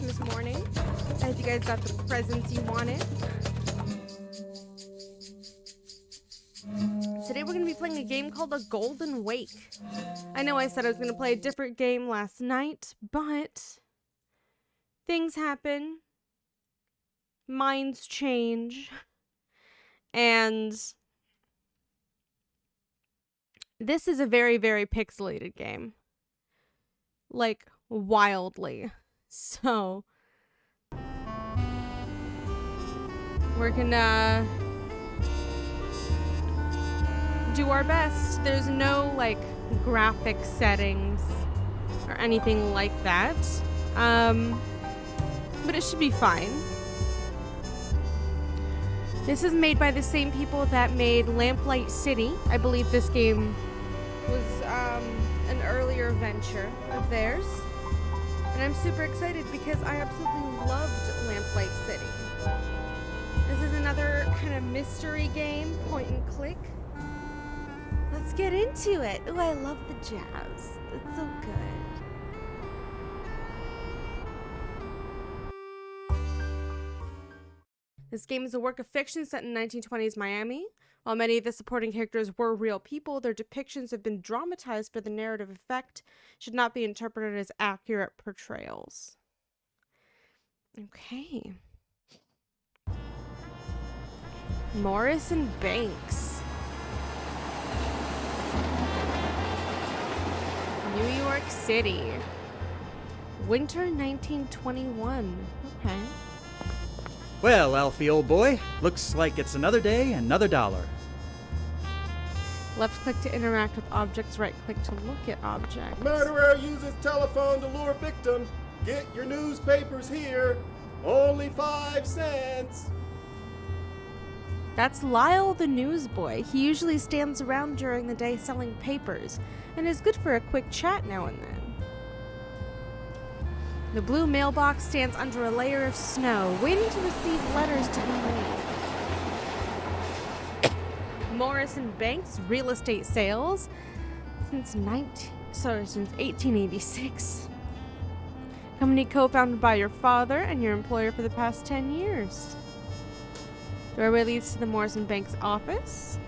Christmas morning. I hope you guys got the presents you wanted. Today we're going to be playing a game called The Golden Wake. I know I said I was going to play a different game last night, but things happen. Minds change. And this is a very, very pixelated game. Like, wildly. So, we're gonna do our best. There's no, like, graphic settings or anything like that. But it should be fine. This is made by the same people that made Lamplight City. I believe this game was an earlier venture of theirs. And I'm super excited because I absolutely loved Lamplight City. This is another kind of mystery game, point and click. Let's get into it. Ooh, I love the jazz. It's so good. This game is a work of fiction set in 1920s Miami. While many of the supporting characters were real people, their depictions have been dramatized for the narrative effect, should not be interpreted as accurate portrayals. Okay. Morris and Banks. New York City. Winter 1921. Okay. Well, Alfie, old boy, looks like it's another day, another dollar. Left click to interact with objects, right click to look at objects. Murderer uses telephone to lure victim. Get your newspapers here. Only 5 cents. That's Lyle the newsboy. He usually stands around during the day selling papers and is good for a quick chat now and then. The blue mailbox stands under a layer of snow, waiting to receive letters to be made. Morris and Banks real estate sales since 1886. Company co-founded by your father and your employer for the past 10 years. Doorway leads to the Morris and Banks office.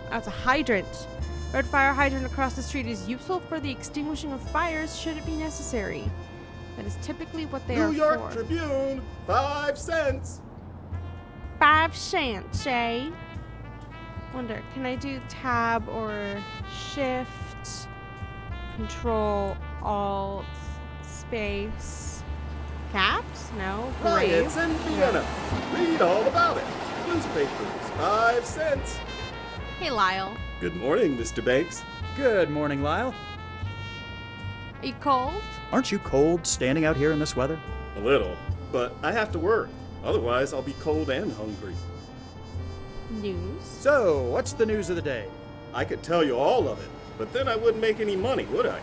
That's a hydrant. Red fire hydrant across the street is useful for the extinguishing of fires should it be necessary. That is typically what they are for. New York Tribune, 5 cents. 5 cents, eh? Wonder, can I do tab or shift, control, alt, space, caps? No, Riots grave. in Vienna. Read all about it. Newspapers, 5 cents. Hey, Lyle. Good morning, Mr. Banks. Good morning, Lyle. Are you cold? Aren't you cold standing out here in this weather? A little, but I have to work. Otherwise, I'll be cold and hungry. News. So, what's the news of the day? I could tell you all of it, but then I wouldn't make any money, would I?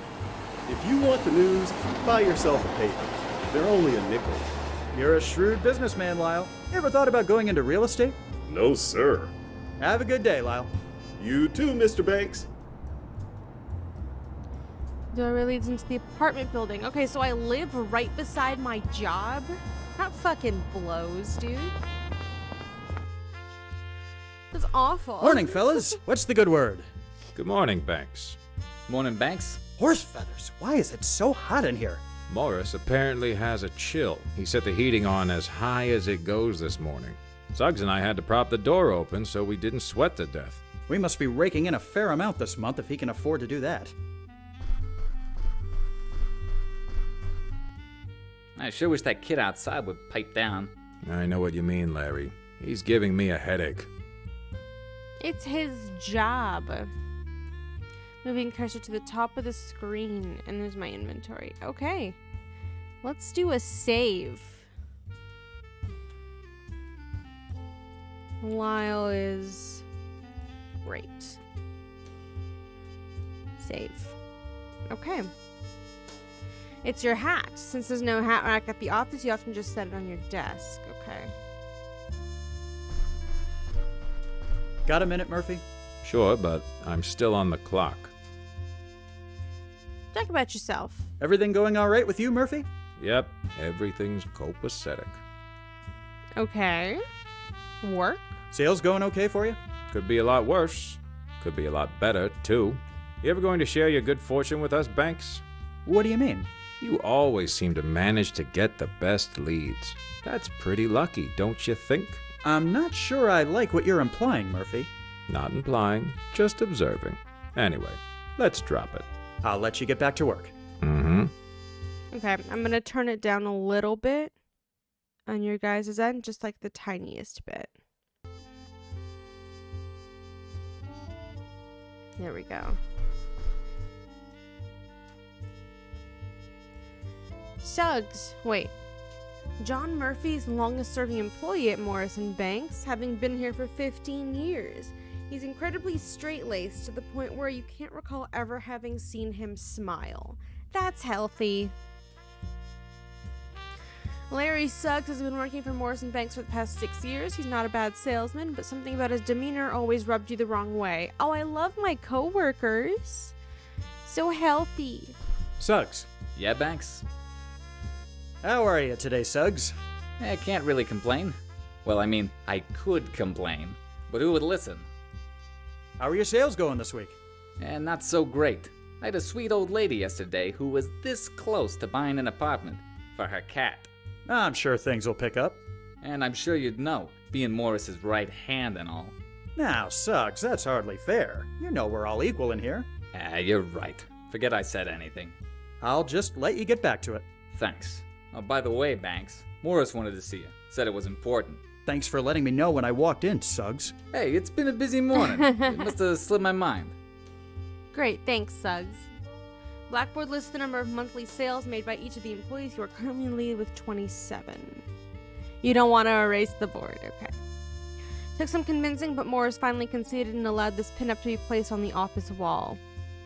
If you want the news, buy yourself a paper. They're only a nickel. You're a shrewd businessman, Lyle. You ever thought about going into real estate? No, sir. Have a good day, Lyle. You too, Mr. Banks. Doorway leads into the apartment building. Okay, so I live right beside my job? That fucking blows, dude. That's awful. Morning, fellas. What's the good word? Good morning, Banks. Morning, Banks. Horse feathers. Why is it so hot in here? Morris apparently has a chill. He set the heating on as high as it goes this morning. Suggs and I had to prop the door open so we didn't sweat to death. We must be raking in a fair amount this month if he can afford to do that. I sure wish that kid outside would pipe down. I know what you mean, Larry. He's giving me a headache. It's his job. Moving cursor to the top of the screen, and there's my inventory. Okay. Let's do a save. Lyle is great. Save. Okay. It's your hat. Since there's no hat rack at the office, you often just set it on your desk. Okay. Got a minute, Murphy? Sure, but I'm still on the clock. Talk about yourself. Everything going all right with you, Murphy? Yep, everything's copacetic. Okay. Work? Sales going okay for you? Could be a lot worse. Could be a lot better, too. You ever going to share your good fortune with us, Banks? What do you mean? You always seem to manage to get the best leads. That's pretty lucky, don't you think? I'm not sure I like what you're implying, Murphy. Not implying, just observing. Anyway, let's drop it. I'll let you get back to work. Mm-hmm. Okay, I'm gonna turn it down a little bit on your guys' end, just like the tiniest bit. There we go. Suggs, wait. John Murphy's longest-serving employee at Morrison Banks, having been here for 15 years. He's incredibly straight-laced to the point where you can't recall ever having seen him smile. That's healthy. Larry Suggs has been working for Morrison Banks for the past 6 years. He's not a bad salesman, but something about his demeanor always rubbed you the wrong way. Oh, I love my coworkers. So healthy. Suggs. Yeah, Banks? How are you today, Suggs? I can't really complain. Well, I mean, I could complain, but who would listen? How are your sales going this week? And not so great. I had a sweet old lady yesterday who was this close to buying an apartment for her cat. I'm sure things will pick up. And I'm sure you'd know, being Morris's right hand and all. Now, Suggs, that's hardly fair. You know we're all equal in here. You're right. Forget I said anything. I'll just let you get back to it. Thanks. Oh, by the way, Banks, Morris wanted to see you. Said it was important. Thanks for letting me know when I walked in, Suggs. Hey, it's been a busy morning. It must have slipped my mind. Great, thanks, Suggs. Blackboard lists the number of monthly sales made by each of the employees. You are currently in the lead with 27. You don't want to erase the board, okay. Took some convincing, but Morris finally conceded and allowed this pinup to be placed on the office wall.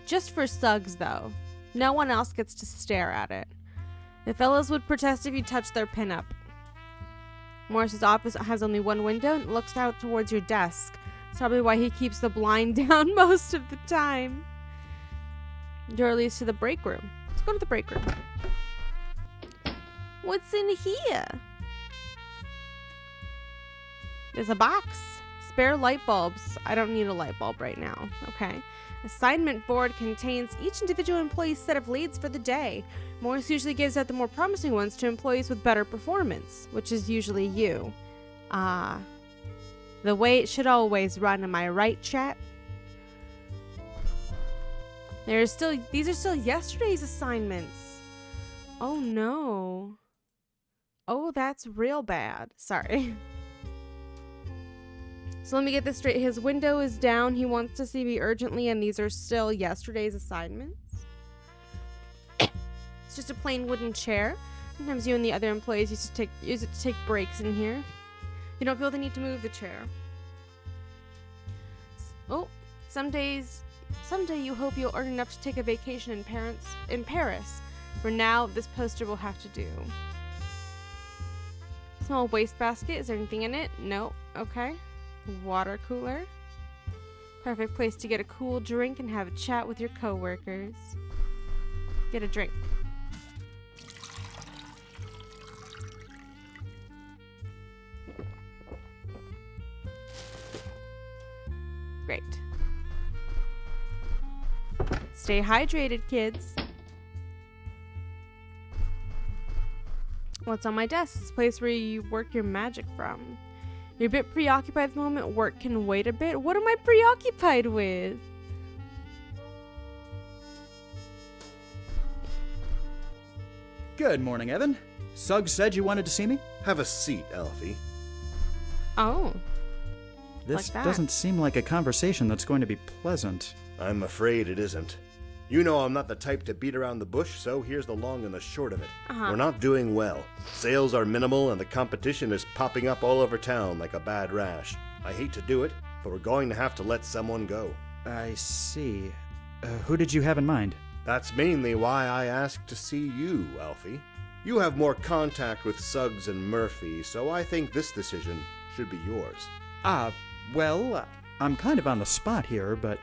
Just for Suggs, though. No one else gets to stare at it. The fellows would protest if you touched their pinup. Morris's office has only one window and it looks out towards your desk. That's probably why he keeps the blind down most of the time. Door leads to the break room. Let's go to the break room. What's in here? There's a box. Spare light bulbs. I don't need a light bulb right now. Okay. Assignment board contains each individual employee's set of leads for the day. Morris usually gives out the more promising ones to employees with better performance, which is usually you. The way it should always run, am I right, chat? These are still yesterday's assignments. Oh no. Oh, that's real bad. Sorry. So let me get this straight. His window is down. He wants to see me urgently, and these are still yesterday's assignments. It's just a plain wooden chair. Sometimes you and the other employees use it to take breaks in here. You don't feel the need to move the chair. Oh, someday you hope you'll earn enough to take a vacation in Paris. For now, this poster will have to do. Small wastebasket. Is there anything in it? No. Okay. Water cooler. Perfect place to get a cool drink and have a chat with your coworkers. Get a drink. Great. Stay hydrated, kids. What's on my desk? This place where you work your magic from. You're a bit preoccupied at the moment. Work can wait a bit. What am I preoccupied with? Good morning, Evan. Suggs said you wanted to see me? Have a seat, Alfie. Oh. This Like that. doesn't seem like a conversation that's going to be pleasant. I'm afraid it isn't. You know I'm not the type to beat around the bush, so here's the long and the short of it. We're not doing well. Sales are minimal and the competition is popping up all over town like a bad rash. I hate to do it, but we're going to have to let someone go. I see. Who did you have in mind? That's mainly why I asked to see you, Alfie. You have more contact with Suggs and Murphy, so I think this decision should be yours. Well, I'm kind of on the spot here, but...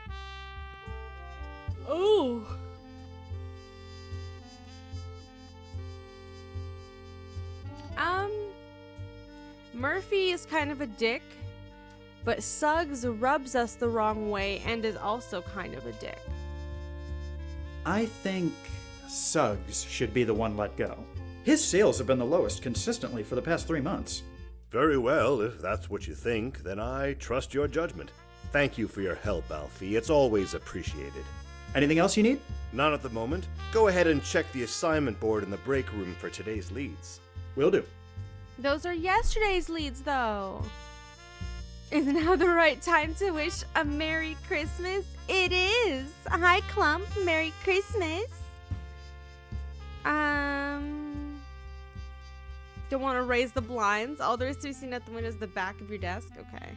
Oh. Murphy is kind of a dick, but Suggs rubs us the wrong way and is also kind of a dick. I think Suggs should be the one let go. His sales have been the lowest consistently for the past 3 months. Very well, if that's what you think, then I trust your judgment. Thank you for your help, Alfie. It's always appreciated. Anything else you need? Not at the moment. Go ahead and check the assignment board in the break room for today's leads. Will do. Those are yesterday's leads, though. Is now the right time to wish a Merry Christmas? It is! Hi, Clump. Merry Christmas. Don't want to raise the blinds. All there is to be seen at the window is the back of your desk. Okay.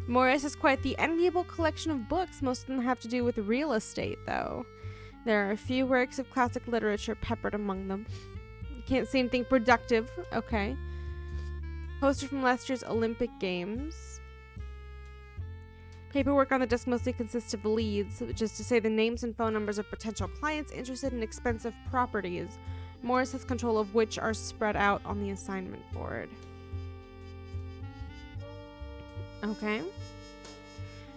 Morris has quite the enviable collection of books. Most of them have to do with real estate, though. There are a few works of classic literature peppered among them. Can't see anything productive. Okay. Poster from last year's Olympic Games. Paperwork on the desk mostly consists of leads, which is to say the names and phone numbers of potential clients interested in expensive properties. Morris has control of which are spread out on the assignment board. Okay.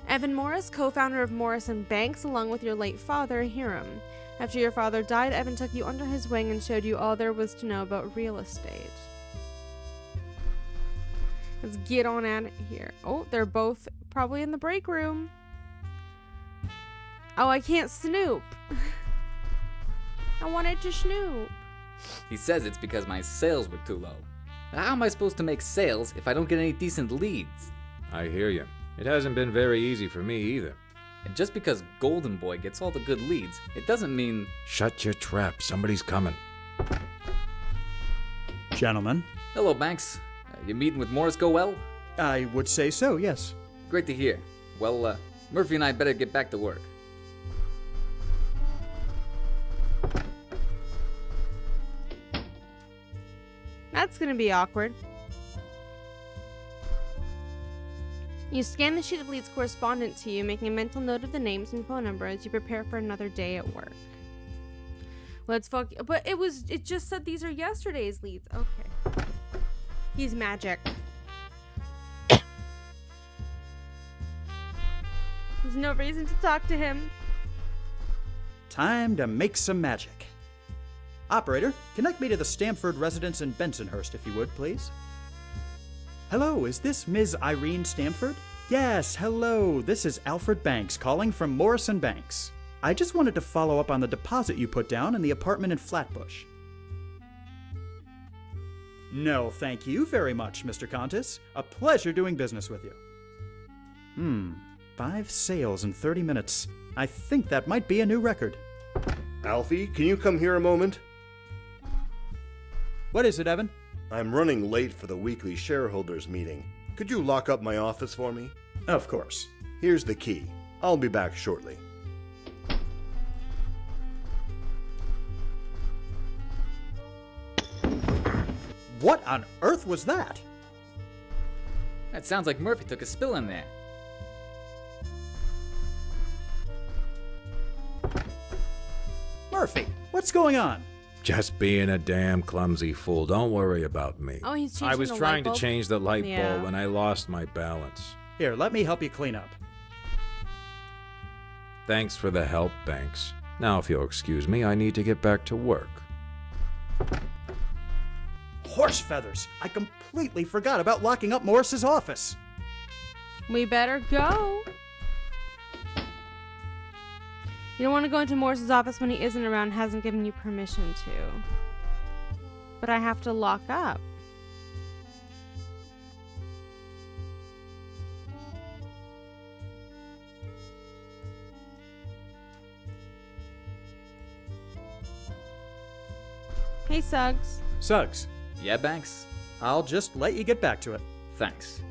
Evan Morris, co-founder of Morris & Banks, along with your late father, Hiram. After your father died, Evan took you under his wing and showed you all there was to know about real estate. Let's get on at it here. Oh, they're both probably in the break room. Oh, I can't snoop. I wanted to snoop. He says it's because my sales were too low. How am I supposed to make sales if I don't get any decent leads? I hear you. It hasn't been very easy for me either. And just because Golden Boy gets all the good leads, it doesn't mean... Shut your trap. Somebody's coming. Gentlemen. Hello, Banks. Your meeting with Morris go well? I would say so, yes. Great to hear. Well, Murphy and I better get back to work. That's gonna be awkward. You scan the sheet of leads correspondent to you, making a mental note of the names and phone number as you prepare for another day at work. Let's fuck. But it just said these are yesterday's leads. Okay. He's magic. There's no reason to talk to him. Time to make some magic. Operator, connect me to the Stamford residence in Bensonhurst, if you would, please. Hello, is this Ms. Irene Stamford? Yes, hello. This is Alfred Banks calling from Morris & Banks. I just wanted to follow up on the deposit you put down in the apartment in Flatbush. No, thank you very much, Mr. Contis. A pleasure doing business with you. 5 sales in 30 minutes. I think that might be a new record. Alfie, can you come here a moment? What is it, Evan? I'm running late for the weekly shareholders meeting. Could you lock up my office for me? Of course. Here's the key. I'll be back shortly. What on earth was that? That sounds like Murphy took a spill in there. Murphy, what's going on? Just being a damn clumsy fool. Don't worry about me. Oh, he's changing I was the trying light to bulb? change the light Yeah. bulb and I lost my balance. Here, let me help you clean up. Thanks for the help, Banks. Now, if you'll excuse me, I need to get back to work. Horse feathers! I completely forgot about locking up Morris's office. We better go. You don't want to go into Morris's office when he isn't around, hasn't given you permission to. But I have to lock up. Hey, Suggs. Suggs, Yeah, Banks? I'll just let you get back to it. Thanks.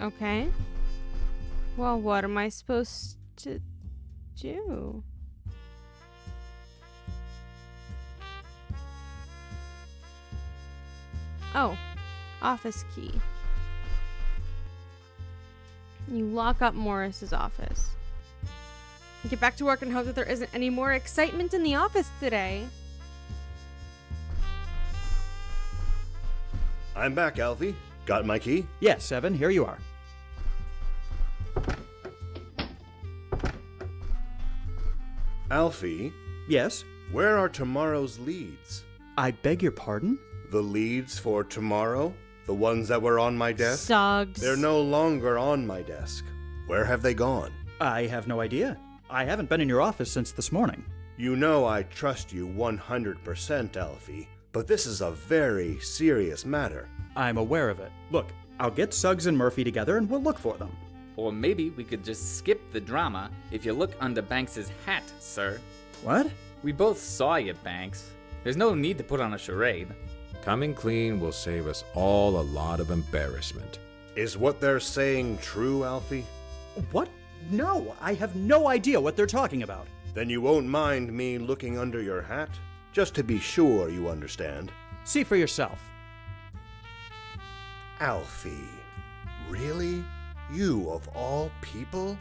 Okay. Well, what am I supposed to do? Oh, office key. You lock up Morris's office. Get back to work and hope that there isn't any more excitement in the office today. I'm back, Alfie. Got my key? Yes, Evan, here you are. Alfie, Yes? where are tomorrow's leads? I beg your pardon? The leads for tomorrow? The ones that were on my desk? Suggs. They're no longer on my desk. Where have they gone? I have no idea. I haven't been in your office since this morning. You know I trust you 100%, Alfie, but this is a very serious matter. I'm aware of it. Look, I'll get Suggs and Murphy together and we'll look for them. Or maybe we could just skip the drama if you look under Banks's hat, sir. What? We both saw you, Banks. There's no need to put on a charade. Coming clean will save us all a lot of embarrassment. Is what they're saying true, Alfie? What? No, I have no idea what they're talking about. Then you won't mind me looking under your hat? Just to be sure you understand. See for yourself. Alfie, really? You of all people?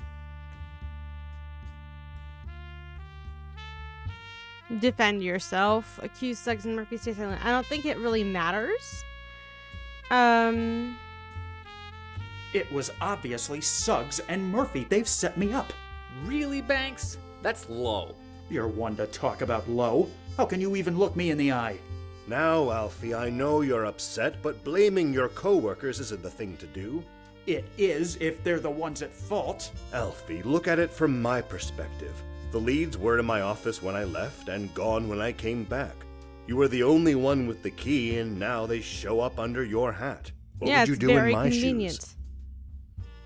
Defend yourself. Accuse Suggs and Murphy. Stay silent. I don't think it really matters. It was obviously Suggs and Murphy. They've set me up. Really, Banks? That's low. You're one to talk about low. How can you even look me in the eye? Now, Alfie, I know you're upset, but blaming your coworkers isn't the thing to do. It is if they're the ones at fault. Alfie, look at it from my perspective. The leads were in my office when I left and gone when I came back. You were the only one with the key, and now they show up under your hat. What yeah, would you it's do very in my convenient. shoes?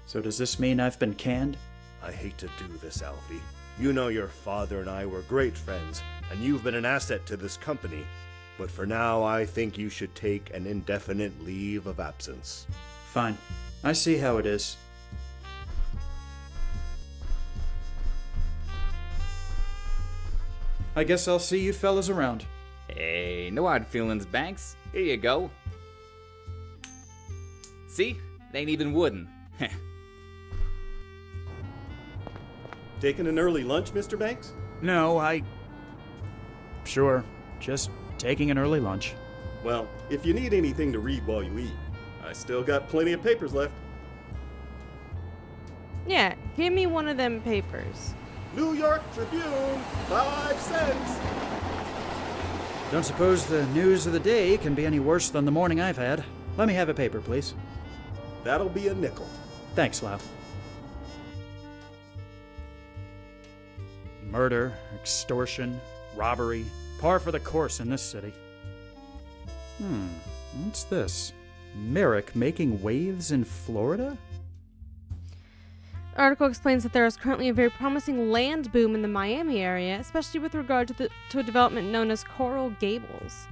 So does this mean I've been canned? I hate to do this, Alfie. You know your father and I were great friends, and you've been an asset to this company. But for now, I think you should take an indefinite leave of absence. Fine. I see how it is. I guess I'll see you fellas around. Hey, no hard feelings, Banks. Here you go. See? They ain't even wooden. Taking an early lunch, Mr. Banks? No, Sure. Just taking an early lunch. Well, if you need anything to read while you eat, I still got plenty of papers left. Yeah, give me one of them papers. New York Tribune, 5 cents. Don't suppose the news of the day can be any worse than the morning I've had. Let me have a paper, please. That'll be a nickel. Thanks, Lau. Murder, extortion, robbery, par for the course in this city. What's this? Merrick making waves in Florida? Article explains that there is currently a very promising land boom in the Miami area, especially with regard to a development known as Coral Gables.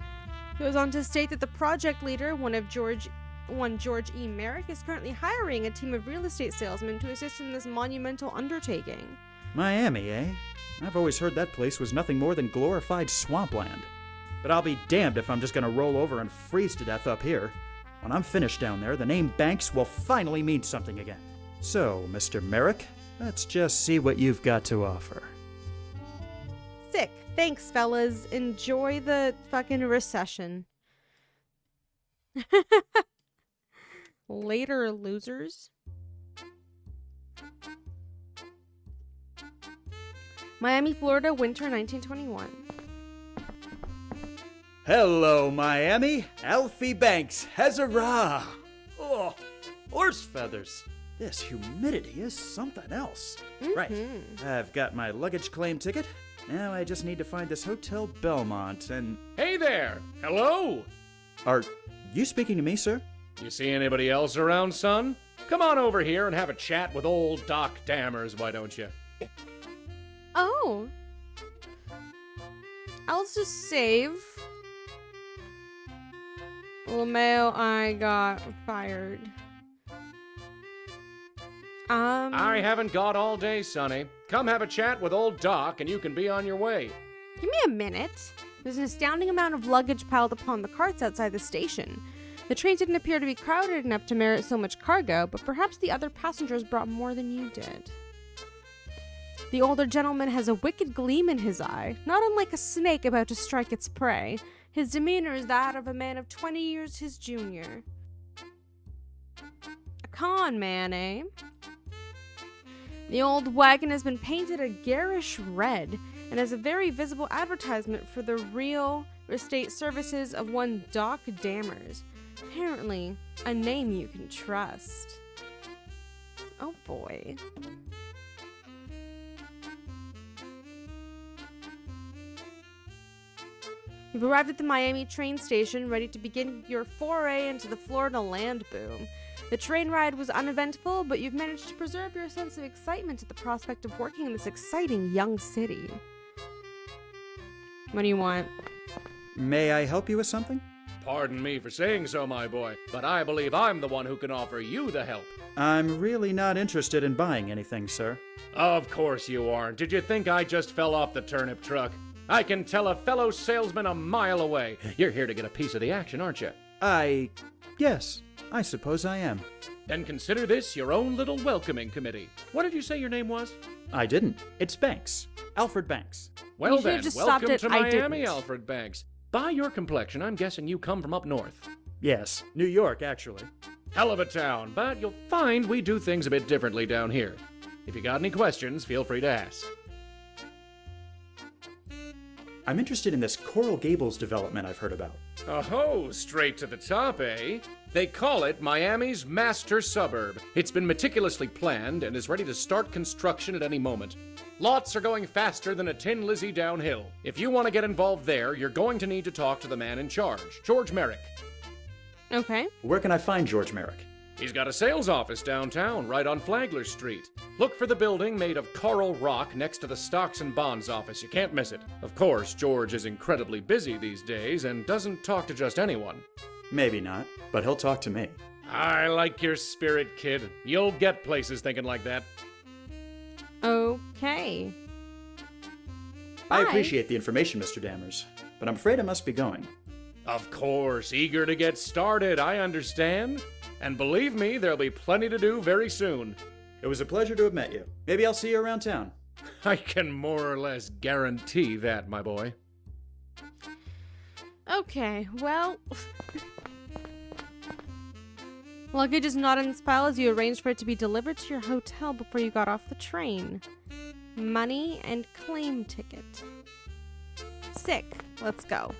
It goes on to state that the project leader, one George E. Merrick, is currently hiring a team of real estate salesmen to assist in this monumental undertaking. Miami, eh? I've always heard that place was nothing more than glorified swampland. But I'll be damned if I'm just gonna roll over and freeze to death up here. When I'm finished down there, the name Banks will finally mean something again. So, Mr. Merrick, let's just see what you've got to offer. Sick. Thanks, fellas. Enjoy the fucking recession. Later, losers. Miami, Florida, winter 1921. Hello, Miami. Alfie Banks. Huzzah! Oh, horse feathers. This humidity is something else. Right. I've got my luggage claim ticket. Now I just need to find this Hotel Belmont and... Hey there! Hello! Are you speaking to me, sir? You see anybody else around, son? Come on over here and have a chat with old Doc Dammers, why don't you? Oh. I'll just save. LeMayo, I got fired. I haven't got all day, Sonny. Come have a chat with old Doc and you can be on your way. Give me a minute. There's an astounding amount of luggage piled upon the carts outside the station. The train didn't appear to be crowded enough to merit so much cargo, but perhaps the other passengers brought more than you did. The older gentleman has a wicked gleam in his eye, not unlike a snake about to strike its prey. His demeanor is that of a man of 20 years his junior. A con man, eh? The old wagon has been painted a garish red and has a very visible advertisement for the real estate services of one Doc Dammers. Apparently, a name you can trust. Oh boy. You've arrived at the Miami train station, ready to begin your foray into the Florida land boom. The train ride was uneventful, but you've managed to preserve your sense of excitement at the prospect of working in this exciting young city. What do you want? May I help you with something? Pardon me for saying so, my boy, but I believe I'm the one who can offer you the help. I'm really not interested in buying anything, sir. Of course you aren't. Did you think I just fell off the turnip truck? I can tell a fellow salesman a mile away. You're here to get a piece of the action, aren't you? Yes, I suppose I am. Then consider this your own little welcoming committee. What did you say your name was? I didn't. It's Banks. Alfred Banks. Well You should've then, just welcome stopped at to I Miami, didn't. Alfred Banks. By your complexion, I'm guessing you come from up north. Yes, New York, actually. Hell of a town, but you'll find we do things a bit differently down here. If you got any questions, feel free to ask. I'm interested in this Coral Gables development I've heard about. Oh, straight to the top, eh? They call it Miami's master suburb. It's been meticulously planned and is ready to start construction at any moment. Lots are going faster than a Tin Lizzie downhill. If you want to get involved there, you're going to need to talk to the man in charge, George Merrick. Okay. Where can I find George Merrick? He's got a sales office downtown, right on Flagler Street. Look for the building made of coral rock next to the Stocks and Bonds office. You can't miss it. Of course, George is incredibly busy these days and doesn't talk to just anyone. Maybe not, but he'll talk to me. I like your spirit, kid. You'll get places thinking like that. Okay. I Bye. appreciate the information, Mr. Dammers, but I'm afraid I must be going. Of course, eager to get started, I understand. And believe me, there'll be plenty to do very soon. It was a pleasure to have met you. Maybe I'll see you around town. I can more or less guarantee that, my boy. Okay, well... Luggage is not in this pile as you arranged for it to be delivered to your hotel before you got off the train. Money and claim ticket. Sick. Let's go.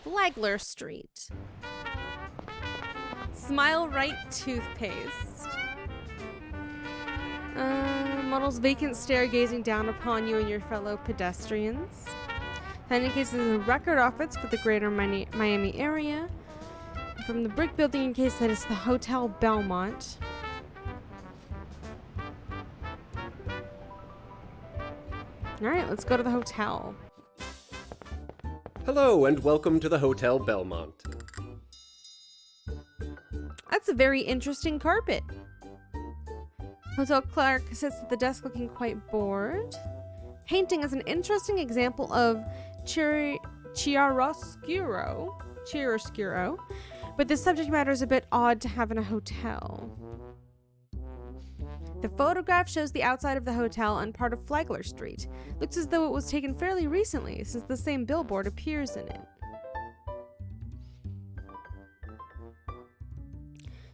Flagler Street. Smile Right toothpaste. Models vacant stare gazing down upon you and your fellow pedestrians. Finding cases in the record office for the greater Miami area. From the brick building in case that is the Hotel Belmont. Alright, let's go to the hotel. Hello and welcome to the Hotel Belmont. That's a very interesting carpet. Hotel clerk sits at the desk looking quite bored. Painting is an interesting example of chiaroscuro, but the subject matter is a bit odd to have in a hotel. The photograph shows the outside of the hotel and part of Flagler Street. Looks as though it was taken fairly recently, since the same billboard appears in it.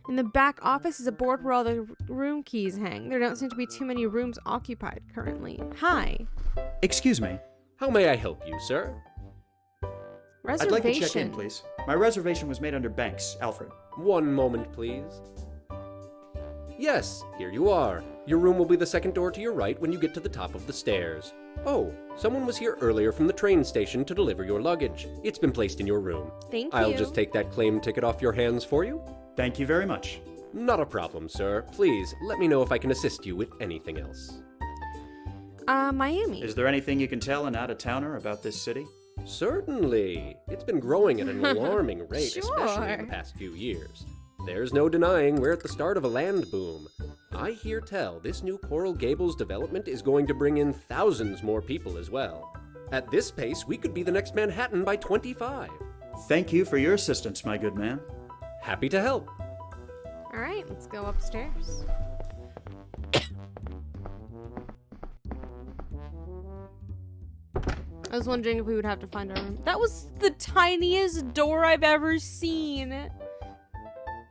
In the back office is a board where all the room keys hang. There don't seem to be too many rooms occupied currently. Hi. Excuse me. How may I help you, sir? Reservation. I'd like to check in, please. My reservation was made under Banks, Alfred. One moment, please. Yes, here you are. Your room will be the second door to your right when you get to the top of the stairs. Oh, someone was here earlier from the train station to deliver your luggage. It's been placed in your room. Thank I'll you. just take that claim ticket off your hands for you. Thank you very much. Not a problem, sir. Please, let me know if I can assist you with anything else. Miami. Is there anything you can tell an out-of-towner about this city? Certainly. It's been growing at an alarming rate, especially in the Sure. past few years. There's no denying we're at the start of a land boom. I hear tell this new Coral Gables development is going to bring in thousands more people as well. At this pace, we could be the next Manhattan by 25. Thank you for your assistance, my good man. Happy to help. All right, let's go upstairs. was wondering if we would have to find our room. That was the tiniest door I've ever seen.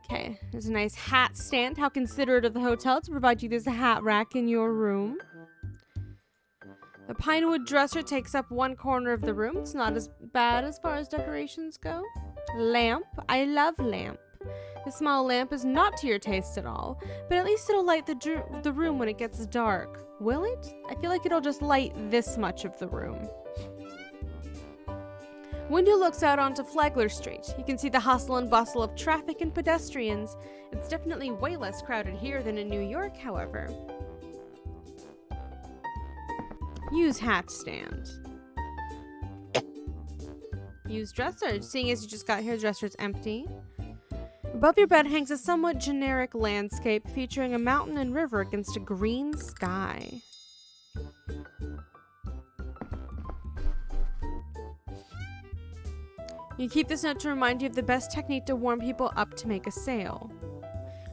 Okay, there's a nice hat stand. How considerate of the hotel to provide you this hat rack in your room. The pinewood dresser takes up one corner of the room. It's not as bad as far as decorations go. Lamp. I love lamp. The small lamp is not to your taste at all, but at least it'll light the room when it gets dark. Will it? I feel like it'll just light this much of the room. Window looks out onto Flagler Street. You can see the hustle and bustle of traffic and pedestrians. It's definitely way less crowded here than in New York, however. Use hat stand. Use dresser. Seeing as you just got here, the dresser is empty. Above your bed hangs a somewhat generic landscape featuring a mountain and river against a green sky. You keep this note to remind you of the best technique to warm people up to make a sale.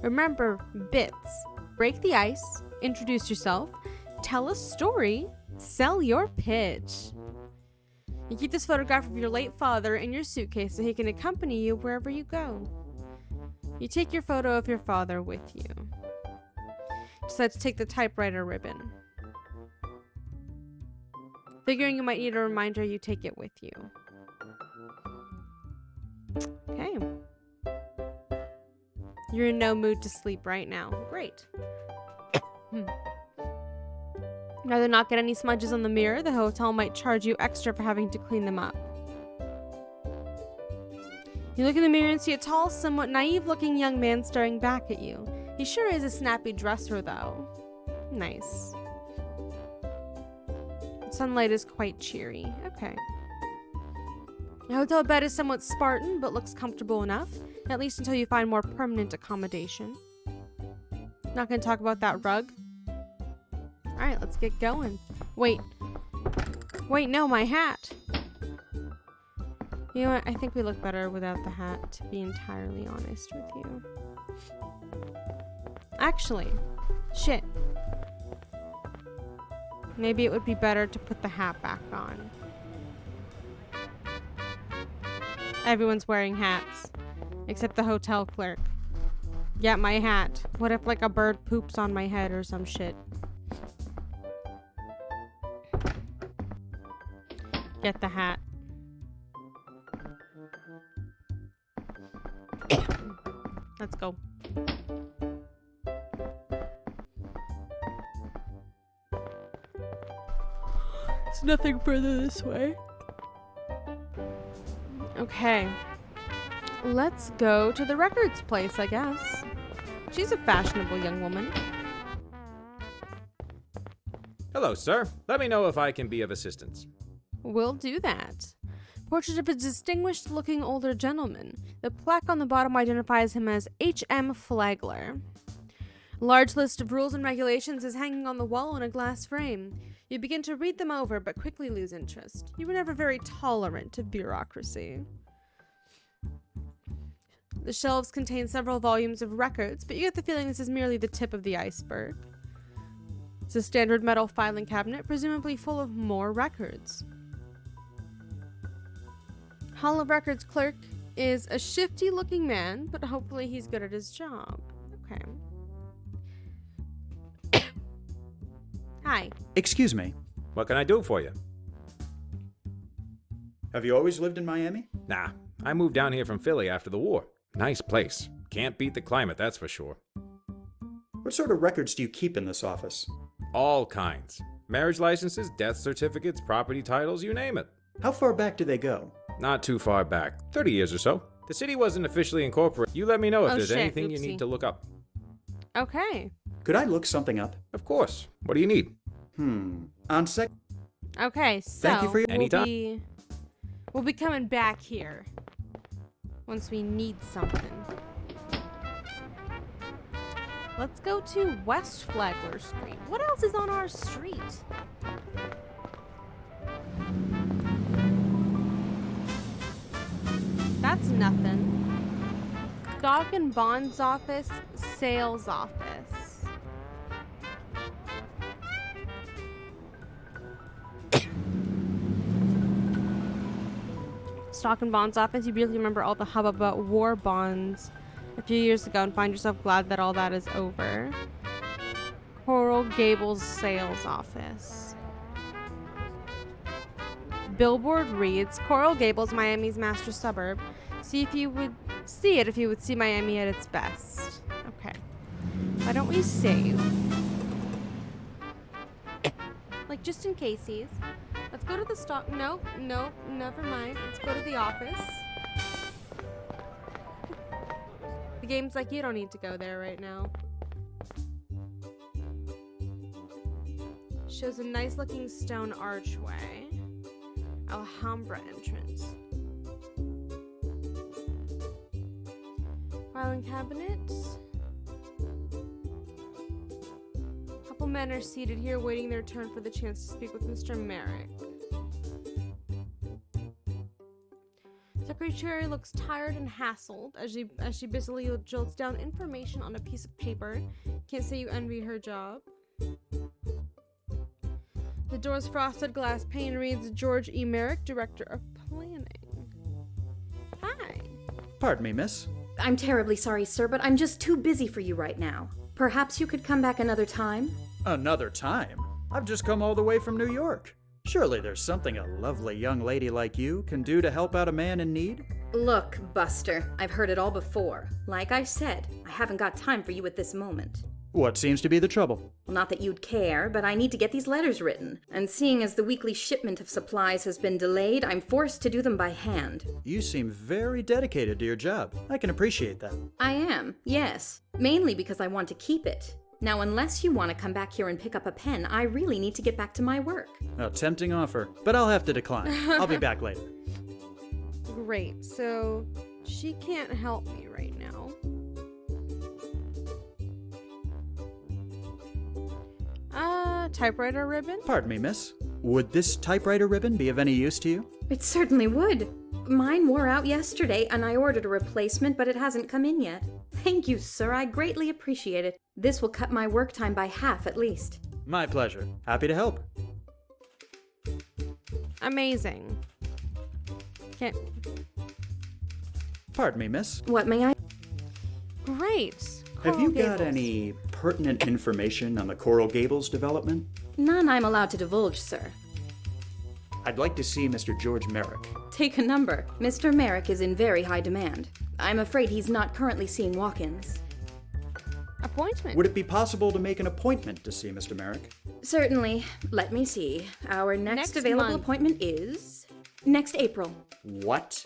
Remember, bits. Break the ice, introduce yourself, tell a story, sell your pitch. You keep this photograph of your late father in your suitcase so he can accompany you wherever you go. You take your photo of your father with you. Decide to take the typewriter ribbon. Figuring you might need a reminder, you take it with you. Okay. You're in no mood to sleep right now. Great. Rather not get any smudges on the mirror, the hotel might charge you extra for having to clean them up. You look in the mirror and see a tall, somewhat naive-looking young man staring back at you. He sure is a snappy dresser, though. Nice. Sunlight is quite cheery. Okay. The hotel bed is somewhat Spartan, but looks comfortable enough, at least until you find more permanent accommodation. Not gonna talk about that rug. Alright, let's get going. Wait, no, my hat. You know what? I think we look better without the hat, to be entirely honest with you. Actually, shit. Maybe it would be better to put the hat back on. Everyone's wearing hats, except the hotel clerk. Yeah, my hat. What if, like, a bird poops on my head or some shit? Get the hat. Let's go. It's nothing further this way. Okay. Let's go to the records place, I guess. She's a fashionable young woman. Hello, sir. Let me know if I can be of assistance. We'll do that. Portrait of a distinguished-looking older gentleman. The plaque on the bottom identifies him as H.M. Flagler. A large list of rules and regulations is hanging on the wall in a glass frame. You begin to read them over, but quickly lose interest. You were never very tolerant of bureaucracy. The shelves contain several volumes of records, but you get the feeling this is merely the tip of the iceberg. It's a standard metal filing cabinet, presumably full of more records. Hall of Records clerk is a shifty-looking man, but hopefully he's good at his job. Okay. Hi. Excuse me. What can I do for you? Have you always lived in Miami? Nah, I moved down here from Philly after the war. Nice place. Can't beat the climate, that's for sure. What sort of records do you keep in this office? All kinds. Marriage licenses, death certificates, property titles, you name it. How far back do they go? Not too far back. 30 years or so. The city wasn't officially incorporated. You let me know if there's anything you need to look up. Okay. Could I look something up? Of course. What do you need? On sec. Okay, so Thank you for your anytime. We'll be coming back here once we need something. Let's go to West Flagler Street. What else is on our street? That's nothing. Stock and Bonds Office, Sales Office. stock and bonds office, you really remember all the hubbub about war bonds a few years ago and find yourself glad that all that is over. Coral Gables sales office. Billboard reads, Coral Gables, Miami's master suburb. See if you would see Miami at its best. Okay. Why don't we save? Like, just in caseies. Let's go to the stock. No, never mind. Let's go to the office. The game's like, you don't need to go there right now. Shows a nice looking stone archway. Alhambra entrance. Filing cabinet. Couple men are seated here waiting their turn for the chance to speak with Mr. Merrick. Secretary looks tired and hassled as she busily jolts down information on a piece of paper. Can't say you envy her job. The door's frosted glass pane reads George E. Merrick, Director of Planning. Hi. Pardon me, miss. I'm terribly sorry, sir, but I'm just too busy for you right now. Perhaps you could come back another time? Another time? I've just come all the way from New York. Surely there's something a lovely young lady like you can do to help out a man in need? Look, Buster, I've heard it all before. Like I said, I haven't got time for you at this moment. What seems to be the trouble? Well, not that you'd care, but I need to get these letters written. And seeing as the weekly shipment of supplies has been delayed, I'm forced to do them by hand. You seem very dedicated to your job. I can appreciate that. I am, yes. Mainly because I want to keep it. Now, unless you want to come back here and pick up a pen, I really need to get back to my work. A tempting offer, but I'll have to decline. I'll be back later. Great, so she can't help me right now. Typewriter ribbon? Pardon me, miss. Would this typewriter ribbon be of any use to you? It certainly would. Mine wore out yesterday, and I ordered a replacement, but it hasn't come in yet. Thank you, sir. I greatly appreciate it. This will cut my work time by half at least. My pleasure. Happy to help. Amazing. Can't... Pardon me, miss. What may I? Great. Have you Coral got Gables. any pertinent information on the Coral Gables development? None I'm allowed to divulge, sir. I'd like to see Mr. George Merrick. Take a number. Mr. Merrick is in very high demand. I'm afraid he's not currently seeing walk-ins. Appointment. Would it be possible to make an appointment to see Mr. Merrick? Certainly. Let me see. Our next available month. appointment is next April. What?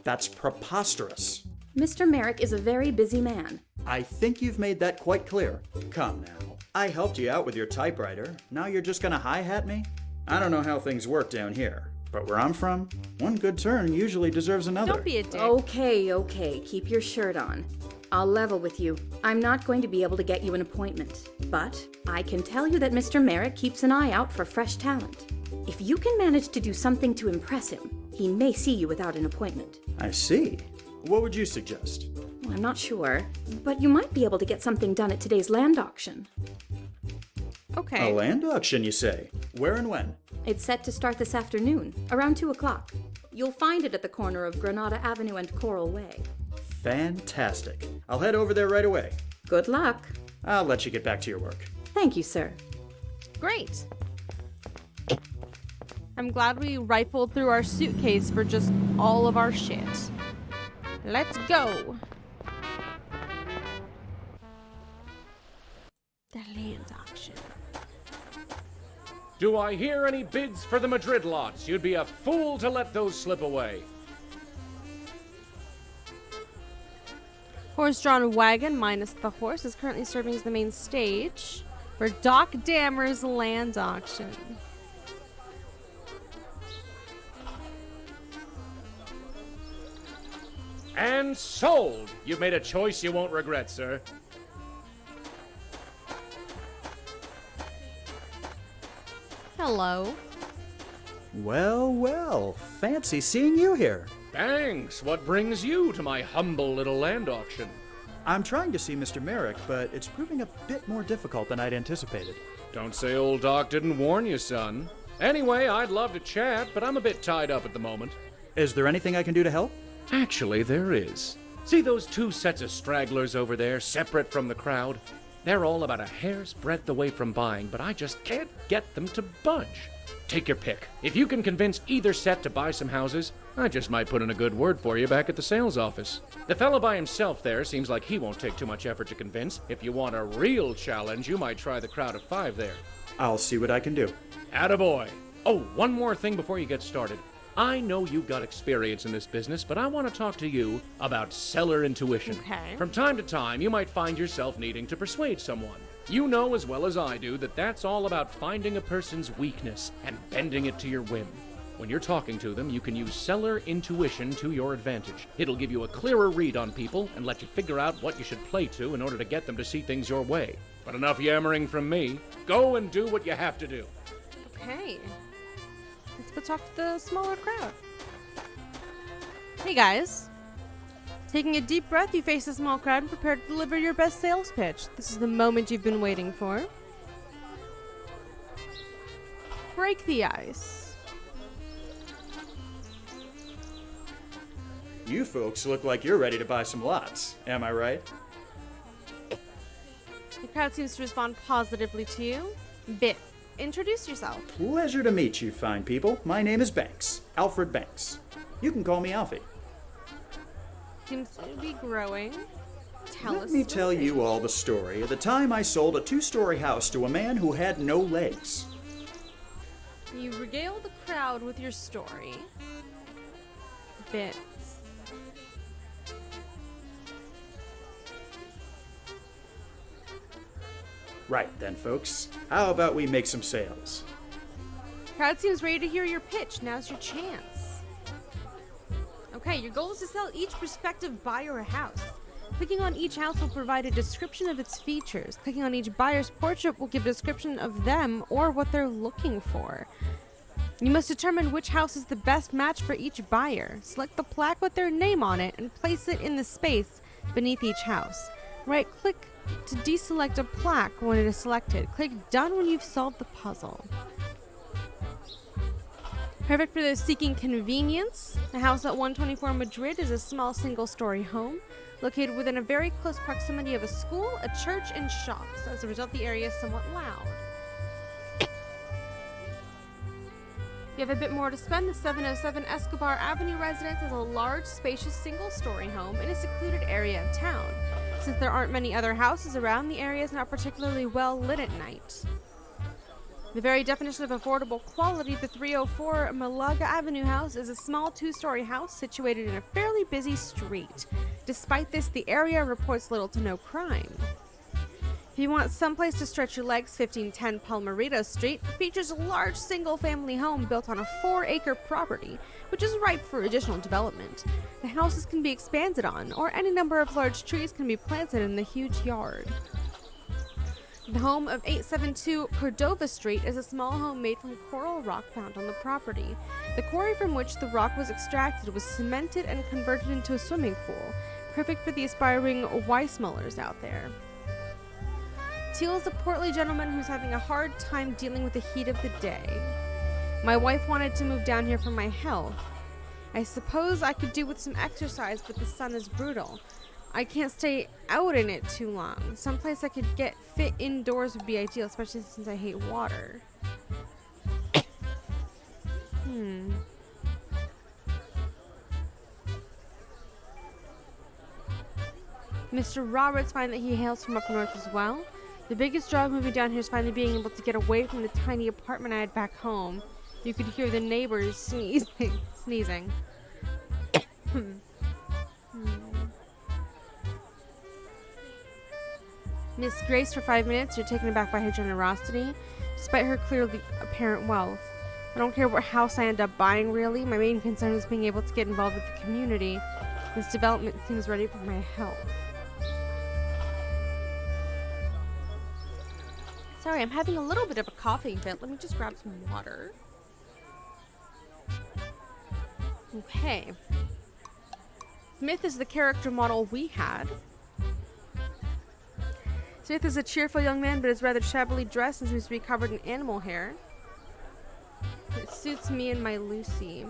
That's preposterous. Mr. Merrick is a very busy man. I think you've made that quite clear. Come now. I helped you out with your typewriter. Now you're just gonna hi-hat me? I don't know how things work down here, but where I'm from, one good turn usually deserves another. Don't be a dick. Okay. Keep your shirt on. I'll level with you. I'm not going to be able to get you an appointment. But I can tell you that Mr. Merrick keeps an eye out for fresh talent. If you can manage to do something to impress him, he may see you without an appointment. I see. What would you suggest? Well, I'm not sure, but you might be able to get something done at today's land auction. Okay. A land auction, you say? Where and when? It's set to start this afternoon, around 2 o'clock. You'll find it at the corner of Granada Avenue and Coral Way. Fantastic. I'll head over there right away. Good luck. I'll let you get back to your work. Thank you, sir. Great. I'm glad we rifled through our suitcase for just all of our shit. Let's go. The land auction. Do I hear any bids for the Madrid lots? You'd be a fool to let those slip away. Horse-drawn wagon minus the horse is currently serving as the main stage for Doc Dammer's land auction. And sold! You've made a choice you won't regret, sir. Hello. Well, fancy seeing you here. Thanks. What brings you to my humble little land auction? I'm trying to see Mr. Merrick, but it's proving a bit more difficult than I'd anticipated. Don't say old Doc didn't warn you, son. Anyway, I'd love to chat, but I'm a bit tied up at the moment. Is there anything I can do to help? Actually, there is. See those two sets of stragglers over there, separate from the crowd? They're all about a hair's breadth away from buying, but I just can't get them to budge. Take your pick. If you can convince either set to buy some houses, I just might put in a good word for you back at the sales office. The fellow by himself there seems like he won't take too much effort to convince. If you want a real challenge, you might try the crowd of 5 there. I'll see what I can do. Attaboy. Oh, one more thing before you get started. I know you've got experience in this business, but I want to talk to you about seller intuition. Okay. From time to time, you might find yourself needing to persuade someone. You know as well as I do that that's all about finding a person's weakness and bending it to your whim. When you're talking to them, you can use seller intuition to your advantage. It'll give you a clearer read on people and let you figure out what you should play to in order to get them to see things your way. But enough yammering from me. Go and do what you have to do. Okay. Let's go talk to the smaller crowd. Hey guys. Taking a deep breath, you face the small crowd and prepare to deliver your best sales pitch. This is the moment you've been waiting for. Break the ice. You folks look like you're ready to buy some lots. Am I right? The crowd seems to respond positively to you. Biff, introduce yourself. Pleasure to meet you, fine people. My name is Banks. Alfred Banks. You can call me Alfie. Seems to be growing. Let me tell you all the story of the time I sold a 2-story house to a man who had no legs. You regale the crowd with your story. Bits. Right then, folks. How about we make some sales? Crowd seems ready to hear your pitch. Now's your chance. Okay, your goal is to sell each prospective buyer a house. Clicking on each house will provide a description of its features. Clicking on each buyer's portrait will give a description of them or what they're looking for. You must determine which house is the best match for each buyer. Select the plaque with their name on it and place it in the space beneath each house. Right-click to deselect a plaque when it is selected. Click Done when you've solved the puzzle. Perfect for those seeking convenience. The house at 124 Madrid is a small single-story home located within a very close proximity of a school, a church, and shops. As a result, the area is somewhat loud. You have a bit more to spend. The 707 Escobar Avenue residence is a large, spacious, single-story home in a secluded area of town. Since there aren't many other houses around, the area is not particularly well lit at night. The very definition of affordable quality, the 304 Malaga Avenue house is a small 2-story house situated in a fairly busy street. Despite this, the area reports little to no crime. If you want someplace to stretch your legs, 1510 Palmerito Street features a large single-family home built on a 4-acre property, which is ripe for additional development. The houses can be expanded on, or any number of large trees can be planted in the huge yard. The home of 872 Cordova Street is a small home made from coral rock found on the property. The quarry from which the rock was extracted was cemented and converted into a swimming pool, perfect for the aspiring Weissmullers out there. Teal is a portly gentleman who's having a hard time dealing with the heat of the day. My wife wanted to move down here for my health. I suppose I could do with some exercise, but the sun is brutal. I can't stay out in it too long. Someplace I could get fit indoors would be ideal, especially since I hate water. Mr. Roberts finds that he hails from up north as well. The biggest draw of moving down here is finally being able to get away from the tiny apartment I had back home. You could hear the neighbors sneezing. Miss Grace, for 5 minutes, you're taken aback by her generosity, despite her clearly apparent wealth. I don't care what house I end up buying, really. My main concern is being able to get involved with the community. This development seems ready for my help. Sorry, I'm having a little bit of a coughing fit. Let me just grab some water. Okay. Smith is the character model we had. Smith is a cheerful young man, but is rather shabbily dressed and seems to be covered in animal hair. It suits me and my Lucy.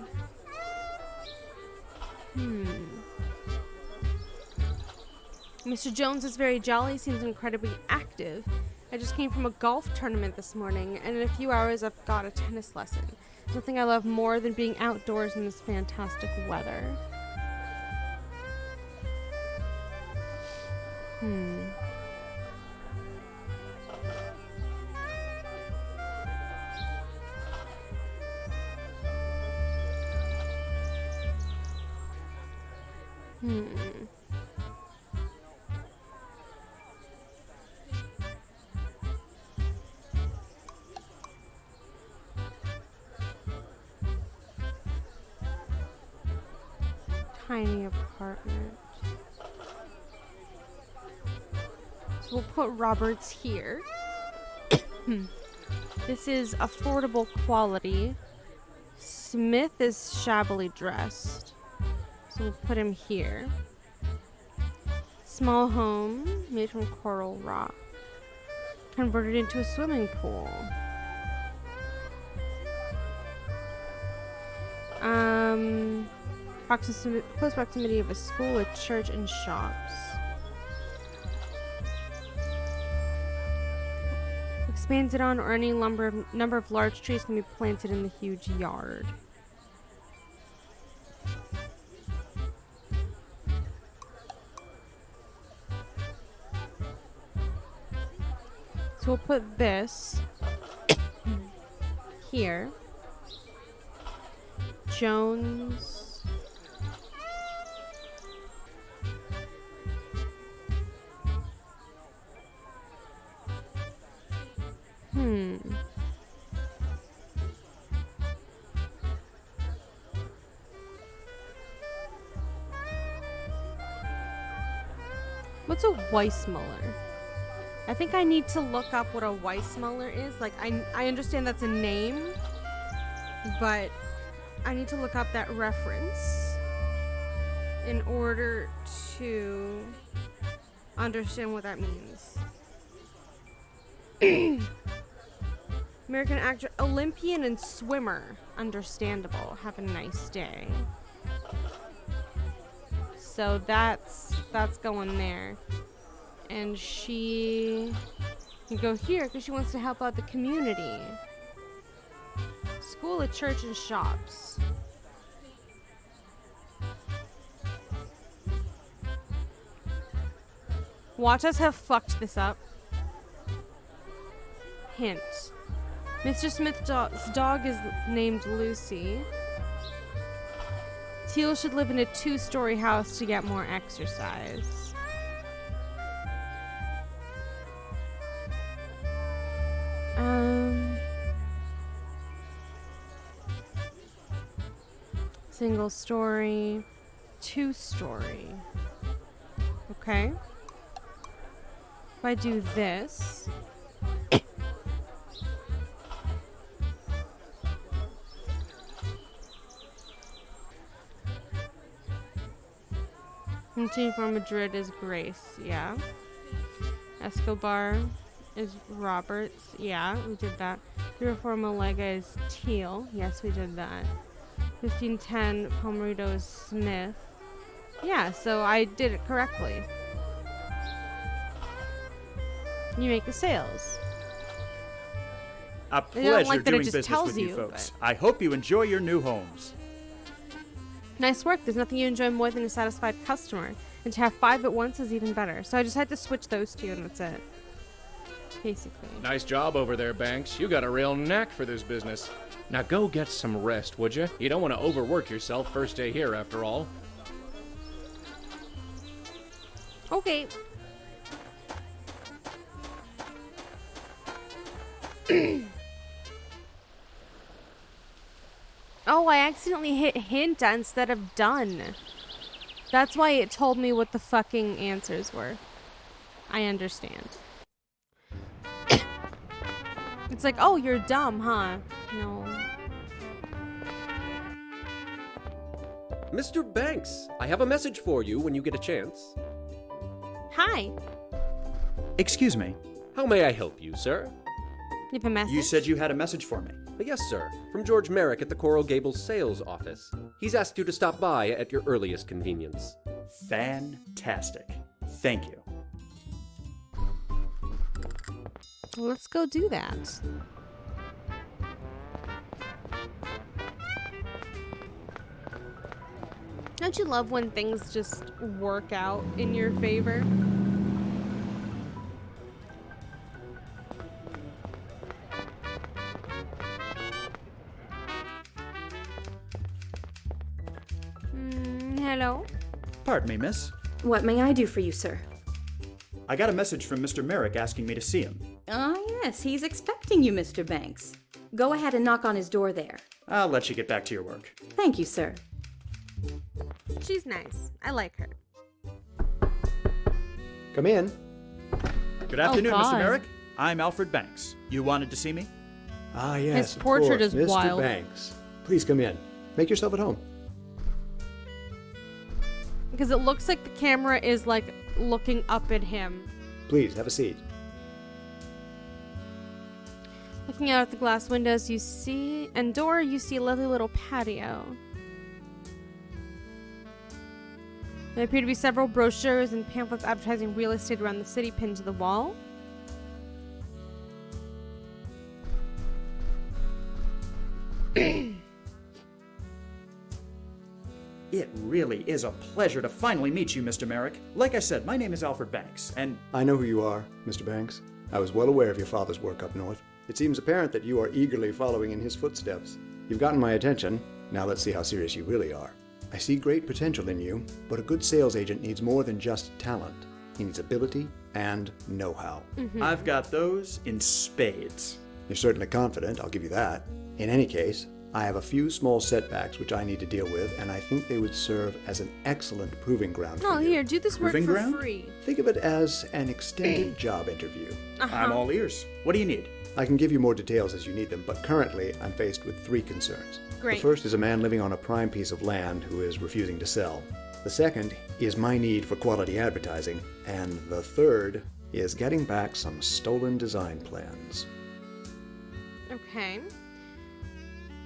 Mr. Jones is very jolly, seems incredibly active. I just came from a golf tournament this morning, and in a few hours I've got a tennis lesson. Nothing I love more than being outdoors in this fantastic weather. Tiny apartment. So we'll put Roberts here. This is affordable quality. Smith is shabbily dressed. So we'll put him here. Small home made from coral rock. Converted into a swimming pool. Close proximity of a school, a church, and shops. Expanded on, or any number of large trees can be planted in the huge yard. So we'll put this here. Jones. What's a Weissmuller? I think I need to look up what a Weissmuller is. Like, I understand that's a name, but I need to look up that reference in order to understand what that means. American actor, Olympian, and swimmer. Understandable. Have a nice day. So that's going there. And she can go here because she wants to help out the community. School, a church, and shops. Watch us have fucked this up. Hint. Mr. Smith's dog is named Lucy. Teal should live in a 2-story house to get more exercise. Single story, 2-story. Okay. If I do this. Team from Madrid is Grace, yeah. Escobar is Roberts, yeah, we did that. 304 Malega is Teal, yes, we did that. 1510 Pomerito is Smith. Yeah, so I did it correctly. You make the sales. A pleasure doing business with you folks. I hope you enjoy your new homes. Nice work. There's nothing you enjoy more than a satisfied customer. And to have 5 at once is even better. So I just had to switch those two and that's it. Basically. Nice job over there, Banks. You got a real knack for this business. Now go get some rest, would you? You don't want to overwork yourself first day here, after all. Okay. Oh, I accidentally hit hint instead of done. That's why it told me what the fucking answers were. I understand. It's like, oh, you're dumb, huh? No. Mr. Banks, I have a message for you when you get a chance. Hi. Excuse me. How may I help you, sir? You have a message? You said you had a message for me. Yes, sir. From George Merrick at the Coral Gables sales office. He's asked you to stop by at your earliest convenience. Fantastic. Thank you. Let's go do that. Don't you love when things just work out in your favor? Hello? Pardon me, miss. What may I do for you, sir? I got a message from Mr. Merrick asking me to see him. Ah, yes, he's expecting you, Mr. Banks. Go ahead and knock on his door there. I'll let you get back to your work. Thank you, sir. She's nice. I like her. Come in. Good afternoon, Mr. God. Merrick. I'm Alfred Banks. You wanted to see me? Ah, yes. His of portrait course, is Mr. wild. Banks. Please come in. Make yourself at home. Because it looks like the camera is like looking up at him. Please, have a seat. Looking out at the glass windows, you see, and door, you see a lovely little patio. There appear to be several brochures and pamphlets advertising real estate around the city pinned to the wall. It really is a pleasure to finally meet you, Mr. Merrick. Like I said, my name is Alfred Banks, and I know who you are, Mr. Banks. I was well aware of your father's work up north. It seems apparent that you are eagerly following in his footsteps. You've gotten my attention. Now let's see how serious you really are. I see great potential in you, but a good sales agent needs more than just talent. He needs ability and know-how. I've got those in spades. You're certainly confident, I'll give you that. In any case, I have a few small setbacks which I need to deal with, and I think they would serve as an excellent proving ground Oh, for you. here, do this work Proving for ground? free. Think of it as an extended job interview. I'm all ears. What do you need? I can give you more details as you need them, but currently I'm faced with 3 concerns. Great. The first is a man living on a prime piece of land who is refusing to sell. The second is my need for quality advertising. And the third is getting back some stolen design plans. Okay.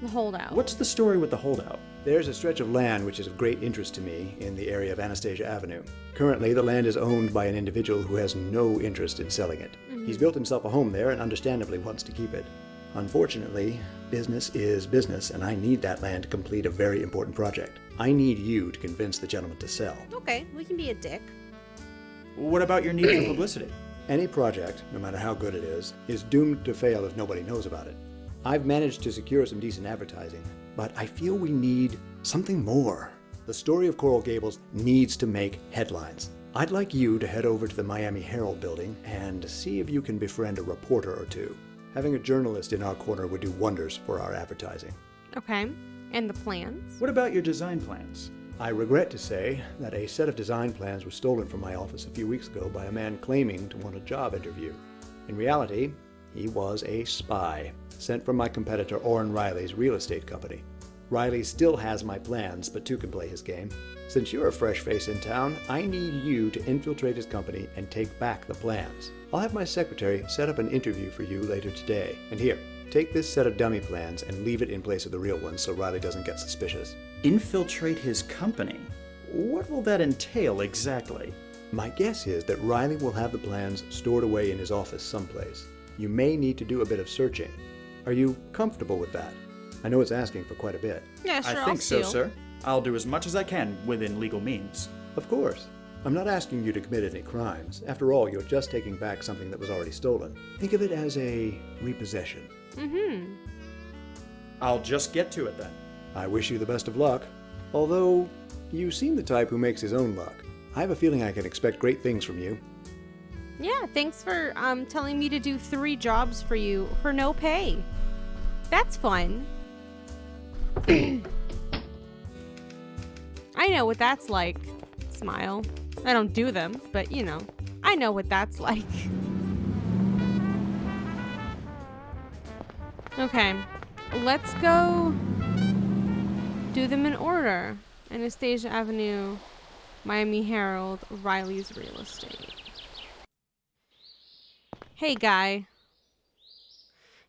The holdout. What's the story with the holdout? There's a stretch of land which is of great interest to me in the area of Anastasia Avenue. Currently, the land is owned by an individual who has no interest in selling it. He's built himself a home there and understandably wants to keep it. Unfortunately, business is business, and I need that land to complete a very important project. I need you to convince the gentleman to sell. Okay, we can be a dick. What about your need for publicity? Any project, no matter how good it is doomed to fail if nobody knows about it. I've managed to secure some decent advertising, but I feel we need something more. The story of Coral Gables needs to make headlines. I'd like you to head over to the Miami Herald building and see if you can befriend a reporter or two. Having a journalist in our corner would do wonders for our advertising. Okay. And the plans? What about your design plans? I regret to say that a set of design plans was stolen from my office a few weeks ago by a man claiming to want a job interview. In reality, he was a spy, sent from my competitor Orrin Riley's real estate company. Riley still has my plans, but 2 can play his game. Since you're a fresh face in town, I need you to infiltrate his company and take back the plans. I'll have my secretary set up an interview for you later today. And here, take this set of dummy plans and leave it in place of the real ones so Riley doesn't get suspicious. Infiltrate his company? What will that entail exactly? My guess is that Riley will have the plans stored away in his office someplace. You may need to do a bit of searching. Are you comfortable with that? I know it's asking for quite a bit. Yeah, sure. I I'll think so, steal. sir. I'll do as much as I can within legal means. Of course. I'm not asking you to commit any crimes. After all, you're just taking back something that was already stolen. Think of it as a repossession. I'll just get to it then. I wish you the best of luck. Although, you seem the type who makes his own luck. I have a feeling I can expect great things from you. Yeah, thanks for telling me to do 3 jobs for you for no pay. That's fun. I know what that's like. Smile. I don't do them, but you know, I know what that's like. Okay, let's go do them in order. Anastasia Avenue, Miami Herald, Riley's Real Estate. Hey, guy.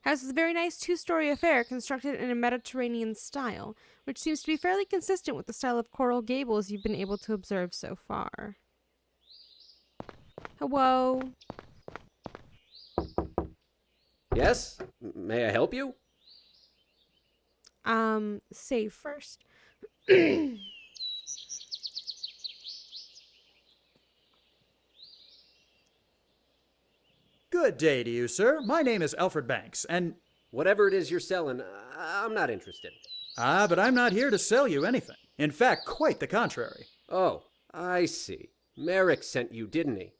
House is a very nice two-story affair constructed in a Mediterranean style, which seems to be fairly consistent with the style of Coral Gables you've been able to observe so far. Hello? Yes? May I help you? Save first. Good day to you, sir. My name is Alfred Banks, and... Whatever it is you're selling, I'm not interested. But I'm not here to sell you anything. In fact, quite the contrary. Oh, I see. Merrick sent you, didn't he?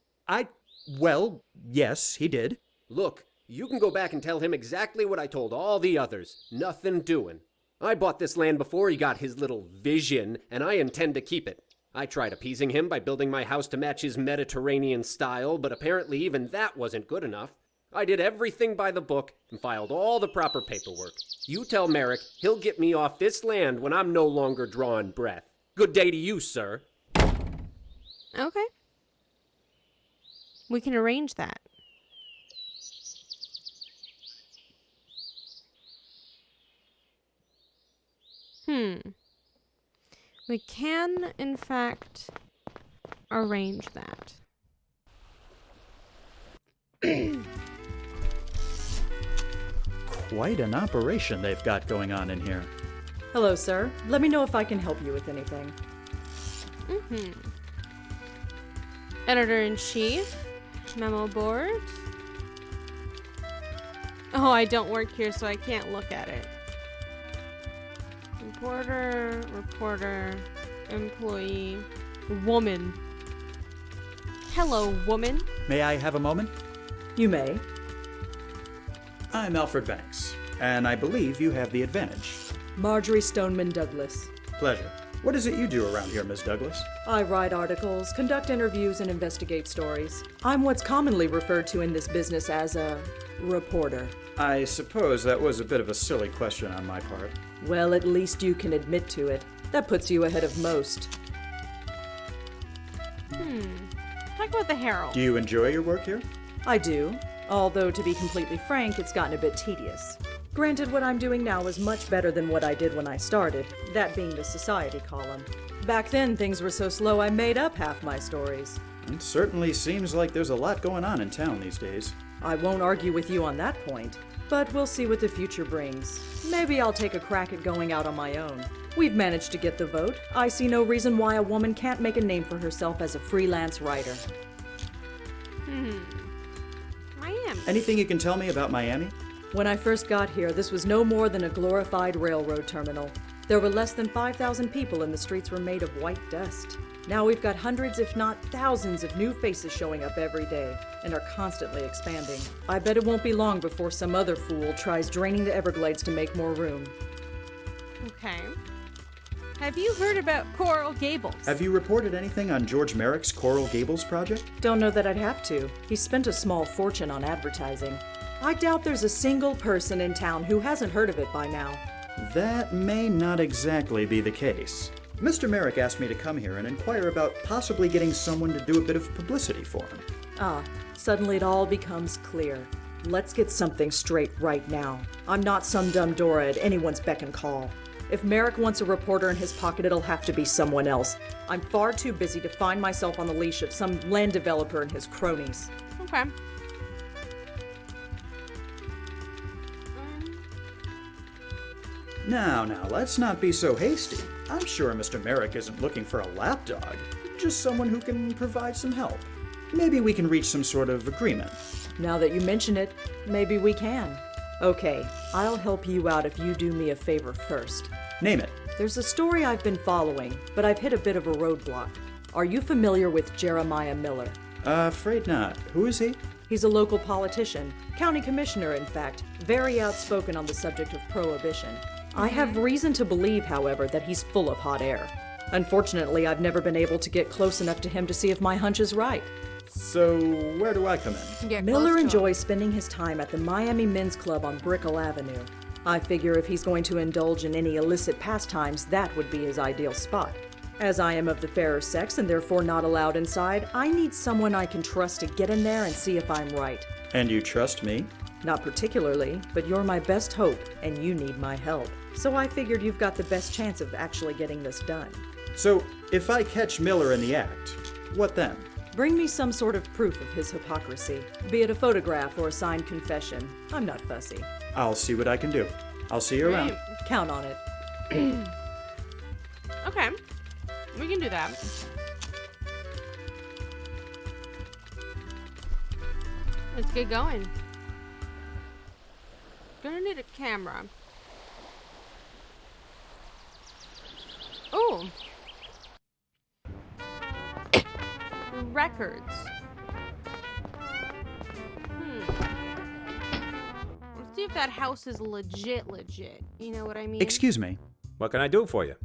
Well, yes, he did. Look, you can go back and tell him exactly what I told all the others. Nothing doing. I bought this land before he got his little vision, and I intend to keep it. I tried appeasing him by building my house to match his Mediterranean style, but apparently even that wasn't good enough. I did everything by the book and filed all the proper paperwork. You tell Merrick he'll get me off this land when I'm no longer drawing breath. Good day to you, sir. Okay. We can arrange that. We can, in fact, arrange that. Quite an operation they've got going on in here. Hello, sir. Let me know if I can help you with anything. Editor-in-Chief, memo board. Oh, I don't work here, so I can't look at it. Reporter, employee, woman. Hello, woman. May I have a moment? You may. I'm Alfred Banks, and I believe you have the advantage. Marjorie Stoneman Douglas. Pleasure. What is it you do around here, Miss Douglas? I write articles, conduct interviews, and investigate stories. I'm what's commonly referred to in this business as a reporter. I suppose that was a bit of a silly question on my part. Well, at least you can admit to it. That puts you ahead of most. Talk about the Herald. Do you enjoy your work here? I do. Although, to be completely frank, it's gotten a bit tedious. Granted, what I'm doing now is much better than what I did when I started, that being the society column. Back then, things were so slow I made up half my stories. It certainly seems like there's a lot going on in town these days. I won't argue with you on that point, but we'll see what the future brings. Maybe I'll take a crack at going out on my own. We've managed to get the vote. I see no reason why a woman can't make a name for herself as a freelance writer. Miami. Anything you can tell me about Miami? When I first got here, this was no more than a glorified railroad terminal. There were less than 5,000 people and the streets were made of white dust. Now we've got hundreds, if not thousands, of new faces showing up every day and are constantly expanding. I bet it won't be long before some other fool tries draining the Everglades to make more room. Okay. Have you heard about Coral Gables? Have you reported anything on George Merrick's Coral Gables project? Don't know that I'd have to. He spent a small fortune on advertising. I doubt there's a single person in town who hasn't heard of it by now. That may not exactly be the case. Mr. Merrick asked me to come here and inquire about possibly getting someone to do a bit of publicity for him. Ah, suddenly it all becomes clear. Let's get something straight right now. I'm not some dumb Dora at anyone's beck and call. If Merrick wants a reporter in his pocket, it'll have to be someone else. I'm far too busy to find myself on the leash of some land developer and his cronies. Okay. Now, let's not be so hasty. I'm sure Mr. Merrick isn't looking for a lapdog, just someone who can provide some help. Maybe we can reach some sort of agreement. Now that you mention it, maybe we can. Okay, I'll help you out if you do me a favor first. Name it. There's a story I've been following, but I've hit a bit of a roadblock. Are you familiar with Jeremiah Miller? Afraid not. Who is he? He's a local politician, county commissioner in fact, very outspoken on the subject of prohibition. I have reason to believe, however, that he's full of hot air. Unfortunately, I've never been able to get close enough to him to see if my hunch is right. So, where do I come in? Miller enjoys spending his time at the Miami Men's Club on Brickell Avenue. I figure if he's going to indulge in any illicit pastimes, that would be his ideal spot. As I am of the fairer sex and therefore not allowed inside, I need someone I can trust to get in there and see if I'm right. And you trust me? Not particularly, but you're my best hope, and you need my help. So I figured you've got the best chance of actually getting this done. So, if I catch Miller in the act, what then? Bring me some sort of proof of his hypocrisy, be it a photograph or a signed confession. I'm not fussy. I'll see what I can do. I'll see you around. Count on it. Okay. We can do that. Let's get going. Gonna need a camera. Oh. Records. Let's see if that house is legit. You know what I mean? Excuse me. What can I do for you?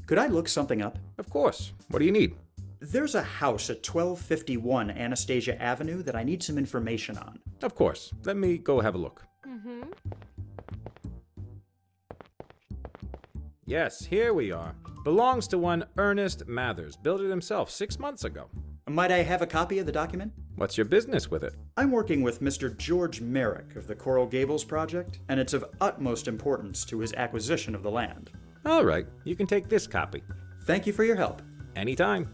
Could I look something up? Of course. What do you need? There's a house at 1251 Anastasia Avenue that I need some information on. Of course. Let me go have a look. Yes, here we are. Belongs to one Ernest Mathers. Built it himself 6 months ago. Might I have a copy of the document? What's your business with it? I'm working with Mr. George Merrick of the Coral Gables project, and it's of utmost importance to his acquisition of the land. All right, you can take this copy. Thank you for your help. Anytime.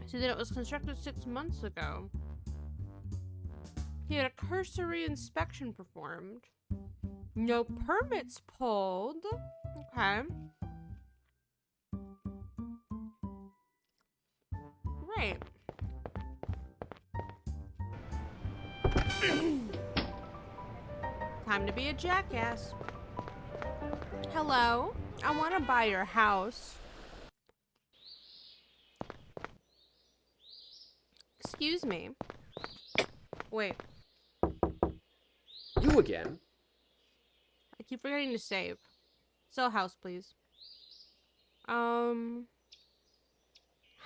See that it was constructed 6 months ago. He had a cursory inspection performed. No permits pulled. Okay. Right. Time to be a jackass. Hello? I want to buy your house. Excuse me. Wait. You again? I keep forgetting to save. Sell house, please. Hi.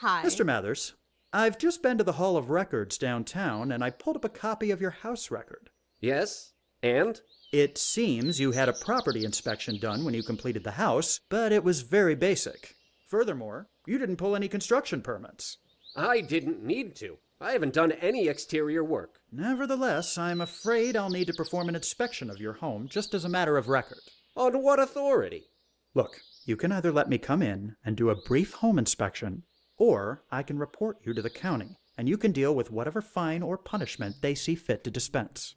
Mr. Mathers, I've just been to the Hall of Records downtown, and I pulled up a copy of your house record. Yes? And? It seems you had a property inspection done when you completed the house, but it was very basic. Furthermore, you didn't pull any construction permits. I didn't need to. I haven't done any exterior work. Nevertheless, I'm afraid I'll need to perform an inspection of your home just as a matter of record. On what authority? Look, you can either let me come in and do a brief home inspection, or I can report you to the county, and you can deal with whatever fine or punishment they see fit to dispense.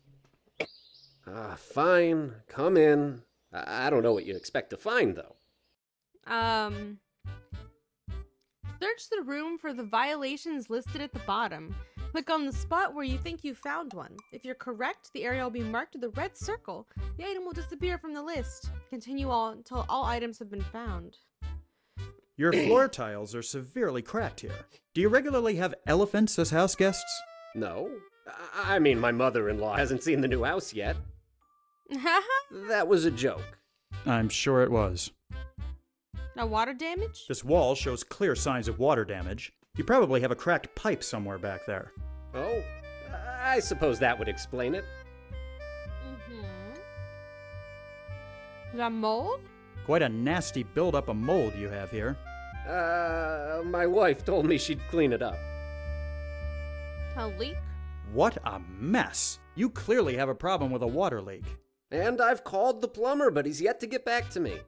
Fine. Come in. I don't know what you expect to find, though. Search the room for the violations listed at the bottom. Click on the spot where you think you found one. If you're correct, the area will be marked with a red circle. The item will disappear from the list. Continue on until all items have been found. Your floor tiles are severely cracked here. Do you regularly have elephants as house guests? No. I mean, my mother-in-law hasn't seen the new house yet. That was a joke. I'm sure it was. Now, water damage? This wall shows clear signs of water damage. You probably have a cracked pipe somewhere back there. Oh, I suppose that would explain it. Is that mold? Quite a nasty buildup of mold you have here. My wife told me she'd clean it up. A leak? What a mess! You clearly have a problem with a water leak. And I've called the plumber, but he's yet to get back to me.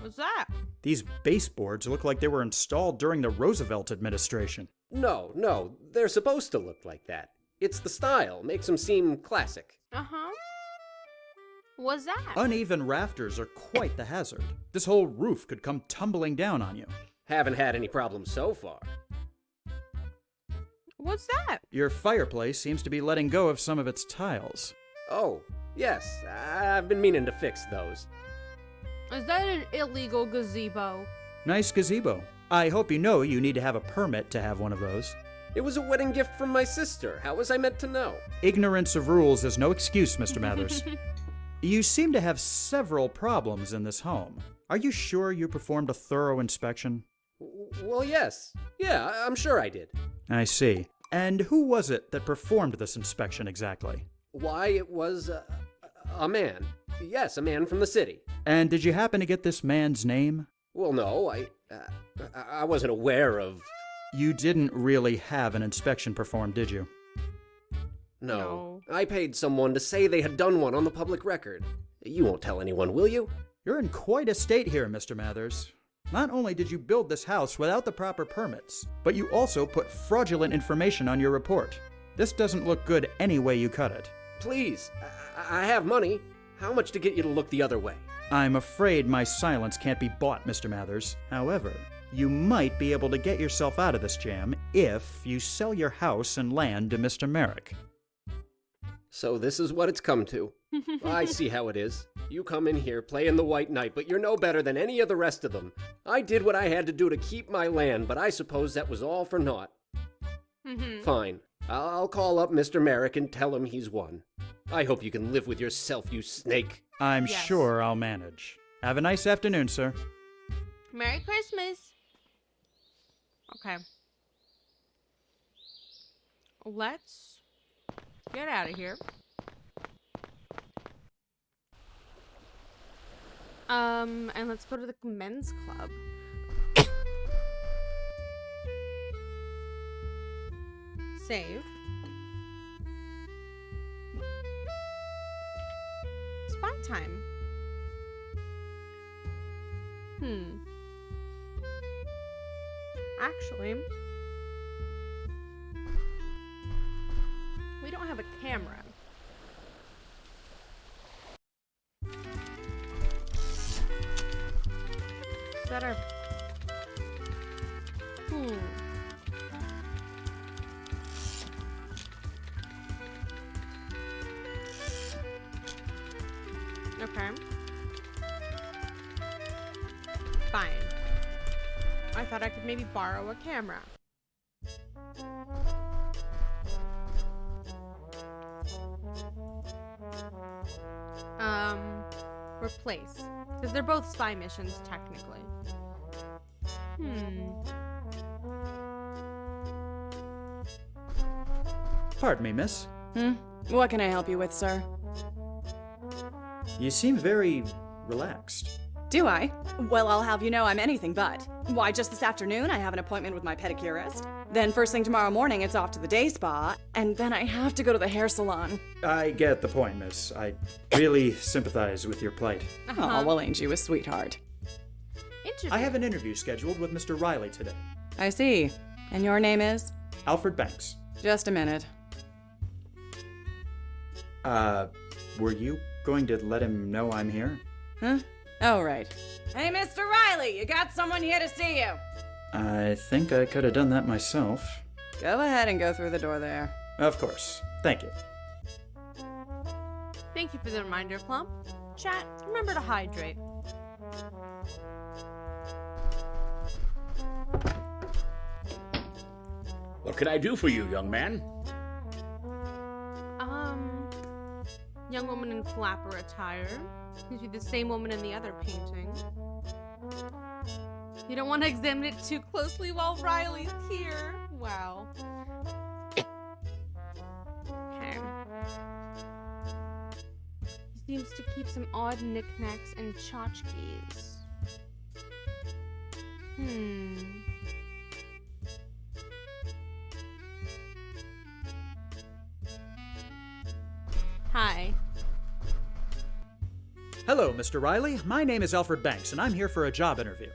What's that? These baseboards look like they were installed during the Roosevelt administration. No, they're supposed to look like that. It's the style, makes them seem classic. What's that? Uneven rafters are quite the hazard. This whole roof could come tumbling down on you. Haven't had any problems so far. What's that? Your fireplace seems to be letting go of some of its tiles. Oh, yes, I've been meaning to fix those. Is that an illegal gazebo? Nice gazebo. I hope you know you need to have a permit to have one of those. It was a wedding gift from my sister. How was I meant to know? Ignorance of rules is no excuse, Mr. Mathers. You seem to have several problems in this home. Are you sure you performed a thorough inspection? Well, yes. Yeah, I'm sure I did. I see. And who was it that performed this inspection exactly? Why, it was a man. Yes, a man from the city. And did you happen to get this man's name? Well, no, I wasn't aware of... You didn't really have an inspection performed, did you? No. I paid someone to say they had done one on the public record. You won't tell anyone, will you? You're in quite a state here, Mr. Mathers. Not only did you build this house without the proper permits, but you also put fraudulent information on your report. This doesn't look good any way you cut it. Please, I have money. How much to get you to look the other way? I'm afraid my silence can't be bought, Mr. Mathers. However, you might be able to get yourself out of this jam if you sell your house and land to Mr. Merrick. So this is what it's come to. I see how it is. You come in here playing the White Knight, but you're no better than any of the rest of them. I did what I had to do to keep my land, but I suppose that was all for naught. Fine. I'll call up Mr. Merrick and tell him he's won. I hope you can live with yourself, you snake. I'm sure I'll manage. Have a nice afternoon, sir. Merry Christmas. Okay. Let's get out of here. And let's go to the men's club. Save. Spy time. Actually, we don't have a camera. Is that our... Okay. Fine. I thought I could maybe borrow a camera. Replace. Because they're both spy missions, technically. Pardon me, miss. What can I help you with, sir? You seem very relaxed. Do I? Well, I'll have you know I'm anything but. Why, just this afternoon I have an appointment with my pedicurist. Then first thing tomorrow morning it's off to the day spa. And then I have to go to the hair salon. I get the point, miss. I really sympathize with your plight. Oh, well, ain't you a sweetheart? I have an interview scheduled with Mr. Riley today. I see. And your name is? Alfred Banks. Just a minute. Were you going to let him know I'm here? Huh? Oh, right. Hey, Mr. Riley, you got someone here to see you. I think I could have done that myself. Go ahead and go through the door there. Of course. Thank you. Thank you for the reminder, Plump. Chat, remember to hydrate. What can I do for you, young man? Young woman in flapper attire. Seems to be the same woman in the other painting. You don't want to examine it too closely while Riley's here. Wow. Okay. He seems to keep some odd knickknacks and tchotchkes. Hi. Hello, Mr. Riley. My name is Alfred Banks, and I'm here for a job interview.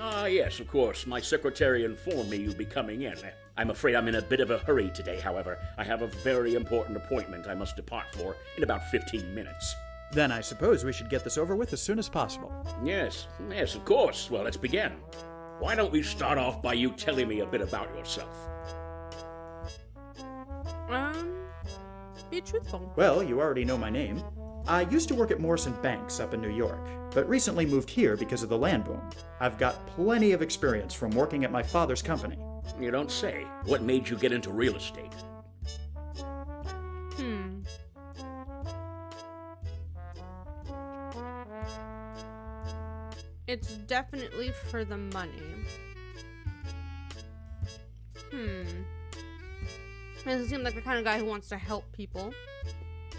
Ah, yes, of course. My secretary informed me you'd be coming in. I'm afraid I'm in a bit of a hurry today, however. I have a very important appointment I must depart for in about 15 minutes. Then I suppose we should get this over with as soon as possible. Yes, of course. Well, let's begin. Why don't we start off by you telling me a bit about yourself? Be truthful. Well, you already know my name. I used to work at Morrison Banks up in New York, but recently moved here because of the land boom. I've got plenty of experience from working at my father's company. You don't say. What made you get into real estate? It's definitely for the money. Doesn't seem like the kind of guy who wants to help people.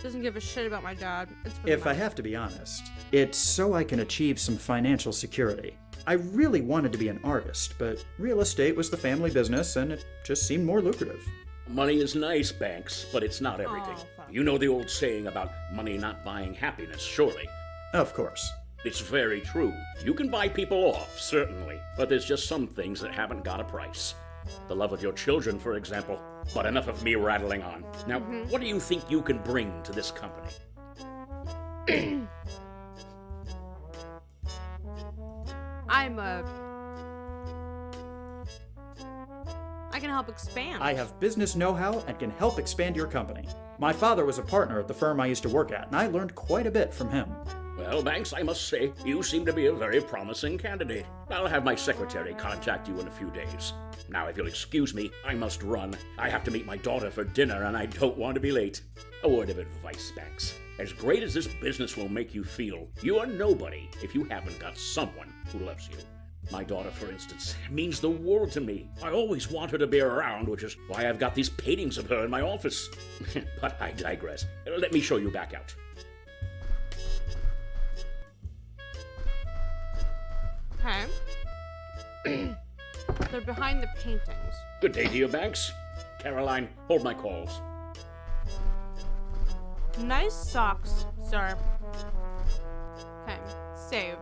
Doesn't give a shit about my dad. It's for the If I money. have to be honest, it's so I can achieve some financial security. I really wanted to be an artist, but real estate was the family business and it just seemed more lucrative. Money is nice, Banks, but it's not everything. Oh, fuck. You know the old saying about money not buying happiness, surely. Of course. It's very true. You can buy people off, certainly, but there's just some things that haven't got a price. The love of your children, for example. But enough of me rattling on. Now, what do you think you can bring to this company? I can help expand. I have business know-how and can help expand your company. My father was a partner at the firm I used to work at, and I learned quite a bit from him. Well, Banks, I must say, you seem to be a very promising candidate. I'll have my secretary contact you in a few days. Now, if you'll excuse me, I must run. I have to meet my daughter for dinner, and I don't want to be late. A word of advice, Banks. As great as this business will make you feel, you are nobody if you haven't got someone who loves you. My daughter, for instance, means the world to me. I always want her to be around, which is why I've got these paintings of her in my office. But I digress. Let me show you back out. Okay. They're behind the paintings. Good day to you, Banks. Caroline, hold my calls. Nice socks, sir. Okay. Save.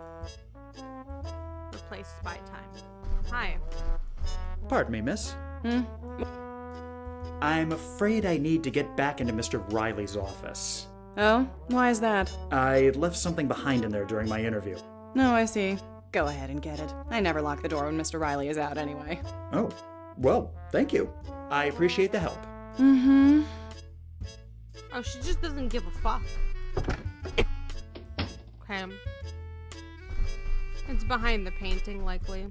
Replace spy time. Hi. Pardon me, miss. I'm afraid I need to get back into Mr. Riley's office. Oh? Why is that? I left something behind in there during my interview. No, I see. Go ahead and get it. I never lock the door when Mr. Riley is out anyway. Oh, well, thank you. I appreciate the help. Mm-hmm. Oh, she just doesn't give a fuck. Okay. It's behind the painting, likely.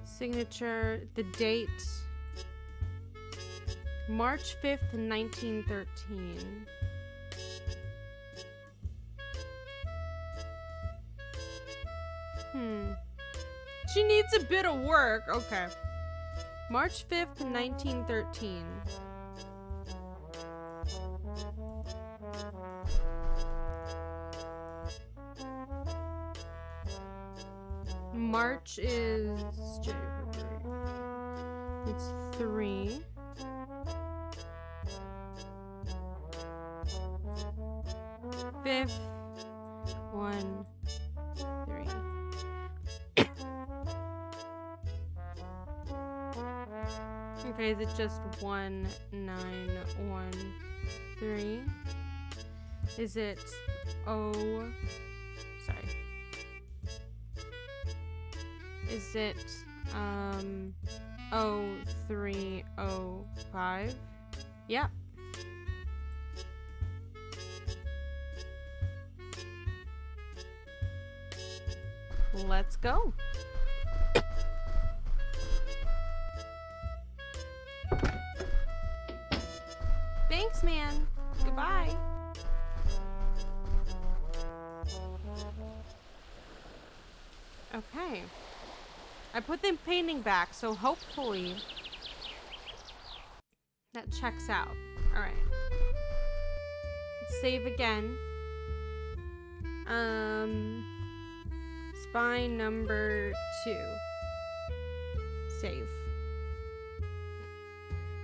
Signature, the date. March 5th, 1913. She needs a bit of work. Okay. March 5th, 1913. March is it's 3. Fifth, 1, 3. Okay, is it just 1, 9, 1, 3? Is it sorry. Is it 0305? Yeah. Let's go. Thanks, man. Goodbye. Okay. I put the painting back, so hopefully that checks out. Alright. Let's save again. Spy number 2. Save.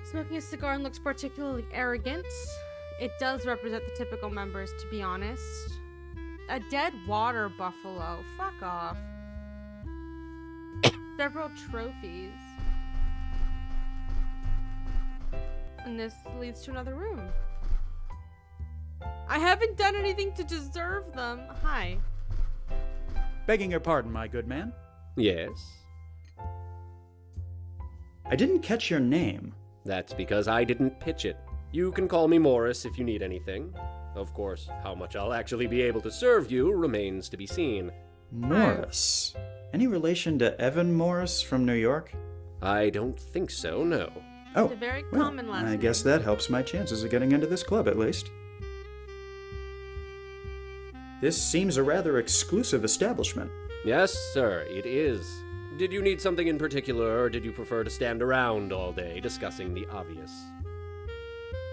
Smoking a cigar and looks particularly arrogant. It does represent the typical members, to be honest. A dead water buffalo. Fuck off. Several trophies. And this leads to another room. I haven't done anything to deserve them. Hi. Begging your pardon, my good man. Yes? I didn't catch your name. That's because I didn't pitch it. You can call me Morris if you need anything. Of course, how much I'll actually be able to serve you remains to be seen. Morris. Any relation to Evan Morris from New York? I don't think so, no. Oh, It's a very well, common last I name. guess that helps my chances of getting into this club, at least. This seems a rather exclusive establishment. Yes, sir, it is. Did you need something in particular, or did you prefer to stand around all day discussing the obvious?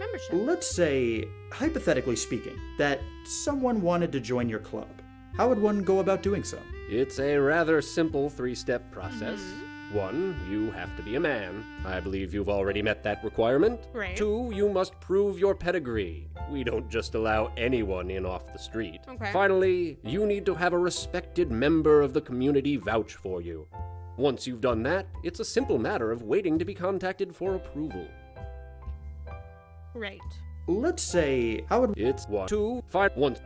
Membership. Let's say, hypothetically speaking, that someone wanted to join your club. How would one go about doing so? It's a rather simple three-step process. 1, you have to be a man. I believe you've already met that requirement. Right. 2, you must prove your pedigree. We don't just allow anyone in off the street. Okay. Finally, you need to have a respected member of the community vouch for you. Once you've done that, it's a simple matter of waiting to be contacted for approval. Right. Let's say, how would... It's 1, 2, 5, 1.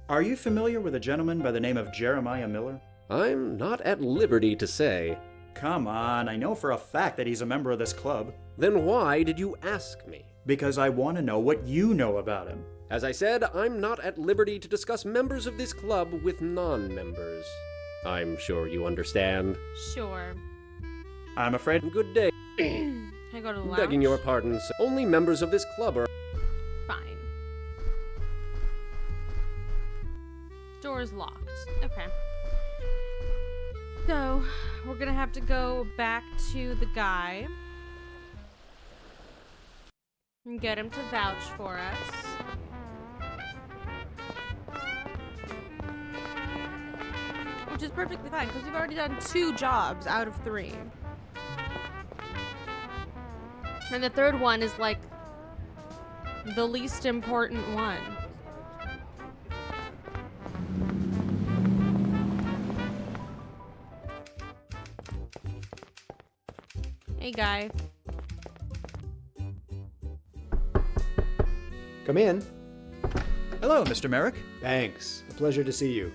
Are you familiar with a gentleman by the name of Jeremiah Miller? I'm not at liberty to say. Come on, I know for a fact that he's a member of this club. Then why did you ask me? Because I want to know what you know about him. As I said, I'm not at liberty to discuss members of this club with non-members. I'm sure you understand. Sure. I'm afraid... Good day. Can I go to the lounge? Begging your pardon, sir. Only members of this club are... Fine. Door's locked. Okay. So, we're gonna have to go back to the guy and get him to vouch for us. Which is perfectly fine, because we've already done 2 jobs out of 3. And the third one is like the least important one. Hey, guy. Come in. Hello, Mr. Merrick. Thanks. A pleasure to see you.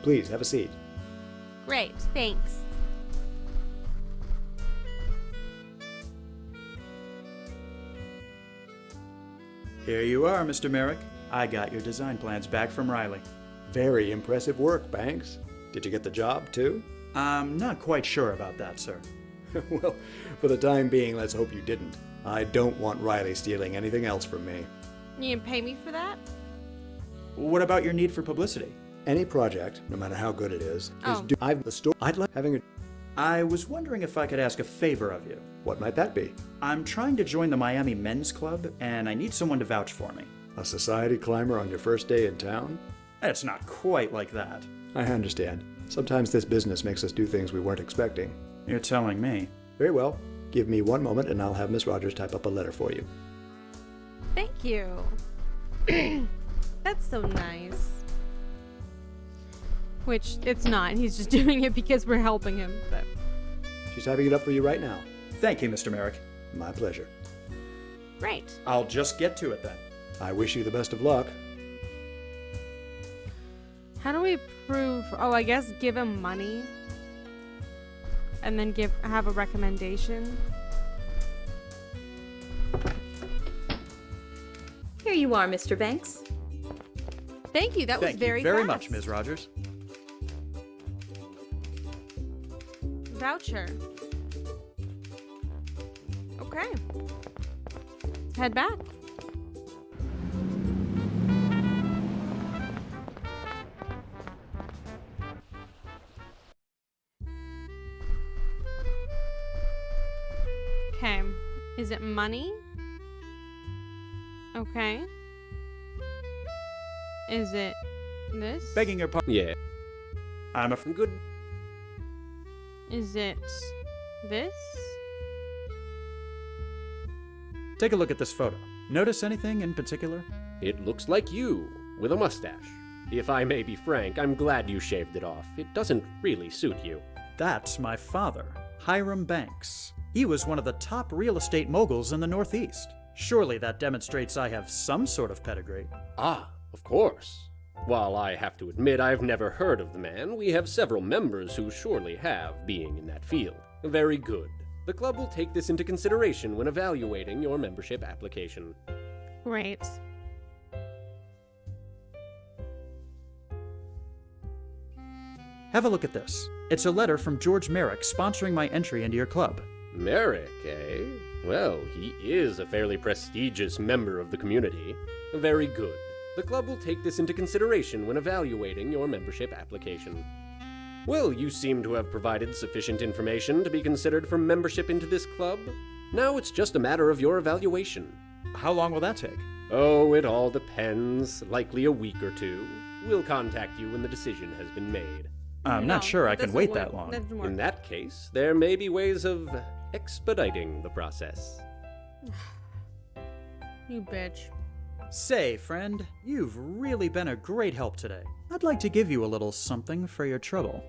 Please, have a seat. Great, thanks. Here you are, Mr. Merrick. I got your design plans back from Riley. Very impressive work, Banks. Did you get the job, too? I'm not quite sure about that, sir. Well, for the time being, let's hope you didn't. I don't want Riley stealing anything else from me. You gonna pay me for that? What about your need for publicity? Any project, no matter how good it is Oh. I've the store. I'd like having a... I was wondering if I could ask a favor of you. What might that be? I'm trying to join the Miami Men's Club, and I need someone to vouch for me. A society climber on your first day in town? It's not quite like that. I understand. Sometimes this business makes us do things we weren't expecting. You're telling me. Very well. Give me 1 moment and I'll have Miss Rogers type up a letter for you. Thank you. That's so nice. Which, it's not. He's just doing it because we're helping him, but... She's typing it up for you right now. Thank you, Mr. Merrick. My pleasure. Great. I'll just get to it then. I wish you the best of luck. How do we prove... Oh, I guess give him money. And then have a recommendation. Here you are, Mr. Banks. Thank you. That was Thank very you very fast. much, Ms. Rogers. Voucher. Okay. Let's head back. Okay. Is it money? Okay. Is it this? Begging your pardon. Yeah. I'm a Good. Is it this? Take a look at this photo. Notice anything in particular? It looks like you, with a mustache. If I may be frank, I'm glad you shaved it off. It doesn't really suit you. That's my father, Hiram Banks. He was one of the top real estate moguls in the Northeast. Surely that demonstrates I have some sort of pedigree. Ah, of course. While I have to admit I've never heard of the man, we have several members who surely have, being in that field. Very good. The club will take this into consideration when evaluating your membership application. Right. Have a look at this. It's a letter from George Merrick sponsoring my entry into your club. Merrick, eh? Well, he is a fairly prestigious member of the community. Very good. The club will take this into consideration when evaluating your membership application. Well, you seem to have provided sufficient information to be considered for membership into this club. Now it's just a matter of your evaluation. How long will that take? Oh, it all depends. Likely a week or two. We'll contact you when the decision has been made. I'm not sure I can wait that long. In that case, there may be ways of expediting the process. You bitch. Say, friend, you've really been a great help today. I'd like to give you a little something for your trouble.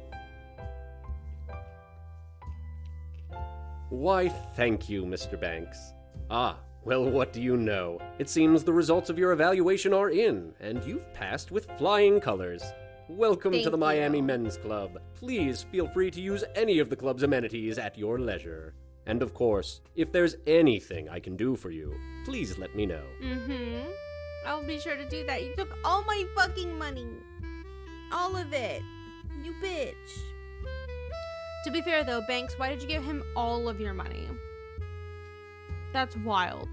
Why, thank you, Mr. Banks. Ah, well, what do you know? It seems the results of your evaluation are in, and you've passed with flying colors. Welcome to the Miami Men's Club. Please feel free to use any of the club's amenities at your leisure. And of course, if there's anything I can do for you, please let me know. Mm-hmm. I'll be sure to do that. You took all my fucking money. All of it. You bitch. To be fair though, Banks, why did you give him all of your money? That's wild.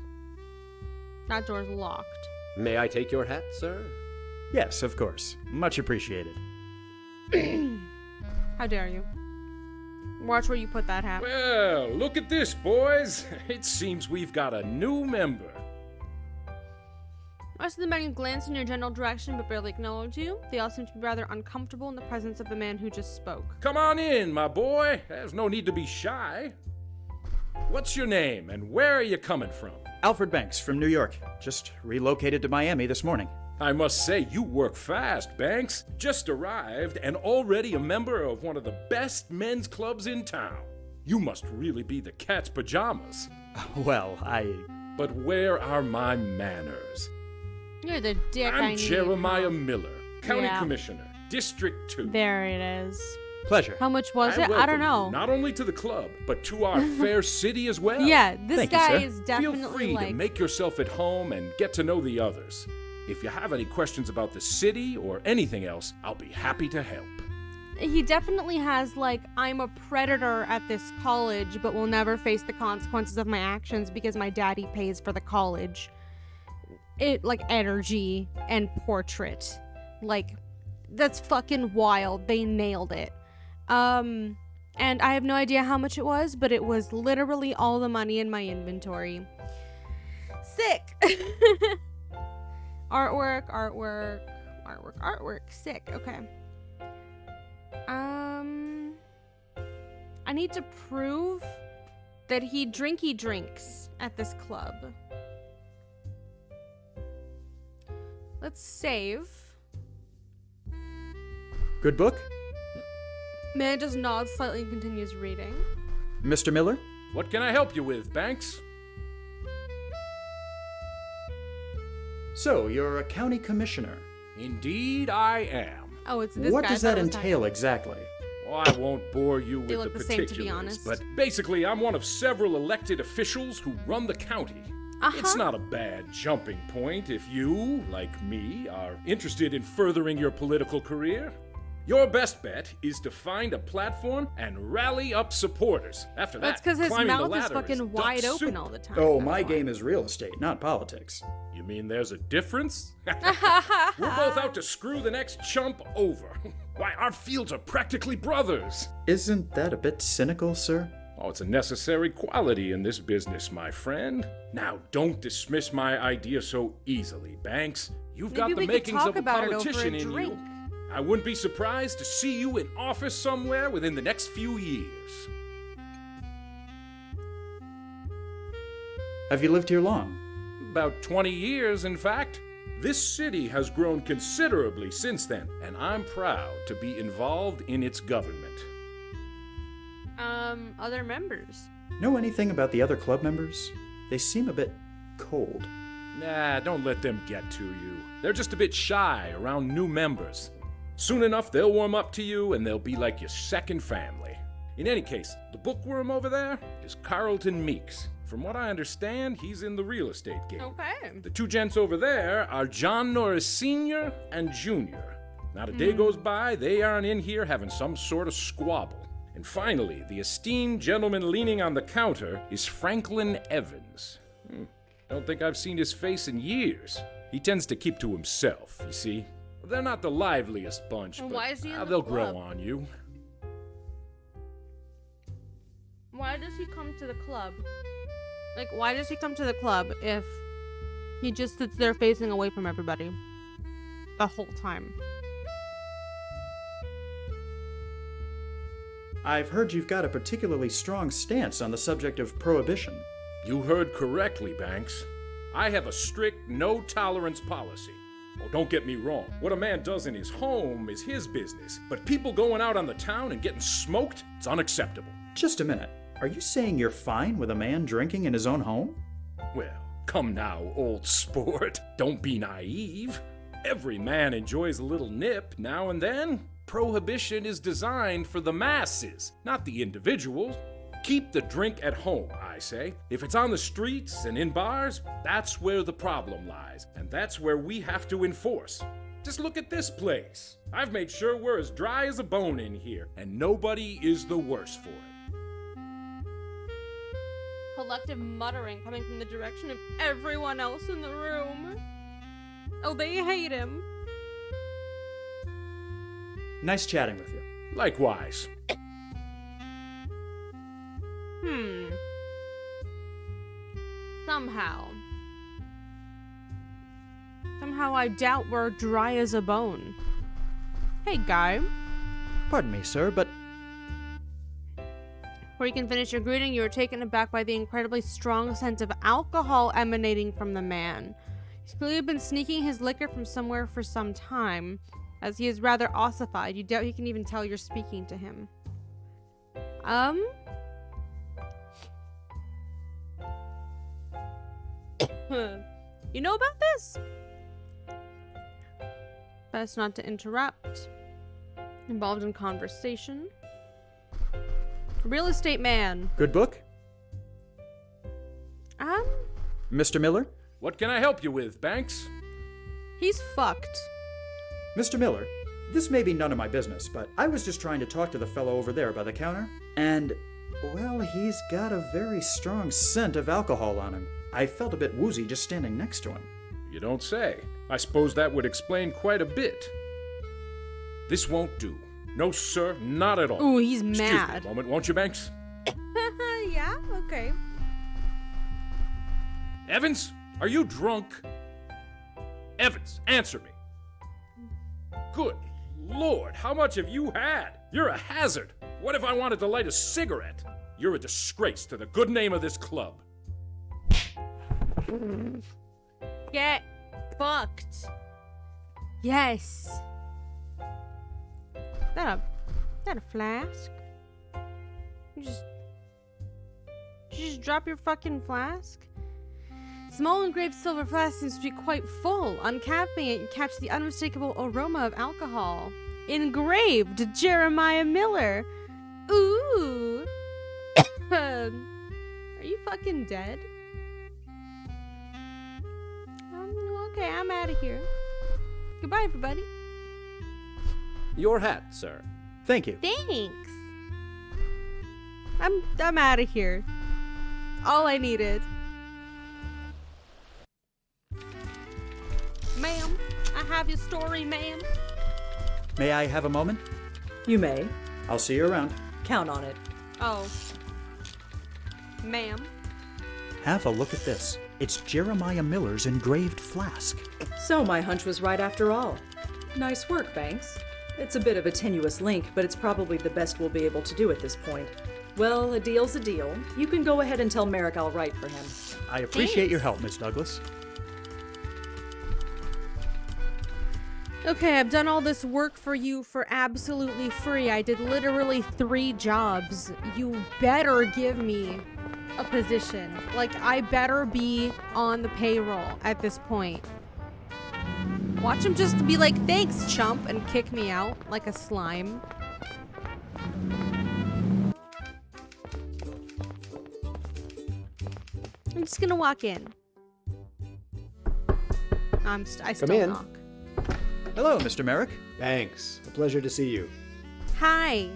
That door's locked. May I take your hat, sir? Yes, of course. Much appreciated. How dare you? Watch where you put that hat. Well, look at this, boys. It seems we've got a new member. Most of the men glance in your general direction but barely acknowledge you. They all seem to be rather uncomfortable in the presence of the man who just spoke. Come on in, my boy. There's no need to be shy. What's your name and where are you coming from? Alfred Banks from New York. Just relocated to Miami this morning. I must say, you work fast, Banks. Just arrived and already a member of one of the best men's clubs in town. You must really be the cat's pajamas. Well, But where are my manners? You're the dick I I'm need. Jeremiah Miller, County Commissioner, District 2. There it is. Pleasure. How much was I it? I don't welcome know. you not only to the club, but to our fair city as well. Yeah, this Thank you, guy sir. is definitely Feel free like... to make yourself at home and get to know the others. If you have any questions about the city or anything else, I'll be happy to help. He definitely has, like, I'm a predator at this college, but will never face the consequences of my actions because my daddy pays for the college. Like, energy and portrait. Like, that's fucking wild. They nailed it. And I have no idea how much it was, but it was literally all the money in my inventory. Sick! Artwork. Sick. Okay. I need to prove that he drinks at this club. Let's save. good book? Man just nods slightly and continues reading. Mr. Miller? What can I help you with, Banks? So, you're a county commissioner. Indeed, I am. Oh, it's this What guy. does that entail exactly? Well, I won't bore you with They the look the same, particulars, to be honest. but basically, I'm one of several elected officials who run the county. It's not a bad jumping point if you, like me, are interested in furthering your political career. Your best bet is to find a platform and rally up supporters. After That's that, because his climbing the mouth is ladder fucking duck wide open soup. all the time. Oh, That's my why. game is real estate, not politics. You mean there's a difference? We're both out to screw the next chump over. Why, our fields are practically brothers. Isn't that a bit cynical, sir? Oh, it's a necessary quality in this business, my friend. Now, don't dismiss my idea so easily, Banks. You've got Maybe the we could makings talk of a about it over a politician in drink. you. I wouldn't be surprised to see you in office somewhere within the next few years. Have you lived here long? About 20 years, in fact. This city has grown considerably since then, and I'm proud to be involved in its government. Other members. Know anything about the other club members? They seem a bit cold. Nah, don't let them get to you. They're just a bit shy around new members. Soon enough, they'll warm up to you, and they'll be like your second family. In any case, the bookworm over there is Carlton Meeks. From what I understand, he's in the real estate game. Okay. The two gents over there are John Norris Sr. and Jr. Not a day goes by, they aren't in here having some sort of squabble. And finally, the esteemed gentleman leaning on the counter is Franklin Evans. Don't think I've seen his face in years. He tends to keep to himself, you see. They're not the liveliest bunch, And but why is he in the they'll grow club? on you. Why does he come to the club? Like, why does he come to the club if he just sits there facing away from everybody the whole time? I've heard you've got a particularly strong stance on the subject of prohibition. You heard correctly, Banks. I have a strict no-tolerance policy. Oh, don't get me wrong. What a man does in his home is his business. But people going out on the town and getting smoked, it's unacceptable. Just a minute. Are you saying you're fine with a man drinking in his own home? Well, come now, old sport. Don't be naive. Every man enjoys a little nip now and then. Prohibition is designed for the masses, not the individuals. Keep the drink at home, I say. If it's on the streets and in bars, that's where the problem lies, and that's where we have to enforce. Just look at this place. I've made sure we're as dry as a bone in here, and nobody is the worse for it. Collective muttering coming from the direction of everyone else in the room. Oh, they hate him. Nice chatting with you. Likewise. Somehow I doubt we're dry as a bone. Hey, guy. Pardon me, sir, but... Before you can finish your greeting, you are taken aback by the incredibly strong scent of alcohol emanating from the man. He's clearly been sneaking his liquor from somewhere for some time, as he is rather ossified. You doubt he can even tell you're speaking to him. You know about this? Best not to interrupt. Involved in conversation. Real estate man. Good book? Mr. Miller? What can I help you with, Banks? He's fucked. Mr. Miller, this may be none of my business, but I was just trying to talk to the fellow over there by the counter, and, well, he's got a very strong scent of alcohol on him. I felt a bit woozy just standing next to him. You don't say. I suppose that would explain quite a bit. This won't do. No, sir, not at all. Ooh, he's Excuse mad. me a moment, won't you, Banks? Yeah, okay. Evans, are you drunk? Evans, answer me. Good Lord, how much have you had? You're a hazard. What if I wanted to light a cigarette? You're a disgrace to the good name of this club. Get fucked. Yes. That a flask? You just drop your fucking flask? Small engraved silver flask seems to be quite full. Uncapping it, you catch the unmistakable aroma of alcohol. Engraved Jeremiah Miller. Ooh. Are you fucking dead? Okay, I'm out of here. Goodbye, everybody. Your hat, sir. Thank you. Thanks. I'm out of here. All I needed. Ma'am, I have your story, ma'am. May I have a moment? You may. I'll see you around. Count on it. Oh. Ma'am. Have a look at this. It's Jeremiah Miller's engraved flask. So my hunch was right after all. Nice work, Banks. It's a bit of a tenuous link, but it's probably the best we'll be able to do at this point. Well, a deal's a deal. You can go ahead and tell Merrick I'll write for him. I appreciate your help, Miss Douglas. Okay, I've done all this work for you for absolutely free. I did literally 3 jobs. You better give me a position. Like, I better be on the payroll at this point. Watch him just be like, thanks, chump, and kick me out like a slime. I'm just gonna walk in. I still in. knock. Hello, Mr. Merrick. Thanks. A pleasure to see you. Hi.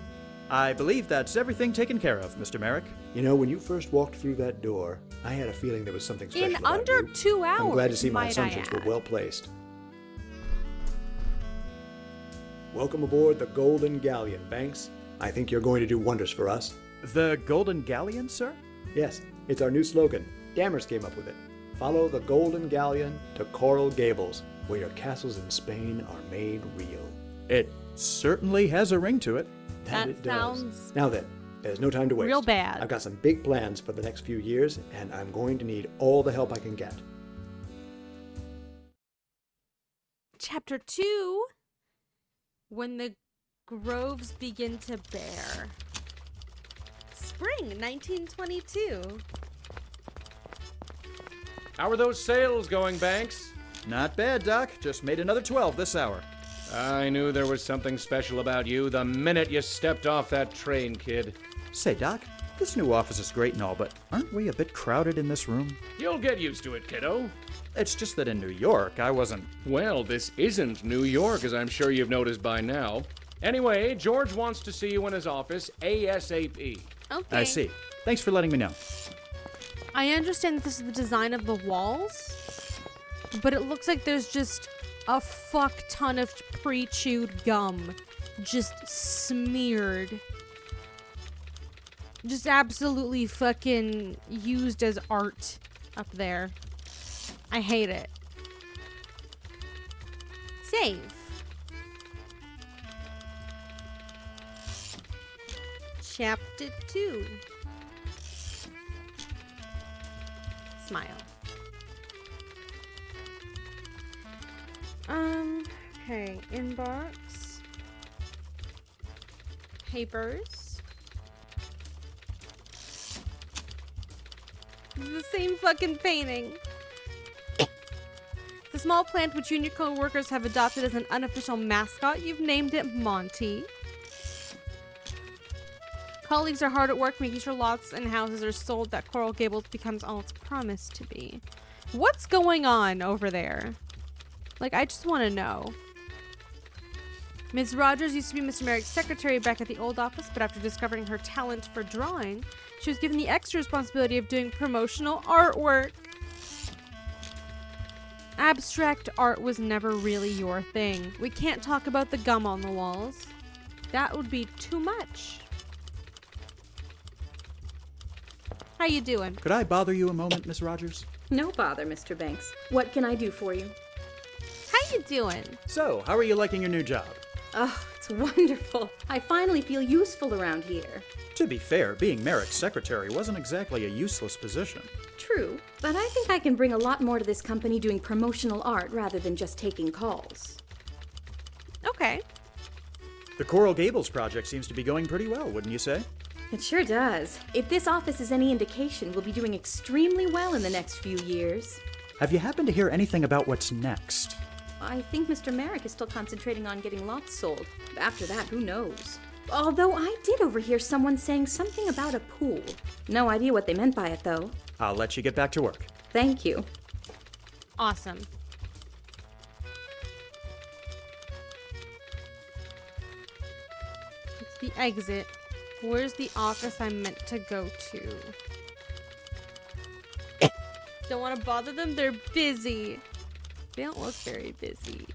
I believe that's everything taken care of, Mr. Merrick. You know, when you first walked through that door, I had a feeling there was something special In about under you. 2 hours, I'm glad to see my might I assumptions were add. well placed. Welcome aboard the Golden Galleon, Banks. I think you're going to do wonders for us. The Golden Galleon, sir? Yes, it's our new slogan. Dammers came up with it. Follow the Golden Galleon to Coral Gables, where your castles in Spain are made real. It certainly has a ring to it. That it does. sounds Now then, there's no time to waste. real bad. I've got some big plans for the next few years, and I'm going to need all the help I can get. Chapter 2, When the Groves Begin to Bear. Spring 1922. How are those sales going, Banks? Not bad, Doc. Just made another 12 this hour. I knew there was something special about you the minute you stepped off that train, kid. Say, Doc, this new office is great and all, but aren't we a bit crowded in this room? You'll get used to it, kiddo. It's just that in New York, I wasn't... Well, this isn't New York, as I'm sure you've noticed by now. Anyway, George wants to see you in his office ASAP. Okay. I see. Thanks for letting me know. I understand that this is the design of the walls, but it looks like there's just a fuck ton of pre-chewed gum just smeared. Just absolutely fucking used as art up there. I hate it. Save. Chapter 2. Smile. Okay, inbox. Papers. This is the same fucking painting. The small plant which you and your co-workers have adopted as an unofficial mascot, you've named it Monty. Colleagues are hard at work making sure lots and houses are sold that Coral Gables becomes all it's promised to be. What's going on over there? Like, I just want to know. Ms. Rogers used to be Mr. Merrick's secretary back at the old office, but after discovering her talent for drawing, she was given the extra responsibility of doing promotional artwork. Abstract art was never really your thing. We can't talk about the gum on the walls. That would be too much. How you doing? Could I bother you a moment, Miss Rogers? No bother, Mr. Banks. What can I do for you? How you doing? So, how are you liking your new job? Oh, it's wonderful. I finally feel useful around here. To be fair, being Merrick's secretary wasn't exactly a useless position. True, but I think I can bring a lot more to this company doing promotional art rather than just taking calls. Okay. The Coral Gables project seems to be going pretty well, wouldn't you say? It sure does. If this office is any indication, we'll be doing extremely well in the next few years. Have you happened to hear anything about what's next? I think Mr. Merrick is still concentrating on getting lots sold. After that, who knows? Although I did overhear someone saying something about a pool. No idea what they meant by it, though. I'll let you get back to work. Thank you. Awesome. It's the exit. Where's the office I'm meant to go to? Don't want to bother them. They're busy. They don't look very busy.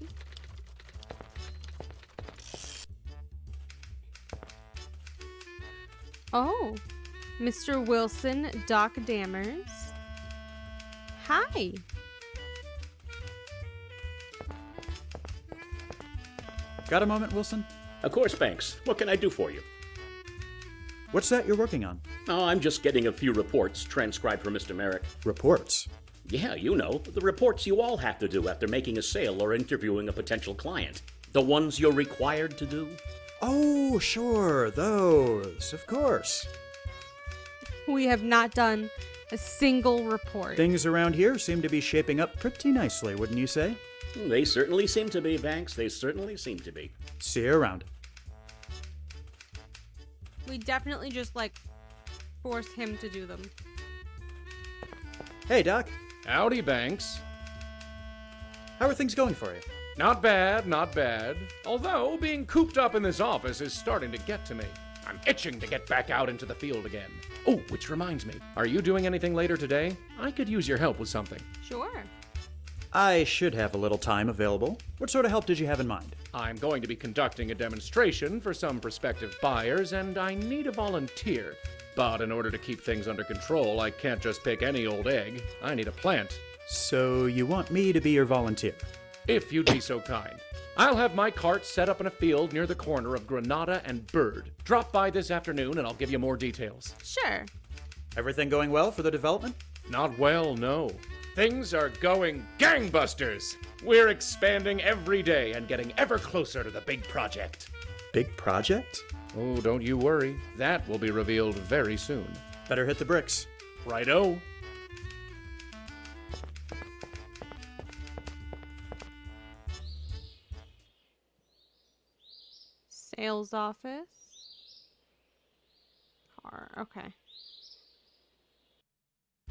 Oh, Mr. Wilson, Doc Dammers. Hi. Got a moment, Wilson? Of course, Banks. What can I do for you? What's that you're working on? Oh, I'm just getting a few reports transcribed for Mr. Merrick. Reports? Yeah, you know, the reports you all have to do after making a sale or interviewing a potential client. The ones you're required to do. Oh, sure, those, of course. We have not done a single report. Things around here seem to be shaping up pretty nicely, wouldn't you say? They certainly seem to be, Banks. They certainly seem to be. See you around. We definitely just, like, forced him to do them. Hey, Doc. Howdy, Banks. How are things going for you? Not bad, not bad. Although, being cooped up in this office is starting to get to me. I'm itching to get back out into the field again. Oh, which reminds me, are you doing anything later today? I could use your help with something. Sure. I should have a little time available. What sort of help did you have in mind? I'm going to be conducting a demonstration for some prospective buyers, and I need a volunteer. But in order to keep things under control, I can't just pick any old egg. I need a plant. So you want me to be your volunteer? If you'd be so kind. I'll have my cart set up in a field near the corner of Granada and Bird. Drop by this afternoon and I'll give you more details. Sure. Everything going well for the development? Not well, no. Things are going gangbusters. We're expanding every day and getting ever closer to the big project. Big project? Oh, don't you worry. That will be revealed very soon. Better hit the bricks. Righto. Sales office. Car. Okay.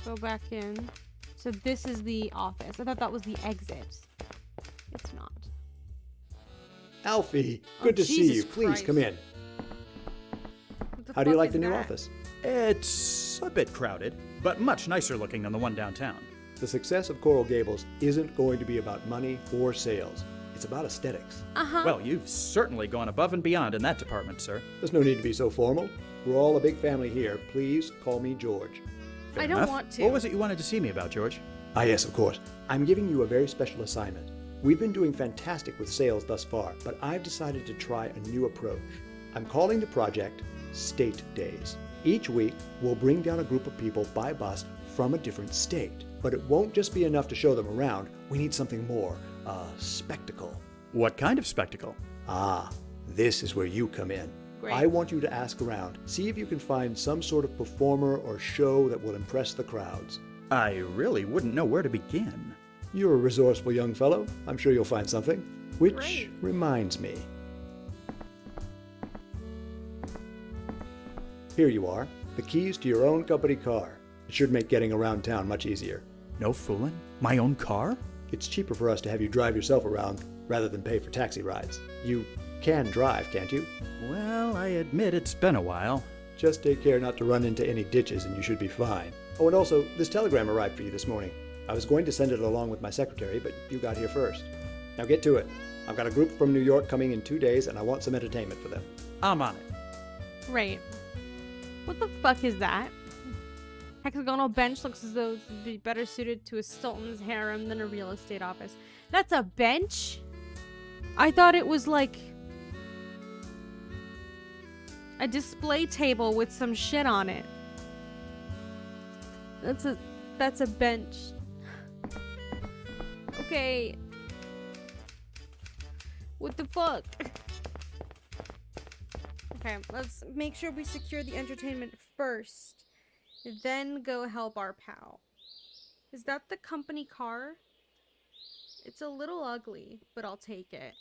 Go back in. So this is the office. I thought that was the exit. It's not. Alfie, good to see you. Please come in. How do you like the new office? It's a bit crowded, but much nicer looking than the one downtown. The success of Coral Gables isn't going to be about money or sales. It's about aesthetics. Well, you've certainly gone above and beyond in that department, sir. There's no need to be so formal. We're all a big family here. Please call me George. I don't want to. What was it you wanted to see me about, George? Ah, yes, of course. I'm giving you a very special assignment. We've been doing fantastic with sales thus far, but I've decided to try a new approach. I'm calling the project State Days. Each week, we'll bring down a group of people by bus from a different state. But it won't just be enough to show them around. We need something more. A spectacle. What kind of spectacle? Ah, this is where you come in. Great. I want you to ask around. See if you can find some sort of performer or show that will impress the crowds. I really wouldn't know where to begin. You're a resourceful young fellow. I'm sure you'll find something. Which Great. reminds me. Here you are. The keys to your own company car. It should make getting around town much easier. No fooling? My own car? It's cheaper for us to have you drive yourself around rather than pay for taxi rides. You can drive, can't you? Well, I admit it's been a while. Just take care not to run into any ditches and you should be fine. Oh, and also, this telegram arrived for you this morning. I was going to send it along with my secretary, but you got here first. Now get to it. I've got a group from New York coming in 2 days and I want some entertainment for them. I'm on it. Right. What the fuck is that? Hexagonal bench looks as though it would be better suited to a sultan's harem than a real estate office. That's a bench? I thought it was like a display table with some shit on it. That's a bench. Okay. What the fuck? Okay, let's make sure we secure the entertainment first. Then go help our pal. Is that the company car? It's a little ugly, but I'll take it.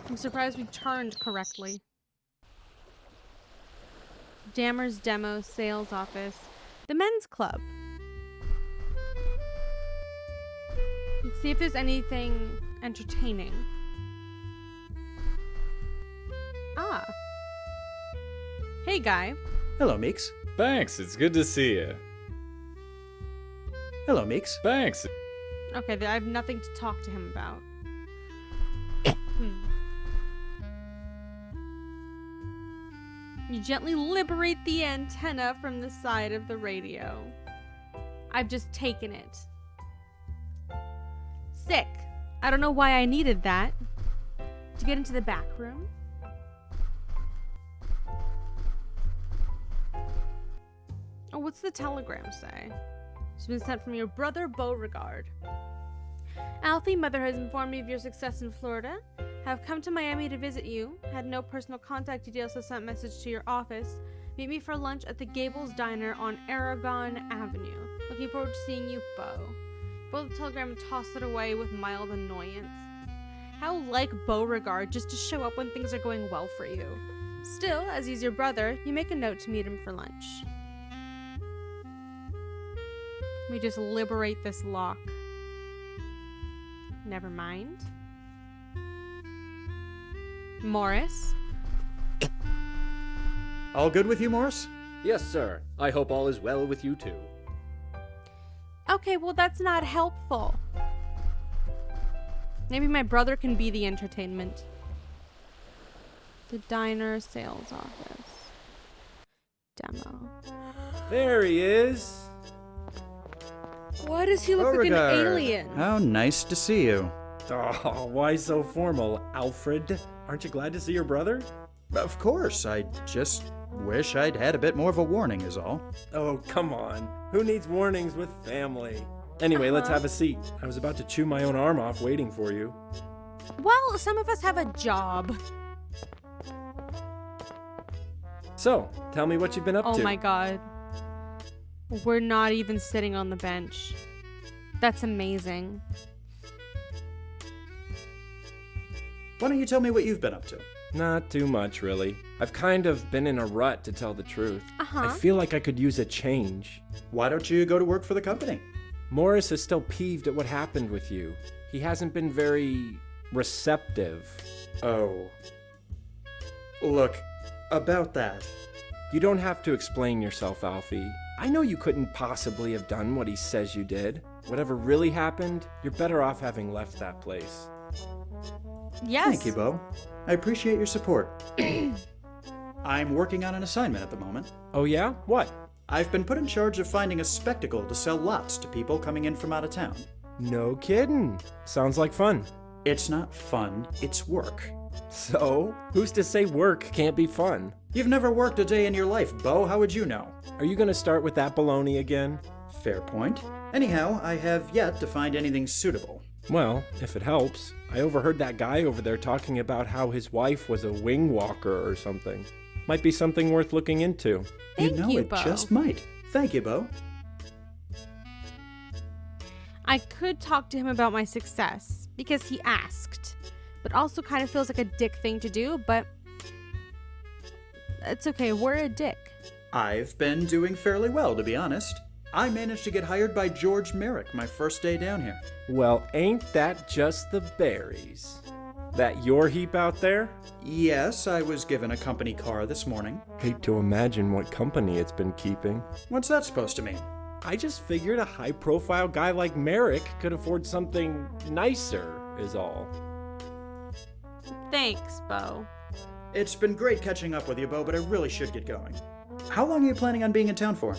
I'm surprised we turned correctly. Dammer's Demo Sales Office. The Men's Club. Let's see if there's anything entertaining. Ah. Hey, guy. Hello, Meeks. Thanks, it's good to see you. Hello, Meeks. Thanks. Okay, I have nothing to talk to him about. You gently liberate the antenna from the side of the radio. I've just taken it. Sick. I don't know why I needed that. To get into the back room? Oh, what's the telegram say? It's been sent from your brother Beauregard. Alfie, mother has informed me of your success in Florida. Have come to Miami to visit you. Had no personal contact details, so sent message to your office. Meet me for lunch at the Gables Diner on Aragon Avenue. Looking forward to seeing you, Beau. Fold the telegram and toss it away with mild annoyance. How like Beauregard just to show up when things are going well for you. Still, as he's your brother, you make a note to meet him for lunch. Let me just liberate this lock. Never mind. Morris. All good with you, Morris? Yes, sir. I hope all is well with you too. Okay, well, that's not helpful. Maybe my brother can be the entertainment. The diner sales office. Demo. There he is. Why does he look like an alien? How nice to see you. Oh, why so formal, Alfred? Aren't you glad to see your brother? Of course, I just wish I'd had a bit more of a warning is all. Oh, come on. Who needs warnings with family? Anyway, let's have a seat. I was about to chew my own arm off waiting for you. Well, some of us have a job. So, tell me what you've been up to. Oh my god. We're not even sitting on the bench. That's amazing. Why don't you tell me what you've been up to? Not too much, really. I've kind of been in a rut, to tell the truth. Uh-huh. I feel like I could use a change. Why don't you go to work for the company? Morris is still peeved at what happened with you. He hasn't been very receptive. Oh. Look, about that. You don't have to explain yourself, Alfie. I know you couldn't possibly have done what he says you did. Whatever really happened, you're better off having left that place. Yes. Thank you, Bo. I appreciate your support. I'm working on an assignment at the moment. Oh yeah? What? I've been put in charge of finding a spectacle to sell lots to people coming in from out of town. No kidding. Sounds like fun. It's not fun, it's work. So, who's to say work can't be fun? You've never worked a day in your life, Bo. How would you know? Are you gonna start with that baloney again? Fair point. Anyhow, I have yet to find anything suitable. Well, if it helps, I overheard that guy over there talking about how his wife was a wing walker or something. Might be something worth looking into. Thank you, it Bo. just might. Thank you, Bo. I could talk to him about my success, because he asked. But also kind of feels like a dick thing to do, but it's okay, we're a dick. I've been doing fairly well, to be honest. I managed to get hired by George Merrick my first day down here. Well, ain't that just the berries? That your heap out there? Yes, I was given a company car this morning. Hate to imagine what company it's been keeping. What's that supposed to mean? I just figured a high-profile guy like Merrick could afford something nicer, is all. Thanks, Bo. It's been great catching up with you, Bo, but I really should get going. How long are you planning on being in town for?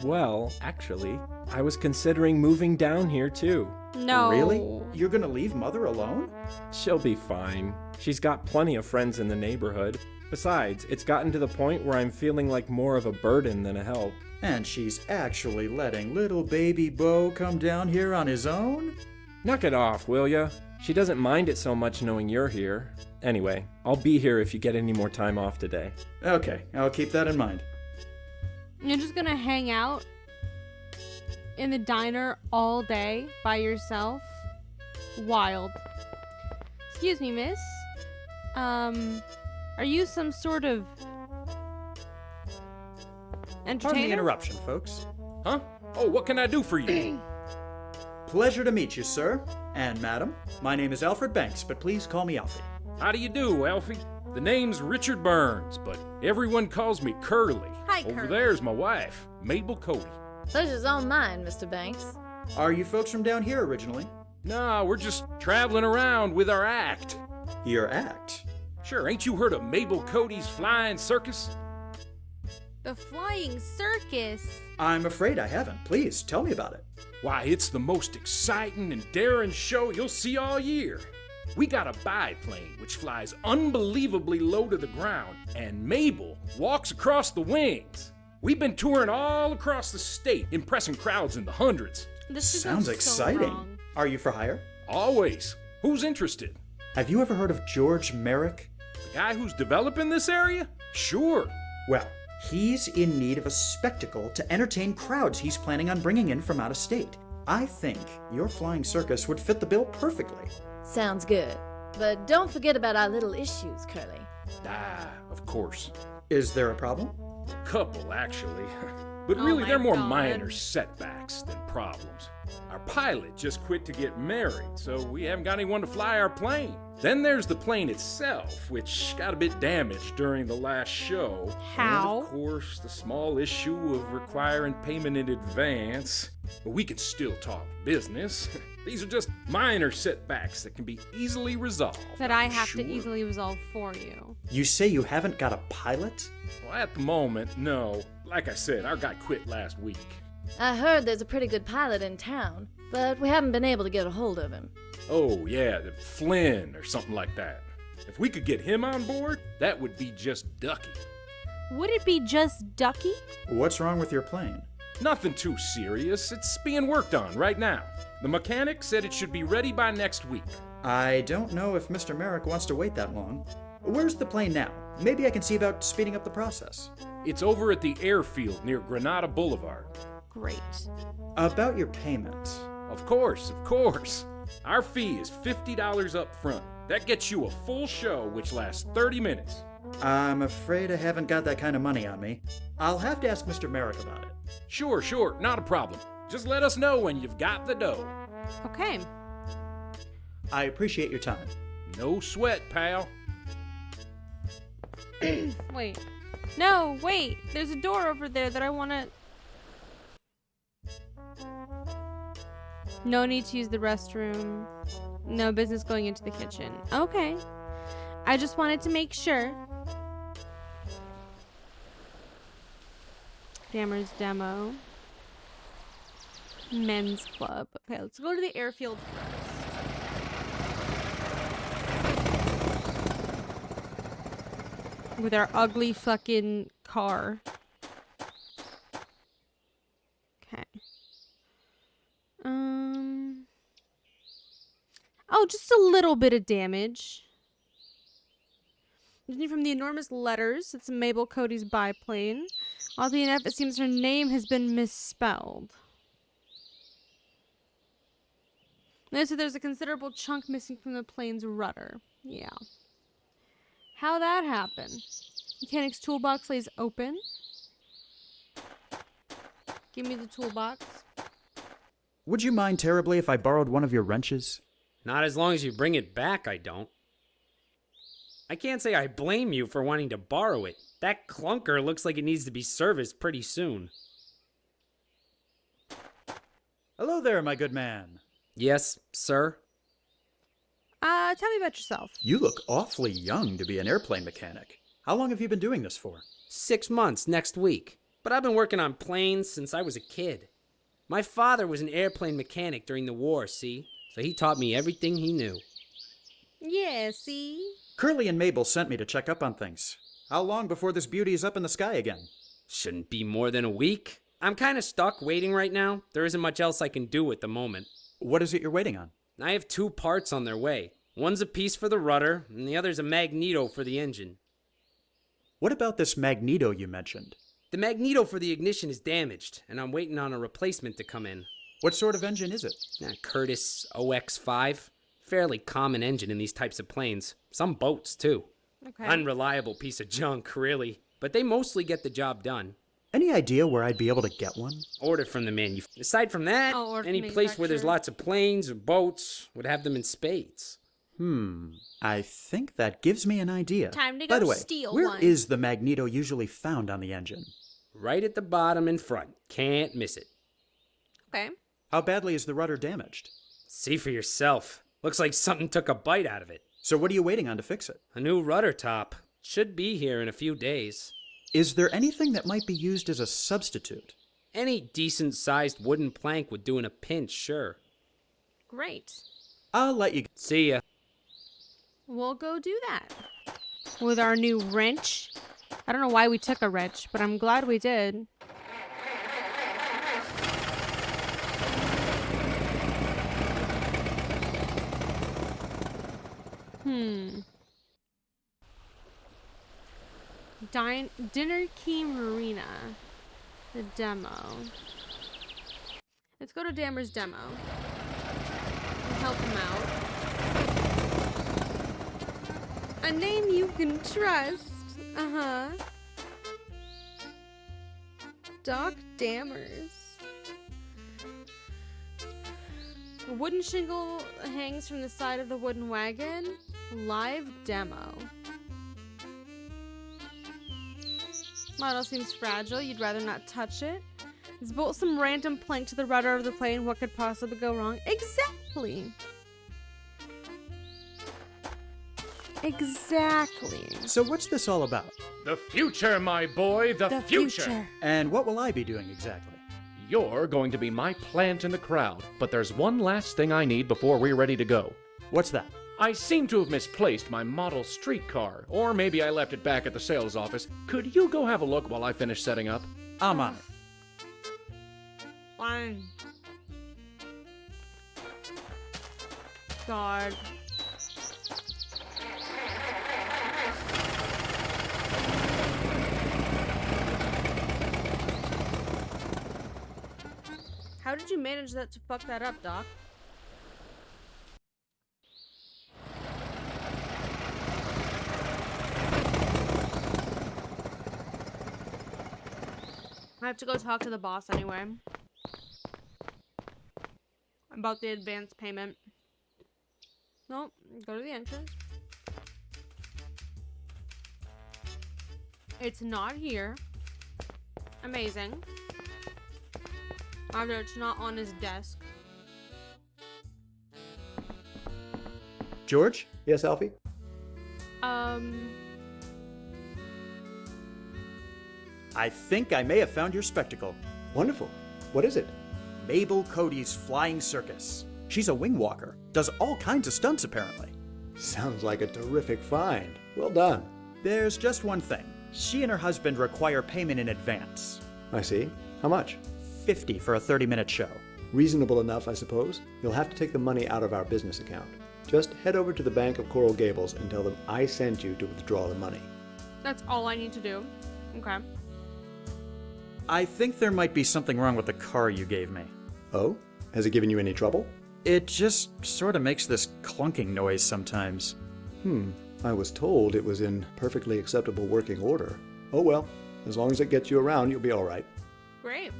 Well, actually, I was considering moving down here too. No. Really? You're gonna leave Mother alone? She'll be fine. She's got plenty of friends in the neighborhood. Besides, it's gotten to the point where I'm feeling like more of a burden than a help. And she's actually letting little baby Bo come down here on his own? Knock it off, will ya? She doesn't mind it so much knowing you're here. Anyway, I'll be here if you get any more time off today. Okay, I'll keep that in mind. You're just gonna hang out in the diner all day by yourself? Wild. Excuse me, miss. Are you some sort of entertainer? Pardon the interruption, folks. Huh? Oh, what can I do for you? Pleasure to meet you, sir. And madam, my name is Alfred Banks, but please call me Alfie. How do you do, Alfie? The name's Richard Burns, but everyone calls me Curly. Hi, Over Curly. there's my wife, Mabel Cody. Pleasure's all mine, Mr. Banks. Are you folks from down here originally? Nah, we're just traveling around with our act. Your act? Sure, ain't you heard of Mabel Cody's Flying Circus? The Flying Circus? I'm afraid I haven't. Please, tell me about it. Why, it's the most exciting and daring show you'll see all year. We got a biplane which flies unbelievably low to the ground, and Mabel walks across the wings. We've been touring all across the state, impressing crowds in the hundreds. This sounds exciting. Are you for hire? Always. Who's interested? Have you ever heard of George Merrick? The guy who's developing this area? Sure. Well, he's in need of a spectacle to entertain crowds he's planning on bringing in from out of state. I think your flying circus would fit the bill perfectly. Sounds good. But don't forget about our little issues, Curly. Ah, of course. Is there a problem? Couple, actually. But Oh really, my they're more God. minor setbacks than problems. Our pilot just quit to get married, so we haven't got anyone to fly our plane. Then there's the plane itself, which got a bit damaged during the last show. How? And of course, the small issue of requiring payment in advance. But we can still talk business. These are just minor setbacks that can be easily resolved. That I I'm have sure. to easily resolve for you. You say you haven't got a pilot? Well, at the moment, no. Like I said, our guy quit last week. I heard there's a pretty good pilot in town, but we haven't been able to get a hold of him. Oh, yeah, the Flynn or something like that. If we could get him on board, that would be just ducky. Would it be just Ducky? What's wrong with your plane? Nothing too serious. It's being worked on right now. The mechanic said it should be ready by next week. I don't know if Mr. Merrick wants to wait that long. Where's the plane now? Maybe I can see about speeding up the process. It's over at the airfield near Granada Boulevard. Great. About your payment. Of course, of course. Our fee is $50 up front. That gets you a full show, which lasts 30 minutes. I'm afraid I haven't got that kind of money on me. I'll have to ask Mr. Merrick about it. Sure, not a problem. Just let us know when you've got the dough. Okay. I appreciate your time. No sweat, pal. Wait. No, wait. There's a door over there that I want to... No need to use the restroom. No business going into the kitchen. Okay. I just wanted to make sure. Dammer's Demo. Men's Club. Okay, let's go to the airfield first. With our ugly fucking car. Okay. Oh, just a little bit of damage. From the enormous letters, it's Mabel Cody's biplane. Oddly enough, it seems her name has been misspelled. So there's a considerable chunk missing from the plane's rudder. Yeah. How that happened? Mechanic's toolbox lays open. Give me the toolbox. Would you mind terribly if I borrowed one of your wrenches? Not as long as you bring it back, I don't. I can't say I blame you for wanting to borrow it. That clunker looks like it needs to be serviced pretty soon. Hello there, my good man. Yes, sir? Tell me about yourself. You look awfully young to be an airplane mechanic. How long have you been doing this for? 6 months next week. But I've been working on planes since I was a kid. My father was an airplane mechanic during the war, see? So he taught me everything he knew. Yeah, see? Curly and Mabel sent me to check up on things. How long before this beauty is up in the sky again? Shouldn't be more than a week. I'm kind of stuck waiting right now. There isn't much else I can do at the moment. What is it you're waiting on? I have 2 parts on their way. One's a piece for the rudder, and the other's a magneto for the engine. What about this magneto you mentioned? The magneto for the ignition is damaged, and I'm waiting on a replacement to come in. What sort of engine is it? Curtiss OX5. Fairly common engine in these types of planes. Some boats, too. Okay. Unreliable piece of junk, really. But they mostly get the job done. Any idea where I'd be able to get one? Order from the manufacturer. Aside from that, any place where there's lots of planes or boats would have them in spades. I think that gives me an idea. Time to By go the way, steal where one. is the magneto usually found on the engine? Right at the bottom in front. Can't miss it. Okay. How badly is the rudder damaged? See for yourself. Looks like something took a bite out of it. So what are you waiting on to fix it? A new rudder top. Should be here in a few days. Is there anything that might be used as a substitute? Any decent-sized wooden plank would do in a pinch, sure. Great. I'll let you... See ya. We'll go do that. With our new wrench. I don't know why we took a wrench, but I'm glad we did. Dinner Key Marina. The demo. Let's go to Dammer's Demo. And help him out. A name you can trust. Doc Dammers. A wooden shingle hangs from the side of the wooden wagon. Live demo. Model seems fragile. You'd rather not touch it. Let's bolt some random plank to the rudder of the plane. What could possibly go wrong? Exactly. Exactly. So what's this all about? The future, my boy, the future. And what will I be doing exactly? You're going to be my plant in the crowd, but there's one last thing I need before we're ready to go. What's that? I seem to have misplaced my model streetcar, or maybe I left it back at the sales office. Could you go have a look while I finish setting up? I'm on it. Fine. God. How did you manage that to fuck that up, Doc? I have to go talk to the boss anyway. About the advance payment. Nope, go to the entrance. It's not here. Amazing. Either it's not on his desk. George? Yes, Alfie? I think I may have found your spectacle. Wonderful. What is it? Mabel Cody's Flying Circus. She's a wing walker. Does all kinds of stunts, apparently. Sounds like a terrific find. Well done. There's just one thing. She and her husband require payment in advance. I see. How much? $50 for a 30-minute show. Reasonable enough, I suppose. You'll have to take the money out of our business account. Just head over to the Bank of Coral Gables and tell them I sent you to withdraw the money. That's all I need to do. Okay. I think there might be something wrong with the car you gave me. Oh? Has it given you any trouble? It just sort of makes this clunking noise sometimes. I was told it was in perfectly acceptable working order. Oh well, as long as it gets you around, you'll be all right. Great.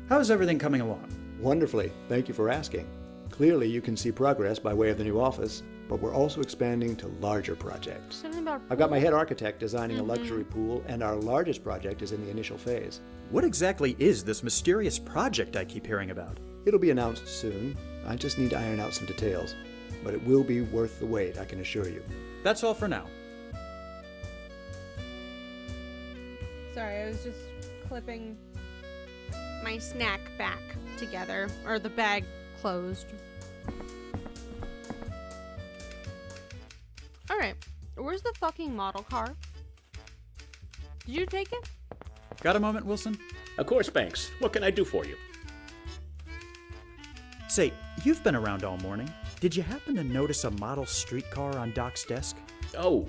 How's everything coming along? Wonderfully. Thank you for asking. Clearly, you can see progress by way of the new office, but we're also expanding to larger projects. Something about I've got my head architect designing a luxury pool, and our largest project is in the initial phase. What exactly is this mysterious project I keep hearing about? It'll be announced soon. I just need to iron out some details. But it will be worth the wait, I can assure you. That's all for now. Sorry, I was just clipping my snack back together, or the bag closed. Alright, where's the fucking model car? Did you take it? Got a moment, Wilson? Of course, Banks. What can I do for you? Say, you've been around all morning. Did you happen to notice a model streetcar on Doc's desk? Oh,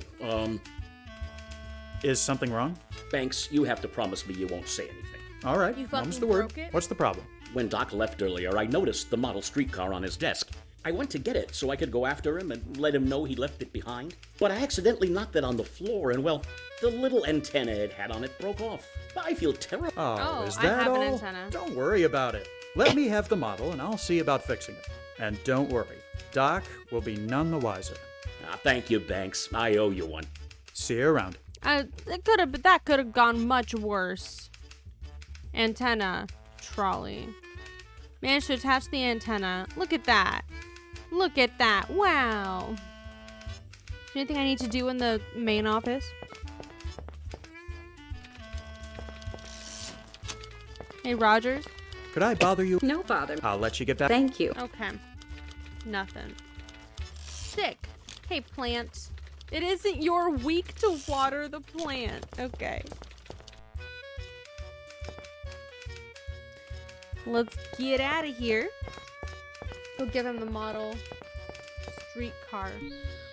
Is something wrong? Banks, you have to promise me you won't say anything. All right, You mum's fucking the word. broke it? What's the problem? When Doc left earlier, I noticed the model streetcar on his desk. I went to get it so I could go after him and let him know he left it behind. But I accidentally knocked it on the floor, and well, the little antenna it had on it broke off. I feel terrible. Oh, is I that have all? an antenna. Don't worry about it. Let me have the model, and I'll see about fixing it. And don't worry, Doc will be none the wiser. Thank you, Banks. I owe you one. See you around. That could have gone much worse. Antenna trolley. Managed to attach the antenna. Look at that. Look at that. Wow. Anything I need to do in the main office? Hey, Rogers. Could I bother you? No bother. I'll let you get back. Thank you. Okay. Nothing. Sick. Hey, plant. It isn't your week to water the plant. Okay. Let's get out of here. Go give him the model streetcar.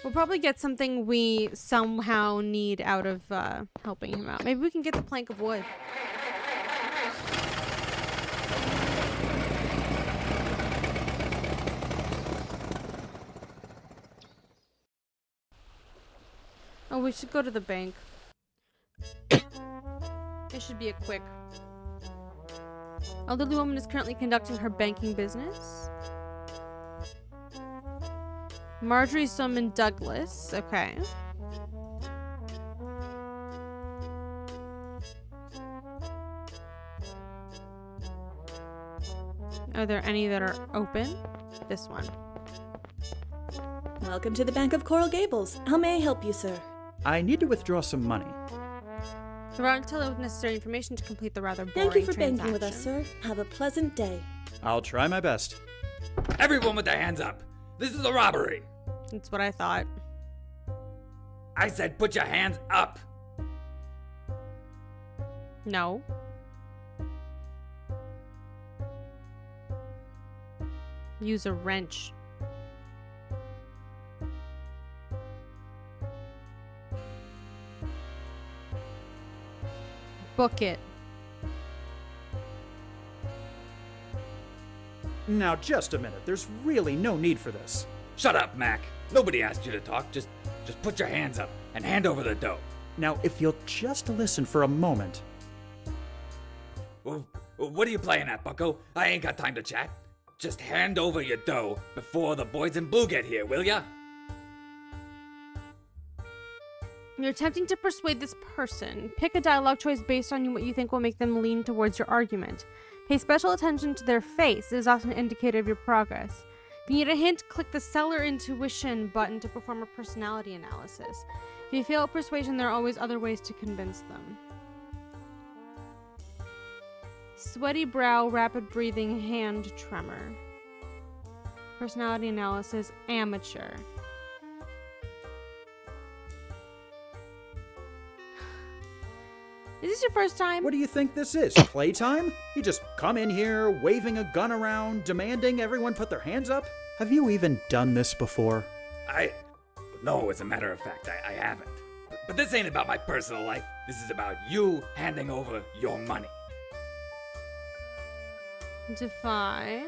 We'll probably get something we somehow need out of helping him out. Maybe we can get the plank of wood. Oh, we should go to the bank. It should be a quick Elderly woman is currently conducting her banking business. Marjorie Stoneman Douglas. Okay. Are there any that are open? This one. Welcome to the Bank of Coral Gables. How may I help you, sir? I need to withdraw some money. Provide Teller with necessary information to complete the rather boring Thank you for transaction. banking with us, sir. Have a pleasant day. I'll try my best. Everyone with their hands up. This is a robbery. That's what I thought. I said put your hands up. No. Use a wrench. Book it. Now, just a minute. There's really no need for this. Shut up, Mac. Nobody asked you to talk. Just put your hands up and hand over the dough. Now, if you'll just listen for a moment. Well, what are you playing at, bucko? I ain't got time to chat. Just hand over your dough before the boys in blue get here, will ya? You're attempting to persuade this person. Pick a dialogue choice based on what you think will make them lean towards your argument. Pay special attention to their face. It is often an indicator of your progress. If you need a hint, click the Seller Intuition button to perform a personality analysis. If you fail at persuasion, there are always other ways to convince them. Sweaty brow, rapid breathing, hand tremor. Personality analysis, amateur. Is this your first time? What do you think this is? Playtime? You just come in here, waving a gun around, demanding everyone put their hands up? Have you even done this before? No, as a matter of fact, I haven't. But this ain't about my personal life. This is about you handing over your money. Defy.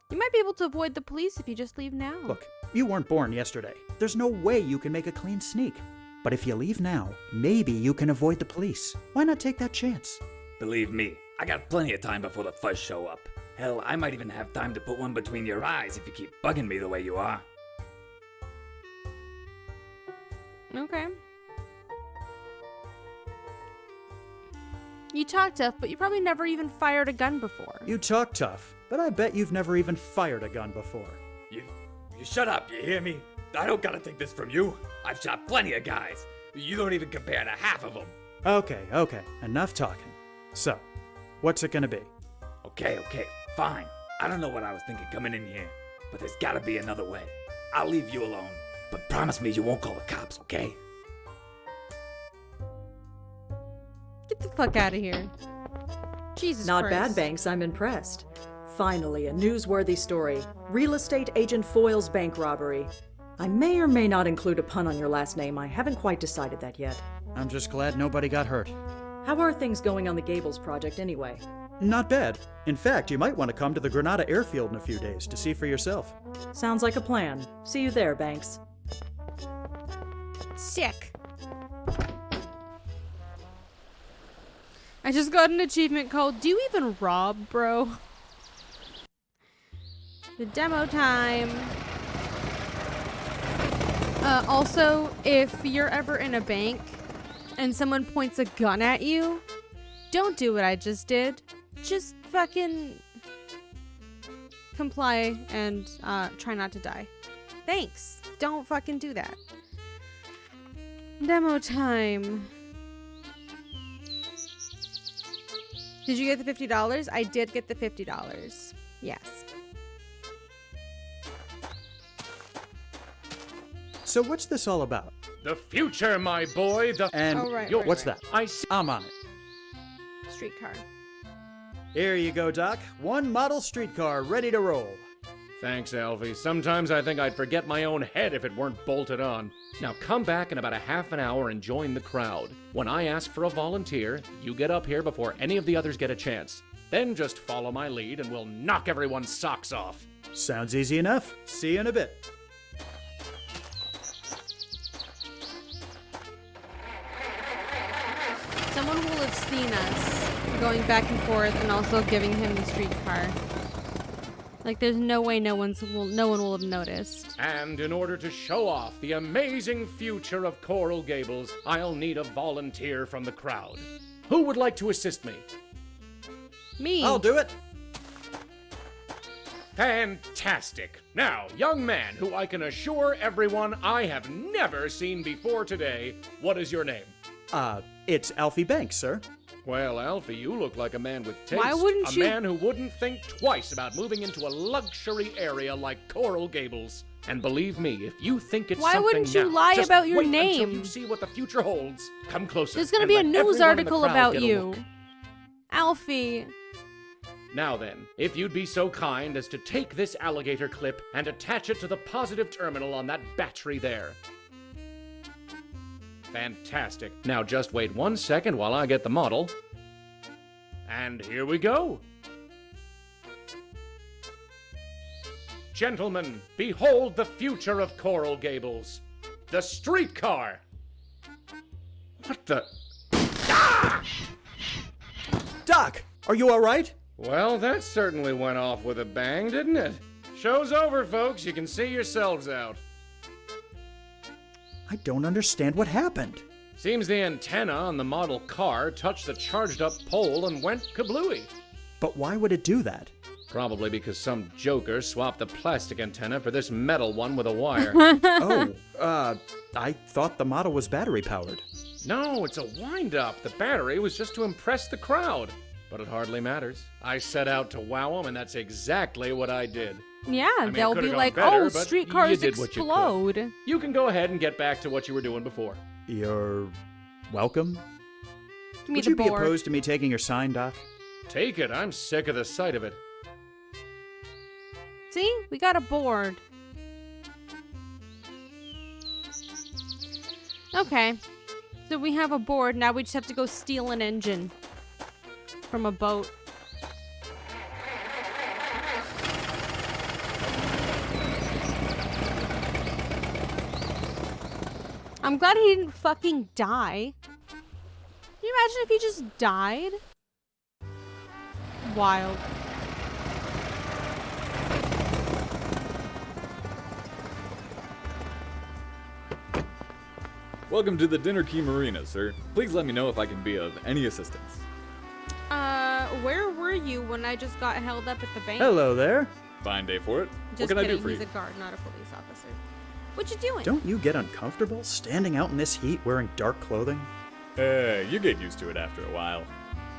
You might be able to avoid the police if you just leave now. Look, you weren't born yesterday. There's no way you can make a clean sneak. But if you leave now, maybe you can avoid the police. Why not take that chance? Believe me, I got plenty of time before the fuzz show up. Hell, I might even have time to put one between your eyes if you keep bugging me the way you are. Okay. You talk tough, but you probably never even fired a gun before. You talk tough, but I bet you've never even fired a gun before. You shut up, you hear me? I don't gotta take this from you. I've shot plenty of guys. You don't even compare to half of them. Okay, enough talking. So, what's it gonna be? Okay, fine. I don't know what I was thinking coming in here, but there's gotta be another way. I'll leave you alone, but promise me you won't call the cops, okay? Get the fuck out of here. Jesus Not Christ. bad, Banks. I'm impressed. Finally, a newsworthy story. Real estate agent foils bank robbery. I may or may not include a pun on your last name. I haven't quite decided that yet. I'm just glad nobody got hurt. How are things going on the Gables project anyway? Not bad. In fact, you might want to come to the Granada airfield in a few days to see for yourself. Sounds like a plan. See you there, Banks. Sick. I just got an achievement called Do You Even Rob, Bro? The demo time. Also, if you're ever in a bank and someone points a gun at you, don't do what I just did. Just fucking comply and try not to die. Thanks. Don't fucking do that. Demo time. Did you get the $50? I did get the $50. Yes. So what's this all about? The future, my boy. And what's that? I see. I'm on it. Streetcar. Here you go, Doc. One model streetcar ready to roll. Thanks, Alfie. Sometimes I think I'd forget my own head if it weren't bolted on. Now come back in about a half an hour and join the crowd. When I ask for a volunteer, you get up here before any of the others get a chance. Then just follow my lead and we'll knock everyone's socks off. Sounds easy enough. See you in a bit. going back and forth and also giving him the streetcar. Like, there's no way no one will have noticed. And in order to show off the amazing future of Coral Gables, I'll need a volunteer from the crowd. Who would like to assist me? Me. I'll do it. Fantastic. Now, young man who I can assure everyone I have never seen before today, what is your name? It's Alfie Banks, sir. Well, Alfie, you look like a man with taste. Why wouldn't a you- man who wouldn't think twice about moving into a luxury area like Coral Gables. And believe me, if you think it's Why something wouldn't you now, lie just about your wait name? until you see what the future holds. Come closer. There's gonna and be a let news everyone in the article crowd about get a you. look. Alfie. Now then, if you'd be so kind as to take this alligator clip and attach it to the positive terminal on that battery there. Fantastic. Now just wait 1 second while I get the model. And here we go. Gentlemen, behold the future of Coral Gables. The streetcar. What the? Doc, are you all right? Well, that certainly went off with a bang, didn't it? Show's over, folks. You can see yourselves out. I don't understand what happened. Seems the antenna on the model car touched the charged up pole and went kablooey. But why would it do that? Probably because some joker swapped the plastic antenna for this metal one with a wire. I thought the model was battery powered. No, it's a wind-up. The battery was just to impress the crowd. But it hardly matters. I set out to wow them, and that's exactly what I did. Yeah, I mean, they'll it could've be gone like, better, oh, but streetcars you did what you could. explode. You can go ahead and get back to what you were doing before. You're welcome. Give me Would the you be board. opposed to me taking your sign, Doc? Take it. I'm sick of the sight of it. See? We got a board. Okay. So we have a board. Now we just have to go steal an engine from a boat. I'm glad he didn't fucking die. Can you imagine if he just died? Wild. Welcome to the Dinner Key Marina, sir. Please let me know if I can be of any assistance. Where were you when I just got held up at the bank? Hello there. Fine day for it. Just what can kidding. I do for He's you? a guard, not a police officer. What you doing? Don't you get uncomfortable standing out in this heat wearing dark clothing? You get used to it after a while.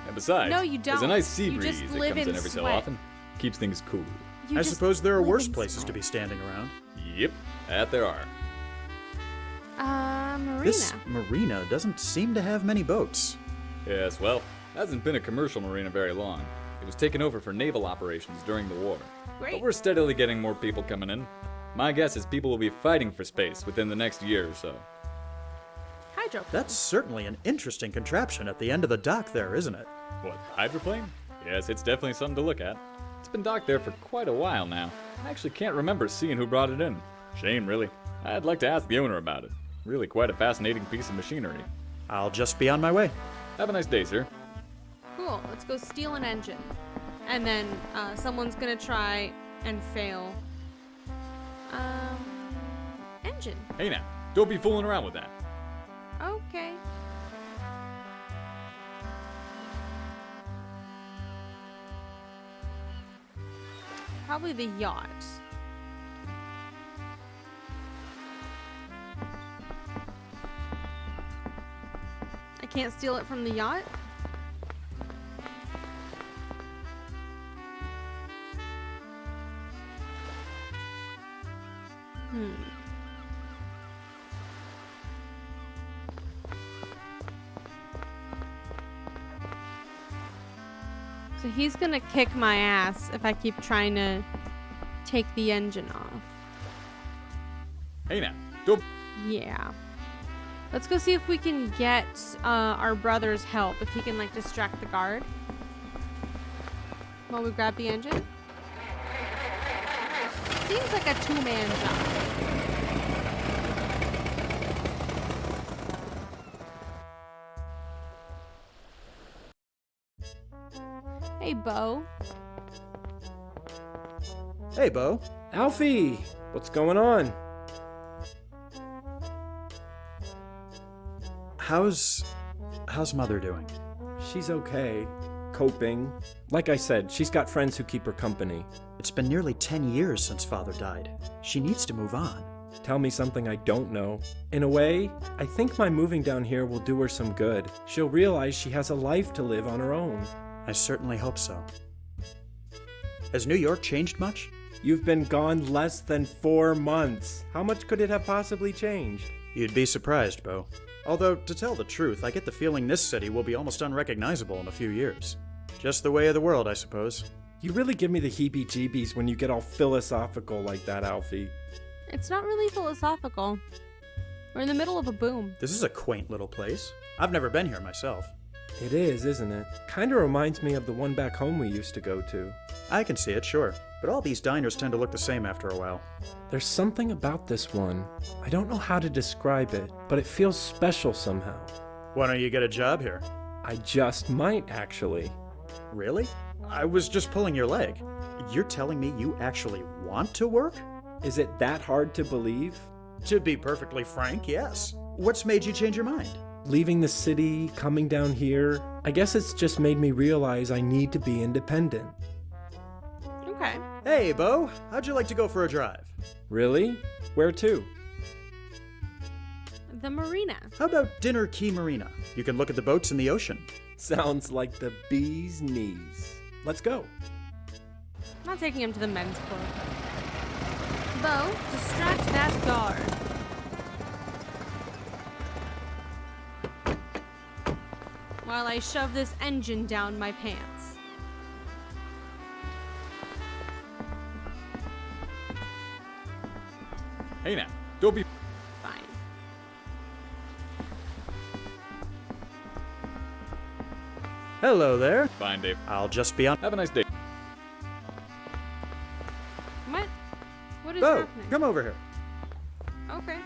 And besides, No, you there's a don't. nice sea You breeze just that live comes in in every so sweat. often. Keeps things cool. You I just suppose there are live worse in places sweat. to be standing around. Yep, that there are. Marina. This marina doesn't seem to have many boats. Yes, well, hasn't been a commercial marina very long. It was taken over for naval operations during the war. Great. But we're steadily getting more people coming in. My guess is people will be fighting for space within the next year or so. Hydro. That's certainly an interesting contraption at the end of the dock there, isn't it? What, hydroplane? Yes, it's definitely something to look at. It's been docked there for quite a while now. I actually can't remember seeing who brought it in. Shame, really. I'd like to ask the owner about it. Really quite a fascinating piece of machinery. I'll just be on my way. Have a nice day, sir. Cool. Let's go steal an engine. And then someone's gonna try and fail. Engine. Hey now, don't be fooling around with that. Okay. Probably the yacht. I can't steal it from the yacht? So he's gonna kick my ass if I keep trying to take the engine off. Hey now, don't... Yeah. Let's go see if we can get our brother's help, if he can like distract the guard. While we grab the engine. Seems like a two-man job. Bo. Hey, Bo. Alfie, what's going on? How's Mother doing? She's okay. Coping. Like I said, she's got friends who keep her company. It's been nearly 10 years since Father died. She needs to move on. Tell me something I don't know. In a way, I think my moving down here will do her some good. She'll realize she has a life to live on her own. I certainly hope so. Has New York changed much? You've been gone less than 4 months. How much could it have possibly changed? You'd be surprised, Bo. Although, to tell the truth, I get the feeling this city will be almost unrecognizable in a few years. Just the way of the world, I suppose. You really give me the heebie-jeebies when you get all philosophical like that, Alfie. It's not really philosophical. We're in the middle of a boom. This is a quaint little place. I've never been here myself. It is, isn't it? Kinda reminds me of the one back home we used to go to. I can see it, sure. But all these diners tend to look the same after a while. There's something about this one. I don't know how to describe it, but it feels special somehow. Why don't you get a job here? I just might, actually. Really? I was just pulling your leg. You're telling me you actually want to work? Is it that hard to believe? To be perfectly frank, yes. What's made you change your mind? Leaving the city, coming down here, I guess it's just made me realize I need to be independent. Okay. Hey, Bo, how'd you like to go for a drive? Really? Where to? The marina. How about Dinner Key Marina? You can look at the boats in the ocean. Sounds like the bee's knees. Let's go. I'm not taking him to the men's club. Bo, distract that guard. While I shove this engine down my pants. Hey now, don't be... Fine. Hello there. Fine, Dave. I'll just be on. Have a nice day. What? What is Bo, happening? come over here. Okay.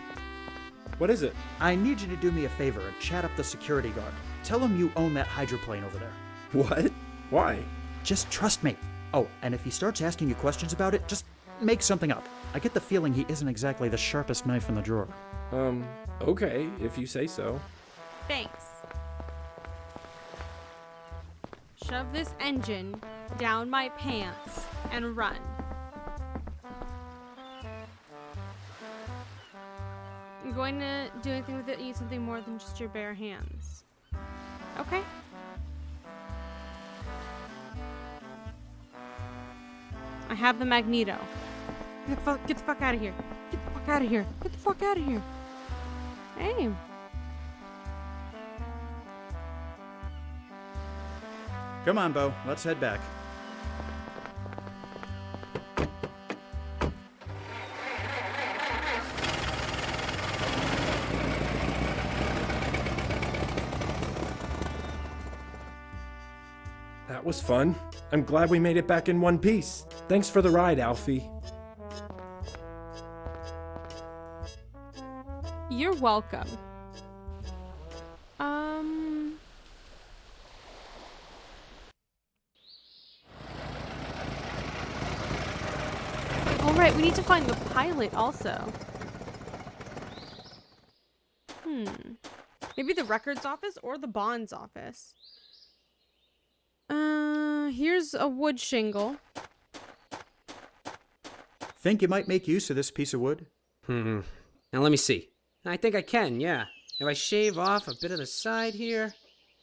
What is it? I need you to do me a favor and chat up the security guard. Tell him you own that hydroplane over there. What? Why? Just trust me. Oh, and if he starts asking you questions about it, just make something up. I get the feeling he isn't exactly the sharpest knife in the drawer. Okay, if you say so. Thanks. Shove this engine down my pants and run. I'm going to do anything with it, use something more than just your bare hands. Okay. I have the magneto. Get the fuck out of here. Get the fuck out of here. Get the fuck out of here. Hey. Come on, Bo. Let's head back. That was fun. I'm glad we made it back in one piece. Thanks for the ride, Alfie. You're welcome. All right, we need to find the pilot also. Maybe the records office or the bonds office. Here's a wood shingle. Think you might make use of this piece of wood? Now let me see. I think I can, yeah. If I shave off a bit of the side here,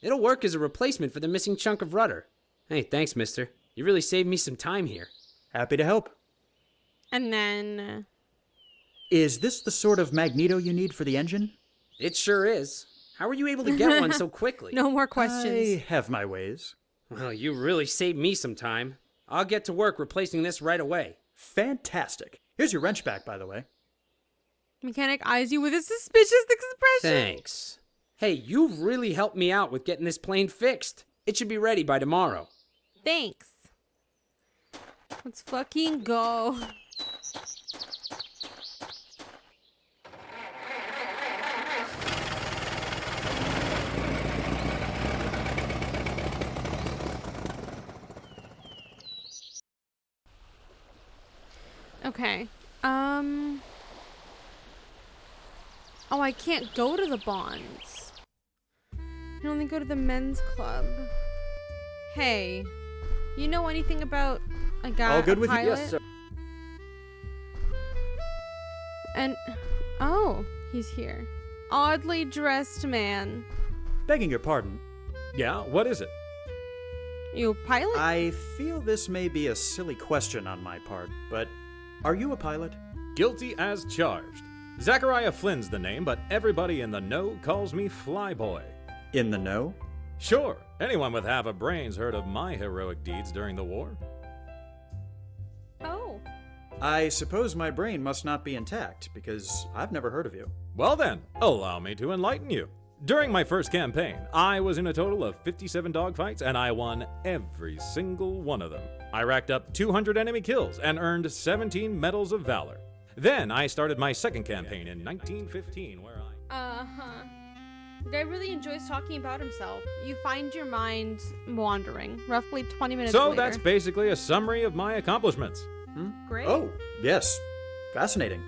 it'll work as a replacement for the missing chunk of rudder. Hey, thanks, mister. You really saved me some time here. Happy to help. And then... Is this the sort of magneto you need for the engine? It sure is. How were you able to get one so quickly? No more questions. I have my ways. Well, you really saved me some time. I'll get to work replacing this right away. Fantastic. Here's your wrench back, by the way. Mechanic eyes you with a suspicious expression. Thanks. Hey, you've really helped me out with getting this plane fixed. It should be ready by tomorrow. Thanks. Let's fucking go. Okay. Oh, I can't go to the Bonds. I can only go to the men's club. Hey, you know anything about a guy? All good with you? pilot? Yes, sir. And oh, he's here. Oddly dressed man. Begging your pardon. Yeah, what is it? You a pilot? I feel this may be a silly question on my part, but are you a pilot? Guilty as charged. Zachariah Flynn's the name, but everybody in the know calls me Flyboy. In the know? Sure. Anyone with half a brain's heard of my heroic deeds during the war. Oh. I suppose my brain must not be intact, because I've never heard of you. Well then, allow me to enlighten you. During my first campaign, I was in a total of 57 dogfights, and I won every single one of them. I racked up 200 enemy kills and earned 17 Medals of Valor. Then I started my second campaign in 1915, where Uh-huh. The guy really enjoys talking about himself. You find your mind wandering, roughly 20 minutes So later. that's basically a summary of my accomplishments. Great. Oh, yes. Fascinating.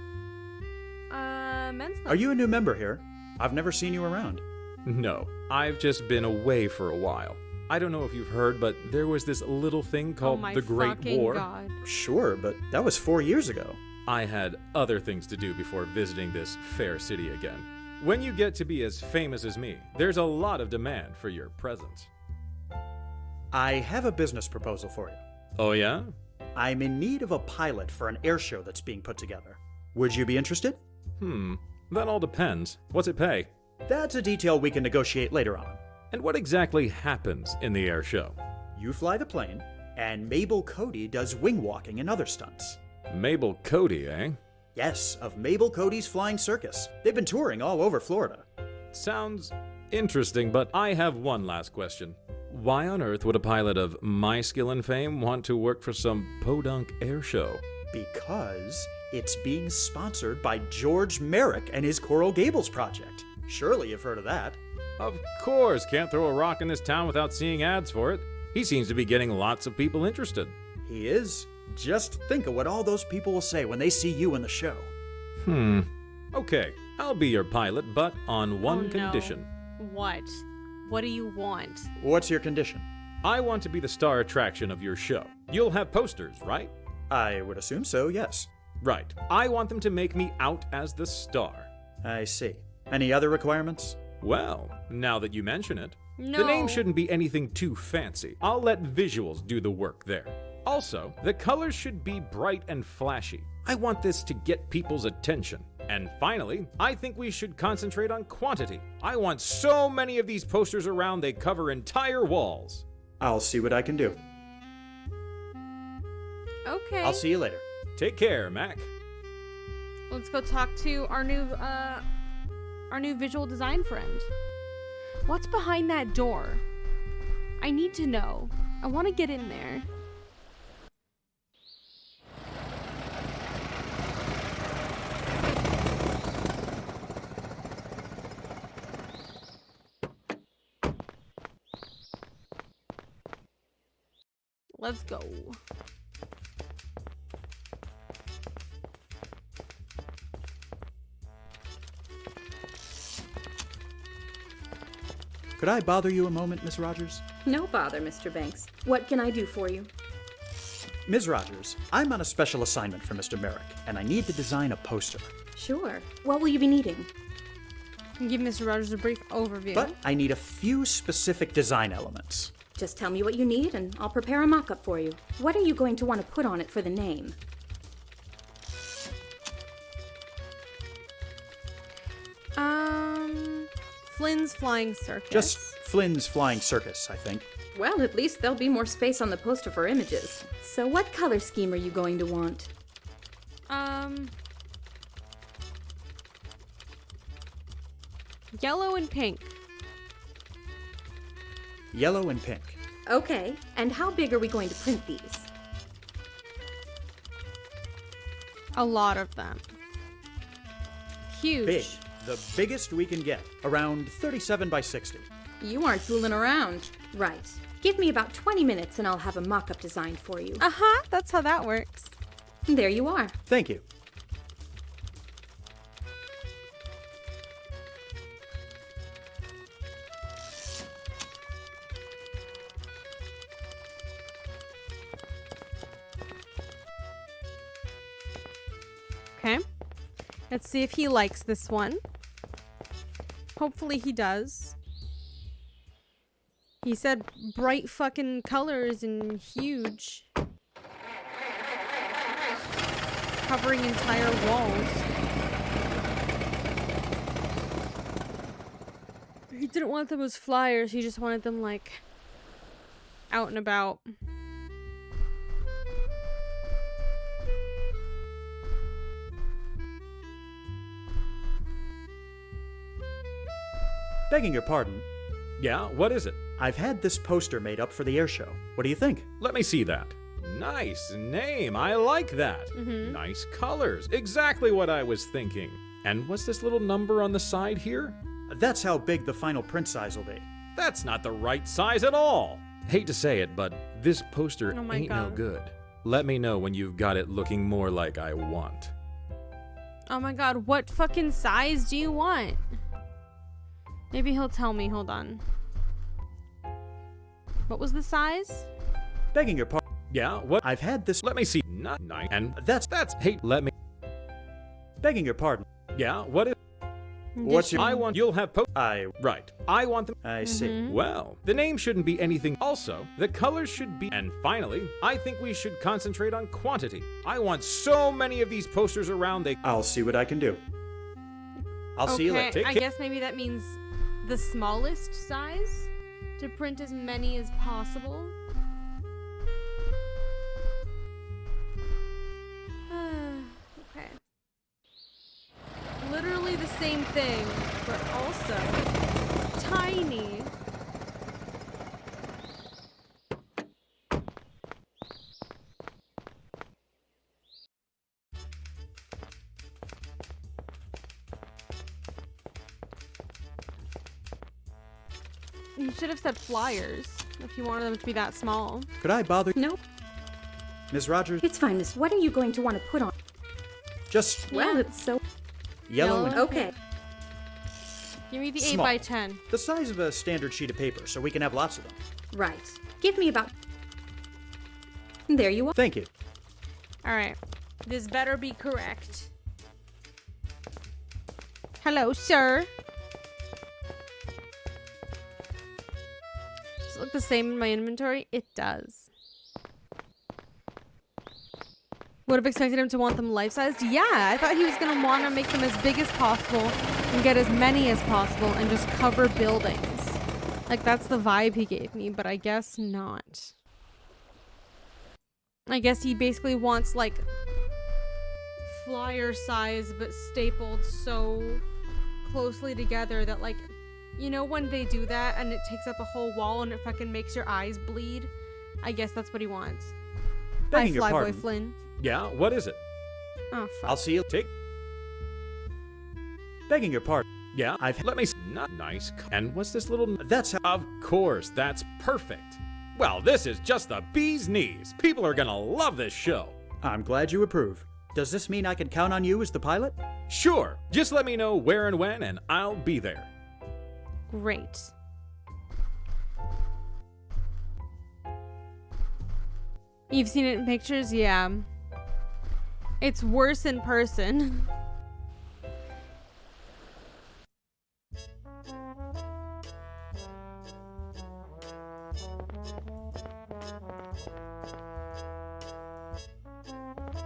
Men's club. Are you a new member here? I've never seen you around. No, I've just been away for a while. I don't know if you've heard, but there was this little thing called my the Great fucking War. God. Sure, but that was 4 years ago. I had other things to do before visiting this fair city again. When you get to be as famous as me, there's a lot of demand for your presence. I have a business proposal for you. Oh yeah? I'm in need of a pilot for an air show that's being put together. Would you be interested? That all depends. What's it pay? That's a detail we can negotiate later on. And what exactly happens in the air show? You fly the plane, and Mabel Cody does wing walking and other stunts. Mabel Cody, eh? Yes, of Mabel Cody's Flying Circus. They've been touring all over Florida. Sounds interesting, but I have one last question. Why on earth would a pilot of my skill and fame want to work for some podunk air show? Because it's being sponsored by George Merrick and his Coral Gables project. Surely you've heard of that. Of course, can't throw a rock in this town without seeing ads for it. He seems to be getting lots of people interested. He is. Just think of what all those people will say when they see you in the show. Okay, I'll be your pilot, but on one no. condition. What? What do you want? What's your condition? I want to be the star attraction of your show. You'll have posters, right? I would assume so, yes. Right. I want them to make me out as the star. I see. Any other requirements? Well, now that you mention it, No. the name shouldn't be anything too fancy. I'll let visuals do the work there. Also, the colors should be bright and flashy. I want this to get people's attention. And finally, I think we should concentrate on quantity. I want so many of these posters around they cover entire walls. I'll see what I can do. Okay. I'll see you later. Take care, Mac. Let's go talk to our new visual design friend. What's behind that door? I need to know. I want to get in there. Let's go. Could I bother you a moment, Miss Rogers? No bother, Mr. Banks. What can I do for you? Ms. Rogers, I'm on a special assignment for Mr. Merrick, and I need to design a poster. Sure. What will you be needing? Give Mr. Rogers a brief overview. But I need a few specific design elements. Just tell me what you need and I'll prepare a mock-up for you. What are you going to want to put on it for the name? Flynn's Flying Circus. Just Flynn's Flying Circus, I think. Well, at least there'll be more space on the poster for images. So what color scheme are you going to want? Yellow and pink. Yellow and pink. Okay, and how big are we going to print these? A lot of them. Huge. Big. The biggest we can get. Around 37 by 60. You aren't fooling around. Right. Give me about 20 minutes and I'll have a mock-up designed for you. Uh-huh, that's how that works. There you are. Thank you. Okay. Let's see if he likes this one. Hopefully he does. He said bright fucking colors and huge. Covering entire walls. He didn't want them as flyers, he just wanted them like out and about. Begging your pardon, Yeah, what is it? I've had this poster made up for the air show. What do you think? Let me see that. Nice name. I like that. Mm-hmm. Nice colors. Exactly what I was thinking. And what's this little number on the side here? That's how big the final print size will be. That's not the right size at all. Hate to say it, but this poster Oh my ain't no God. good. Let me know when you've got it looking more like I want. Oh my god, what fucking size do you want? Maybe he'll tell me, hold on. What was the size? Begging your pardon. Yeah, what? I've had this. Let me see. Not nice. And That's. hey, let me. Begging your pardon. Yeah, what is? What's your. I want. You'll have Right. I want them. I see. Mm-hmm. Well, the name shouldn't be anything. Also, the colors should be. And finally, I think we should concentrate on quantity. I want so many of these posters around. I'll see what I can do. I'll see you later. I guess maybe that means the smallest size? To print as many as possible? Okay. Literally the same thing, but also tiny. You should have said flyers if you wanted them to be that small. Could I bother? Nope. Ms. Rogers? It's fine, miss. What are you going to want to put on? Just Well, it's so... yellow and. Okay. Give me the Small. 8x10. The size of a standard sheet of paper, so we can have lots of them. Right. Give me about... There you are. Thank you. Alright. This better be correct. Hello, sir. Does it look the same in my inventory? It does. Would have expected him to want them life-sized? Yeah, I thought he was going to want to make them as big as possible and get as many as possible and just cover buildings. Like, that's the vibe he gave me, but I guess not. I guess he basically wants, like, flyer size, but stapled so closely together that, like, you know when they do that and it takes up a whole wall and it fucking makes your eyes bleed? I guess that's what he wants. Begging Hi, your Flyboy pardon. Flynn. Yeah, what is it? Oh, fuck. I'll see you. Take. Begging your pardon. Yeah, let me. Not nice. And what's this little? That's how. Of course, that's perfect. Well, this is just the bee's knees. People are gonna love this show. I'm glad you approve. Does this mean I can count on you as the pilot? Sure. Just let me know where and when, and I'll be there. Great. You've seen it in pictures? Yeah. It's worse in person.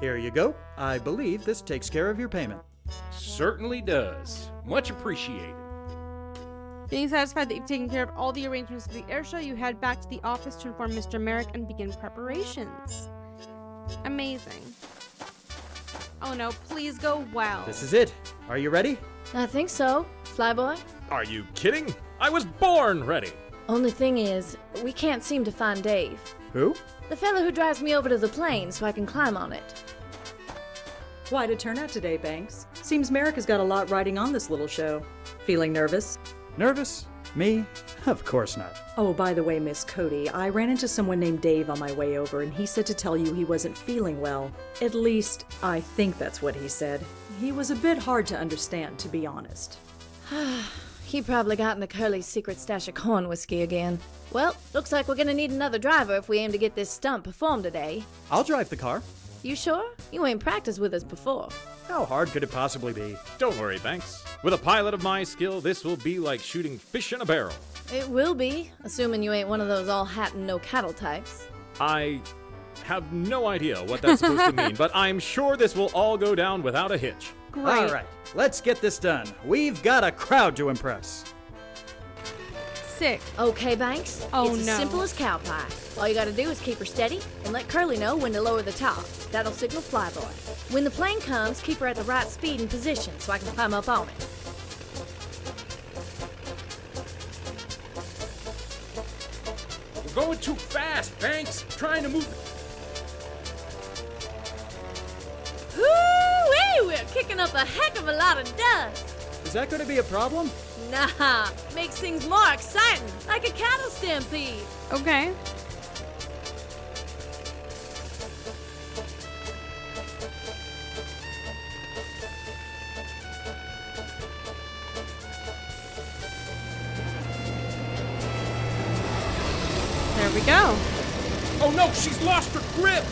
Here you go. I believe this takes care of your payment. Certainly does. Much appreciated. Being satisfied that you've taken care of all the arrangements for the air show, you head back to the office to inform Mr. Merrick and begin preparations. Amazing. Oh no, please go well. This is it. Are you ready? I think so. Flyboy? Are you kidding? I was born ready. Only thing is, we can't seem to find Dave. Who? The fellow who drives me over to the plane so I can climb on it. Quite a turnout today, Banks. Seems Merrick has got a lot riding on this little show. Feeling nervous? Nervous? Me? Of course not. Oh, by the way, Miss Cody, I ran into someone named Dave on my way over, and he said to tell you he wasn't feeling well. At least, I think that's what he said. He was a bit hard to understand, to be honest. He probably got into Curly's secret stash of corn whiskey again. Well, looks like we're gonna need another driver if we aim to get this stunt performed today. I'll drive the car. You sure? You ain't practiced with us before. How hard could it possibly be? Don't worry, Banks. With a pilot of my skill, this will be like shooting fish in a barrel. It will be, assuming you ain't one of those all hat and no cattle types. I have no idea what that's supposed to mean, but I'm sure this will all go down without a hitch. Great. All right, let's get this done. We've got a crowd to impress. Sick. Okay, Banks. Oh, it's as no. simple as cow pie. All you gotta do is keep her steady and let Curly know when to lower the top. That'll signal Flyboy. When the plane comes, keep her at the right speed and position so I can climb up on it. We're going too fast, Banks. Trying to move. Woo-wee! We're kicking up a heck of a lot of dust. Is that going to be a problem? Nah, makes things more exciting, like a cattle stampede. Okay. There we go. Oh no, she's lost her grip.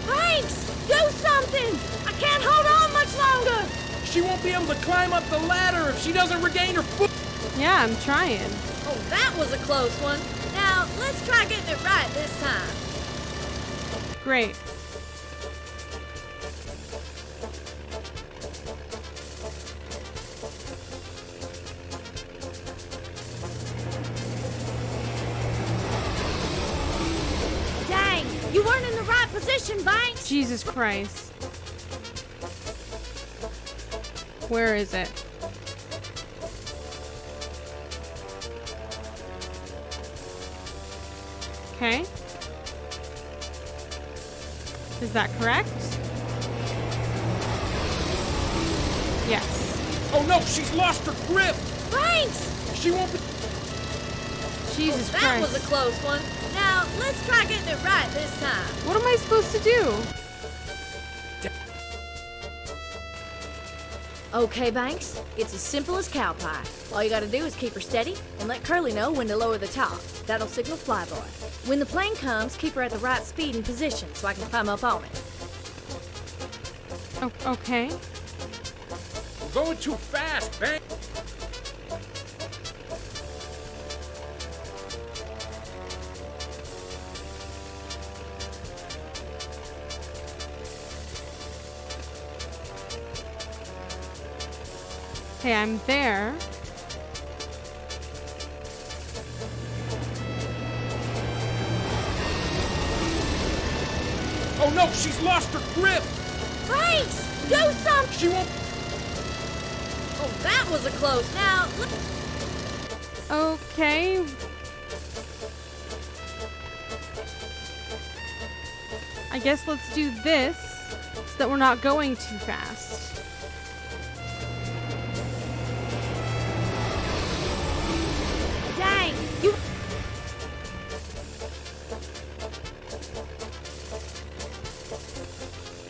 Banks, do something! I can't hold on much longer. She won't be able to climb up the ladder if she doesn't regain her foot. Yeah, I'm trying. Oh, that was a close one. Now, let's try getting it right this time. Great. Dang, you weren't in the right position, Banks. Jesus Christ. Where is it? Okay. Is that correct? Yes. Oh no, she's lost her grip. Banks! She won't be. Jesus That Christ. was a close one. Now, let's try getting it right this time. What am I supposed to do? Okay, Banks, it's as simple as cow pie. All you gotta do is keep her steady and let Curly know when to lower the top. That'll signal Flyboy. When the plane comes, keep her at the right speed and position so I can climb up on it. Oh, okay. We're going too fast, Banks. Okay, I'm there. Oh no, she's lost her grip. Banks, do something! She won't. Oh, that was a close. Now, Okay. I guess let's do this so that we're not going too fast. dang, you...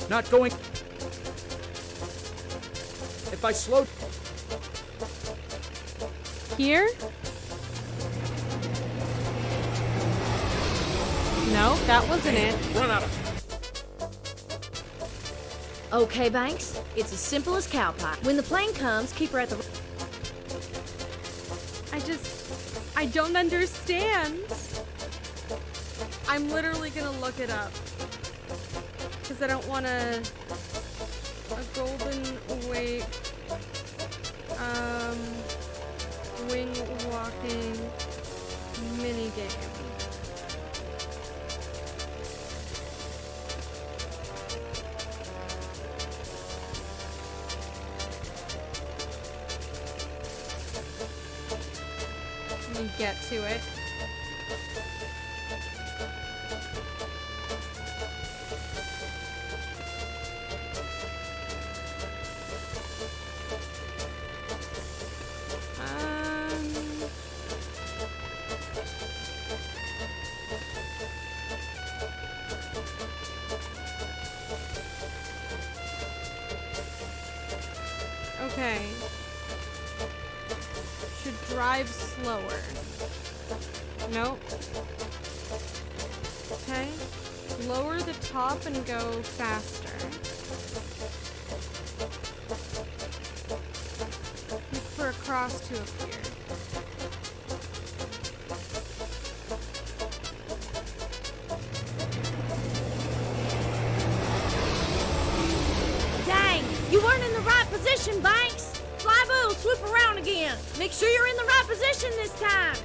Not going. If I slow. Here? No, that wasn't it. Run out of. Okay, Banks, it's as simple as cow pie. When the plane comes, keep her at the... I don't understand. I'm literally gonna look it up. Because I don't want a golden wake, wing walking mini game. Let me get to it. Okay. Should drive slower. Nope. Okay. Lower the top and go faster. Look for a cross to appear. Dang! You weren't in the right position, Banks! Flyboy will swoop around again. Make sure you're in the right position this time.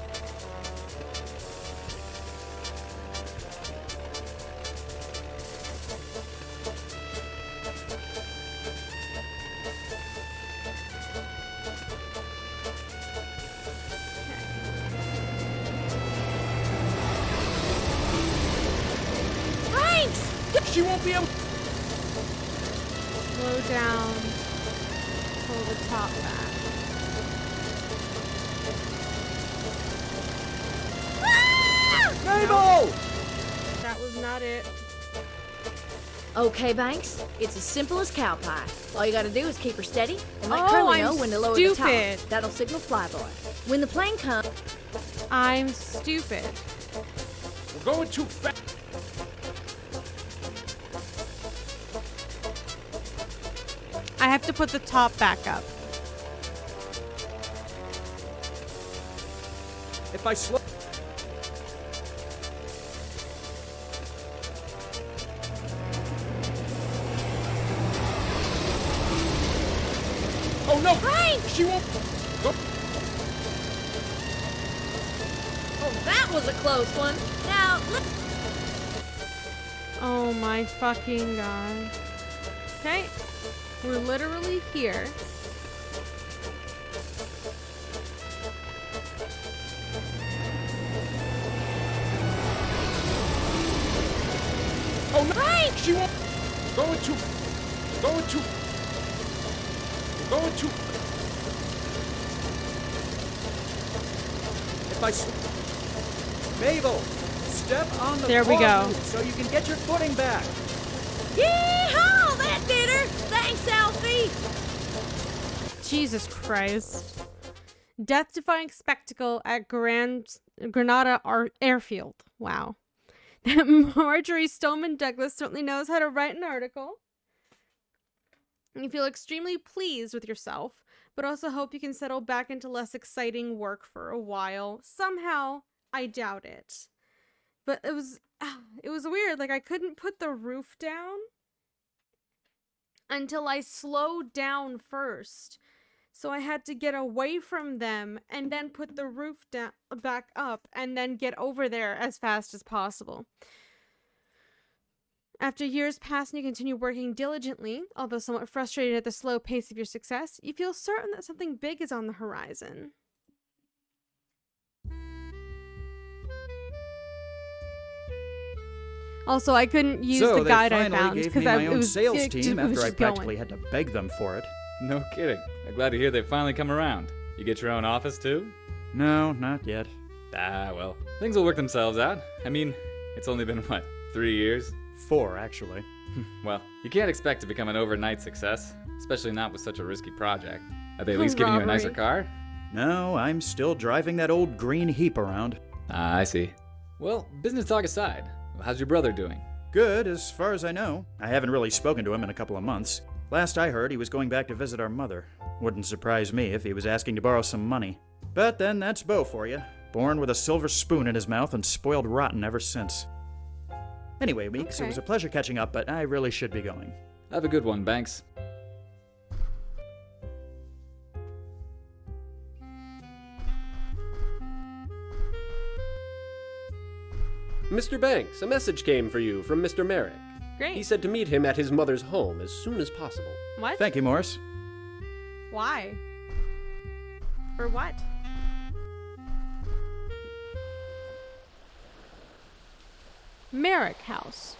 Banks! She won't be able. Slow down. Pull the top back. Mabel! That was not it. Okay, Banks. It's as simple as cow pie. All you gotta do is keep her steady and let Oh, Curly I'm know when to lower the stupid. top. That'll signal Flyboy. When the plane comes... I'm stupid. We're going too fast. I have to put the top back up. If I slow... Oh no! Banks! She won't. Go. Oh, that was a close one. Now, let's... Oh my fucking god. Okay. We're literally here. Oh no! Banks! She won't. Going too. Going too. Going too. If I... Mabel! Step on the There we claw go. root so you can get your footing back. Yeehaw! That did her! Thanks, Alfie! Jesus Christ. Death-defying spectacle at Granada Airfield. Wow. Marjorie Stoneman Douglas certainly knows how to write an article. You feel extremely pleased with yourself, but also hope you can settle back into less exciting work for a while. Somehow, I doubt it. But it was weird. Like, I couldn't put the roof down until I slowed down first. So I had to get away from them and then put the roof back up and then get over there as fast as possible. After years pass and you continue working diligently, although somewhat frustrated at the slow pace of your success, you feel certain that something big is on the horizon. Also, I couldn't use the guide I found because they finally gave me my own sales it team was after I just practically going. had to beg them for it. No kidding. I'm glad to hear they finally come around. You get your own office too? No, not yet. Ah, well, things will work themselves out. I mean, it's only been, what, 3 years? 4, actually. Well, you can't expect to become an overnight success, especially not with such a risky project. Are they at least giving you a nicer car? No, I'm still driving that old green heap around. Ah, I see. Well, business talk aside, how's your brother doing? Good, as far as I know. I haven't really spoken to him in a couple of months. Last I heard, he was going back to visit our mother. Wouldn't surprise me if he was asking to borrow some money. But then that's Bo for you. Born with a silver spoon in his mouth and spoiled rotten ever since. Anyway, Meeks, it was a pleasure catching up, but I really should be going. Have a good one, Banks. Mr. Banks, a message came for you from Mr. Merrick. Great. He said to meet him at his mother's home as soon as possible. What? Thank you, Morris. Why? For what? Merrick House.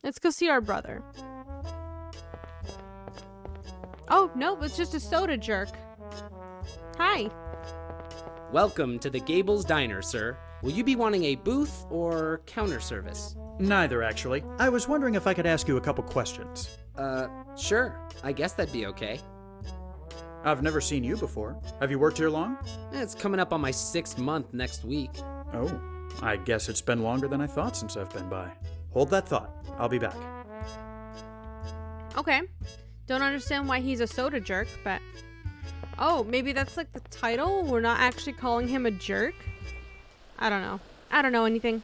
Let's go see our brother. Oh, no, it's just a soda jerk. Hi. Welcome to the Gables Diner, sir. Will you be wanting a booth or counter service? Neither, actually. I was wondering if I could ask you a couple questions. Sure. I guess that'd be okay. I've never seen you before. Have you worked here long? It's coming up on my 6th month next week. Oh, I guess it's been longer than I thought since I've been by. Hold that thought. I'll be back. Okay. Don't understand why he's a soda jerk, but... Oh, maybe that's like the title? We're not actually calling him a jerk? I don't know. I don't know anything.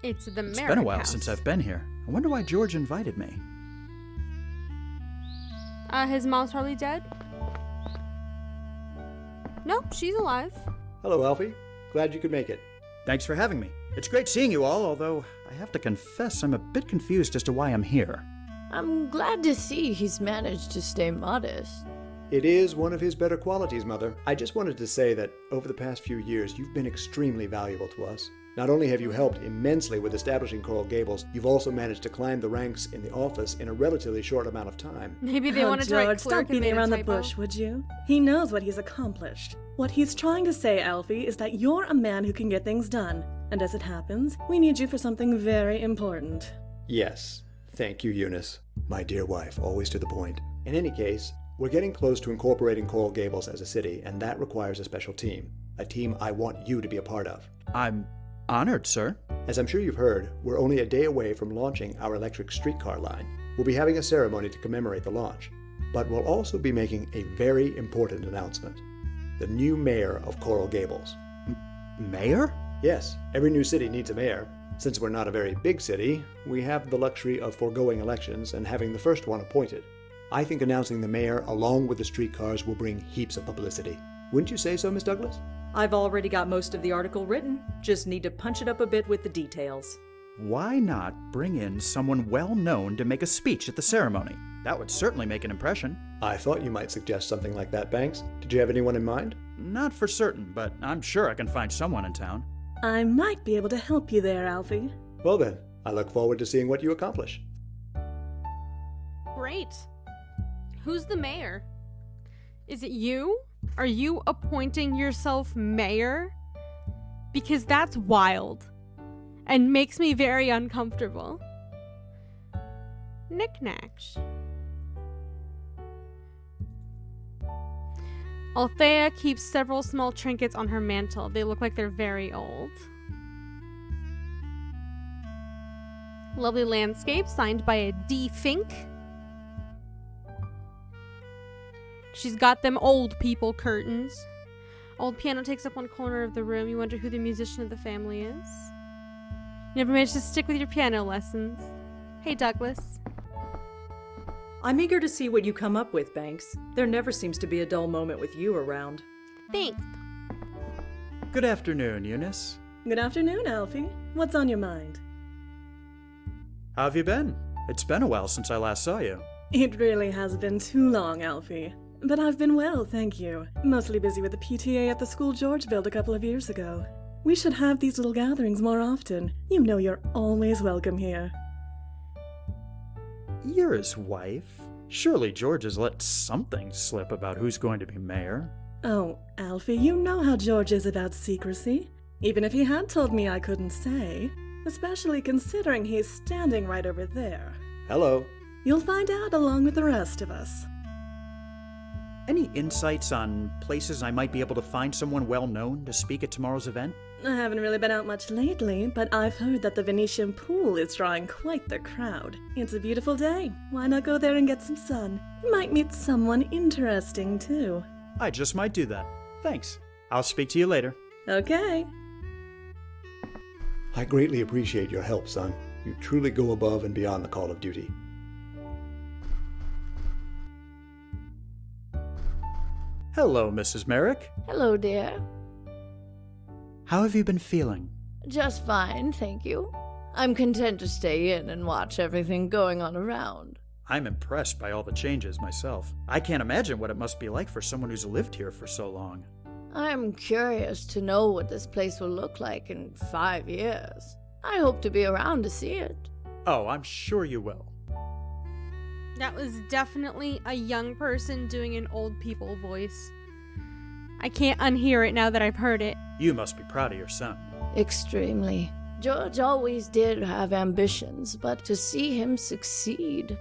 It's the Merrick It's been a while house. since I've been here. I wonder why George invited me. His mom's probably dead? Nope, she's alive. Hello, Alfie. Glad you could make it. Thanks for having me. It's great seeing you all, although I have to confess I'm a bit confused as to why I'm here. I'm glad to see he's managed to stay modest. It is one of his better qualities, Mother. I just wanted to say that over the past few years, you've been extremely valuable to us. Not only have you helped immensely with establishing Coral Gables, you've also managed to climb the ranks in the office in a relatively short amount of time. Maybe they wanted to write George, clerk stop and beating made a around the typo. bush, would you? He knows what he's accomplished. What he's trying to say, Alfie, is that you're a man who can get things done. And as it happens, we need you for something very important. Yes. Thank you, Eunice. My dear wife, always to the point. In any case, we're getting close to incorporating Coral Gables as a city, and that requires a special team. A team I want you to be a part of. I'm honored, sir. As I'm sure you've heard, we're only a day away from launching our electric streetcar line. We'll be having a ceremony to commemorate the launch. But we'll also be making a very important announcement. The new mayor of Coral Gables. Mayor? Yes, every new city needs a mayor. Since we're not a very big city, we have the luxury of foregoing elections and having the first one appointed. I think announcing the mayor along with the streetcars will bring heaps of publicity. Wouldn't you say so, Miss Douglas? I've already got most of the article written. Just need to punch it up a bit with the details. Why not bring in someone well known to make a speech at the ceremony? That would certainly make an impression. I thought you might suggest something like that, Banks. Did you have anyone in mind? Not for certain, but I'm sure I can find someone in town. I might be able to help you there, Alfie. Well then, I look forward to seeing what you accomplish. Great. Who's the mayor? Is it you? Are you appointing yourself mayor? Because that's wild. And makes me very uncomfortable. Knickknacks. Althea keeps several small trinkets on her mantle. They look like they're very old. Lovely landscape signed by a D. Fink. She's got them old people curtains. Old piano takes up one corner of the room. You wonder who the musician of the family is. You never managed to stick with your piano lessons. Hey, Douglas. I'm eager to see what you come up with, Banks. There never seems to be a dull moment with you around. Thanks. Good afternoon, Eunice. Good afternoon, Alfie. What's on your mind? How have you been? It's been a while since I last saw you. It really has been too long, Alfie. But I've been well, thank you. Mostly busy with the PTA at the school George built a couple of years ago. We should have these little gatherings more often. You know you're always welcome here. You're his wife. Surely George has let something slip about who's going to be mayor. Oh, Alfie, you know how George is about secrecy. Even if he had told me I couldn't say. Especially considering he's standing right over there. Hello. You'll find out along with the rest of us. Any insights on places I might be able to find someone well known to speak at tomorrow's event? I haven't really been out much lately, but I've heard that the Venetian pool is drawing quite the crowd. It's a beautiful day. Why not go there and get some sun? You might meet someone interesting, too. I just might do that. Thanks. I'll speak to you later. Okay. I greatly appreciate your help, son. You truly go above and beyond the call of duty. Hello, Mrs. Merrick. Hello, dear. How have you been feeling? Just fine, thank you. I'm content to stay in and watch everything going on around. I'm impressed by all the changes myself. I can't imagine what it must be like for someone who's lived here for so long. I'm curious to know what this place will look like in 5 years. I hope to be around to see it. Oh, I'm sure you will. That was definitely a young person doing an old people voice. I can't unhear it now that I've heard it. You must be proud of your son. Extremely. George always did have ambitions, but to see him succeed.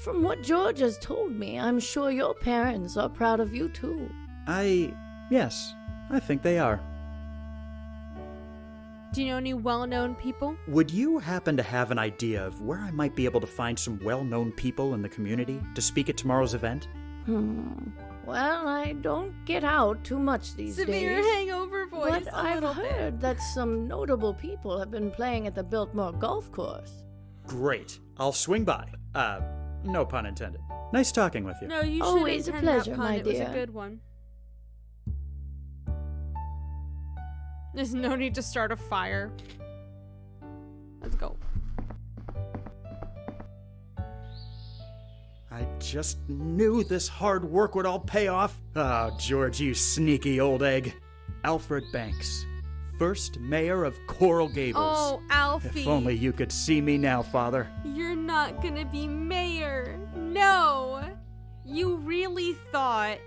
From what George has told me, I'm sure your parents are proud of you too. Yes, I think they are. Do you know any well-known people? Would you happen to have an idea of where I might be able to find some well-known people in the community to speak at tomorrow's event? Well, I don't get out too much these Severe days. hangover voice. But I've heard that some notable people have been playing at the Biltmore Golf Course. Great. I'll swing by. No pun intended. Nice talking with you. No, you should Always a intend that pleasure, pun. my It was dear. a good one. There's no need to start a fire. Let's go. I just knew this hard work would all pay off. Oh, George, you sneaky old egg. Alfred Banks, first mayor of Coral Gables. Oh, Alfie. If only you could see me now, Father. You're not gonna be mayor. No. You really thought.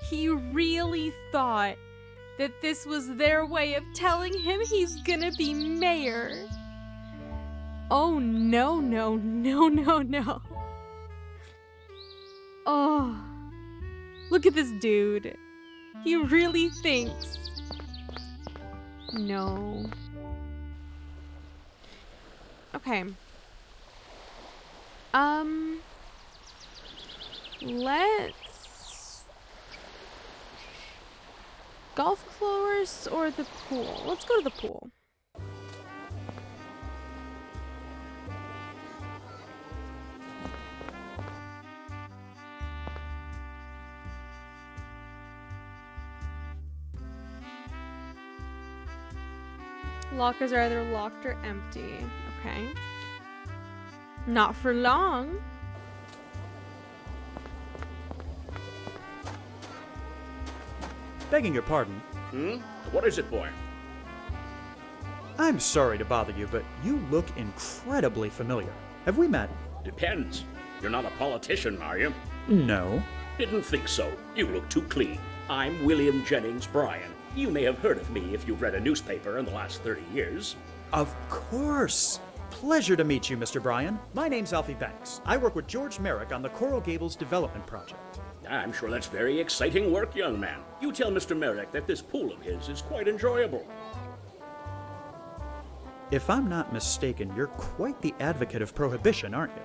He really thought that this was their way of telling him he's gonna be mayor. Oh, no, no, no, no, no. Oh. Look at this dude. He really thinks. No. Okay. Let's... Golf course or the pool? Let's go to the pool. Lockers are either locked or empty. Okay. Not for long. Begging your pardon. What is it, boy? I'm sorry to bother you, but you look incredibly familiar. Have we met? Depends. You're not a politician, are you? No. Didn't think so. You look too clean. I'm William Jennings Bryan. You may have heard of me if you've read a newspaper in the last 30 years. Of course. Pleasure to meet you, Mr. Bryan. My name's Alfie Banks. I work with George Merrick on the Coral Gables Development Project. I'm sure that's very exciting work, young man. You tell Mr. Merrick that this pool of his is quite enjoyable. If I'm not mistaken, you're quite the advocate of prohibition, aren't you?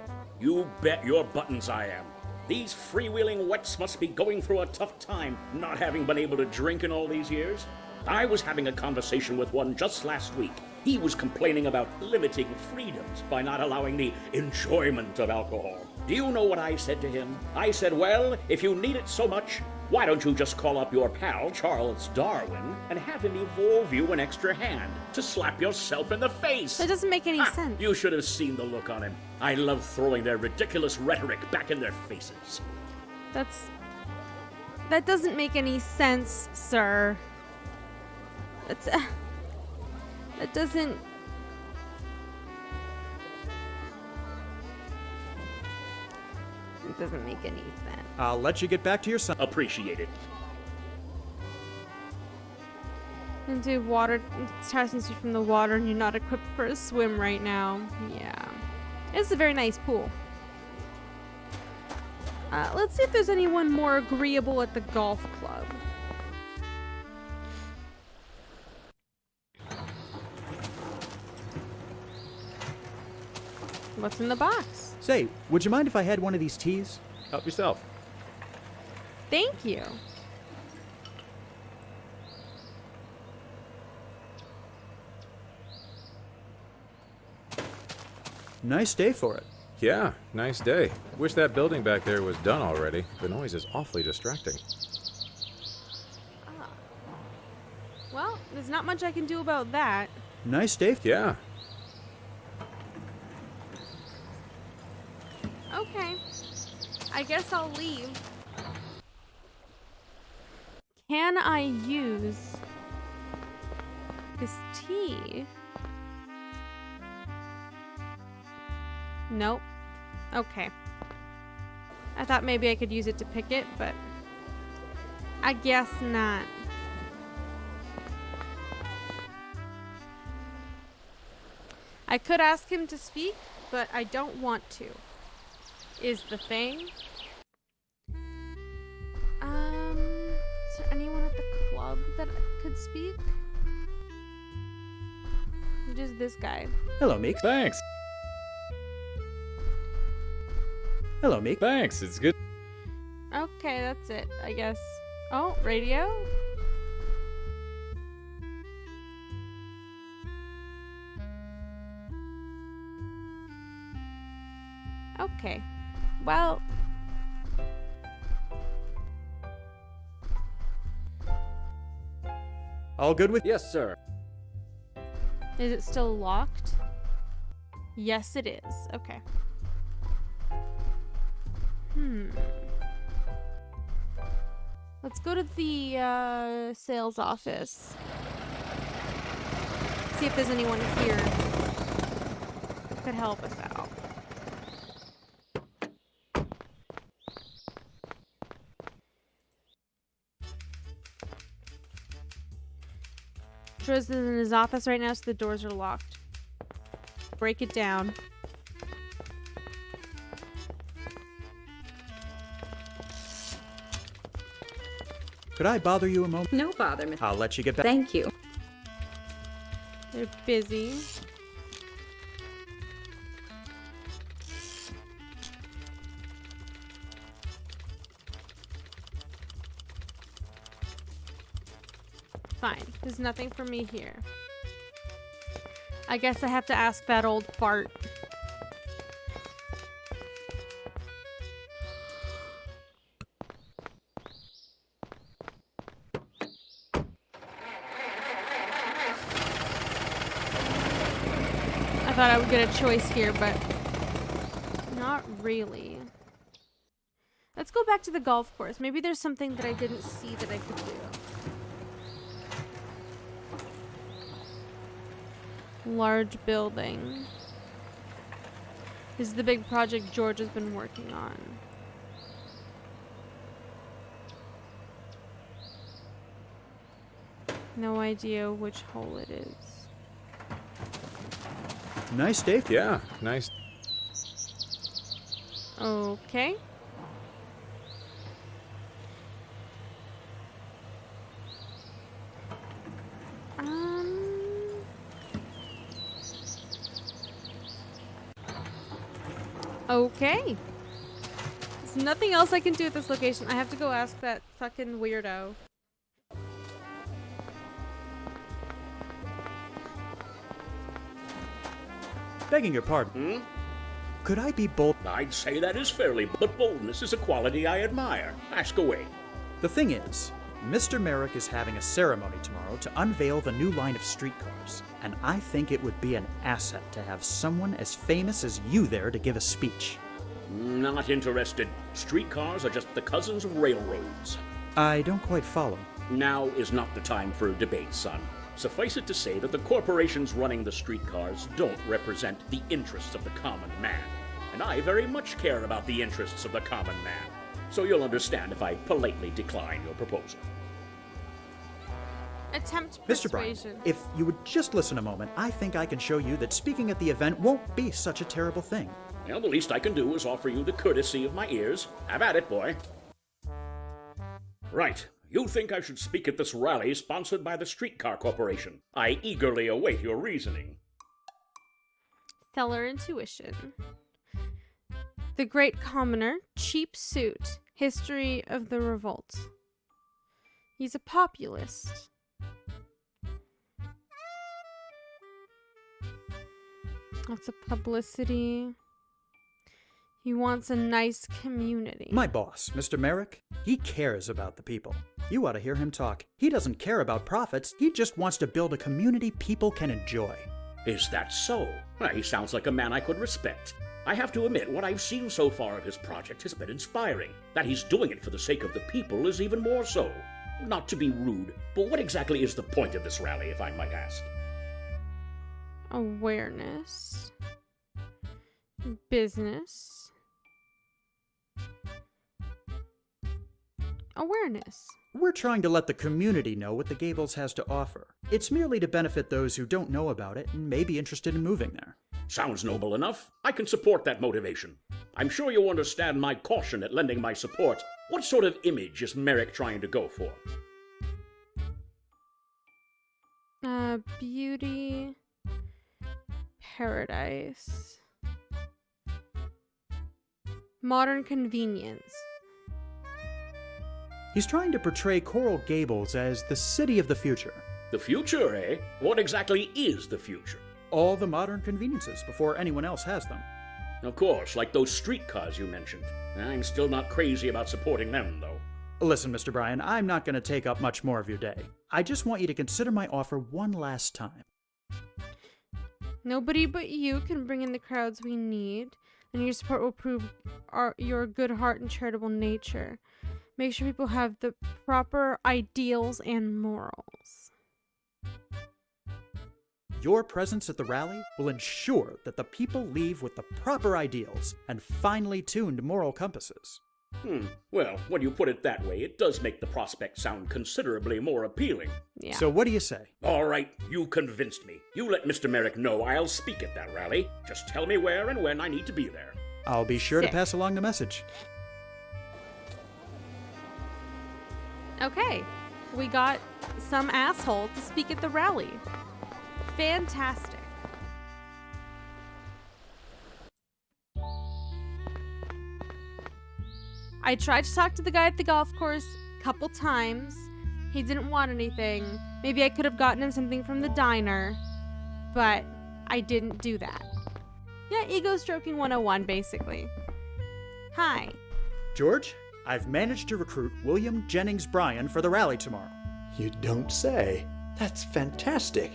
You bet your buttons I am. These freewheeling wets must be going through a tough time, not having been able to drink in all these years. I was having a conversation with one just last week. He was complaining about limiting freedoms by not allowing the enjoyment of alcohol. Do you know what I said to him? I said, well, if you need it so much, why don't you just call up your pal, Charles Darwin, and have him evolve you an extra hand to slap yourself in the face? That doesn't make any sense. You should have seen the look on him. I love throwing their ridiculous rhetoric back in their faces. That doesn't make any sense, sir. That doesn't... It doesn't make any sense. I'll let you get back to your son. Appreciate it. Into water, testing you from the water, and you're not equipped for a swim right now. Yeah. It's a very nice pool. Let's see if there's anyone more agreeable at the golf club. What's in the box? Say, would you mind if I had one of these teas? Help yourself. Thank you. Nice day for it. Yeah, nice day. Wish that building back there was done already. The noise is awfully distracting. Well, there's not much I can do about that. Nice day. Yeah. Okay. I guess I'll leave. Can I use this tea? Nope. Okay. I thought maybe I could use it to pick it, but I guess not. I could ask him to speak, but I don't want to. Is the thing. Is there anyone at the club that could speak? Just this guy. Hello, Meek. Thanks. Hello, Meek. Thanks, it's good. Okay, that's it, I guess. Oh, radio? Okay. Well... All good with... Yes, sir. Is it still locked? Yes, it is. Okay. Let's go to the sales office. See if there's anyone here who could help us out. Troy's in his office right now, so the doors are locked. Break it down. Could I bother you a moment? No bother, Miss. I'll let you get back. Thank you. They're busy. Fine. There's nothing for me here. I guess I have to ask that old fart. I thought I would get a choice here, but not really. Let's go back to the golf course. Maybe there's something that I didn't see that I could do. Large building. This is the big project George has been working on. No idea which hole it is. Nice day. Yeah, nice. Okay. Okay. There's nothing else I can do at this location. I have to go ask that fucking weirdo. Begging your pardon. Could I be bold? I'd say that is fairly, but boldness is a quality I admire. Ask away. The thing is, Mr. Merrick is having a ceremony tomorrow to unveil the new line of streetcars, and I think it would be an asset to have someone as famous as you there to give a speech. Not interested. Streetcars are just the cousins of railroads. I don't quite follow. Now is not the time for a debate, son. Suffice it to say that the corporations running the streetcars don't represent the interests of the common man. And I very much care about the interests of the common man. So you'll understand if I politely decline your proposal. Attempt Mr. Bryan, persuasion. if you would just listen a moment, I think I can show you that speaking at the event won't be such a terrible thing. Well, the least I can do is offer you the courtesy of my ears. Have at it, boy. Right. You think I should speak at this rally sponsored by the Streetcar Corporation. I eagerly await your reasoning. Stellar intuition. The Great Commoner, Cheap Suit, History of the Revolt. He's a populist. Lots of publicity. He wants a nice community. My boss, Mr. Merrick, he cares about the people. You ought to hear him talk. He doesn't care about profits. He just wants to build a community people can enjoy. Is that so? He sounds like a man I could respect. I have to admit, what I've seen so far of his project has been inspiring. That he's doing it for the sake of the people is even more so. Not to be rude, but what exactly is the point of this rally, if I might ask? Awareness. Business. Awareness. We're trying to let the community know what the Gables has to offer. It's merely to benefit those who don't know about it and may be interested in moving there. Sounds noble enough. I can support that motivation. I'm sure you understand my caution at lending my support. What sort of image is Merrick trying to go for? Beauty paradise. Modern convenience. He's trying to portray Coral Gables as the city of the future. The future, eh? What exactly is the future? All the modern conveniences before anyone else has them. Of course, like those streetcars you mentioned. I'm still not crazy about supporting them, though. Listen, Mr. Bryan, I'm not going to take up much more of your day. I just want you to consider my offer one last time. Nobody but you can bring in the crowds we need, and your support will prove your good heart and charitable nature. Make sure people have the proper ideals and morals. Your presence at the rally will ensure that the people leave with the proper ideals and finely tuned moral compasses. Well, when you put it that way, it does make the prospect sound considerably more appealing. Yeah. So what do you say? All right, you convinced me. You let Mr. Merrick know I'll speak at that rally. Just tell me where and when I need to be there. I'll be sure to pass along the message. Okay, we got some asshole to speak at the rally. Fantastic. I tried to talk to the guy at the golf course a couple times. He didn't want anything. Maybe I could have gotten him something from the diner, but I didn't do that. Yeah, ego stroking 101, basically. Hi. George, I've managed to recruit William Jennings Bryan for the rally tomorrow. You don't say. That's fantastic.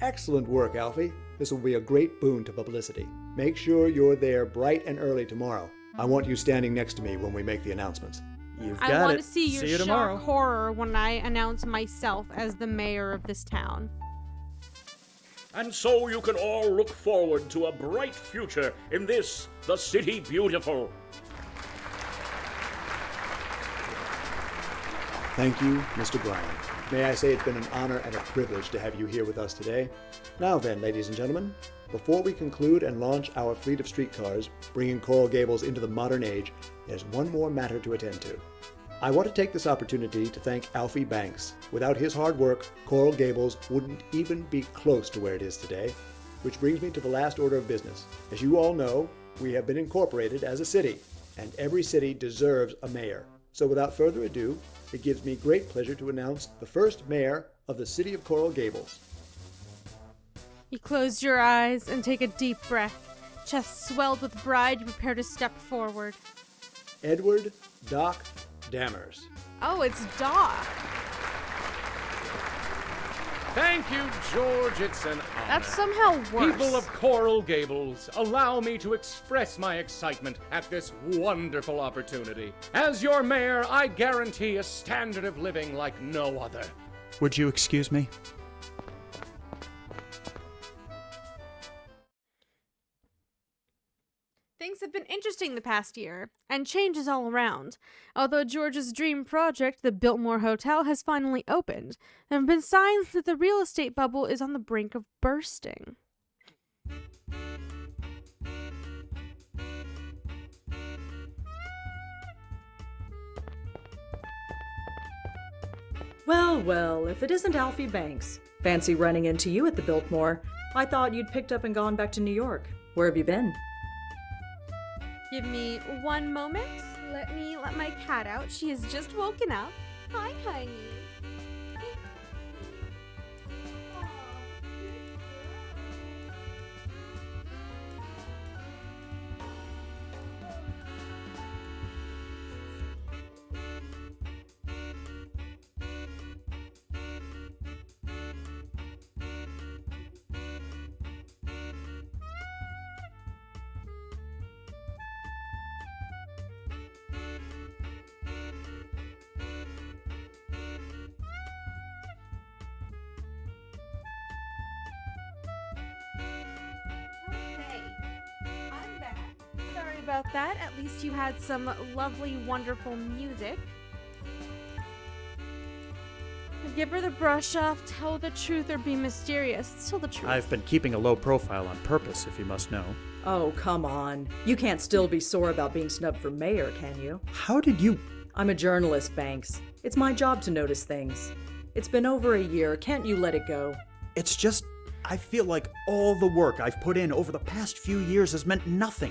Excellent work, Alfie. This will be a great boon to publicity. Make sure you're there bright and early tomorrow. I want you standing next to me when we make the announcements. You've got it. I want to see your you tomorrow. shock horror when I announce myself as the mayor of this town. And so you can all look forward to a bright future in this, the City Beautiful. Thank you, Mr. Bryan. May I say it's been an honor and a privilege to have you here with us today. Now then, ladies and gentlemen, before we conclude and launch our fleet of streetcars, bringing Coral Gables into the modern age, there's one more matter to attend to. I want to take this opportunity to thank Alfie Banks. Without his hard work, Coral Gables wouldn't even be close to where it is today. Which brings me to the last order of business. As you all know, we have been incorporated as a city, and every city deserves a mayor. So without further ado, it gives me great pleasure to announce the first mayor of the city of Coral Gables. You close your eyes and take a deep breath. Chest swelled with pride, you prepare to step forward. Edward Doc Dammers. Oh, it's Doc. Thank you, George. It's an honor. That's somehow worse. People of Coral Gables, allow me to express my excitement at this wonderful opportunity. As your mayor, I guarantee a standard of living like no other. Would you excuse me? Things have been interesting the past year, and changes all around. Although George's dream project, the Biltmore Hotel, has finally opened, there have been signs that the real estate bubble is on the brink of bursting. Well, well, if it isn't Alfie Banks. Fancy running into you at the Biltmore. I thought you'd picked up and gone back to New York. Where have you been? Give me one moment. Let me let my cat out. She has just woken up. Hi, honey. About that. At least you had some lovely, wonderful music. Give her the brush off, tell the truth, or be mysterious. It's still the truth. I've been keeping a low profile on purpose, if you must know. Oh, come on. You can't still be sore about being snubbed for mayor, can you? How did you... I'm a journalist, Banks. It's my job to notice things. It's been over a year. Can't you let it go? It's just... I feel like all the work I've put in over the past few years has meant nothing.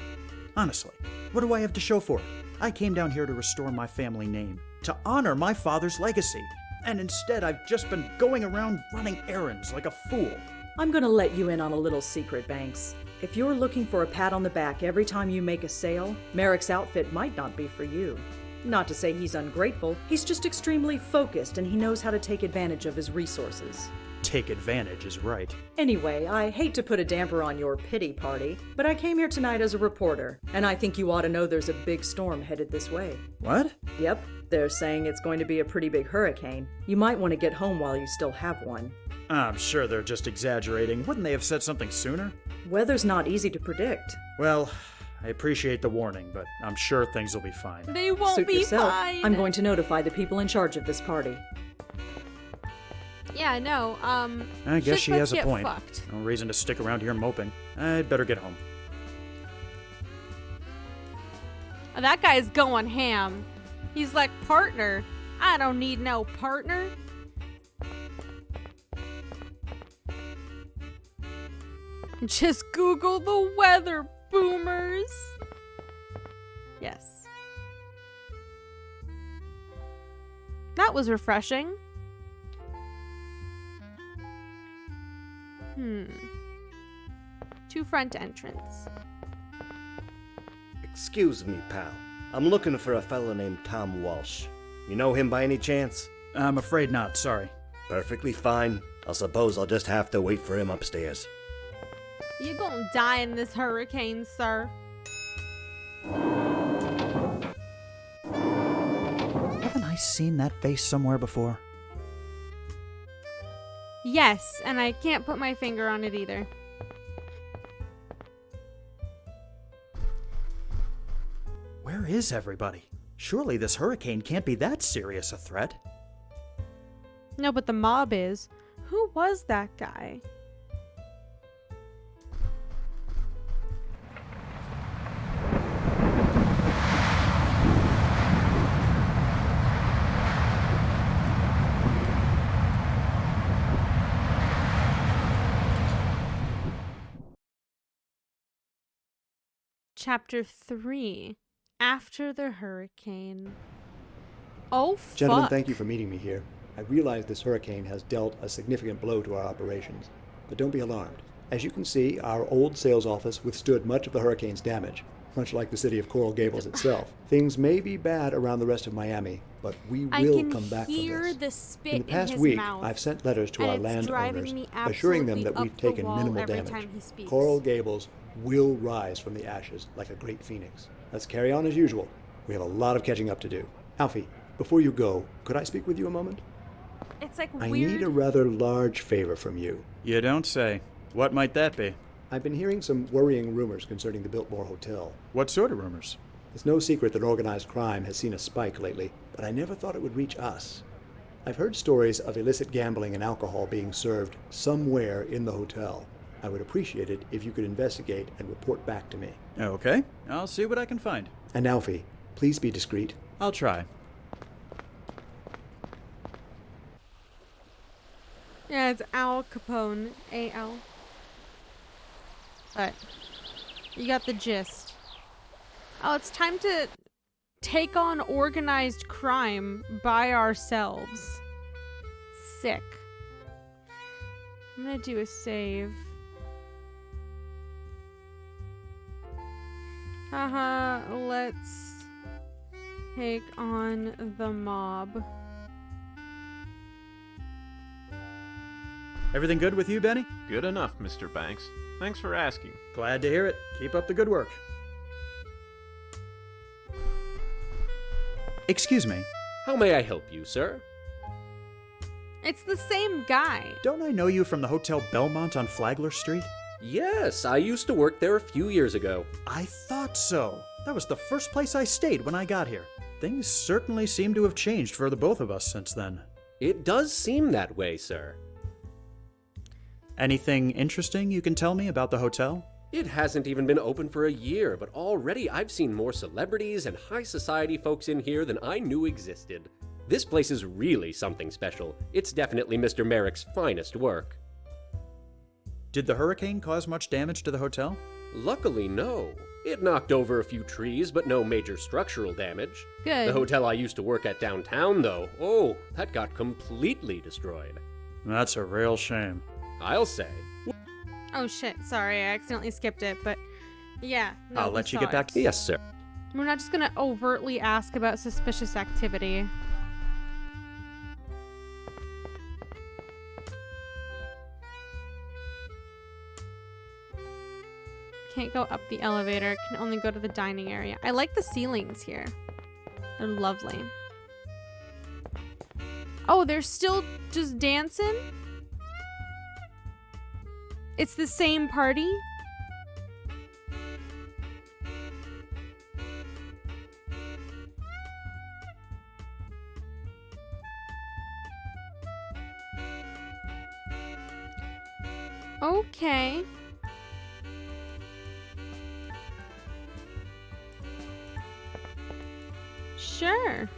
Honestly, what do I have to show for it? I came down here to restore my family name, to honor my father's legacy. And instead, I've just been going around running errands like a fool. I'm gonna let you in on a little secret, Banks. If you're looking for a pat on the back every time you make a sale, Merrick's outfit might not be for you. Not to say he's ungrateful, he's just extremely focused and he knows how to take advantage of his resources. Take advantage is right. Anyway, I hate to put a damper on your pity party, but I came here tonight as a reporter, and I think you ought to know there's a big storm headed this way. What? Yep, they're saying it's going to be a pretty big hurricane. You might want to get home while you still have one. I'm sure they're just exaggerating. Wouldn't they have said something sooner? Weather's not easy to predict. Well, I appreciate the warning, but I'm sure things will be fine. They won't Suit be yourself. fine. I'm going to notify the people in charge of this party. Yeah, no, I guess she has a point. Fucked. No reason to stick around here moping. I'd better get home. Oh, that guy's going ham. He's like, partner. I don't need no partner. Just Google the weather, boomers. Yes. That was refreshing. To front entrance. Excuse me, pal. I'm looking for a fellow named Tom Walsh. You know him by any chance? I'm afraid not, sorry. Perfectly fine. I suppose I'll just have to wait for him upstairs. You gonna die in this hurricane, sir. Haven't I seen that face somewhere before? Yes, and I can't put my finger on it either. Where is everybody? Surely this hurricane can't be that serious a threat. No, but the mob is. Who was that guy? Chapter 3. After the hurricane. Oh, fuck. Gentlemen, thank you for meeting me here. I realize this hurricane has dealt a significant blow to our operations, but don't be alarmed. As you can see, our old sales office withstood much of the hurricane's damage, much like the city of Coral Gables itself. Things may be bad around the rest of Miami, but we will come back from this. The spit in the past in his week, mouth, I've sent letters to our and it's driving landowners me assuring them that absolutely we've up the taken wall minimal every damage. time he speaks. Coral Gables will rise from the ashes like a great phoenix. Let's carry on as usual. We have a lot of catching up to do. Alfie, before you go, could I speak with you a moment? It's like I weird. need a rather large favor from you. You don't say. What might that be? I've been hearing some worrying rumors concerning the Biltmore Hotel. What sort of rumors? It's no secret that organized crime has seen a spike lately, but I never thought it would reach us. I've heard stories of illicit gambling and alcohol being served somewhere in the hotel. I would appreciate it if you could investigate and report back to me. Okay, I'll see what I can find. And Alfie, please be discreet. I'll try. Yeah, it's Al Capone. A-L. But you got the gist. Oh, it's time to take on organized crime by ourselves. Sick. I'm gonna do a save. Let's take on the mob. Everything good with you, Benny? Good enough, Mr. Banks. Thanks for asking. Glad to hear it. Keep up the good work. Excuse me. How may I help you, sir? It's the same guy. Don't I know you from the Hotel Belmont on Flagler Street? Yes, I used to work there a few years ago. I thought so. That was the first place I stayed when I got here. Things certainly seem to have changed for the both of us since then. It does seem that way, sir. Anything interesting you can tell me about the hotel? It hasn't even been open for a year, but already I've seen more celebrities and high society folks in here than I knew existed. This place is really something special. It's definitely Mr. Merrick's finest work. Did the hurricane cause much damage to the hotel? Luckily, no. It knocked over a few trees, but no major structural damage. Good. The hotel I used to work at downtown, though, oh, that got completely destroyed. That's a real shame. I'll say. Oh shit, sorry, I accidentally skipped it, but yeah. No, I'll we let you saw get back it. to Yes, sir. We're not just gonna overtly ask about suspicious activity. Can't go up the elevator, can only go to the dining area. I like the ceilings here. They're lovely. Oh, they're still just dancing? It's the same party? Okay. Sure.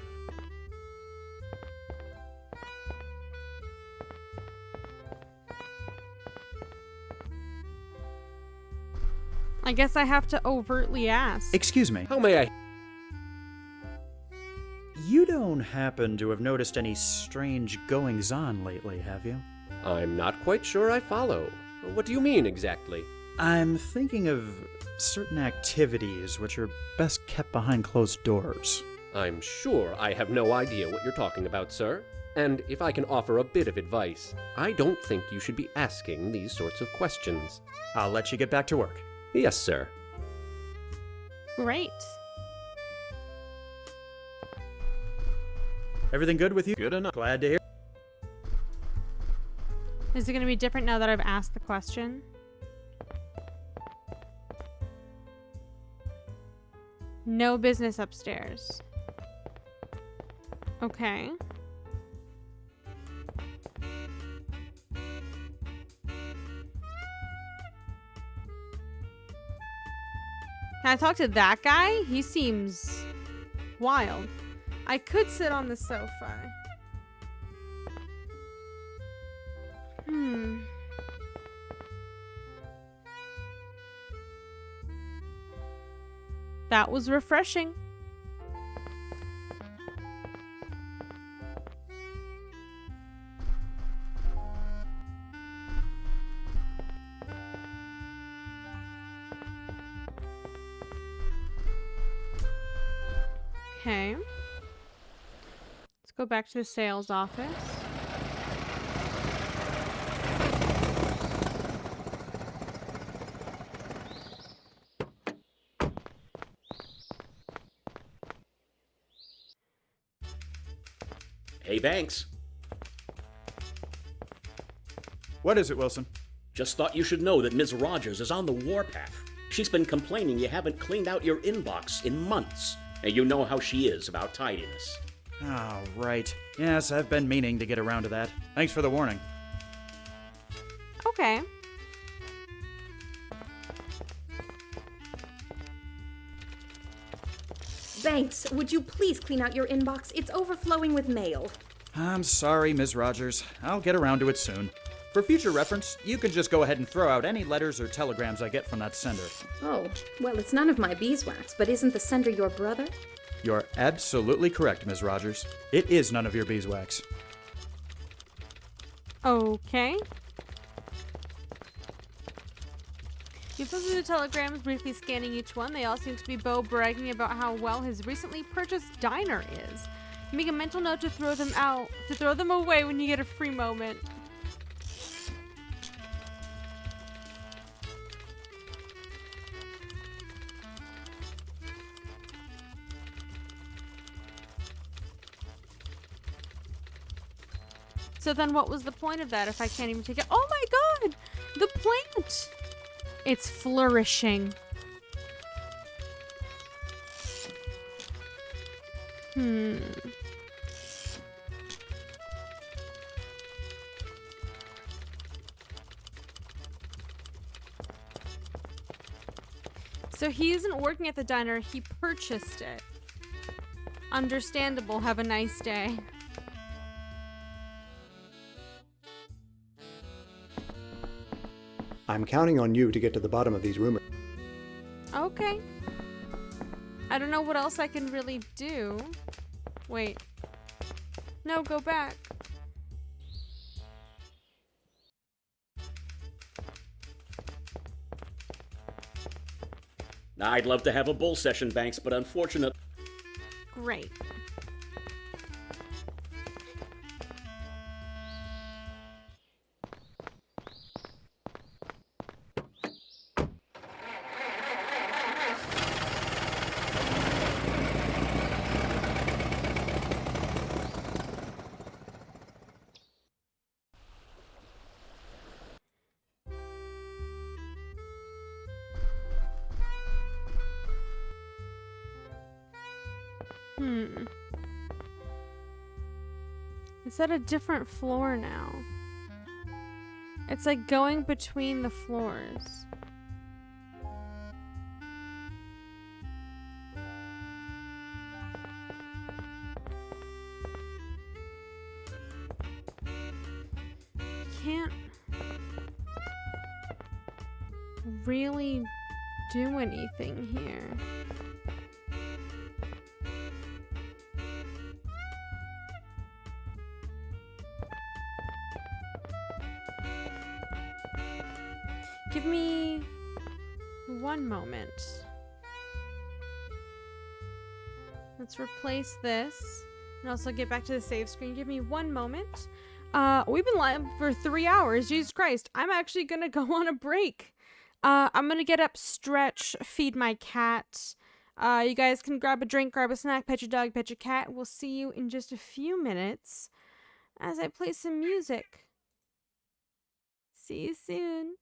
I guess I have to overtly ask. Excuse me. How may I? You don't happen to have noticed any strange goings-on lately, have you? I'm not quite sure I follow. What do you mean exactly? I'm thinking of certain activities which are best kept behind closed doors. I'm sure I have no idea what you're talking about, sir. And if I can offer a bit of advice, I don't think you should be asking these sorts of questions. I'll let you get back to work. Yes, sir. Great. Everything good with you? Good enough. Glad to hear. Is it going to be different now that I've asked the question? No business upstairs. Okay. Can I talk to that guy? He seems wild. I could sit on the sofa. That was refreshing. Okay. Let's go back to the sales office. Hey, Banks. What is it, Wilson? Just thought you should know that Ms. Rogers is on the warpath. She's been complaining you haven't cleaned out your inbox in months. And you know how she is about tidiness. Oh, right. Yes, I've been meaning to get around to that. Thanks for the warning. Okay. Banks, would you please clean out your inbox? It's overflowing with mail. I'm sorry, Ms. Rogers. I'll get around to it soon. For future reference, you can just go ahead and throw out any letters or telegrams I get from that sender. Oh, well, it's none of my beeswax, but isn't the sender your brother? You're absolutely correct, Ms. Rogers. It is none of your beeswax. Okay. You flip through the telegrams, briefly scanning each one. They all seem to be Bo bragging about how well his recently purchased diner is. You make a mental note to throw them away when you get a free moment. So then what was the point of that if I can't even take it? Oh my god! The plant! It's flourishing. So he isn't working at the diner, he purchased it. Understandable. Have a nice day. I'm counting on you to get to the bottom of these rumors. Okay. I don't know what else I can really do. Wait. No, go back. I'd love to have a bull session, Banks, but unfortunate. Great. It's at a different floor now. It's like going between the floors. Can't really do anything here. Give me one moment. Let's replace this and also get back to the save screen. Give me one moment. We've been live for 3 hours. Jesus Christ. I'm actually gonna go on a break. I'm gonna get up, stretch, feed my cat. You guys can grab a drink, grab a snack, pet your dog, pet your cat. We'll see you in just a few minutes as I play some music. See you soon.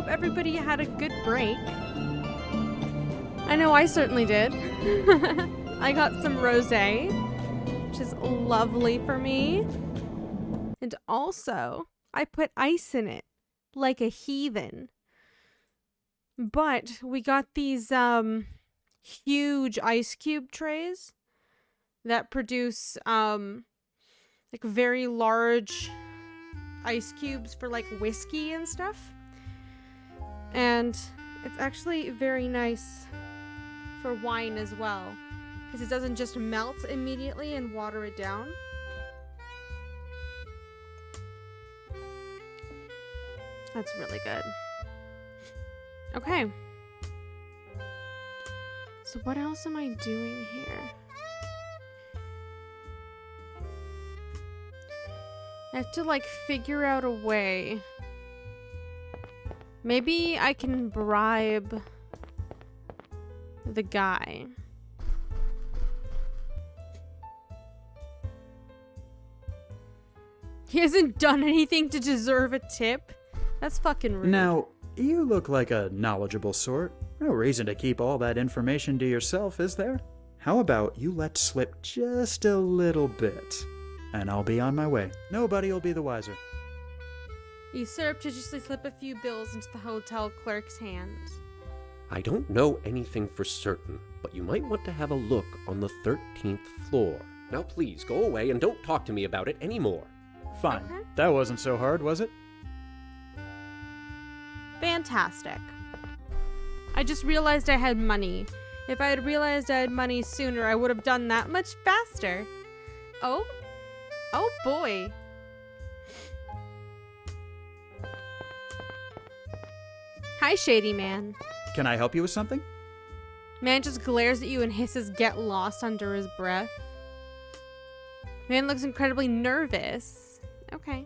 hope everybody had a good break. I know I certainly did. I got some rosé, which is lovely for me. And also, I put ice in it, like a heathen. But we got these huge ice cube trays that produce like very large ice cubes for like whiskey and stuff. And it's actually very nice for wine as well, because it doesn't just melt immediately and water it down. That's really good. Okay. So what else am I doing here? I have to like figure out a way. Maybe I can bribe the guy. He hasn't done anything to deserve a tip. That's fucking rude. Now, you look like a knowledgeable sort. No reason to keep all that information to yourself, is there? How about you let slip just a little bit, and I'll be on my way. Nobody will be the wiser. You surreptitiously slip a few bills into the hotel clerk's hand. I don't know anything for certain, but you might want to have a look on the 13th floor. Now please, go away and don't talk to me about it anymore. Fine. Okay. That wasn't so hard, was it? Fantastic. I just realized I had money. If I had realized I had money sooner, I would have done that much faster. Oh? Oh boy. Hi, Shady Man. Can I help you with something? Man just glares at you and hisses "get lost" under his breath. Man looks incredibly nervous. Okay.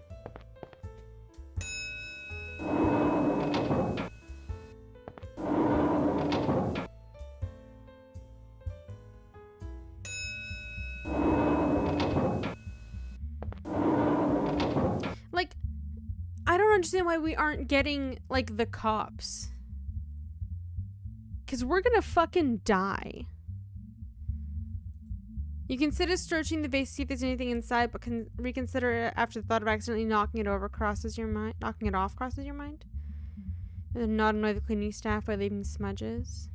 Like, I don't understand why we aren't getting, like, the cops. Because we're gonna fucking die. You consider searching the vase to see if there's anything inside, but can reconsider it after the thought of accidentally knocking it off crosses your mind. And then not annoy the cleaning staff by leaving smudges.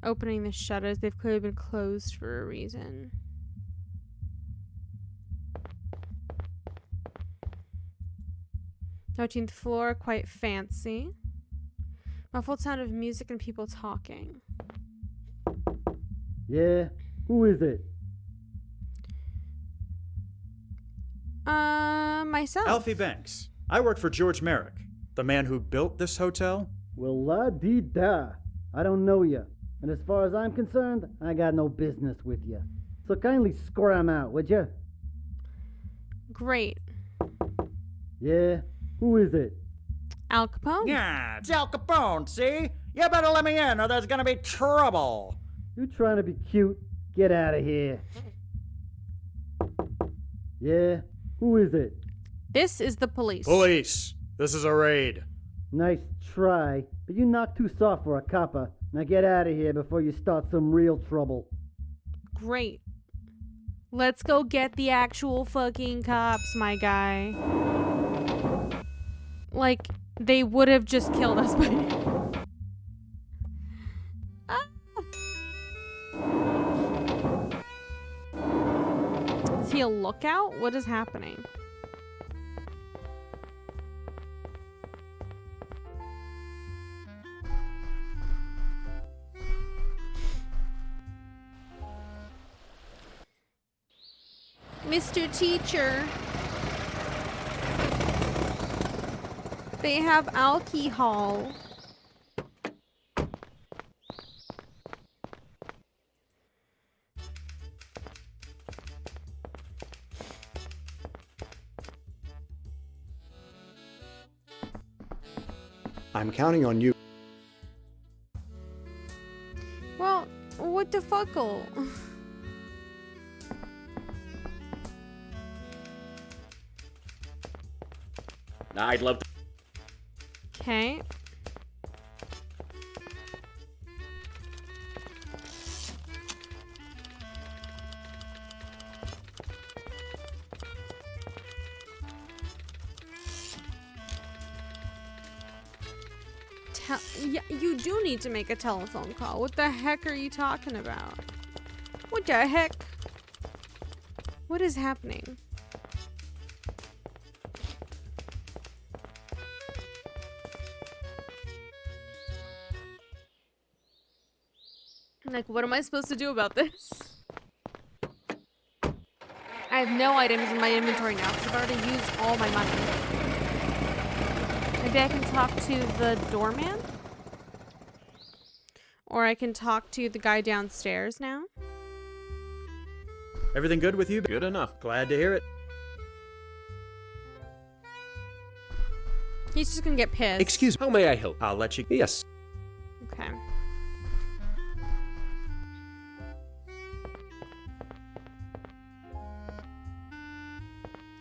Opening the shutters, they've clearly been closed for a reason. 13th floor, quite fancy. Muffled sound of music and people talking. Yeah, who is it? Myself. Alfie Banks. I work for George Merrick, the man who built this hotel. Well, la-dee-da. I don't know you. And as far as I'm concerned, I got no business with you. So kindly scram out, would you? Great. Yeah, who is it? Al Capone? Yeah, it's Al Capone, see? You better let me in or there's gonna be trouble. You trying to be cute? Get out of here. Yeah, who is it? This is the police. Police! This is a raid. Nice try, but you knocked too soft for a copper. Now get out of here before you start some real trouble. Great. Let's go get the actual fucking cops, my guy. Like, they would have just killed us by now. Ah. Is he a lookout? What is happening? Mr. Teacher. They have alcohol. I'm counting on you. Well, what the fuckle? I'd love to. Okay. Yeah, you do need to make a telephone call. What the heck are you talking about? What the heck? What is happening? Like, what am I supposed to do about this? I have no items in my inventory now because I've already used all my money. Maybe I can talk to the doorman? Or I can talk to the guy downstairs now? Everything good with you? Good enough. Glad to hear it. He's just gonna get pissed. Excuse me, how may I help? I'll let you. Yes. Okay.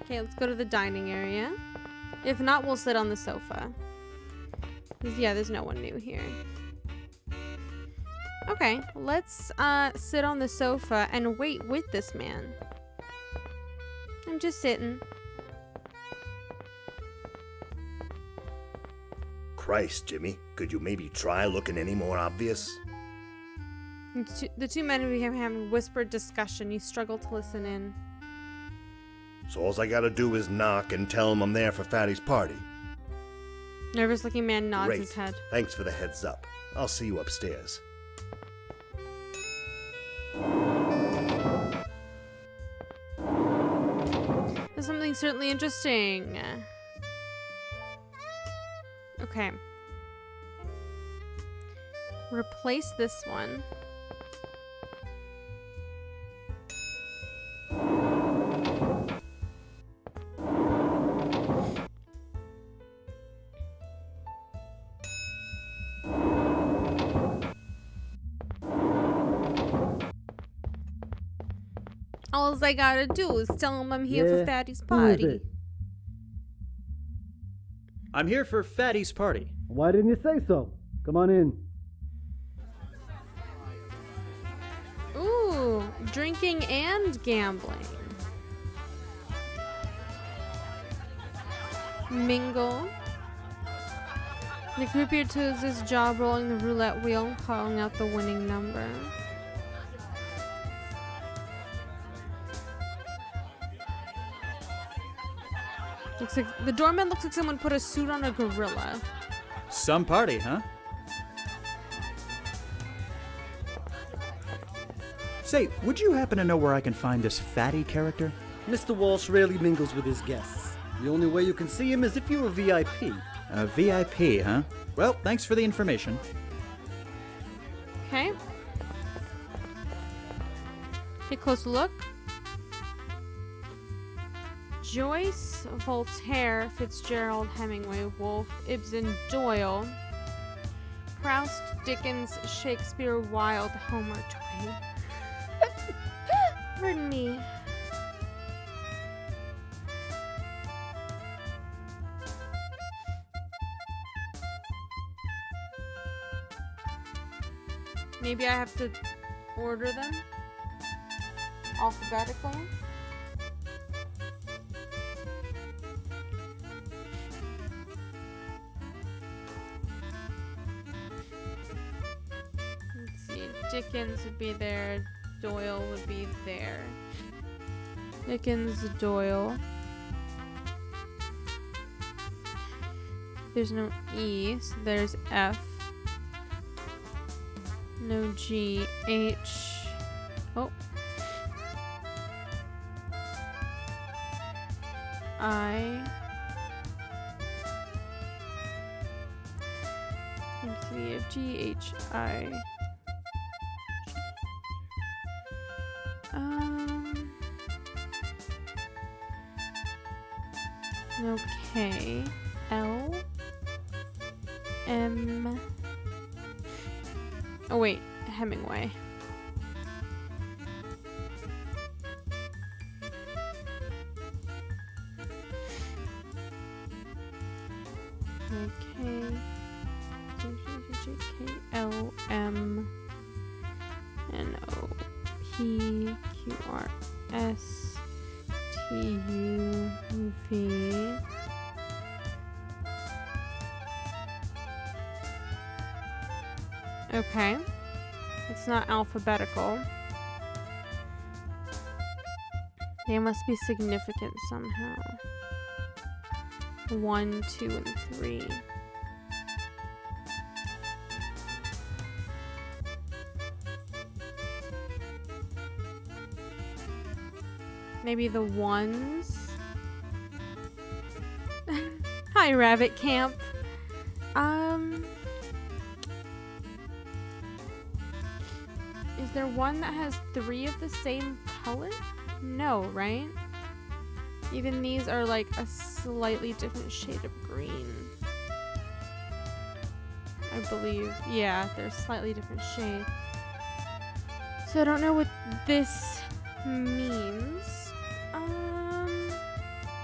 Okay, let's go to the dining area. If not, we'll sit on the sofa. 'Cause, yeah, there's no one new here. Okay, let's sit on the sofa and wait with this man. I'm just sitting. Christ, Jimmy, could you maybe try looking any more obvious? The two men became having whispered discussion. You struggle to listen in. So all I gotta do is knock and tell him I'm there for Fatty's party. Nervous looking man nods Great. his head. Thanks for the heads up. I'll see you upstairs. There's something certainly interesting. Okay. Replace this one. All I gotta do is tell him I'm here for Fatty's party. I'm here for Fatty's party. Why didn't you say so? Come on in. Ooh, drinking and gambling. Mingle. The croupier does his job rolling the roulette wheel and calling out the winning number. Looks like the doorman looks like someone put a suit on a gorilla. Some party, huh? Say, would you happen to know where I can find this Fatty character? Mr. Walsh rarely mingles with his guests. The only way you can see him is if you're a VIP. A VIP, huh? Well, thanks for the information. Okay. Take a close look. Joyce, Voltaire, Fitzgerald, Hemingway, Woolf, Ibsen, Doyle, Proust, Dickens, Shakespeare, Wilde, Homer, Twain. Pardon me. Maybe I have to order them alphabetically. Let's see. Dickens would be there. Doyle would be there. Dickens, Doyle. There's no E, so there's F. No G, H. Oh. I. Let's see, G, H, I. No K, L, M. Oh wait, Hemingway. LMNOPQRSTUV. Okay. It's not alphabetical. They must be significant somehow. 1, 2, and 3. Maybe the ones? Hi, Rabbit Camp. Is there one that has 3 of the same color? No, right? Even these are like a slightly different shade of green. I believe. Yeah, they're a slightly different shade. So I don't know what this means.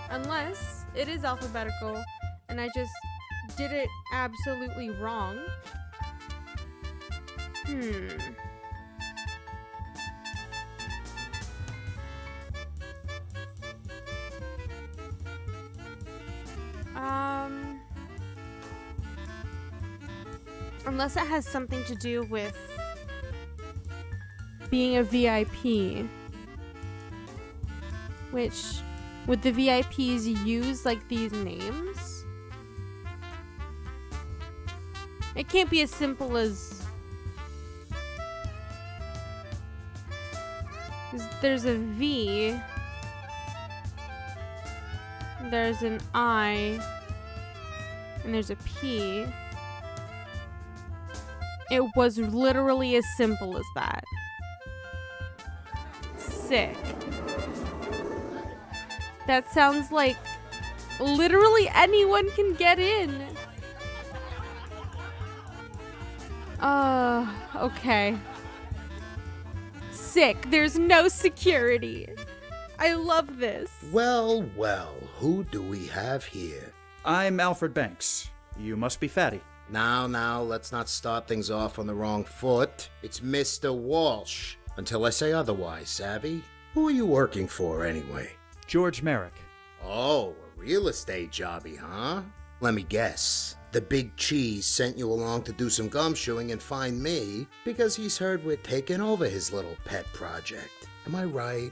Unless it is alphabetical and I just did it absolutely wrong. Unless it has something to do with being a VIP. Which, would the VIPs use like these names? It can't be as simple as... There's a V. There's an I. And there's a P. It was literally as simple as that. Sick. That sounds like literally anyone can get in. Okay. Sick. There's no security. I love this. Well, well, who do we have here? I'm Alfred Banks. You must be Fatty. Now, let's not start things off on the wrong foot. It's Mr. Walsh. Until I say otherwise, savvy? Who are you working for, anyway? George Merrick. Oh, a real estate jobby, huh? Let me guess. The big cheese sent you along to do some gumshoeing and find me because he's heard we're taking over his little pet project. Am I right?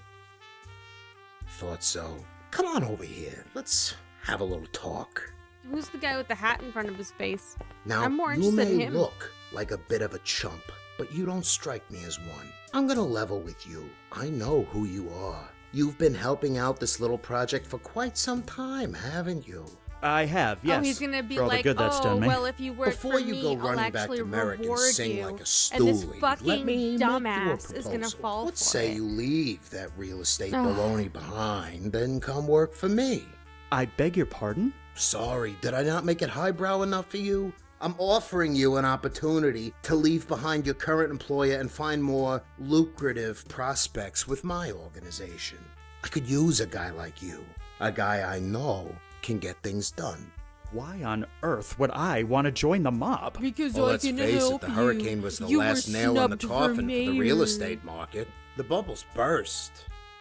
Thought so. Come on over here. Let's have a little talk. Who's the guy with the hat in front of his face? Now, I'm more you interested in may him. look like a bit of a chump, but you don't strike me as one. I'm gonna level with you. I know who you are. You've been helping out this little project for quite some time, haven't you? I have, yes. Oh, he's gonna be For all the like, good that's done me. well, if you work Before for you me, go I'll running back actually to Merrick and reward sing you. like a And this stoolie, fucking let me make you a dumbass is gonna proposal. fall Let's for say it. you leave that real estate Ugh. baloney behind, then come work for me. I beg your pardon? Sorry, did I not make it highbrow enough for you? I'm offering you an opportunity to leave behind your current employer and find more lucrative prospects with my organization. I could use a guy like you, a guy I know can get things done. Why on earth would I want to join the mob? Because Well, let's face it, the hurricane was the last nail in the coffin for the real estate market. The bubbles burst.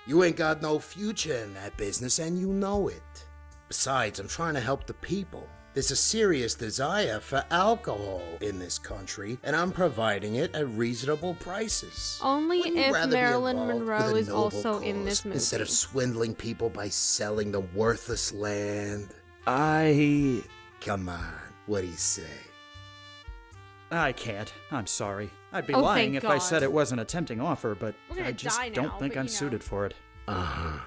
You ain't got no future in that business, and you know it. Besides, I'm trying to help the people. There's a serious desire for alcohol in this country, and I'm providing it at reasonable prices. Only Wouldn't you if rather be Marilyn involved Monroe with a is noble also in cause this movie. instead of swindling people by selling them worthless land? Come on, what do you say? I can't. I'm sorry. I'd be Oh, lying thank if I God. said it wasn't a tempting offer, but We're gonna I just die don't now, think but I'm you know. suited for it. Uh-huh.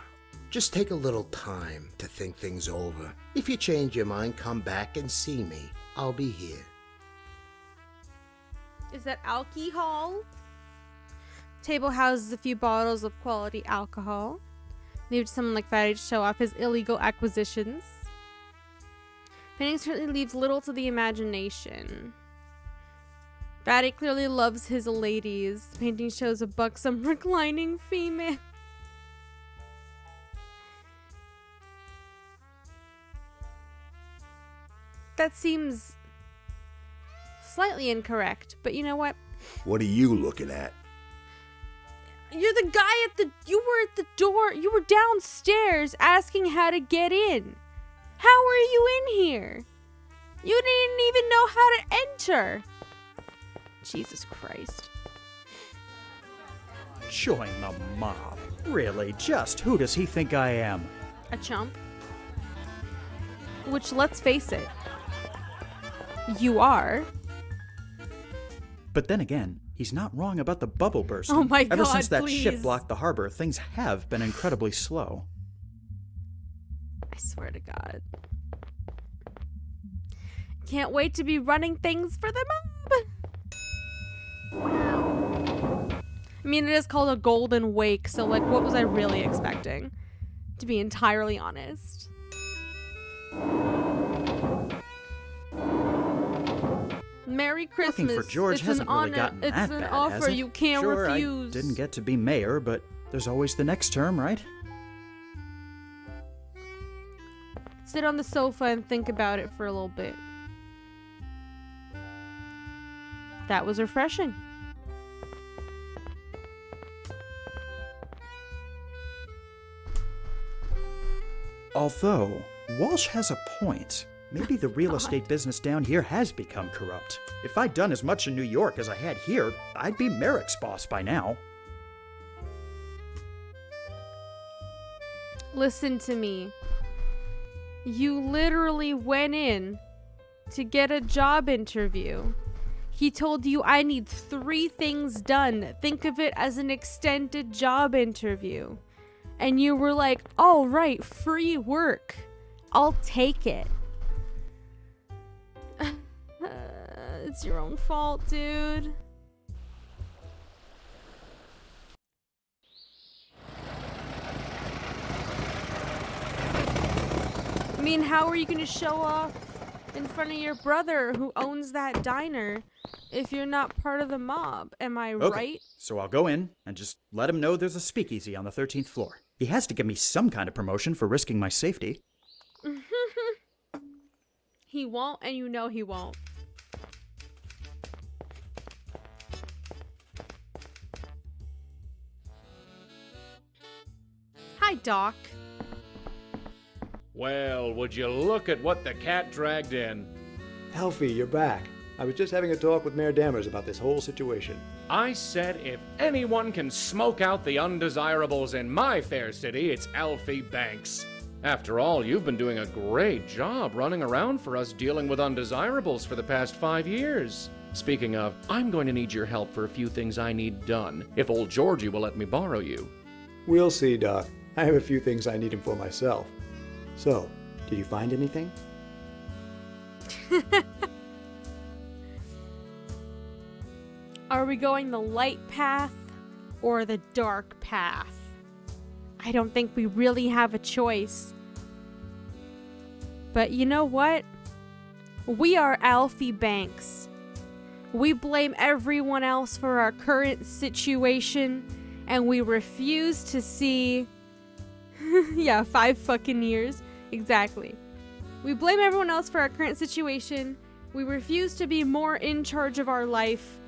Just take a little time to think things over. If you change your mind, come back and see me. I'll be here. Is that alcohol? Table houses a few bottles of quality alcohol. Leave it to someone like Fatty to show off his illegal acquisitions. Painting certainly leaves little to the imagination. Fatty clearly loves his ladies. The painting shows a buxom reclining female. That seems slightly incorrect, but you know what? What are you looking at? You're the guy you were at the door. You were downstairs asking how to get in. How are you in here? You didn't even know how to enter. Jesus Christ. Join the mob. Really, just who does he think I am? A chump. Which, let's face it, you are. But then again, he's not wrong about the bubble bursting. Oh my God, Ever since that please. ship blocked the harbor, things have been incredibly slow. I swear to God. Can't wait to be running things for the mob. Wow. I mean, it is called a golden wake, so like, what was I really expecting? To be entirely honest. Merry Christmas. Working for George it's hasn't really gotten it's that an bad, offer has it? you can't Sure, refuse. I didn't get to be mayor, but there's always the next term, right? Sit on the sofa and think about it for a little bit. That was refreshing. Although, Walsh has a point. Maybe the real estate business down here has become corrupt. If I'd done as much in New York as I had here, I'd be Merrick's boss by now. Listen to me. You literally went in to get a job interview. He told you, I need 3 things done. Think of it as an extended job interview. And you were like, oh, right, free work. I'll take it. It's your own fault, dude. I mean, how are you going to show off in front of your brother who owns that diner if you're not part of the mob? Am I Okay, right? so I'll go in and just let him know there's a speakeasy on the 13th floor. He has to give me some kind of promotion for risking my safety. He won't, and you know he won't. Hi, Doc. Well, would you look at what the cat dragged in? Alfie, you're back. I was just having a talk with Mayor Dammers about this whole situation. I said if anyone can smoke out the undesirables in my fair city, it's Alfie Banks. After all, you've been doing a great job running around for us dealing with undesirables for the past 5 years. Speaking of, I'm going to need your help for a few things I need done, if old Georgie will let me borrow you. We'll see, Doc. I have a few things I need him for myself. So, did you find anything? Are we going the light path or the dark path? I don't think we really have a choice. But you know what? We are Alfie Banks. We blame everyone else for our current situation, and we refuse to see... yeah, 5 fucking years. Exactly. We blame everyone else for our current situation. We refuse to be more in charge of our life.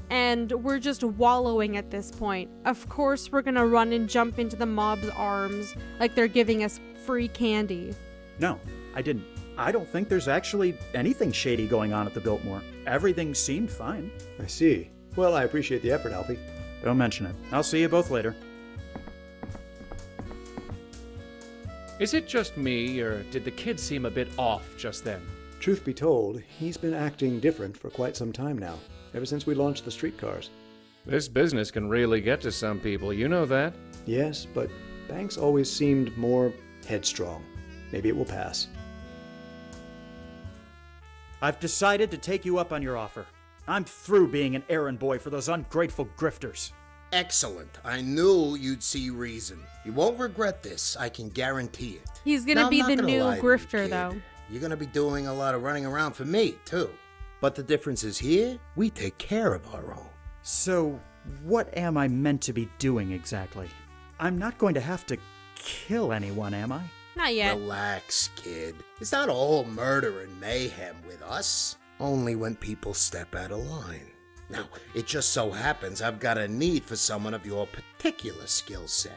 And we're just wallowing at this point. Of course, we're gonna run and jump into the mob's arms like they're giving us free candy. No, I didn't. I don't think there's actually anything shady going on at the Biltmore. Everything seemed fine. I see. Well, I appreciate the effort, Alfie. Don't mention it. I'll see you both later. Is it just me, or did the kid seem a bit off just then? Truth be told, he's been acting different for quite some time now, ever since we launched the streetcars. This business can really get to some people, you know that? Yes, but Banks always seemed more headstrong. Maybe it will pass. I've decided to take you up on your offer. I'm through being an errand boy for those ungrateful grifters. Excellent. I knew you'd see reason. You won't regret this, I can guarantee it. He's gonna Now, be I'm the not gonna new lie to you, grifter, kid. though. You're gonna be doing a lot of running around for me, too. But the difference is here, we take care of our own. So, what am I meant to be doing exactly? I'm not going to have to kill anyone, am I? Not yet. Relax, kid. It's not all murder and mayhem with us. Only when people step out of line. Now, it just so happens I've got a need for someone of your particular skill set.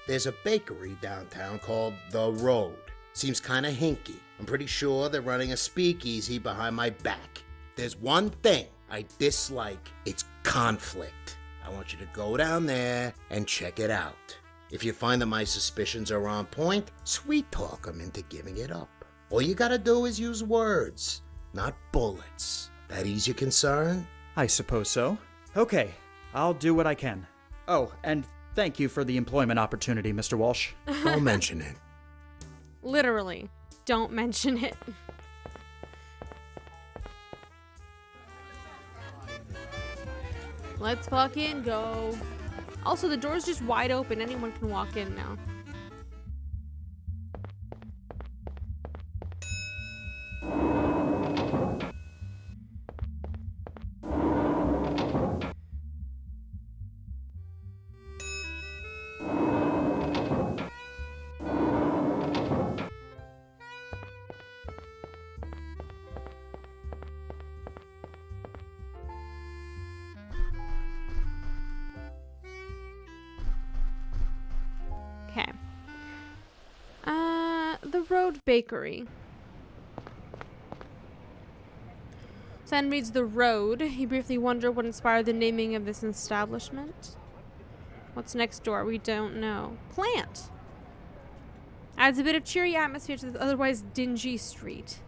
There's a bakery downtown called The Road. Seems kinda hinky. I'm pretty sure they're running a speakeasy behind my back. There's one thing I dislike. It's conflict. I want you to go down there and check it out. If you find that my suspicions are on point, sweet talk them into giving it up. All you gotta do is use words, not bullets. That ease your concern? I suppose so. Okay, I'll do what I can. Oh, and thank you for the employment opportunity, Mr. Walsh. Don't mention it. Literally, don't mention it. Let's fucking go. Also, the door's just wide open. Anyone can walk in now. Okay. The Road Bakery. Sen reads The Road. You briefly wonder what inspired the naming of this establishment. What's next door? We don't know. Plant. Adds a bit of cheery atmosphere to this otherwise dingy street.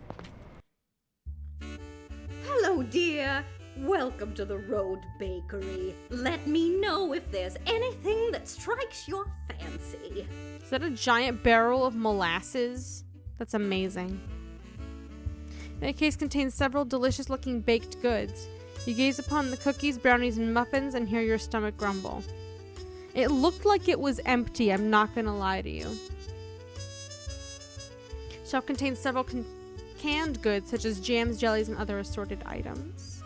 Hello, dear. Welcome to the Road Bakery. Let me know if there's anything that strikes your fancy. Is that a giant barrel of molasses? That's amazing. The case contains several delicious-looking baked goods. You gaze upon the cookies, brownies, and muffins and hear your stomach grumble. It looked like it was empty, I'm not gonna lie to you. Shelf contains several canned goods such as jams, jellies, and other assorted items.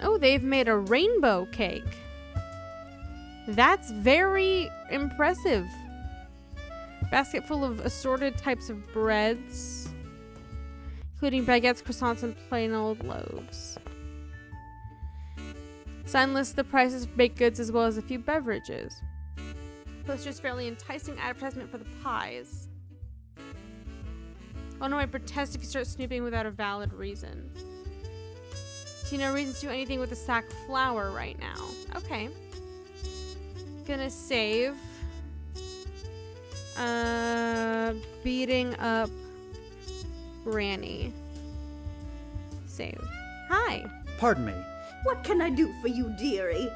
Oh, they've made a rainbow cake. That's very impressive. Basket full of assorted types of breads, including baguettes, croissants, and plain old loaves. Sign lists the prices of baked goods as well as a few beverages. Poster's fairly enticing advertisement for the pies. Oh no, I protest if you start snooping without a valid reason. See no reason to do anything with the sack flour right now. Okay. Gonna save. Beating up Granny. Save. Hi. Pardon me. What can I do for you, dearie?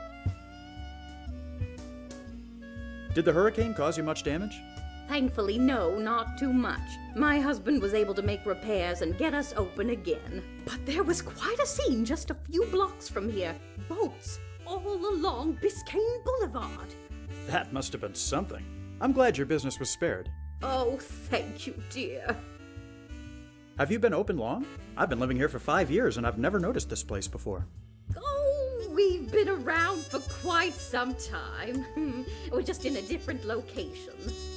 Did the hurricane cause you much damage? Thankfully, no, not too much. My husband was able to make repairs and get us open again. But there was quite a scene just a few blocks from here. Boats all along Biscayne Boulevard. That must have been something. I'm glad your business was spared. Oh, thank you, dear. Have you been open long? I've been living here for 5 years and I've never noticed this place before. Oh, we've been around for quite some time. We're just in a different location.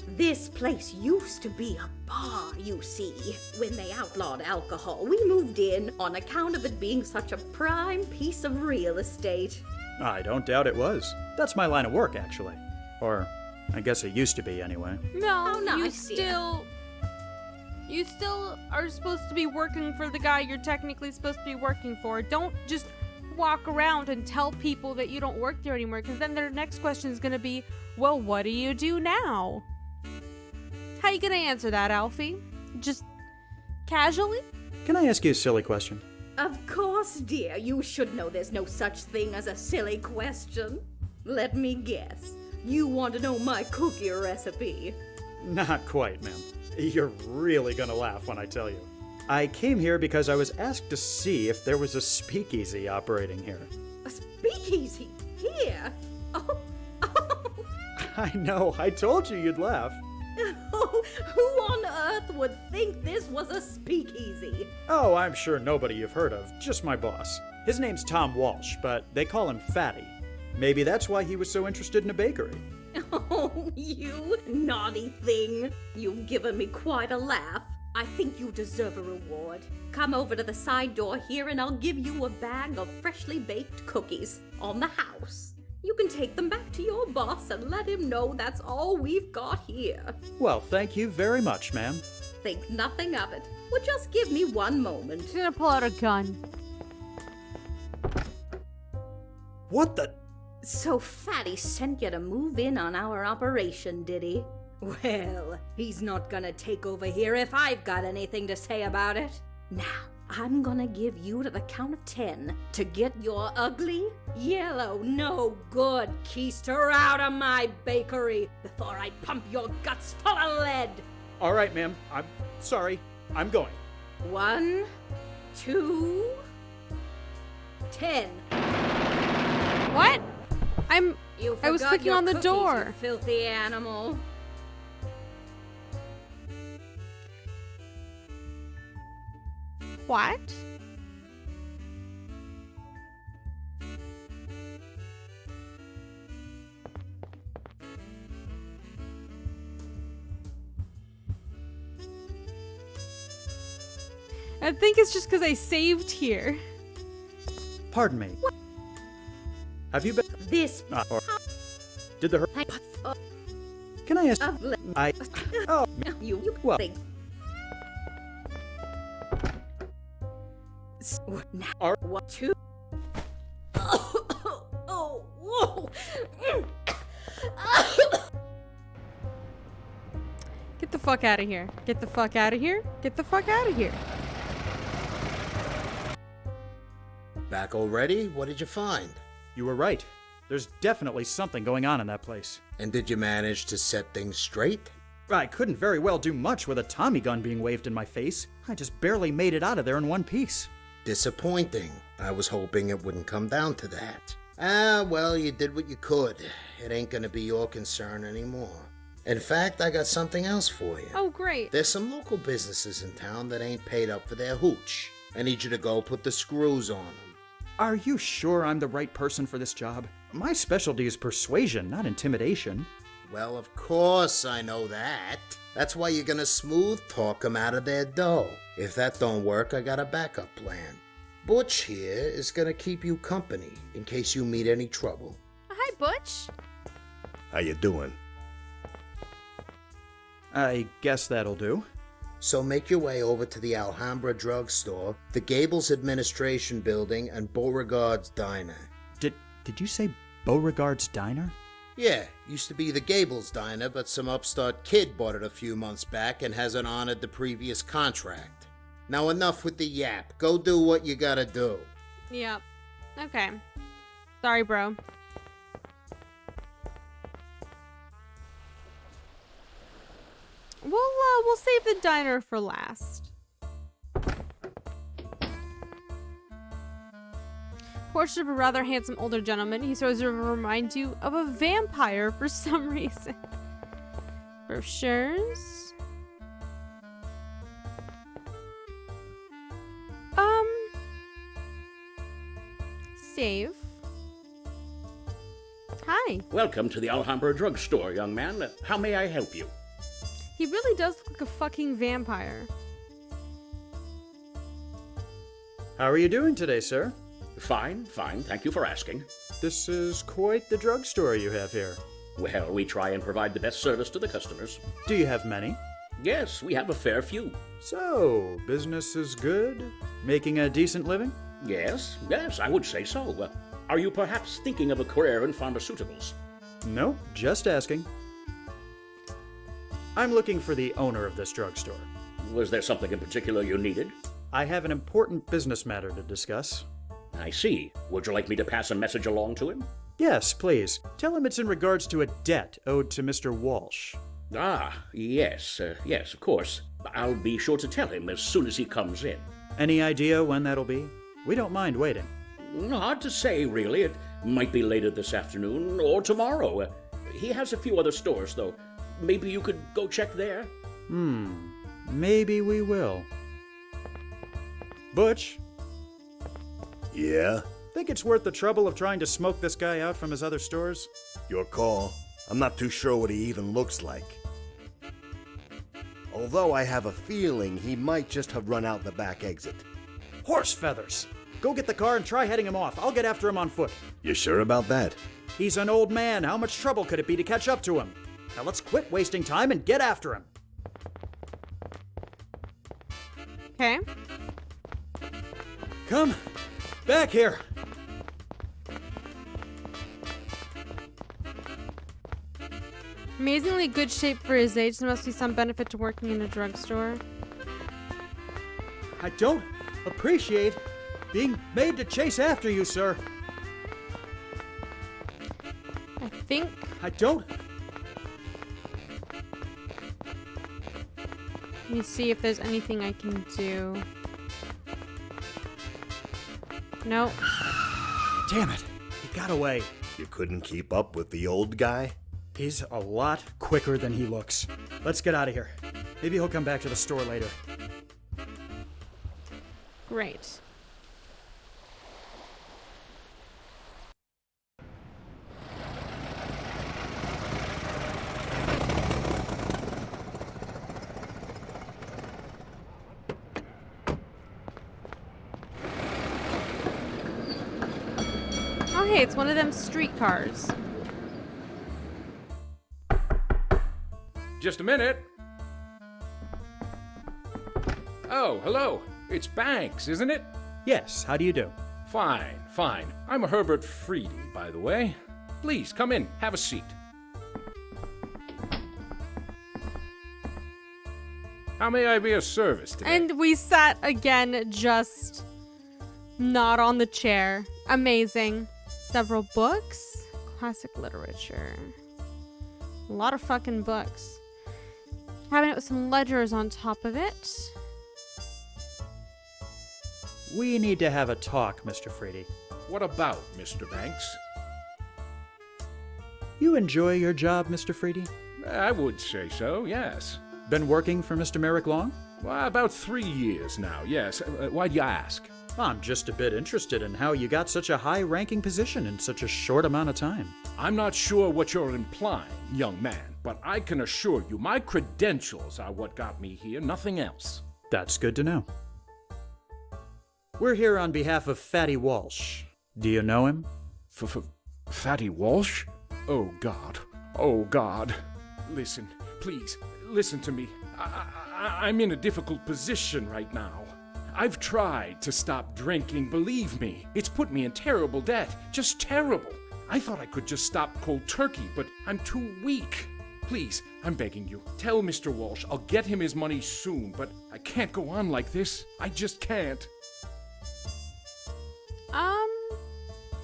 This place used to be a bar, you see. When they outlawed alcohol, we moved in on account of it being such a prime piece of real estate. I don't doubt it was. That's my line of work, actually. Or, I guess it used to be anyway. No, Oh, no, you I see. You still are supposed to be working for the guy you're technically supposed to be working for. Don't just walk around and tell people that you don't work there anymore, because then their next question is going to be, well, what do you do now? How you going to answer that, Alfie? Just casually? Can I ask you a silly question? Of course, dear. You should know there's no such thing as a silly question. Let me guess. You want to know my cookie recipe? Not quite, ma'am. You're really gonna laugh when I tell you. I came here because I was asked to see if there was a speakeasy operating here. A speakeasy? Here? Oh, I know, I told you you'd laugh. oh, who on earth would think this was a speakeasy? Oh, I'm sure nobody you've heard of, just my boss. His name's Tom Walsh, but they call him Fatty. Maybe that's why he was so interested in a bakery. Oh, you naughty thing. You've given me quite a laugh. I think you deserve a reward. Come over to the side door here and I'll give you a bag of freshly baked cookies on the house. You can take them back to your boss and let him know that's all we've got here. Well, thank you very much, ma'am. Think nothing of it. Well, just give me one moment. She's gonna pull out a gun. What the? So Fatty sent you to move in on our operation, did he? Well, he's not gonna take over here if I've got anything to say about it. Now, I'm gonna give you to the count of 10 to get your ugly, yellow, no good keister out of my bakery before I pump your guts full of lead. All right, ma'am. I'm sorry. I'm going. 1, 2, 10. What? I was forgot clicking your on the cookies, door. You filthy animal. What? I think it's just because I saved here. Pardon me. Have you been? This. Or did the? Can I ask? Oh. You well. think. Are what two? Oh, whoa! Get the fuck out of here. Get the fuck out of here. Get the fuck out of here. Back already? What did you find? You were right. There's definitely something going on in that place. And did you manage to set things straight? I couldn't very well do much with a Tommy gun being waved in my face. I just barely made it out of there in one piece. Disappointing. I was hoping it wouldn't come down to that. Ah, well, you did what you could. It ain't gonna be your concern anymore. In fact, I got something else for you. Oh, great. There's some local businesses in town that ain't paid up for their hooch. I need you to go put the screws on them. Are you sure I'm the right person for this job? My specialty is persuasion, not intimidation. Well, of course I know that. That's why you're gonna smooth talk them out of their dough. If that don't work, I got a backup plan. Butch here is gonna keep you company in case you meet any trouble. Hi, Butch. How you doing? I guess that'll do. So make your way over to the Alhambra Drugstore, the Gables Administration Building, and Beauregard's Diner. Did you say Beauregard's Diner? Yeah, used to be the Gables Diner, but some upstart kid bought it a few months back and hasn't honored the previous contract. Now enough with the yap. Go do what you gotta do. Yep. Okay. Sorry, bro. We'll save the diner for last. Portrait of a rather handsome older gentleman. He sort of reminds you of a vampire for some reason. Brochures. Save. Hi. Welcome to the Alhambra Drugstore, young man. How may I help you? He really does look like a fucking vampire. How are you doing today, sir? Fine. Thank you for asking. This is quite the drugstore you have here. Well, we try and provide the best service to the customers. Do you have many? Yes, we have a fair few. So, business is good? Making a decent living? Yes, I would say so. Are you perhaps thinking of a career in pharmaceuticals? No, just asking. I'm looking for the owner of this drugstore. Was there something in particular you needed? I have an important business matter to discuss. I see. Would you like me to pass a message along to him? Yes, please. Tell him it's in regards to a debt owed to Mr. Walsh. Ah, yes, of course. I'll be sure to tell him as soon as he comes in. Any idea when that'll be? We don't mind waiting. Hard to say, really. It might be later this afternoon or tomorrow. He has a few other stores, though. Maybe you could go check there? Maybe we will. Butch? Yeah? Think it's worth the trouble of trying to smoke this guy out from his other stores? Your call. I'm not too sure what he even looks like. Although I have a feeling he might just have run out the back exit. Horse feathers! Go get the car and try heading him off. I'll get after him on foot. You sure about that? He's an old man. How much trouble could it be to catch up to him? Now let's quit wasting time and get after him. Okay. Come back here. Amazingly good shape for his age. There must be some benefit to working in a drugstore. I don't appreciate being made to chase after you, sir. I think... I don't... Let me see if there's anything I can do. No. Damn it. He got away. You couldn't keep up with the old guy? He's a lot quicker than he looks. Let's get out of here. Maybe he'll come back to the store later. Great. Oh, hey, it's one of them streetcars. Just a minute. Oh, hello. It's Banks, isn't it? Yes, how do you do? Fine, fine. I'm Herbert Freedy, by the way. Please, come in. Have a seat. How may I be of service today? And we sat again, just not on the chair. Amazing. Several books. Classic literature. A lot of fucking books. Cabinet with some ledgers on top of it. We need to have a talk, Mr. Freedy. What about, Mr. Banks? You enjoy your job, Mr. Freedy? I would say so, yes. Been working for Mr. Merrick long? Well, about 3 years now, yes. Why do you ask? I'm just a bit interested in how you got such a high-ranking position in such a short amount of time. I'm not sure what you're implying, young man, but I can assure you my credentials are what got me here, nothing else. That's good to know. We're here on behalf of Fatty Walsh. Do you know him? Fatty Walsh? Oh, God. Oh, God. Listen, please, listen to me. I'm in a difficult position right now. I've tried to stop drinking, believe me. It's put me in terrible debt, just terrible. I thought I could just stop cold turkey, but I'm too weak. Please, I'm begging you, tell Mr. Walsh I'll get him his money soon, but I can't go on like this. I just can't.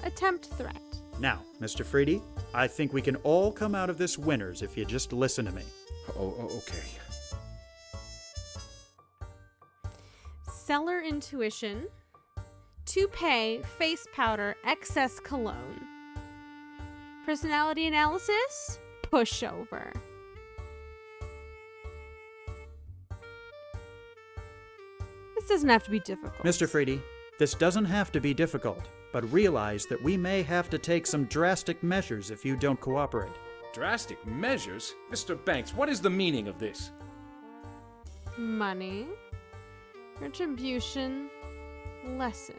Attempt threat. Now, Mr. Freedy, I think we can all come out of this winners if you just listen to me. Oh, okay. Seller intuition. Toupee, face powder, excess cologne. Personality analysis. Pushover. This doesn't have to be difficult. Mr. Freedy, this doesn't have to be difficult, but realize that we may have to take some drastic measures if you don't cooperate. Drastic measures? Mr. Banks, what is the meaning of this? Money. Retribution. Lesson.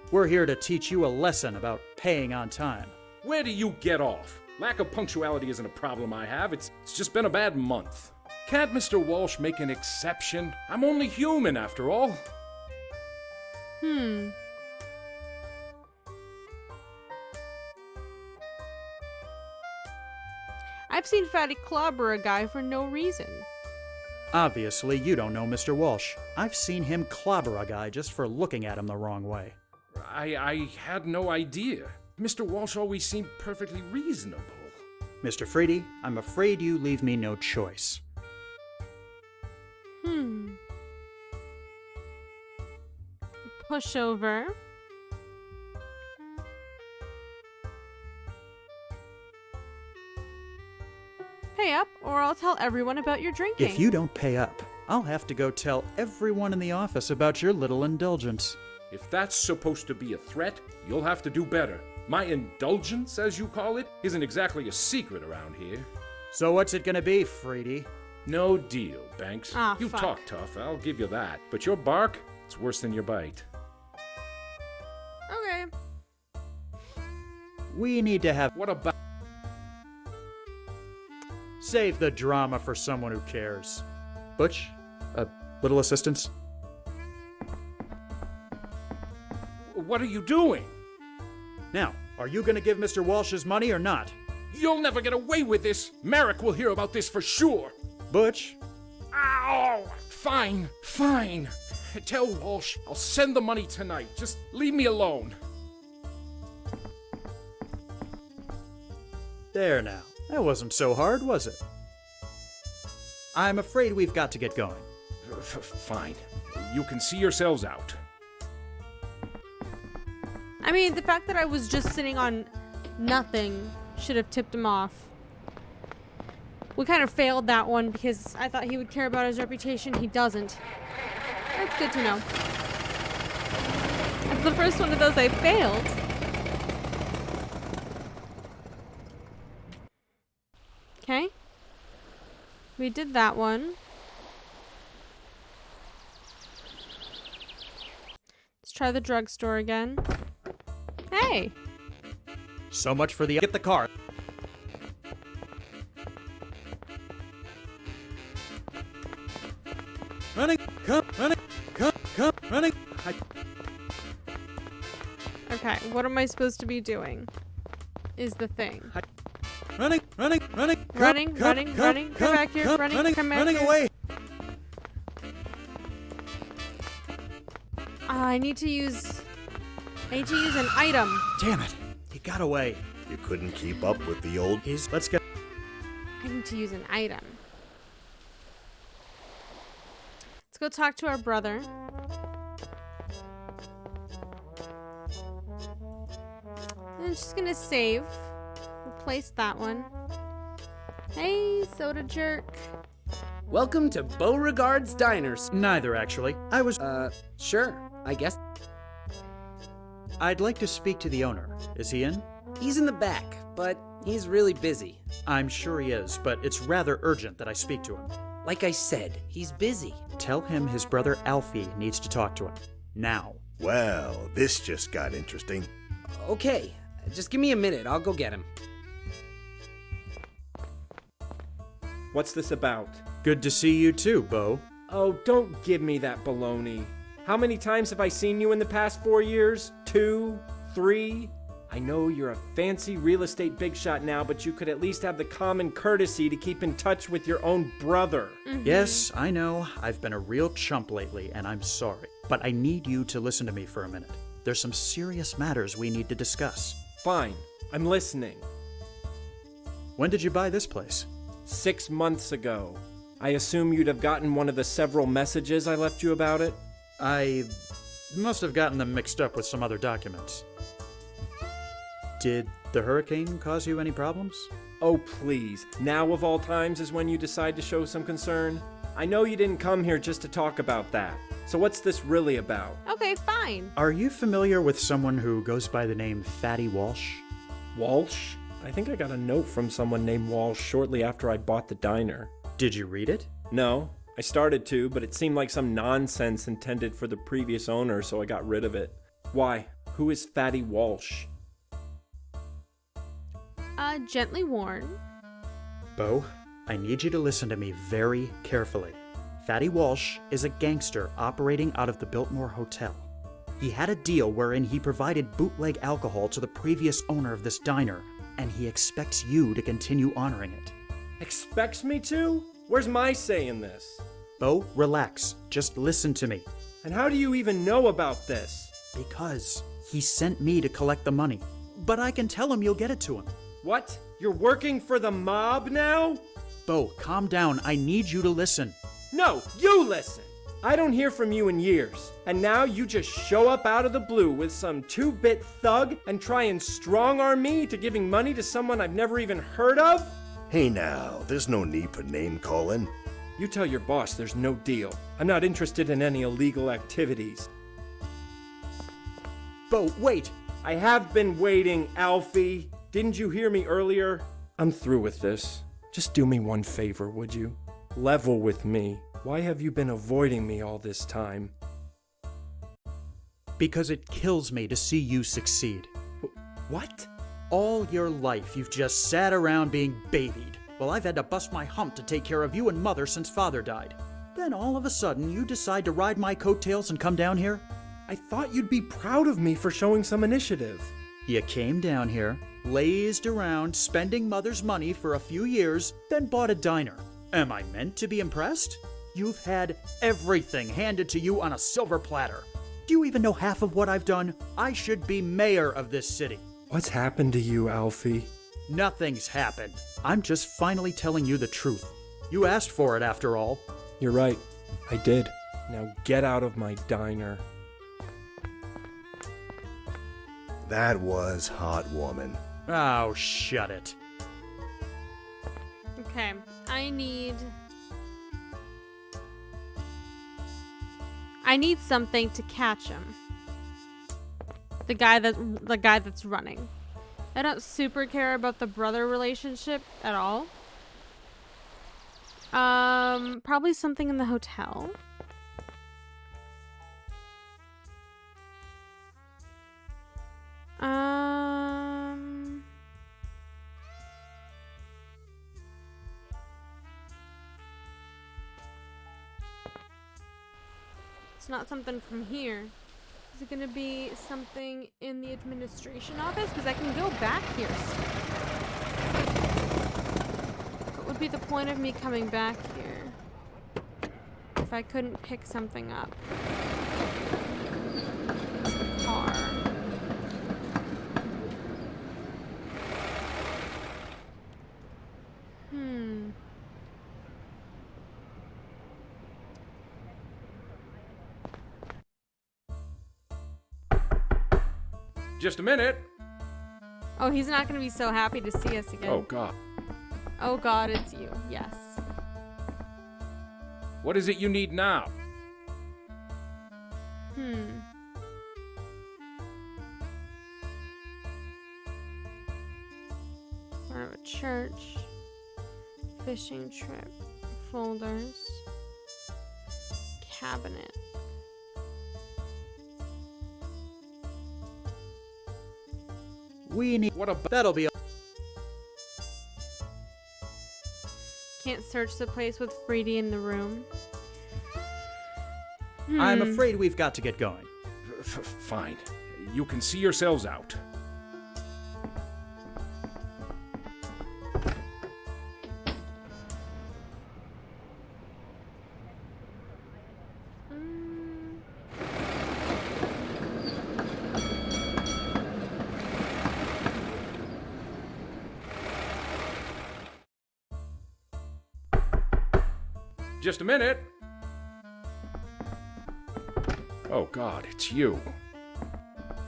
We're here to teach you a lesson about paying on time. Where do you get off? Lack of punctuality isn't a problem I have. It's just been a bad month. Can't Mr. Walsh make an exception? I'm only human, after all. I've seen Fatty clobber a guy for no reason. Obviously, you don't know Mr. Walsh. I've seen him clobber a guy just for looking at him the wrong way. I had no idea. Mr. Walsh always seemed perfectly reasonable. Mr. Freedy, I'm afraid you leave me no choice. Pushover. Pay up, or I'll tell everyone about your drinking. If you don't pay up, I'll have to go tell everyone in the office about your little indulgence. If that's supposed to be a threat, you'll have to do better. My indulgence, as you call it, isn't exactly a secret around here. So what's it gonna be, Freddy? No deal, Banks. Ah, you fuck. talk tough, I'll give you that. But your bark, it's worse than your bite. Okay. We need to have... What about... Save the drama for someone who cares. Butch, a little assistance? What are you doing? Now, are you gonna give Mr. Walsh his money or not? You'll never get away with this. Merrick will hear about this for sure. Butch? Ow! Fine. Tell Walsh I'll send the money tonight. Just leave me alone. There now. That wasn't so hard, was it? I'm afraid we've got to get going. Fine. You can see yourselves out. I mean, the fact that I was just sitting on nothing should have tipped him off. We kind of failed that one because I thought he would care about his reputation. He doesn't. That's good to know. That's the first one of those I failed. Okay. We did that one. Let's try the drugstore again. Hey! So much for the... Get the car. Running! Come! Running! Come! Running! Okay, what am I supposed to be doing? Is the thing. Running! Running. Come back here. Running. Come back running here. away! I need to use an item. Damn it! He got away. You couldn't keep up with the old... Let's get... I need to use an item. Let's go talk to our brother. I'm just gonna save. Replace that one. Hey, soda jerk. Welcome to Beauregard's Diners. Neither, actually. I was... Sure, I guess. I'd like to speak to the owner. Is he in? He's in the back, but he's really busy. I'm sure he is, but it's rather urgent that I speak to him. Like I said, he's busy. Tell him his brother Alfie needs to talk to him. Now. Well, this just got interesting. Okay, just give me a minute. I'll go get him. What's this about? Good to see you too, Bo. Oh, don't give me that baloney. How many times have I seen you in the past 4 years? 2? 3? I know you're a fancy real estate big shot now, but you could at least have the common courtesy to keep in touch with your own brother. Yes, I know. I've been a real chump lately, and I'm sorry. But I need you to listen to me for a minute. There's some serious matters we need to discuss. Fine, I'm listening. When did you buy this place? 6 months ago. I assume you'd have gotten one of the several messages I left you about it? I must have gotten them mixed up with some other documents. Did the hurricane cause you any problems? Oh, please. Now of all times is when you decide to show some concern? I know you didn't come here just to talk about that. So what's this really about? Okay, fine. Are you familiar with someone who goes by the name Fatty Walsh? Walsh? I think I got a note from someone named Walsh shortly after I bought the diner. Did you read it? No. I started to, but it seemed like some nonsense intended for the previous owner, so I got rid of it. Why? Who is Fatty Walsh? Gently worn. Bo, I need you to listen to me very carefully. Fatty Walsh is a gangster operating out of the Biltmore Hotel. He had a deal wherein he provided bootleg alcohol to the previous owner of this diner, and he expects you to continue honoring it. Expects me to? Where's my say in this? Bo, relax. Just listen to me. And how do you even know about this? Because he sent me to collect the money. But I can tell him you'll get it to him. What? You're working for the mob now? Bo, calm down. I need you to listen. No, you listen! I don't hear from you in years, and now you just show up out of the blue with some 2-bit thug and try and strong-arm me to giving money to someone I've never even heard of? Hey now, there's no need for name-calling. You tell your boss there's no deal. I'm not interested in any illegal activities. Bo, wait! I have been waiting, Alfie. Didn't you hear me earlier? I'm through with this. Just do me one favor, would you? Level with me. Why have you been avoiding me all this time? Because it kills me to see you succeed. What? All your life, you've just sat around being babied. Well, I've had to bust my hump to take care of you and Mother since Father died. Then all of a sudden, you decide to ride my coattails and come down here? I thought you'd be proud of me for showing some initiative. You came down here, lazed around, spending Mother's money for a few years, then bought a diner. Am I meant to be impressed? You've had everything handed to you on a silver platter. Do you even know half of what I've done? I should be mayor of this city. What's happened to you, Alfie? Nothing's happened. I'm just finally telling you the truth. You asked for it, after all. You're right. I did. Now get out of my diner. That was heartwarming. Oh, shut it. Okay, I need something to catch him. The guy that's running. I don't super care about the brother relationship at all. Probably something in the hotel. It's not something from here. Is it gonna be something in the administration office? Because I can go back here still. What would be the point of me coming back here if I couldn't pick something up? Car. Just a minute. Oh, he's not gonna be so happy to see us again. Oh, God. Oh, God, it's you. Yes. What is it you need now? Part of a church. Fishing trip. Folders. Cabinet. We need... That'll be... Can't search the place with Freedy in the room. I'm afraid we've got to get going. Fine. You can see yourselves out. Just a minute. Oh, God, it's you.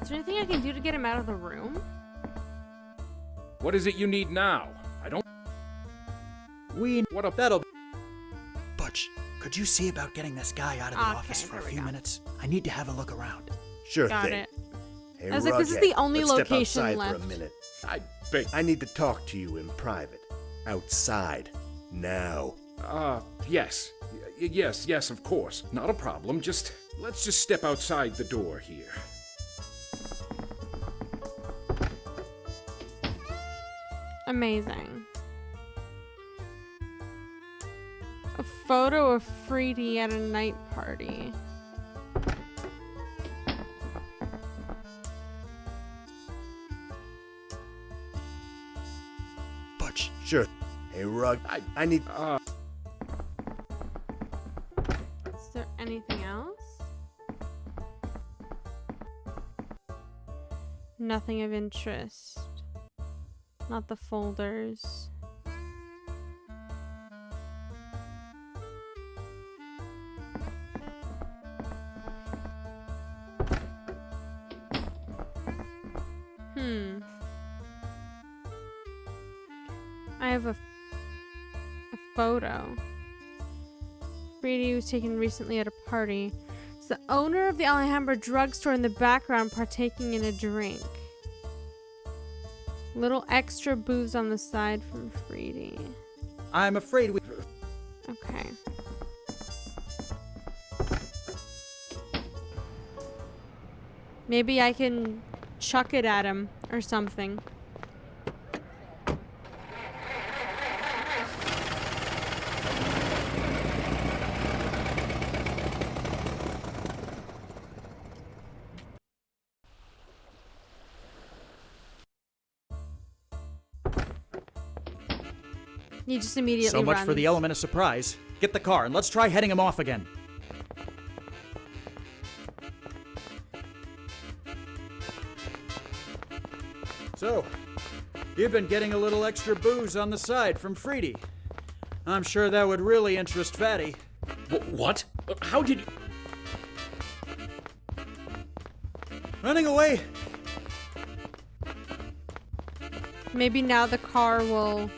Is there anything I can do to get him out of the room? What is it you need now? I don't... What a... That'll... Butch, could you see about getting this guy out of the office for a few minutes? I need to have a look around. Sure Got thing. it. Hey, I was like, this is the only let's location step outside left. for a minute. I need to talk to you in private. Outside. Now. Yes. Yes, of course. Not a problem. Let's just step outside the door here. Amazing. A photo of Freedy at a night party. Butch. Sure. Hey, Rug. I need... Is there anything else? Nothing of interest. Not the folders. I have a photo. Freedy was taken recently at a party. It's the owner of the Alhambra drugstore in the background partaking in a drink. Little extra booze on the side from Freedy. I'm afraid we... Okay. Maybe I can chuck it at him or something. He just immediately So much runs. for the element of surprise. Get the car and let's try heading him off again. So, you've been getting a little extra booze on the side from Freedy. I'm sure that would really interest Fatty. What? How did you... Running away! Maybe now the car will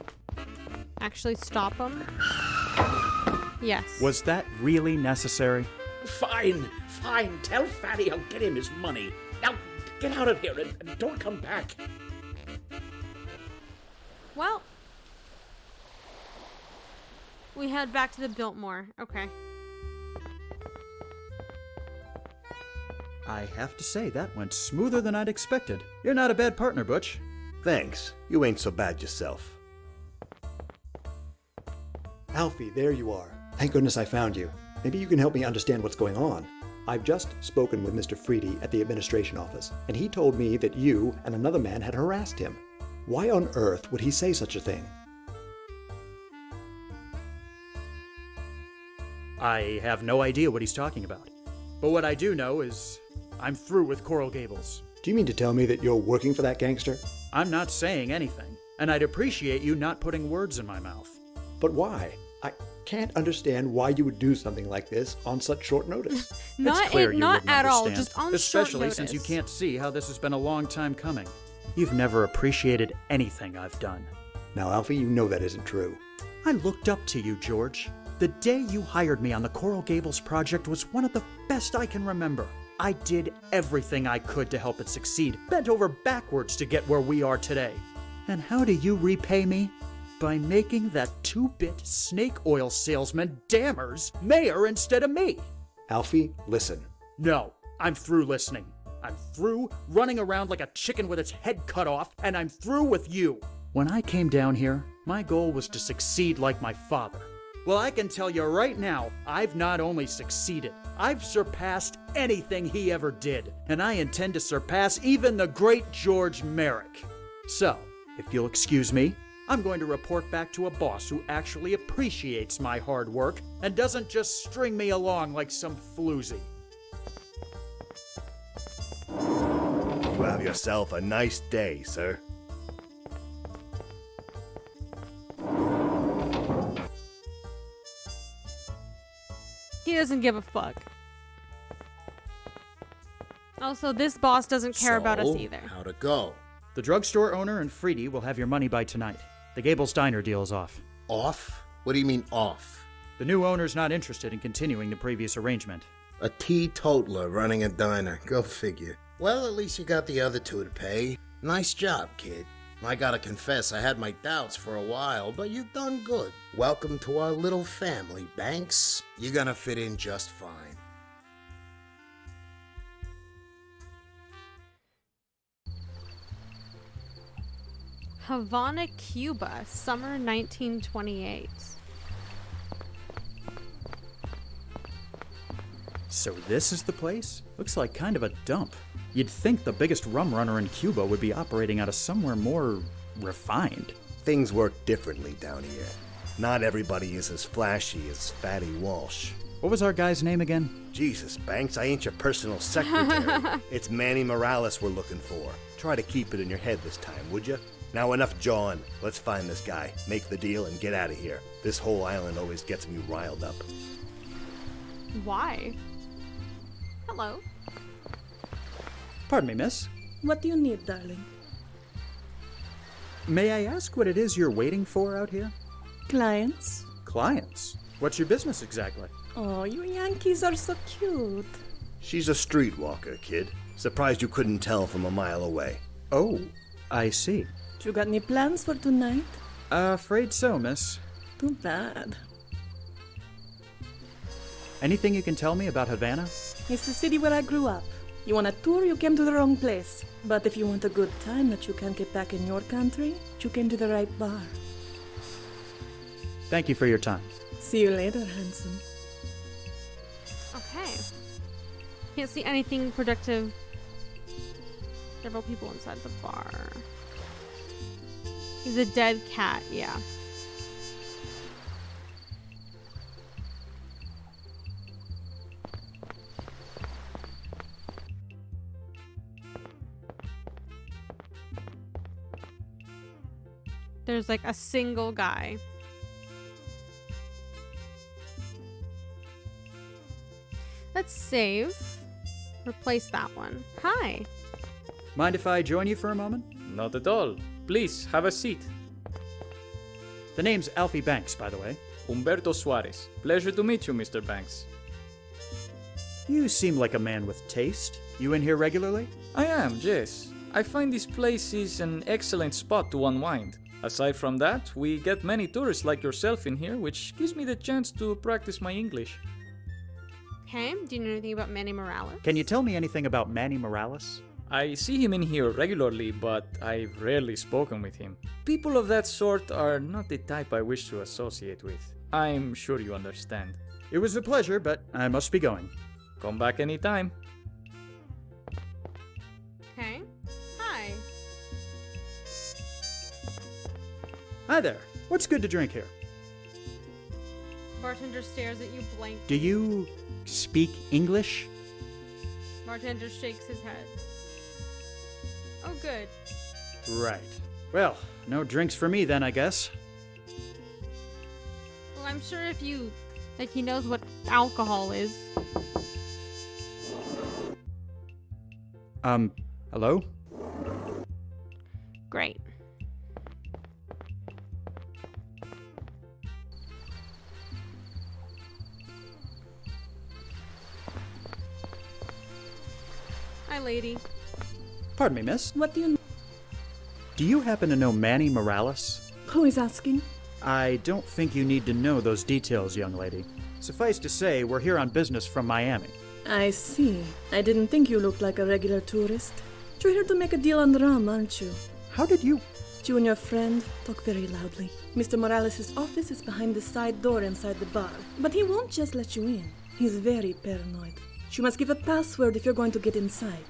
actually stop him. Yes. Was that really necessary? Fine. Tell Fatty I'll get him his money. Now, get out of here and don't come back. Well, we head back to the Biltmore. Okay. I have to say, that went smoother than I'd expected. You're not a bad partner, Butch. Thanks. You ain't so bad yourself. Alfie, there you are. Thank goodness I found you. Maybe you can help me understand what's going on. I've just spoken with Mr. Freedy at the administration office, and he told me that you and another man had harassed him. Why on earth would he say such a thing? I have no idea what he's talking about. But what I do know is I'm through with Coral Gables. Do you mean to tell me that you're working for that gangster? I'm not saying anything, and I'd appreciate you not putting words in my mouth. But why? I can't understand why you would do something like this on such short notice. Not at all, just on especially short since you notice. can't see how this has been a long time coming. You've never appreciated anything I've done. Now, Alfie, you know that isn't true. I looked up to you, George. The day you hired me on the Coral Gables project was one of the best I can remember. I did everything I could to help it succeed, bent over backwards to get where we are today. And how do you repay me? By making that two-bit snake oil salesman Dammers mayor instead of me. Alfie, listen. No, I'm through listening. I'm through running around like a chicken with its head cut off, and I'm through with you. When I came down here, my goal was to succeed like my father. Well, I can tell you right now, I've not only succeeded, I've surpassed anything he ever did, and I intend to surpass even the great George Merrick. So, if you'll excuse me, I'm going to report back to a boss who actually appreciates my hard work and doesn't just string me along like some floozy. You have yourself a nice day, sir. He doesn't give a fuck. Also, this boss doesn't care about us either. How'd it go? The drugstore owner and Freedy will have your money by tonight. The Gables Diner deal is off. Off? What do you mean off? The new owner's not interested in continuing the previous arrangement. A teetotaler running a diner. Go figure. Well, at least you got the other two to pay. Nice job, kid. I gotta confess, I had my doubts for a while, but you've done good. Welcome to our little family, Banks. You're gonna fit in just fine. Havana, Cuba, summer 1928. So this is the place? Looks like kind of a dump. You'd think the biggest rum runner in Cuba would be operating out of somewhere more refined. Things work differently down here. Not everybody is as flashy as Fatty Walsh. What was our guy's name again? Jesus, Banks, I ain't your personal secretary. It's Manny Morales we're looking for. Try to keep it in your head this time, would you? Now enough jawing. Let's find this guy, make the deal, and get out of here. This whole island always gets me riled up. Why? Hello. Pardon me, miss. What do you need, darling? May I ask what it is you're waiting for out here? Clients? Clients? What's your business exactly? Oh, you Yankees are so cute. She's a streetwalker, kid. Surprised you couldn't tell from a mile away. Oh, I see. You got any plans for tonight? Afraid so, miss. Too bad. Anything you can tell me about Havana? It's the city where I grew up. You want a tour, you came to the wrong place. But if you want a good time that you can't get back in your country, you came to the right bar. Thank you for your time. See you later, handsome. Okay. Can't see anything productive. Several people inside the bar. He's a dead cat, yeah. There's like a single guy. Let's save. Replace that one. Hi. Mind if I join you for a moment? Not at all. Please, have a seat. The name's Alfie Banks, by the way. Humberto Suarez. Pleasure to meet you, Mr. Banks. You seem like a man with taste. You in here regularly? I am, yes. I find this place is an excellent spot to unwind. Aside from that, we get many tourists like yourself in here, which gives me the chance to practice my English. Okay, do you know anything about Manny Morales? Can you tell me anything about Manny Morales? I see him in here regularly, but I've rarely spoken with him. People of that sort are not the type I wish to associate with. I'm sure you understand. It was a pleasure, but I must be going. Come back anytime. Okay. Hi. Hi there. What's good to drink here? Bartender stares at you blank. Do you speak English? Bartender shakes his head. Oh, good. Right. Well, no drinks for me then, I guess. Well, I'm sure if you... like, he knows what alcohol is. Hello? Great. Hi, lady. Pardon me, miss. What do you know? Do you happen to know Manny Morales? Who is asking? I don't think you need to know those details, young lady. Suffice to say, we're here on business from Miami. I see. I didn't think you looked like a regular tourist. You're here to make a deal on the rum, aren't you? How did you... You and your friend talk very loudly. Mr. Morales' office is behind the side door inside the bar, but he won't just let you in. He's very paranoid. You must give a password if you're going to get inside.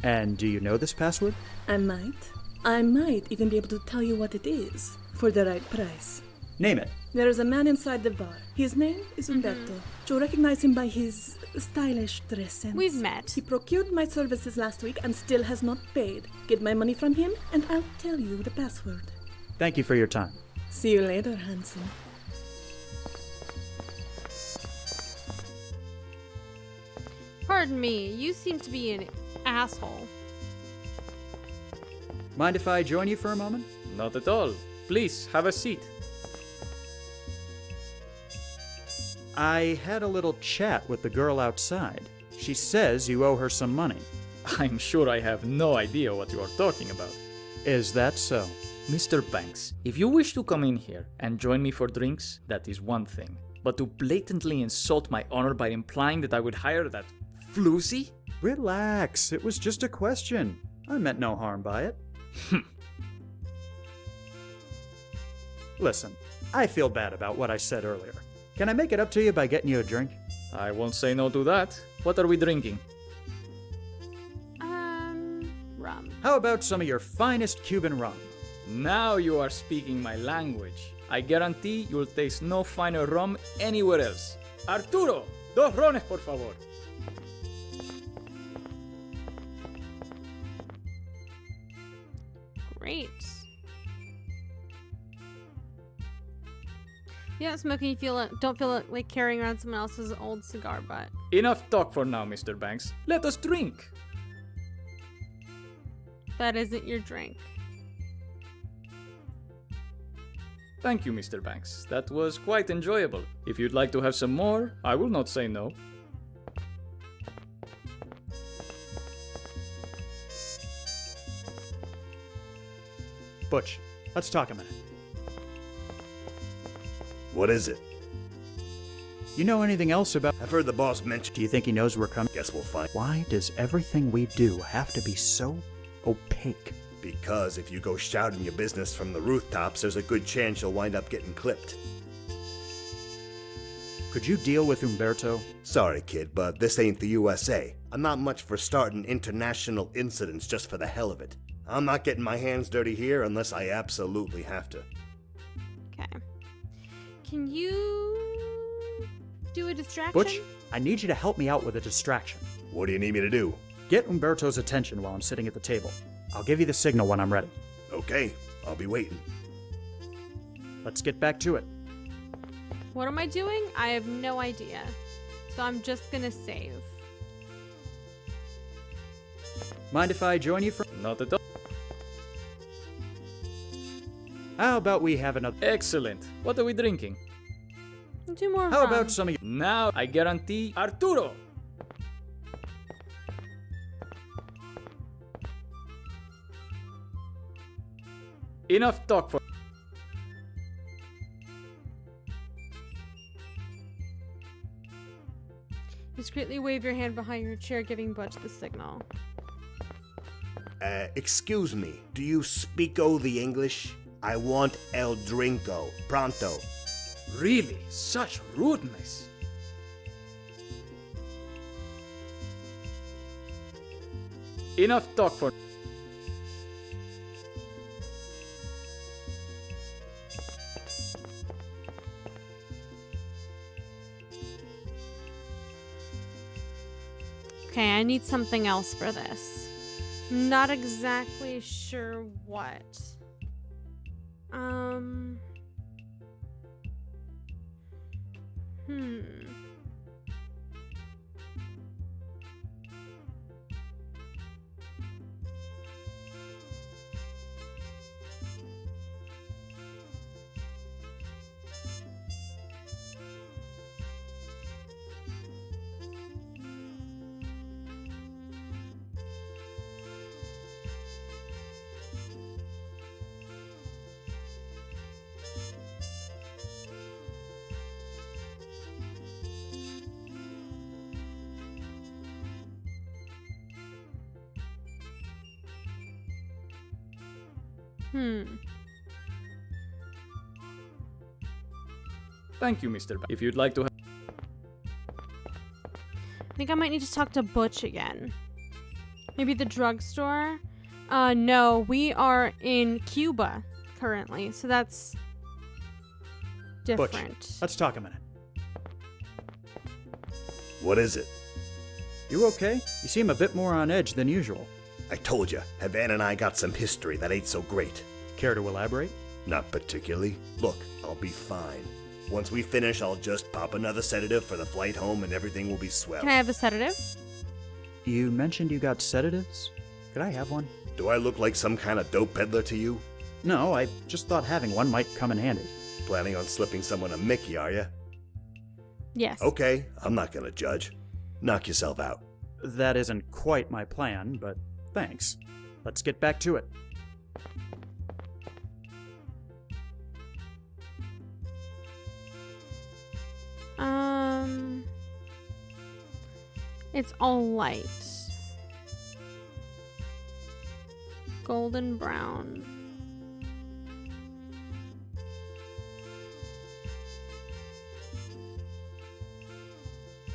And do you know this password? I might even be able to tell you what it is, for the right price. Name it. There is a man inside the bar. His name is Humberto. You'll recognize him by his stylish dress sense. We've met. He procured my services last week and still has not paid. Get my money from him, and I'll tell you the password. Thank you for your time. See you later, handsome. Pardon me, you seem to be an asshole. Mind if I join you for a moment? Not at all. Please, have a seat. I had a little chat with the girl outside. She says you owe her some money. I'm sure I have no idea what you are talking about. Is that so? Mr. Banks, if you wish to come in here and join me for drinks, that is one thing. But to blatantly insult my honor by implying that I would hire that floozy? Relax, it was just a question. I meant no harm by it. Listen, I feel bad about what I said earlier. Can I make it up to you by getting you a drink? I won't say no to that. What are we drinking? Rum. How about some of your finest Cuban rum? Now you are speaking my language. I guarantee you'll taste no finer rum anywhere else. Arturo, 2 rones, por favor. Great. You don't smoke and you don't feel like carrying around someone else's old cigar butt. Enough talk for now, Mr. Banks. Let us drink. That isn't your drink. Thank you, Mr. Banks. That was quite enjoyable. If you'd like to have some more, I will not say no. Butch, let's talk a minute. What is it? You know anything else about... I've heard the boss mention... Do you think he knows we're coming? Guess we'll find... Why does everything we do have to be so opaque? Because if you go shouting your business from the rooftops, there's a good chance you'll wind up getting clipped. Could you deal with Umberto? Sorry, kid, but this ain't the USA. I'm not much for starting international incidents just for the hell of it. I'm not getting my hands dirty here unless I absolutely have to. Okay. Can you do a distraction? Butch, I need you to help me out with a distraction. What do you need me to do? Get Umberto's attention while I'm sitting at the table. I'll give you the signal when I'm ready. Okay, I'll be waiting. Let's get back to it. What am I doing? I have no idea. So I'm just gonna save. Mind if I join you for... Not at all. How about we have another... Excellent. What are we drinking? 2 more How rum. about some of you... Now, I guarantee Arturo! Enough talk for... Discreetly wave your hand behind your chair, giving Butch the signal. Excuse me, do you speak-o the English? I want el drinko, pronto. Really? Such rudeness. Enough talk for... Okay, I need something else for this. Not exactly sure what. Thank you, Mr. If you'd like to have... I think I might need to talk to Butch again. Maybe the drugstore? No, we are in Cuba currently, so that's different. Butch, let's talk a minute. What is it? You okay? You seem a bit more on edge than usual. I told you, Havana and I got some history that ain't so great. Care to elaborate? Not particularly. Look, I'll be fine. Once we finish, I'll just pop another sedative for the flight home and everything will be swell. Can I have a sedative? You mentioned you got sedatives? Could I have one? Do I look like some kind of dope peddler to you? No, I just thought having one might come in handy. Planning on slipping someone a Mickey, are you? Yes. Okay, I'm not gonna judge. Knock yourself out. That isn't quite my plan, but thanks. Let's get back to it. It's all light. Golden brown.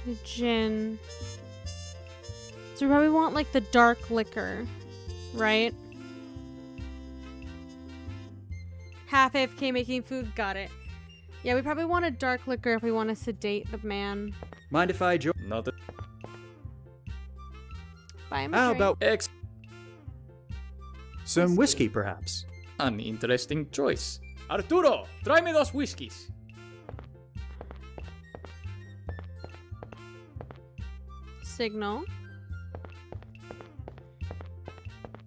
The gin. So we probably want like the dark liquor, right? Half AFK making food, got it. Yeah, we probably want a dark liquor if we want to sedate the man. Mind if I join? Not a... Buy him a How drink. about some whiskey, perhaps? An interesting choice. Arturo, tráeme 2 whiskeys. Signal.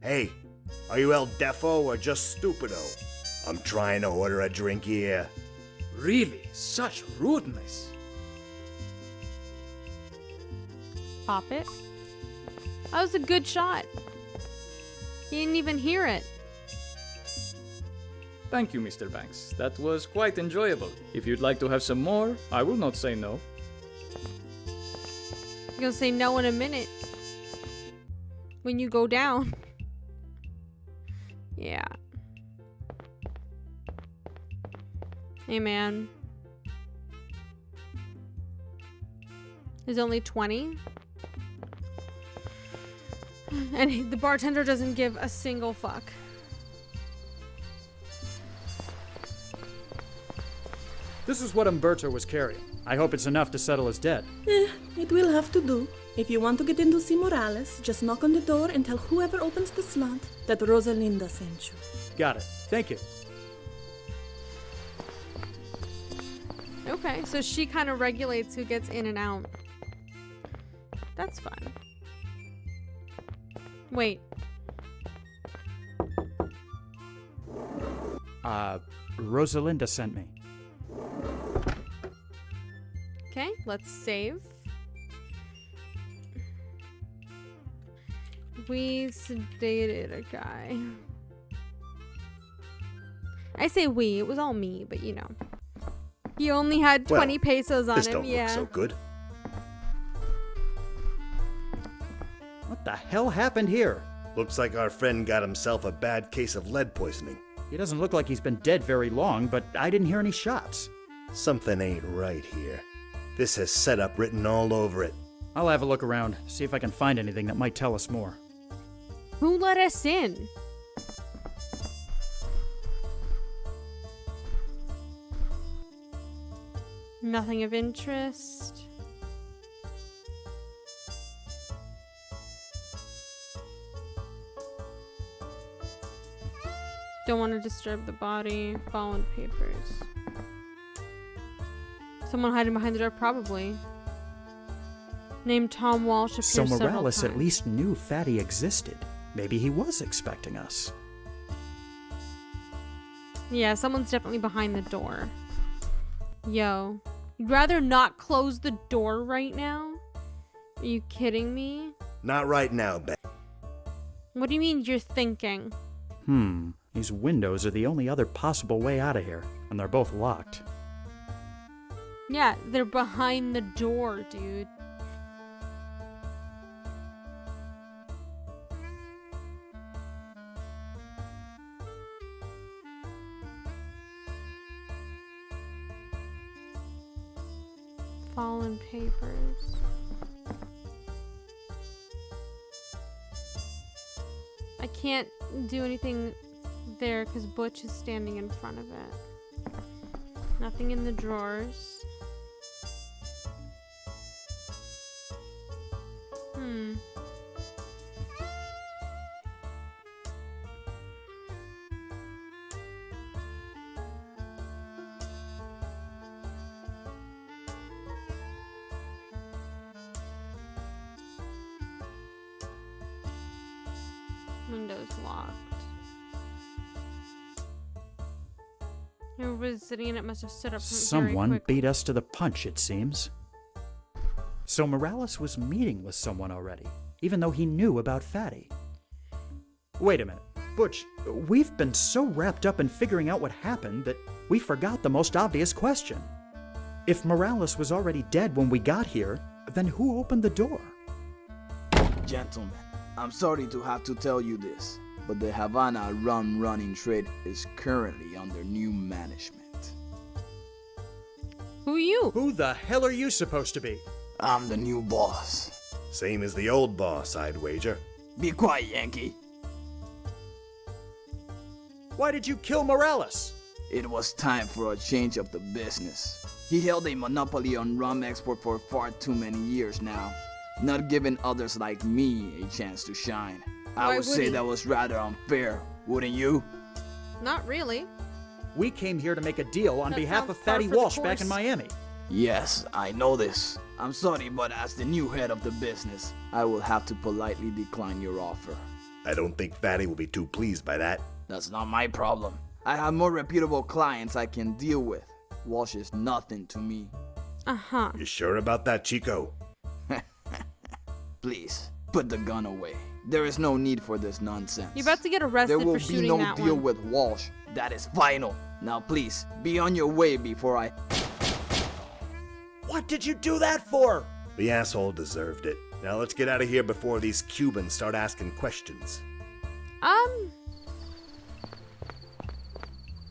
Hey, are you El Defo or just Stupido? I'm trying to order a drink here. Really? Such rudeness. Pop it. That was a good shot. He didn't even hear it. Thank you, Mr. Banks. That was quite enjoyable. If you'd like to have some more, I will not say no. You're gonna say no in a minute. When you go down. Yeah. Hey, man. There's only 20. And the bartender doesn't give a single fuck. This is what Umberto was carrying. I hope it's enough to settle his debt. It will have to do. If you want to get in to see Morales, just knock on the door and tell whoever opens the slot that Rosalinda sent you. Got it. Thank you. Okay, so she kind of regulates who gets in and out. That's fun. Wait. Rosalinda sent me. Okay, let's save. We sedated a guy. I say we, it was all me, but you know. He only had 20 pesos on this him, don't yeah. look so good. What the hell happened here? Looks like our friend got himself a bad case of lead poisoning. He doesn't look like he's been dead very long, but I didn't hear any shots. Something ain't right here. This has setup written all over it. I'll have a look around, see if I can find anything that might tell us more. Who let us in? Nothing of interest. Don't want to disturb the body. Fallen papers. Someone hiding behind the door, probably. Named Tom Walsh appears So several Morales at times. least knew Fatty existed. Maybe he was expecting us. Yeah, someone's definitely behind the door. Yo. You'd rather not close the door right now? Are you kidding me? Not right now, Ben. What do you mean you're thinking? These windows are the only other possible way out of here, and they're both locked. Yeah, they're behind the door, dude. Fallen papers. I can't do anything there because Butch is standing in front of it. Nothing in the drawers. Windows locked. Whoever was sitting in it must have stood up very Someone quickly. beat us to the punch, it seems. So Morales was meeting with someone already, even though he knew about Fatty. Wait a minute. Butch, we've been so wrapped up in figuring out what happened that we forgot the most obvious question. If Morales was already dead when we got here, then who opened the door? Gentlemen, I'm sorry to have to tell you this, but the Havana rum running trade is currently under new management. Who are you? Who the hell are you supposed to be? I'm the new boss. Same as the old boss, I'd wager. Be quiet, Yankee. Why did you kill Morales? It was time for a change of the business. He held a monopoly on rum export for far too many years now, not giving others like me a chance to shine. I would say that was rather unfair, wouldn't you? Not really. We came here to make a deal on That behalf sounds of par Fatty for the Walsh back course. in Miami. Yes, I know this. I'm sorry, but as the new head of the business, I will have to politely decline your offer. I don't think Fatty will be too pleased by that. That's not my problem. I have more reputable clients I can deal with. Walsh is nothing to me. Uh-huh. You sure about that, Chico? Please, put the gun away. There is no need for this nonsense. You're about to get arrested There will for be shooting no that deal one. with Walsh That is final. Now please, be on your way before I... What did you do that for? The asshole deserved it. Now let's get out of here before these Cubans start asking questions.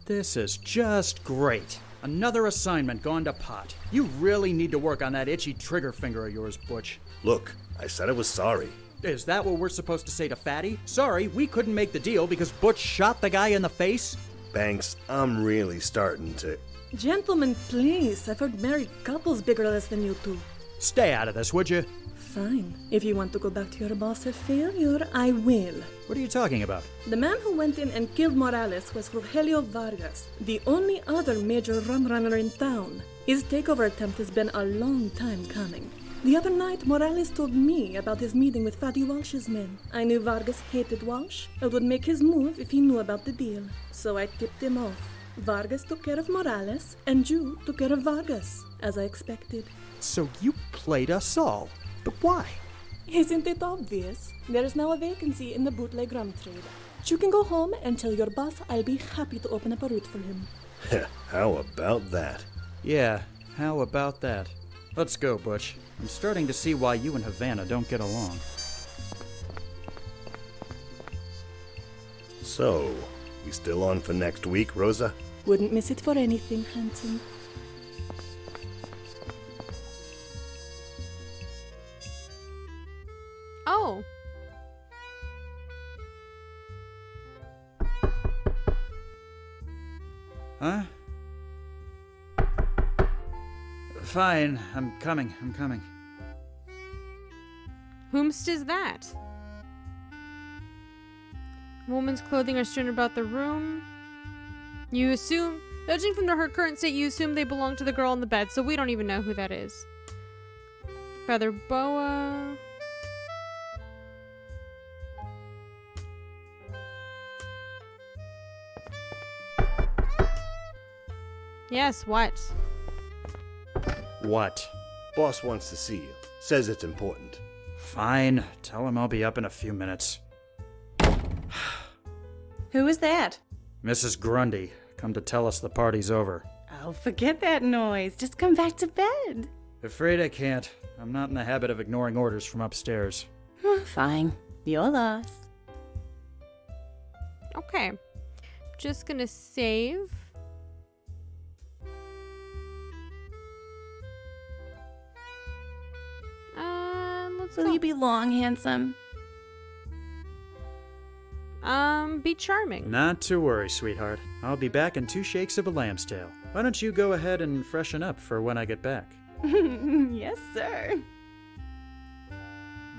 This is just great. Another assignment gone to pot. You really need to work on that itchy trigger finger of yours, Butch. Look, I said I was sorry. Is that what we're supposed to say to Fatty? Sorry, we couldn't make the deal because Butch shot the guy in the face? Banks, I'm really starting to... Gentlemen, please. I've heard married couples bigger-less than you two. Stay out of this, would you? Fine. If you want to go back to your boss of failure, I will. What are you talking about? The man who went in and killed Morales was Rogelio Vargas, the only other major rum runner in town. His takeover attempt has been a long time coming. The other night, Morales told me about his meeting with Fatty Walsh's men. I knew Vargas hated Walsh and would make his move if he knew about the deal. So I tipped him off. Vargas took care of Morales, and you took care of Vargas, as I expected. So you played us all. But why? Isn't it obvious? There is now a vacancy in the bootleg rum trade. You can go home and tell your boss I'll be happy to open up a route for him. How about that? Yeah, how about that? Let's go, Butch. I'm starting to see why you and Havana don't get along. So, we still on for next week, Rosa? Wouldn't miss it for anything, handsome. Oh. Huh? Fine, I'm coming. Whomst is that? Woman's clothing are strewn about the room. You assume, judging from her current state, you assume they belong to the girl on the bed, so we don't even know who that is. Feather boa. Yes, what? What? Boss wants to see you. Says it's important. Fine. Tell him I'll be up in a few minutes. Who is that? Mrs. Grundy, come to tell us the party's over. Oh, forget that noise. Just come back to bed. Afraid I can't. I'm not in the habit of ignoring orders from upstairs. Fine. Your loss. Okay. Just gonna save. Will you be long, handsome? Be charming. Not to worry, sweetheart. I'll be back in 2 shakes of a lamb's tail. Why don't you go ahead and freshen up for when I get back? Yes, sir.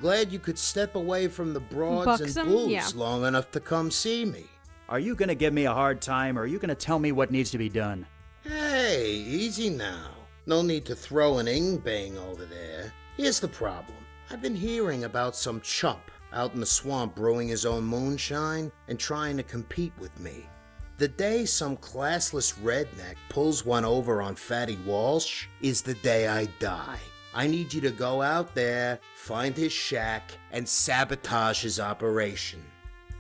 Glad you could step away from the broads Buxom? and booze Yeah. long enough to come see me. Are you gonna give me a hard time, or are you gonna tell me what needs to be done? Hey, easy now. No need to throw an ing-bang over there. Here's the problem. I've been hearing about some chump out in the swamp brewing his own moonshine and trying to compete with me. The day some classless redneck pulls one over on Fatty Walsh is the day I die. I need you to go out there, find his shack, and sabotage his operation.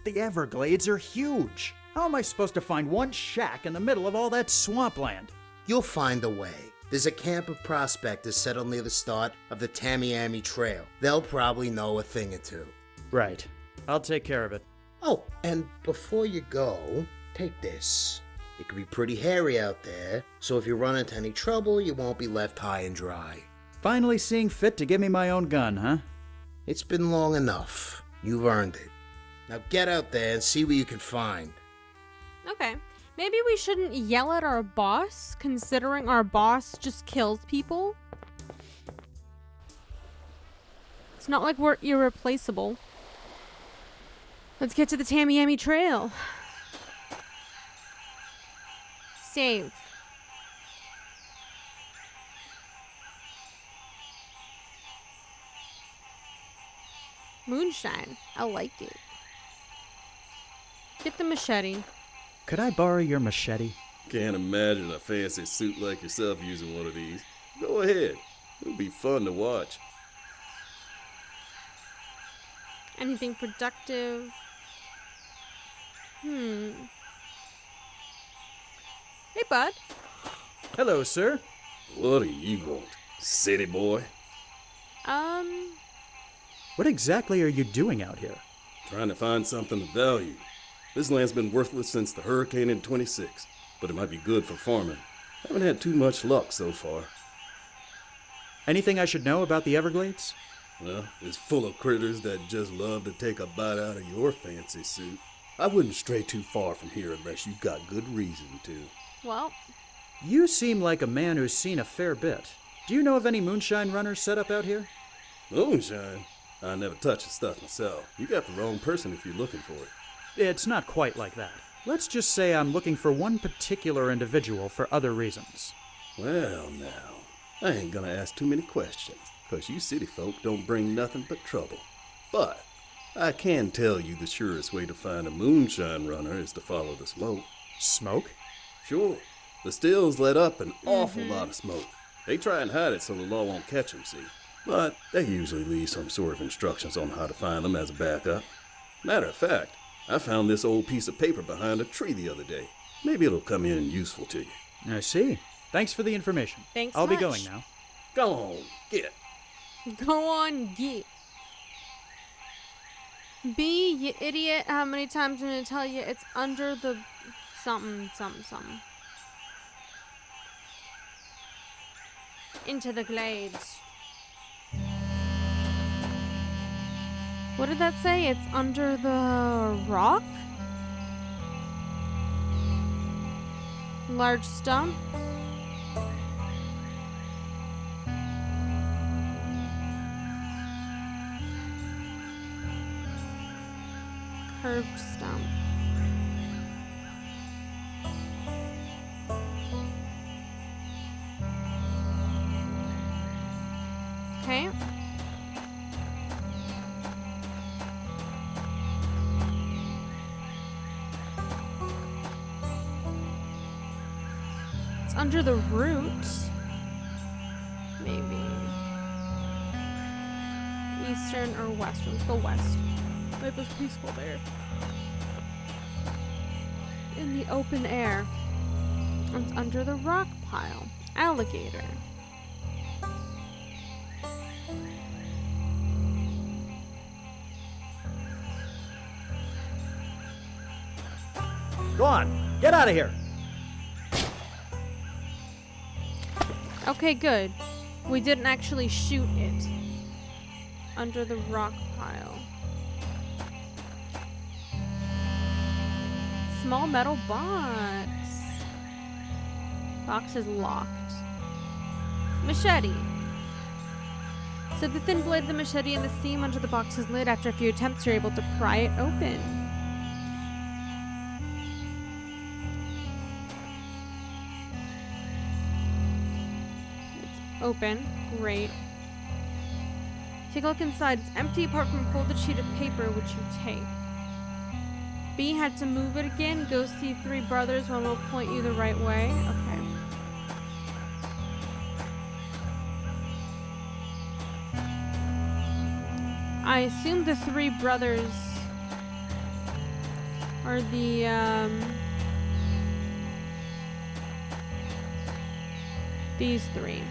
The Everglades are huge. How am I supposed to find one shack in the middle of all that swampland? You'll find a way. There's a camp of prospectors settled near the start of the Tamiami Trail. They'll probably know a thing or two. Right. I'll take care of it. Oh, and before you go, take this. It can be pretty hairy out there, so if you run into any trouble, you won't be left high and dry. Finally seeing fit to give me my own gun, huh? It's been long enough. You've earned it. Now get out there and see what you can find. Okay. Maybe we shouldn't yell at our boss, considering our boss just kills people. It's not like we're irreplaceable. Let's get to the Tamiami Trail. Save. Moonshine. I like it. Get the machete. Could I borrow your machete? Can't imagine a fancy suit like yourself using one of these. Go ahead. It'll be fun to watch. Anything productive? Hey, bud. Hello, sir. What do you want, city boy? What exactly are you doing out here? Trying to find something of value. This land's been worthless since the hurricane in 26, but it might be good for farming. Haven't had too much luck so far. Anything I should know about the Everglades? Well, it's full of critters that just love to take a bite out of your fancy suit. I wouldn't stray too far from here unless you've got good reason to. Well, you seem like a man who's seen a fair bit. Do you know of any moonshine runners set up out here? Moonshine? I never touch the stuff myself. You got the wrong person if you're looking for it. It's not quite like that. Let's just say I'm looking for one particular individual for other reasons. Well, now, I ain't gonna ask too many questions, 'cause you city folk don't bring nothing but trouble. But I can tell you the surest way to find a moonshine runner is to follow the smoke. Smoke? Sure. The stills let up an awful lot of smoke. They try and hide it so the law won't catch them, see? But they usually leave some sort of instructions on how to find them as a backup. Matter of fact, I found this old piece of paper behind a tree the other day. Maybe it'll come in useful to you. I see. Thanks for the information. Thanks I'll be much. going now. Go on, get. Go on, get. B, you idiot. How many times am I going to tell you it's under the something, something, something. Into the glades. What did that say? It's under the rock? Large stump? Curved stump. Okay. It's under the roots. Maybe. Eastern or western. Let's go west. Life is peaceful there. In the open air. It's under the rock pile. Alligator. Go on, get out of here. Okay, good. We didn't actually shoot it. Under the rock pile. Small metal box. Box is locked. Machete. Set the thin blade of the machete in the seam under the box's lid. After a few attempts, you're able to pry it open. It's open. Great. Take a look inside. It's empty apart from a folded sheet of paper, which you take. B had to move it again. Go see three brothers. One will point you the right way. Okay. I assume the three brothers are the, these three.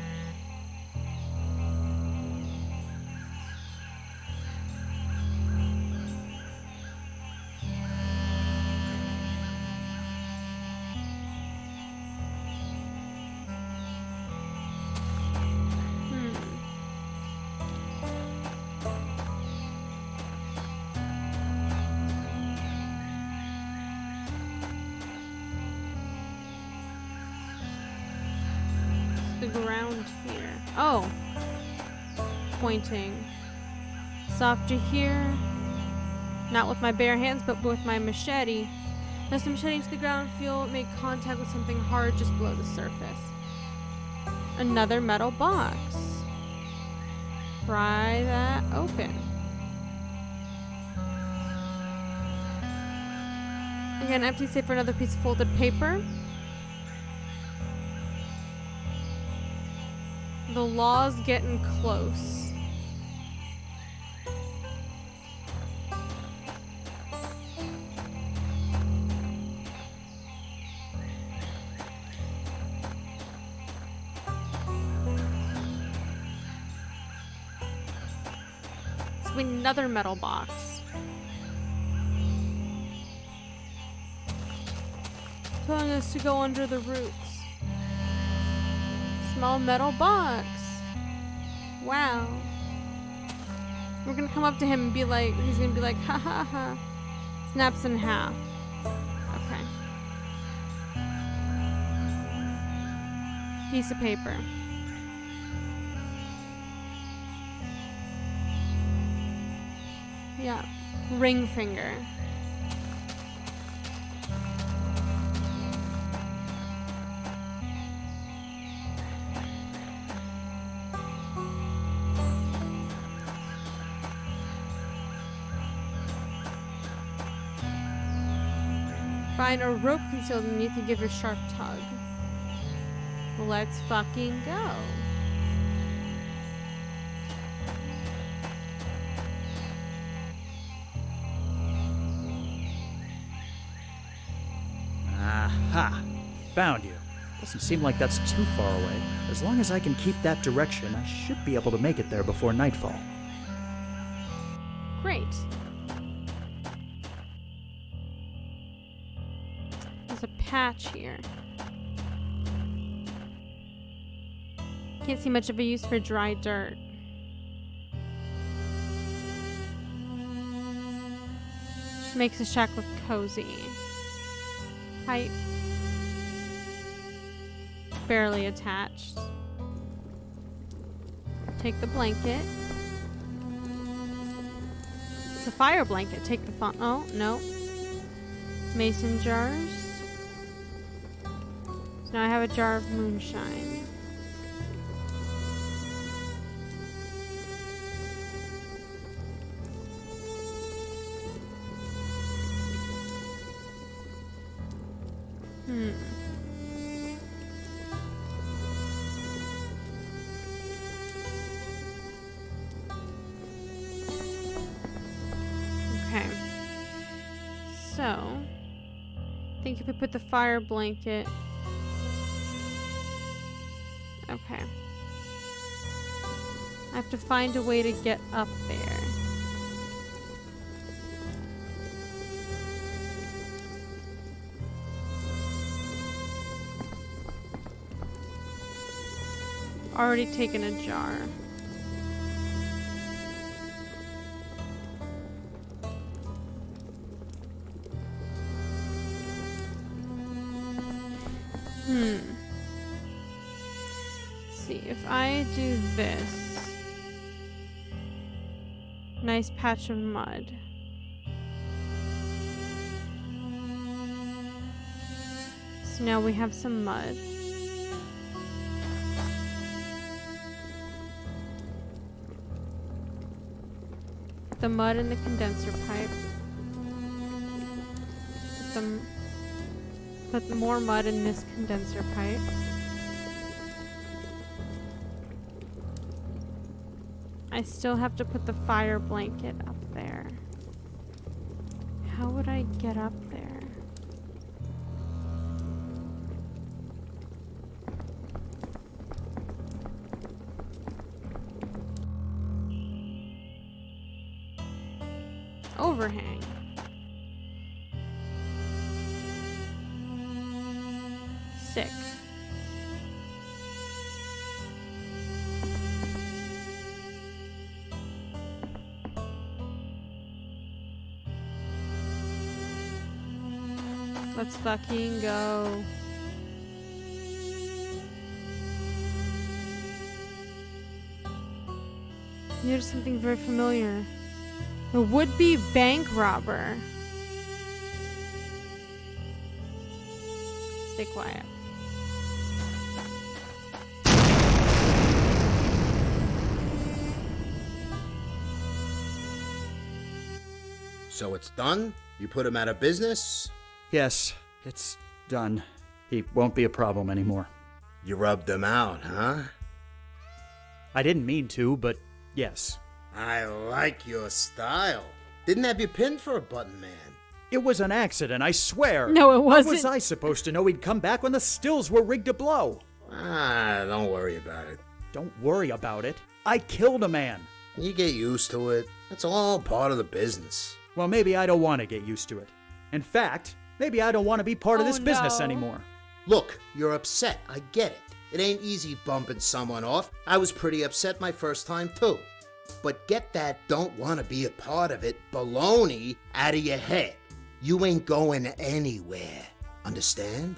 The ground here. Oh. Pointing. Soft to here. Not with my bare hands, but with my machete. As the machete to the ground, feel it make contact with something hard just below the surface. Another metal box. Pry that open. Again, empty safe for another piece of folded paper. The law's getting close. we need another metal box. Telling us to go under the roots. Small metal box. Wow. We're gonna come up to him and be like, he's gonna be like, ha ha ha. Snaps in half. Okay. Piece of paper. Yeah. Ring finger. Find a rope concealed underneath and give a sharp tug. Let's fucking go. Aha! Found you. Doesn't seem like that's too far away. As long as I can keep that direction, I should be able to make it there before nightfall. Great. There's a patch here. Can't see much of a use for dry dirt. Makes the shack look cozy. Pipe. Barely attached. Take the blanket. It's a fire blanket. Take the oh, no. Mason jars. So now I have a jar of moonshine. Okay. So, I think if we put the fire blanket. Okay. I have to find a way to get up there. Already taken a jar. Let's see, if I do this. Nice patch of mud. So now we have some mud. The mud in the condenser pipe. Put more mud in this condenser pipe. I still have to put the fire blanket up there. How would I get up there? Overhang. Sick. Let's fucking go. Notice something very familiar. A would-be bank robber. Stay quiet. So it's done? You put him out of business? Yes, it's done. He won't be a problem anymore. You rubbed him out, huh? I didn't mean to, but yes. I like your style. Didn't have you pinned for a button man. It was an accident, I swear. No, it wasn't. How was I supposed to know he'd come back when the stills were rigged to blow? Don't worry about it. Don't worry about it. I killed a man. You get used to it. It's all part of the business. Well, maybe I don't want to get used to it. In fact, maybe I don't want to be part of this business anymore. Look, you're upset. I get it. It ain't easy bumping someone off. I was pretty upset my first time, too. But get that don't want to be a part of it baloney out of your head. You ain't going anywhere. Understand?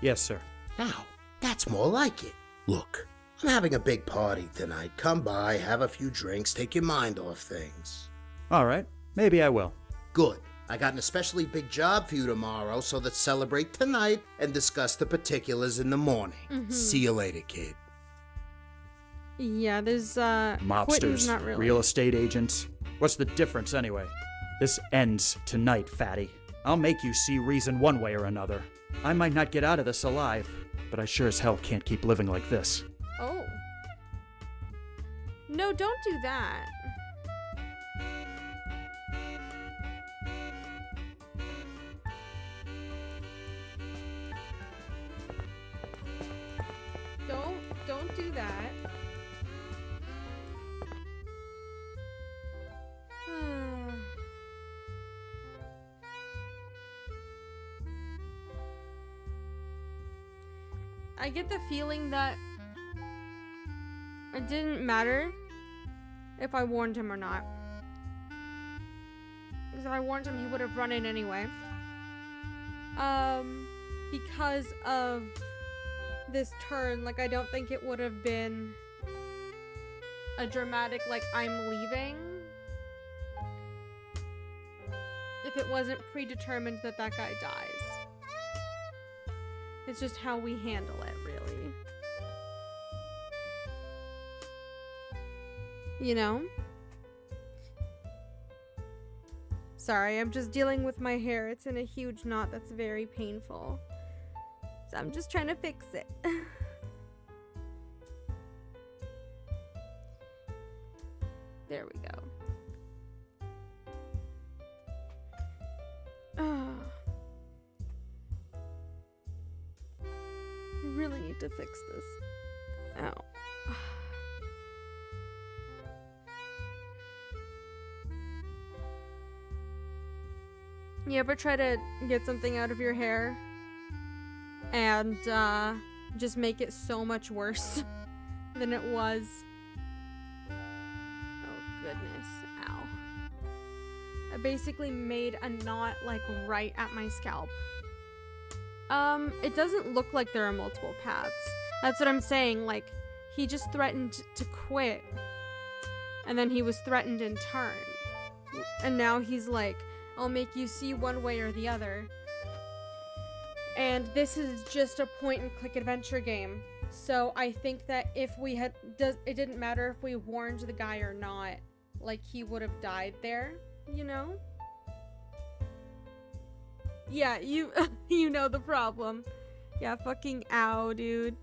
Yes, sir. Now, that's more like it. Look, I'm having a big party tonight. Come by, have a few drinks, take your mind off things. All right, maybe I will. Good. I got an especially big job for you tomorrow, so let's celebrate tonight and discuss the particulars in the morning. See you later, kid. Yeah, there's, Mobsters, not really. real estate agents. What's the difference anyway? This ends tonight, fatty. I'll make you see reason one way or another. I might not get out of this alive, but I sure as hell can't keep living like this. Oh. No, don't do that. Don't do that. I get the feeling that it didn't matter if I warned him or not. Because if I warned him, he would have run in anyway. Because of this turn, like, I don't think it would have been a dramatic, like, I'm leaving, if it wasn't predetermined that that guy dies. It's just how we handle it, really. You know? Sorry, I'm just dealing with my hair. It's in a huge knot that's very painful. So I'm just trying to fix it. There we go. I really need to fix this. Ow. You ever try to get something out of your hair and just make it so much worse than it was? Oh goodness, ow. I basically made a knot like right at my scalp. It doesn't look like there are multiple paths. That's what I'm saying, like, he just threatened to quit. And then he was threatened in turn. And now he's like, I'll make you see one way or the other. And this is just a point-and-click adventure game. So I think that if we had... it didn't matter if we warned the guy or not. Like, he would have died there, you know? Yeah, you you know the problem. Yeah, fucking ow, dude.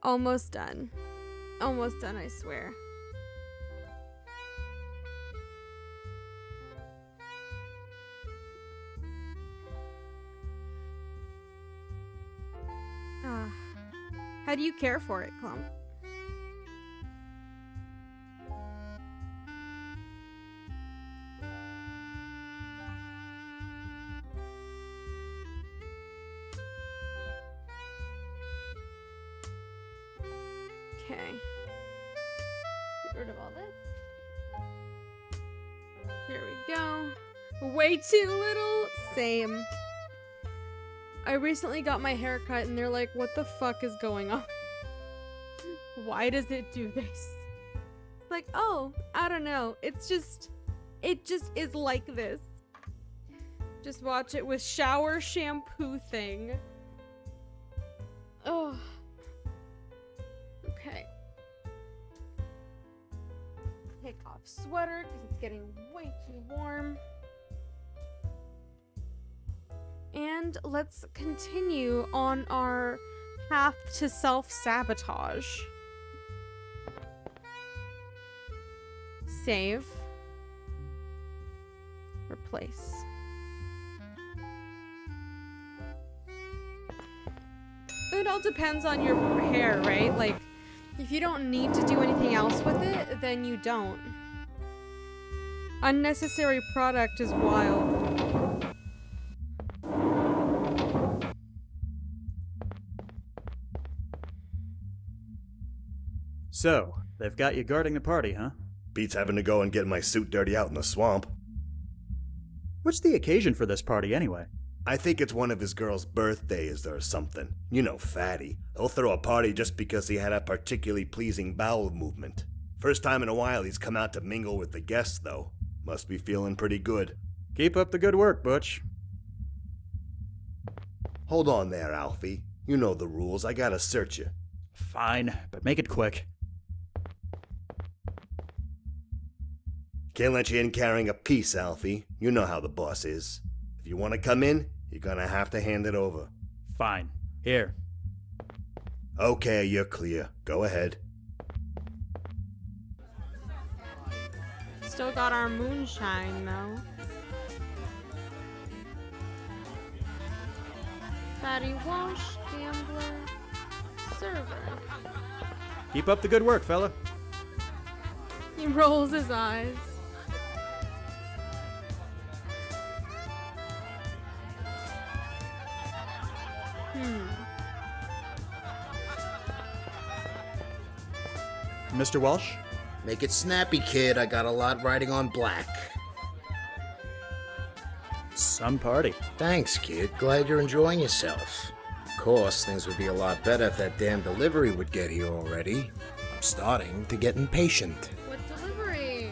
Almost done. Almost done, I swear. How do you care for it, Clump? Okay. Get rid of all this. There we go. Way too little. Same. I recently got my hair cut and they're like, what the fuck is going on? Why does it do this? It's like, oh, I don't know. It just is like this. Just watch it with shower shampoo thing. Oh. Okay. Take off sweater because it's getting way too warm. And let's continue on our path to self-sabotage. Save. Replace. It all depends on your hair, right? Like, if you don't need to do anything else with it, then you don't. Unnecessary product is wild. So, they've got you guarding the party, huh? Beats having to go and get my suit dirty out in the swamp. What's the occasion for this party, anyway? I think it's one of his girl's birthdays or something. You know, Fatty. He'll throw a party just because he had a particularly pleasing bowel movement. First time in a while he's come out to mingle with the guests, though. Must be feeling pretty good. Keep up the good work, Butch. Hold on there, Alfie. You know the rules. I gotta search you. Fine, but make it quick. Can't let you in carrying a piece, Alfie. You know how the boss is. If you want to come in, you're gonna have to hand it over. Fine. Here. Okay, you're clear. Go ahead. Still got our moonshine, though. Fatty Walsh, gambler, server. Keep up the good work, fella. He rolls his eyes. Mr. Walsh? Make it snappy, kid. I got a lot riding on black. Some party. Thanks, kid. Glad you're enjoying yourself. Of course, things would be a lot better if that damn delivery would get here already. I'm starting to get impatient. What delivery?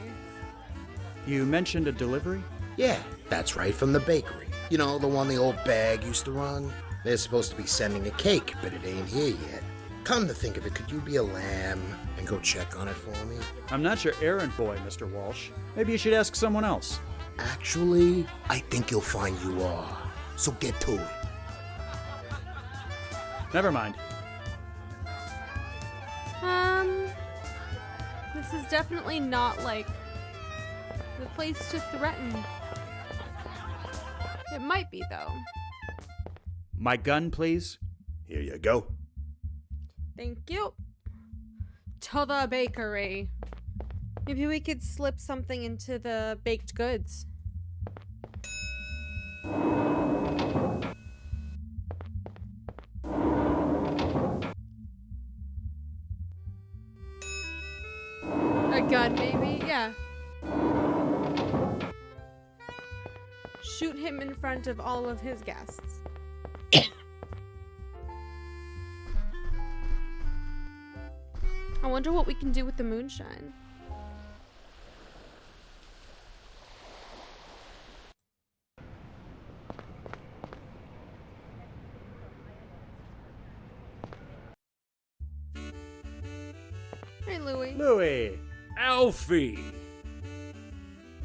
You mentioned a delivery? Yeah, that's right, from the bakery. You know, the one the old bag used to run? They're supposed to be sending a cake, but it ain't here yet. Come to think of it, could you be a lamb and go check on it for me? I'm not your errand boy, Mr. Walsh. Maybe you should ask someone else. Actually, I think you'll find you are. So get to it. Never mind. This is definitely not, like, the place to threaten. It might be, though. My gun, please. Here you go. Thank you. To the bakery. Maybe we could slip something into the baked goods. A gun, maybe? Yeah. Shoot him in front of all of his guests. I wonder what we can do with the moonshine. Hey, Louie. Louie! Alfie!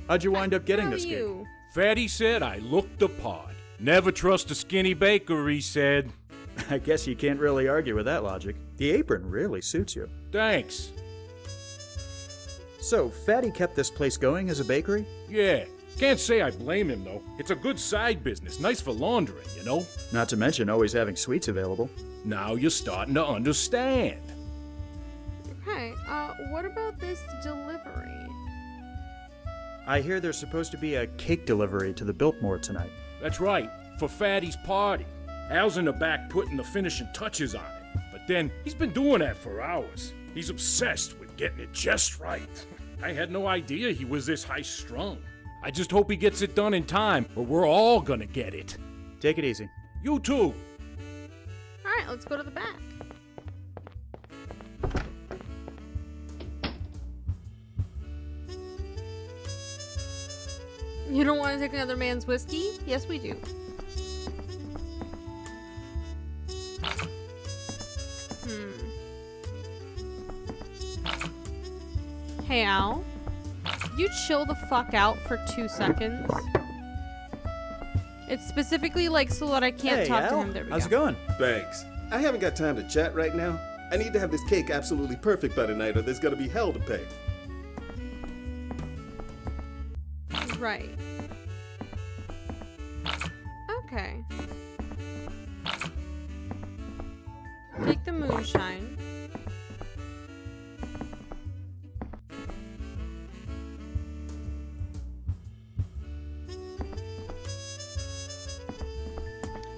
How'd you wind up getting How this are gig? you? Fatty said I looked the part. Never trust a skinny baker, he said. I guess you can't really argue with that logic. The apron really suits you. Thanks. So, Fatty kept this place going as a bakery? Yeah. Can't say I blame him, though. It's a good side business, nice for laundering, you know? Not to mention always having sweets available. Now you're starting to understand. Okay, what about this delivery? I hear there's supposed to be a cake delivery to the Biltmore tonight. That's right, for Fatty's party. Al's in the back putting the finishing touches on it. But then, he's been doing that for hours. He's obsessed with getting it just right. I had no idea he was this high-strung. I just hope he gets it done in time, or we're all gonna get it. Take it easy. You too. Alright, let's go to the back. You don't want to take another man's whiskey? Yes, we do. Hey, Al. Could you chill the fuck out for 2 seconds? It's specifically like so that I can't talk to him. There we How's go. it going? Thanks. I haven't got time to chat right now. I need to have this cake absolutely perfect by tonight or there's gonna be hell to pay. Right. Okay. the moonshine.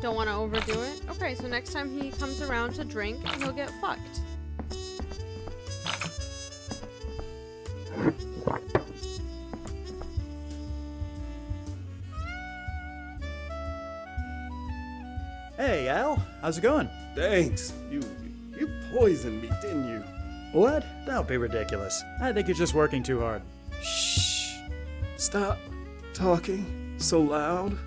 Don't want to overdo it. Okay, so next time he comes around to drink, he'll get fucked. Hey, Al. How's it going? Thanks. You poisoned me, didn't you? What? Don't be ridiculous. I think you're just working too hard. Shh. Stop talking so loud.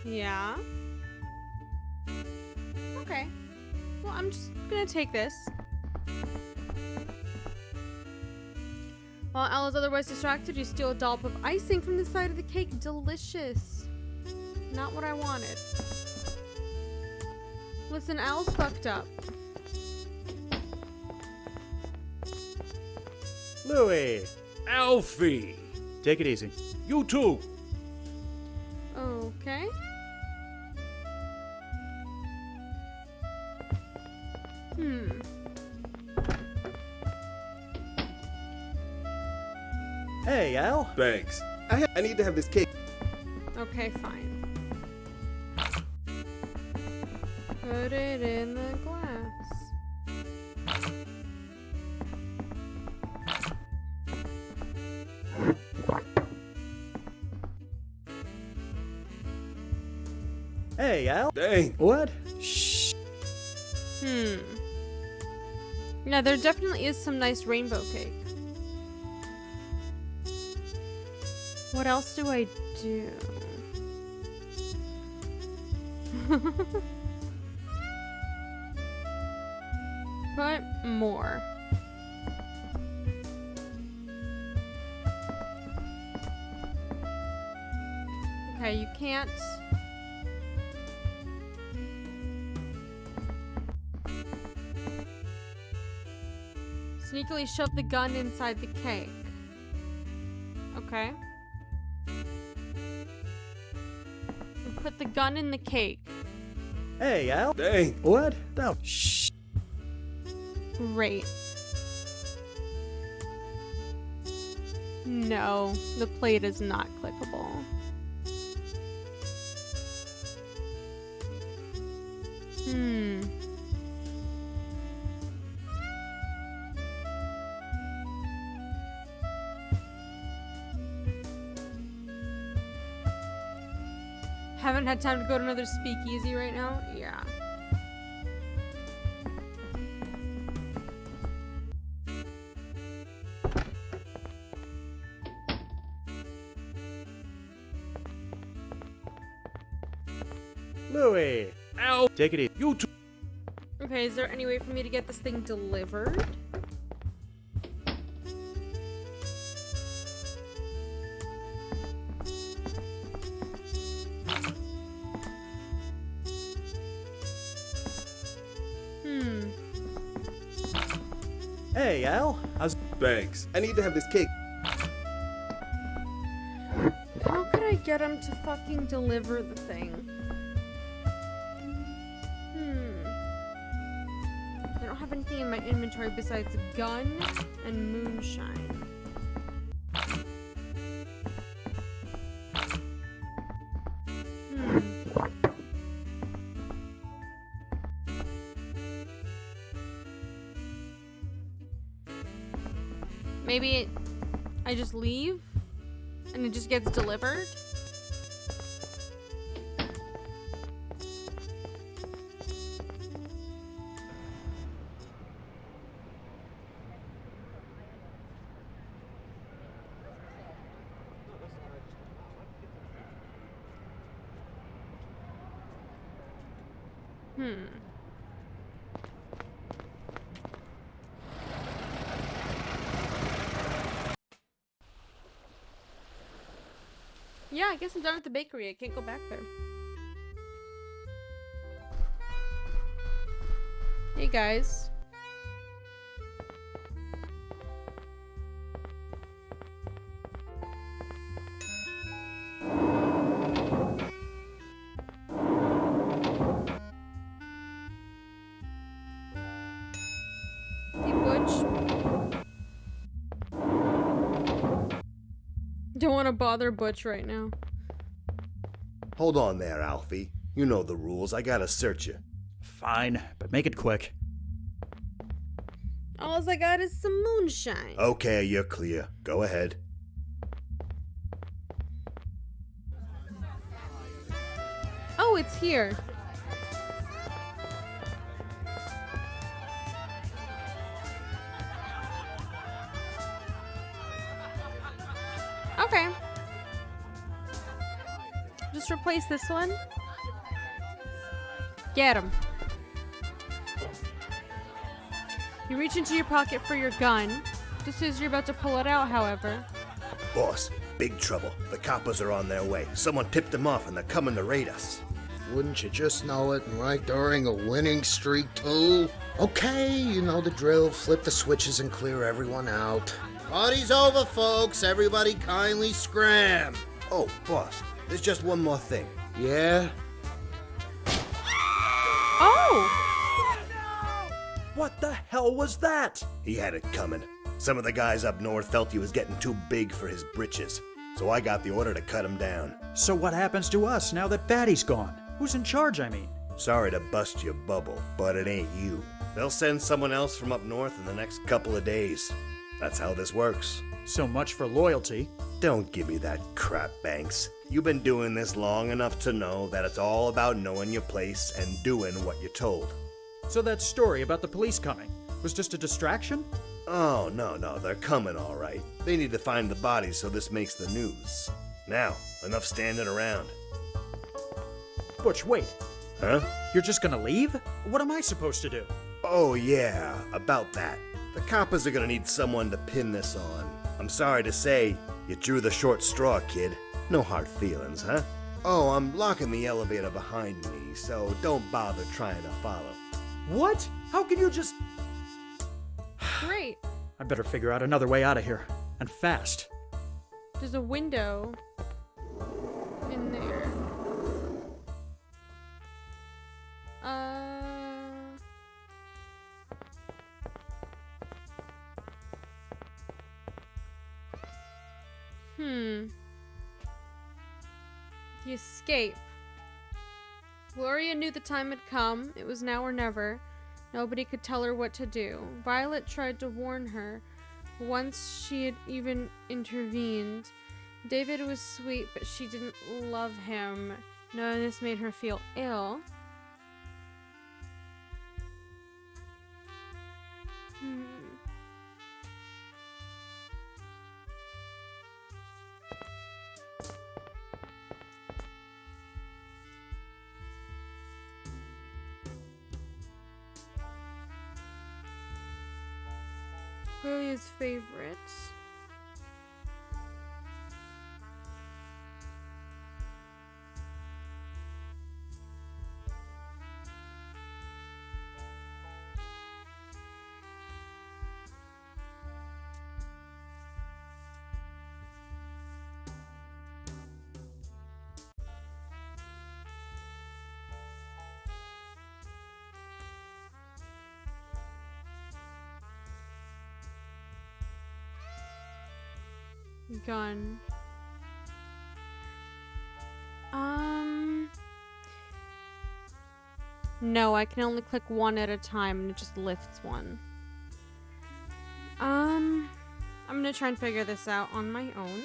Yeah. Okay. Well, I'm just gonna take this. While Al is otherwise distracted, you steal a dollop of icing from the side of the cake. Delicious. Not what I wanted. Listen, Al's fucked up. Louie. Alfie. Take it easy. You too. Okay. Hey, Al. Thanks. I need to have this cake. Okay, fine. Put it in the glass. Hey, Al. Dang. What? Shh. Yeah, there definitely is some nice rainbow cake. What else do I do? Put more. Okay, you can't. Sneakily shove the gun inside the cake. Okay. And put the gun in the cake. Hey, Al. Dang. What? No. Shh. Great. No, the plate is not clickable. Haven't had time to go to another speakeasy right now? Yeah. Louie. Al. Take it easy. You too. Okay, is there any way for me to get this thing delivered? Hey, Al. How's... Thanks. I need to have this cake. How could I get him to fucking deliver the thing? I don't have anything in my inventory besides a gun and moonshine. Maybe I just leave and it just gets delivered? Yeah, I guess I'm done with the bakery. I can't go back there. Hey guys. don't want to bother Butch right now. Hold on there, Alfie. You know the rules. I gotta search you. Fine, but make it quick. All I got is some moonshine. Okay, you're clear. Go ahead. Oh, it's here. Okay. Just replace this one. Get him. You reach into your pocket for your gun. Just as you're about to pull it out, however. Boss, big trouble. The coppers are on their way. Someone tipped them off and they're coming to raid us. Wouldn't you just know it, and right during a winning streak, too? Okay, you know the drill. Flip the switches and clear everyone out. Party's over, folks. Everybody kindly scram. Oh, boss, there's just one more thing. Yeah? Oh! What the hell was that? He had it coming. Some of the guys up north felt he was getting too big for his britches, so I got the order to cut him down. So what happens to us now that Fatty's gone? Who's in charge, I mean? Sorry to bust your bubble, but it ain't you. They'll send someone else from up north in the next couple of days. That's how this works. So much for loyalty. Don't give me that crap, Banks. You've been doing this long enough to know that it's all about knowing your place and doing what you're told. So that story about the police coming was just a distraction? Oh, no, they're coming all right. They need to find the bodies so this makes the news. Now, enough standing around. Butch, wait. Huh? You're just gonna leave? What am I supposed to do? Oh, yeah, about that. The coppers are gonna need someone to pin this on. I'm sorry to say, you drew the short straw, kid. No hard feelings, huh? Oh, I'm locking the elevator behind me, so don't bother trying to follow. What? How can you just... Great. I better figure out another way out of here. And fast. There's a window in there. The escape. Gloria knew the time had come. It was now or never. Nobody could tell her what to do. Violet tried to warn her. Once she had even intervened. David was sweet, but she didn't love him. Knowing this made her feel ill. Gloria's favorites. Gun. No, I can only click one at a time and it just lifts one. I'm gonna try and figure this out on my own.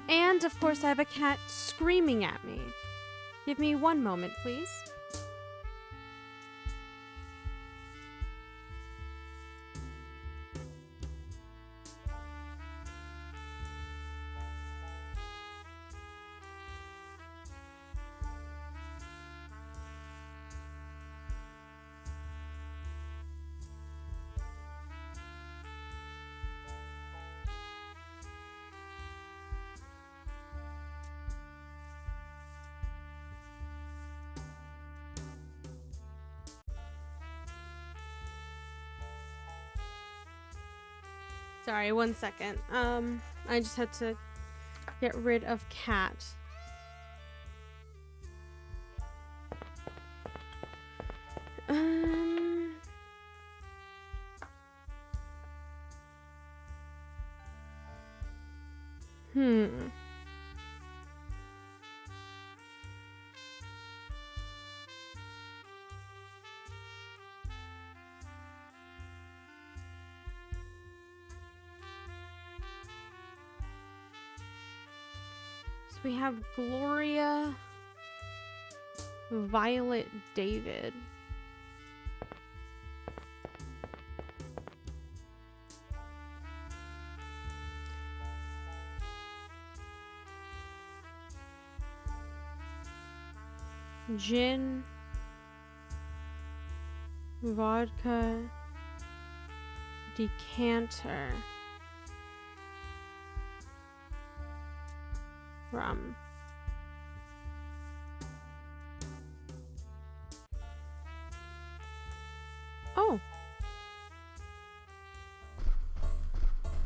And of course I have a cat screaming at me. Give me one moment, please. Sorry, 1 second. I just had to get rid of cat. So we have Gloria, Violet David. Gin, vodka, decanter, rum. Oh.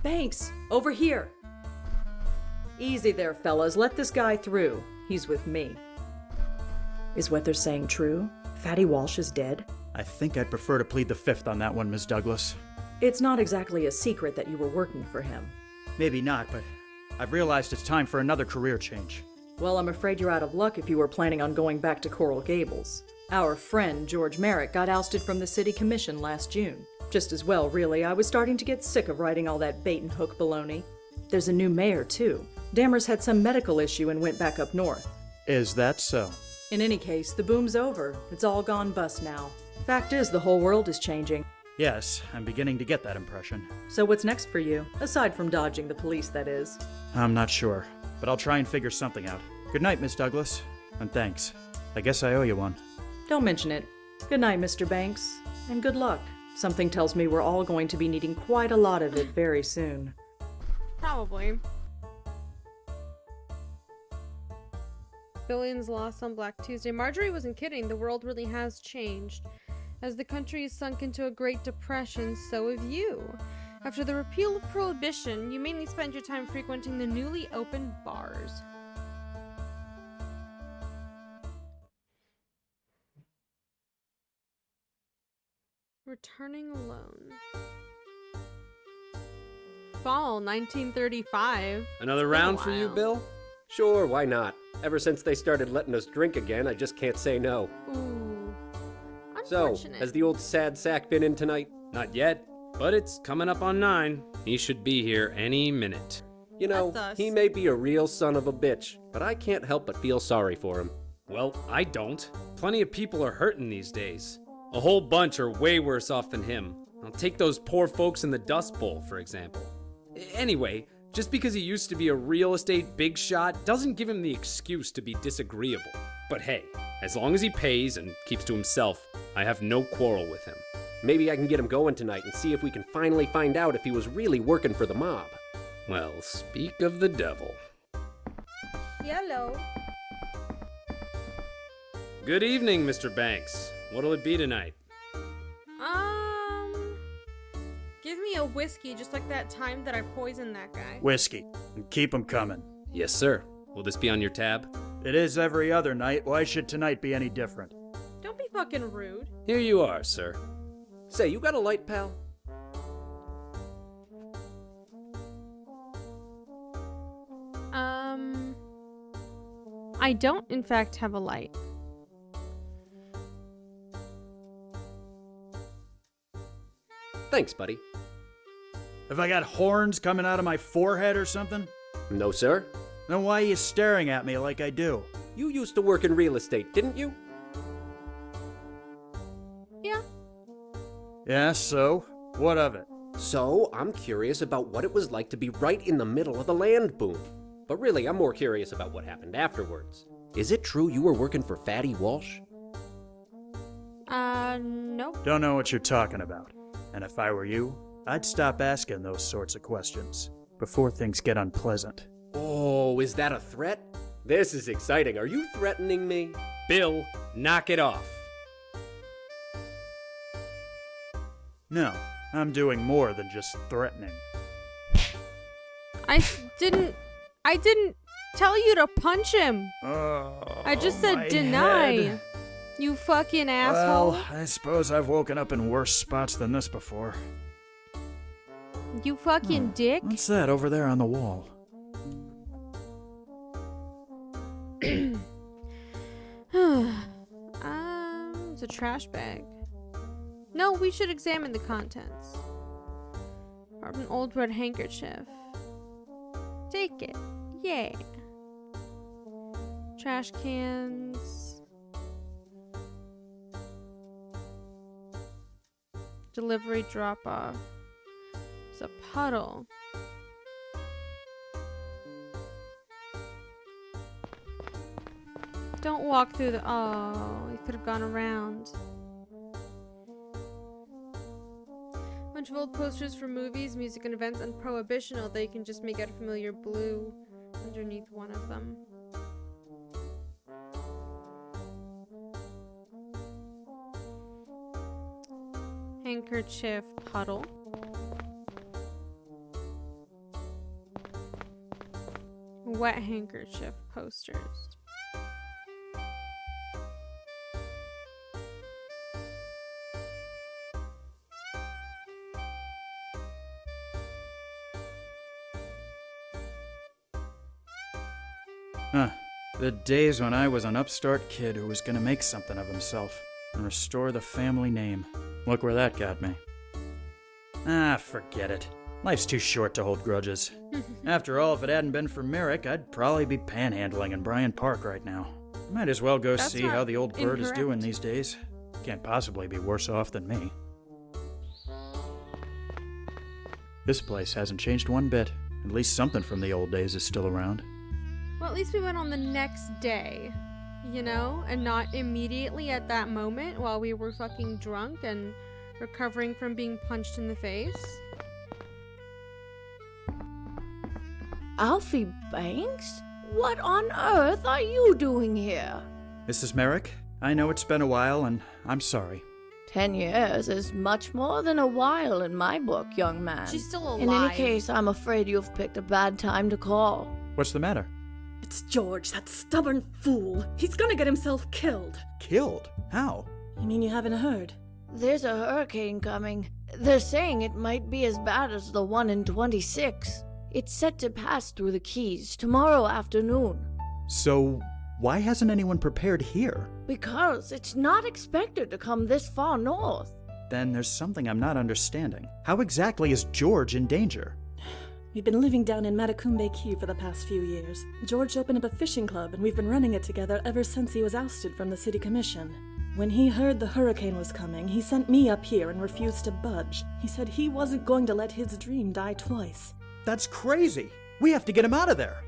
Banks, over here. Easy there, fellas. Let this guy through. He's with me. Is what they're saying true? Fatty Walsh is dead? I think I'd prefer to plead the fifth on that one, Miss Douglas. It's not exactly a secret that you were working for him. Maybe not, but I've realized it's time for another career change. Well, I'm afraid you're out of luck if you were planning on going back to Coral Gables. Our friend, George Merrick, got ousted from the city commission last June. Just as well, really. I was starting to get sick of writing all that bait-and-hook baloney. There's a new mayor, too. Dammers had some medical issue and went back up north. Is that so? In any case, the boom's over. It's all gone bust now. Fact is, the whole world is changing. Yes, I'm beginning to get that impression. So what's next for you? Aside from dodging the police, that is. I'm not sure, but I'll try and figure something out. Good night, Miss Douglas, and thanks. I guess I owe you one. Don't mention it. Good night, Mr. Banks, and good luck. Something tells me we're all going to be needing quite a lot of it very soon. Probably. Billions lost on Black Tuesday. Marjorie wasn't kidding. The world really has changed. As the country has sunk into a Great Depression, so have you. After the repeal of Prohibition, you mainly spend your time frequenting the newly opened bars. Returning alone. Fall 1935. Another round for you, Bill? Sure, why not? Ever since they started letting us drink again, I just can't say no. Ooh. So, has the old sad sack been in tonight? Not yet, but it's coming up on 9. He should be here any minute. You know, he may be a real son of a bitch, but I can't help but feel sorry for him. Well, I don't. Plenty of people are hurting these days. A whole bunch are way worse off than him. I'll take those poor folks in the Dust Bowl, for example. Anyway, just because he used to be a real estate big shot doesn't give him the excuse to be disagreeable. But hey, as long as he pays and keeps to himself, I have no quarrel with him. Maybe I can get him going tonight and see if we can finally find out if he was really working for the mob. Well, speak of the devil. Yellow. Good evening, Mr. Banks. What'll it be tonight? Give me a whiskey, just like that time that I poisoned that guy. Whiskey. And keep them coming. Yes, sir. Will this be on your tab? It is every other night. Why should tonight be any different? Don't be fucking rude. Here you are, sir. Say, you got a light, pal? I don't, in fact, have a light. Thanks, buddy. Have I got horns coming out of my forehead or something? No, sir. Then why are you staring at me like I do? You used to work in real estate, didn't you? Yeah. Yeah, so? What of it? So, I'm curious about what it was like to be right in the middle of the land boom. But really, I'm more curious about what happened afterwards. Is it true you were working for Fatty Walsh? Nope. Don't know what you're talking about. And if I were you, I'd stop asking those sorts of questions before things get unpleasant. Oh, is that a threat? This is exciting. Are you threatening me? Bill, knock it off. No, I'm doing more than just threatening. I didn't tell you to punch him. I just said my deny. head. You fucking asshole. Well, I suppose I've woken up in worse spots than this before. You fucking dick. What's that over there on the wall? trash bag. No, we should examine the contents. Carve an old red handkerchief. Take it. Yay. Trash cans. Delivery drop-off. It's a puddle. Don't walk through the... Oh, you could have gone around. Bunch of old posters for movies, music and events, and prohibitional that you can just make out a familiar blue underneath one of them. Handkerchief puddle. Wet handkerchief posters. Huh. The days when I was an upstart kid who was gonna make something of himself and restore the family name. Look where that got me. Ah, forget it. Life's too short to hold grudges. After all, if it hadn't been for Merrick, I'd probably be panhandling in Bryant Park right now. Might as well go see how the old bird is doing these days. Can't possibly be worse off than me. This place hasn't changed one bit. At least something from the old days is still around. Well, at least we went on the next day, you know? And not immediately at that moment while we were fucking drunk and recovering from being punched in the face. Alfie Banks? What on earth are you doing here? Mrs. Merrick, I know it's been a while, and I'm sorry. 10 years is much more than a while in my book, young man. She's still alive. In any case, I'm afraid you've picked a bad time to call. What's the matter? It's George, that stubborn fool. He's gonna get himself killed. Killed? How? You mean you haven't heard? There's a hurricane coming. They're saying it might be as bad as the one in 26. It's set to pass through the Keys tomorrow afternoon. So, why hasn't anyone prepared here? Because it's not expected to come this far north. Then there's something I'm not understanding. How exactly is George in danger? We've been living down in Matacumbe Key for the past few years. George opened up a fishing club, and we've been running it together ever since he was ousted from the city commission. When he heard the hurricane was coming, he sent me up here and refused to budge. He said he wasn't going to let his dream die twice. That's crazy! We have to get him out of there!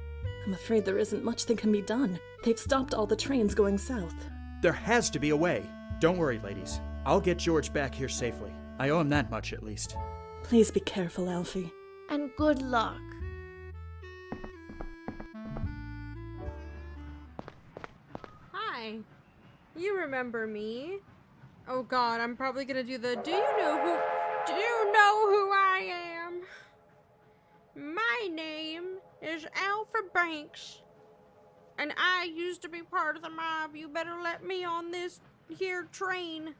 I'm afraid there isn't much that can be done. They've stopped all the trains going south. There has to be a way. Don't worry, ladies. I'll get George back here safely. I owe him that much, at least. Please be careful, Alfie. And good luck. Hi. You remember me. Oh god, I'm probably gonna do the do you know who I am? My name is Alfred Banks. And I used to be part of the mob. You better let me on this here train.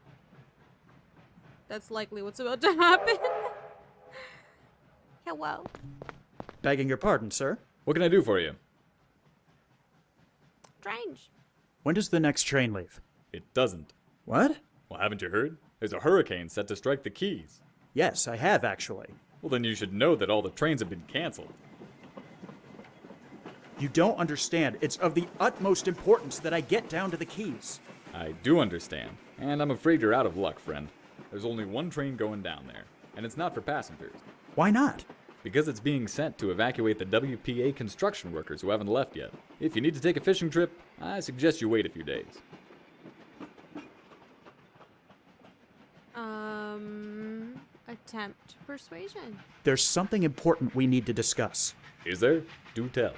That's likely what's about to happen. Hello. Begging your pardon, sir. What can I do for you? Strange. When does the next train leave? It doesn't. What? Well, haven't you heard? There's a hurricane set to strike the Keys. Yes, I have, actually. Well, then you should know that all the trains have been canceled. You don't understand. It's of the utmost importance that I get down to the Keys. I do understand, and I'm afraid you're out of luck, friend. There's only one train going down there, and it's not for passengers. Why not? Because it's being sent to evacuate the WPA construction workers who haven't left yet. If you need to take a fishing trip, I suggest you wait a few days. Attempt persuasion. There's something important we need to discuss. Is there? Do tell.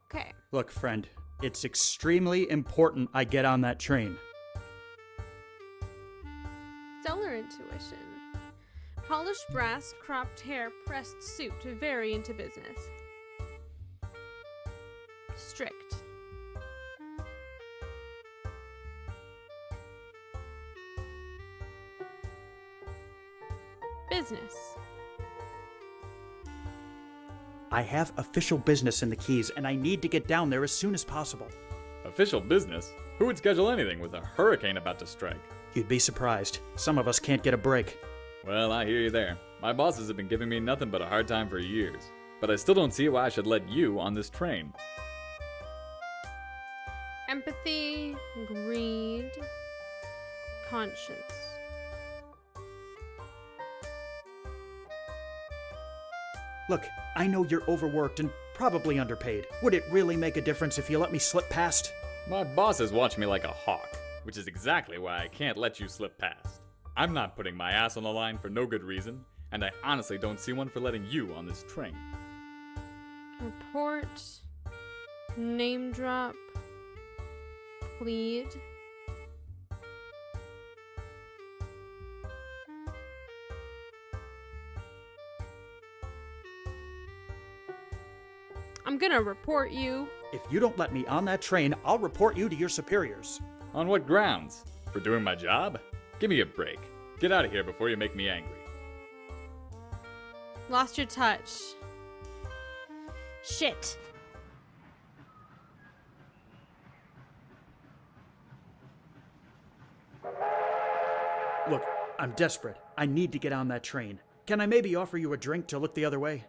Okay. Look, friend, it's extremely important I get on that train. Stellar intuition. Polished brass, cropped hair, pressed suit, very into business. Strict. Business. I have official business in the Keys, and I need to get down there as soon as possible. Official business? Who would schedule anything with a hurricane about to strike? You'd be surprised. Some of us can't get a break. Well, I hear you there. My bosses have been giving me nothing but a hard time for years. But I still don't see why I should let you on this train. Empathy, greed, conscience. Look, I know you're overworked and probably underpaid. Would it really make a difference if you let me slip past? My bosses watch me like a hawk, which is exactly why I can't let you slip past. I'm not putting my ass on the line for no good reason, and I honestly don't see one for letting you on this train. Report, name drop, plead. I'm gonna report you. If you don't let me on that train, I'll report you to your superiors. On what grounds? For doing my job? Give me a break. Get out of here before you make me angry. Lost your touch. Shit. Look, I'm desperate. I need to get on that train. Can I maybe offer you a drink to look the other way?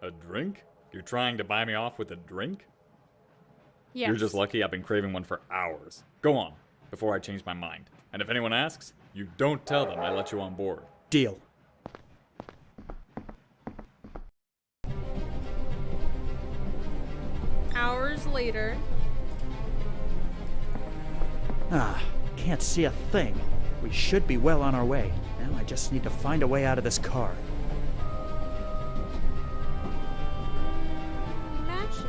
A drink? You're trying to buy me off with a drink? Yes. You're just lucky I've been craving one for hours. Go on, before I change my mind. And if anyone asks, you don't tell them I let you on board. Deal. Hours later. Can't see a thing. We should be well on our way. Now I just need to find a way out of this car. Matches.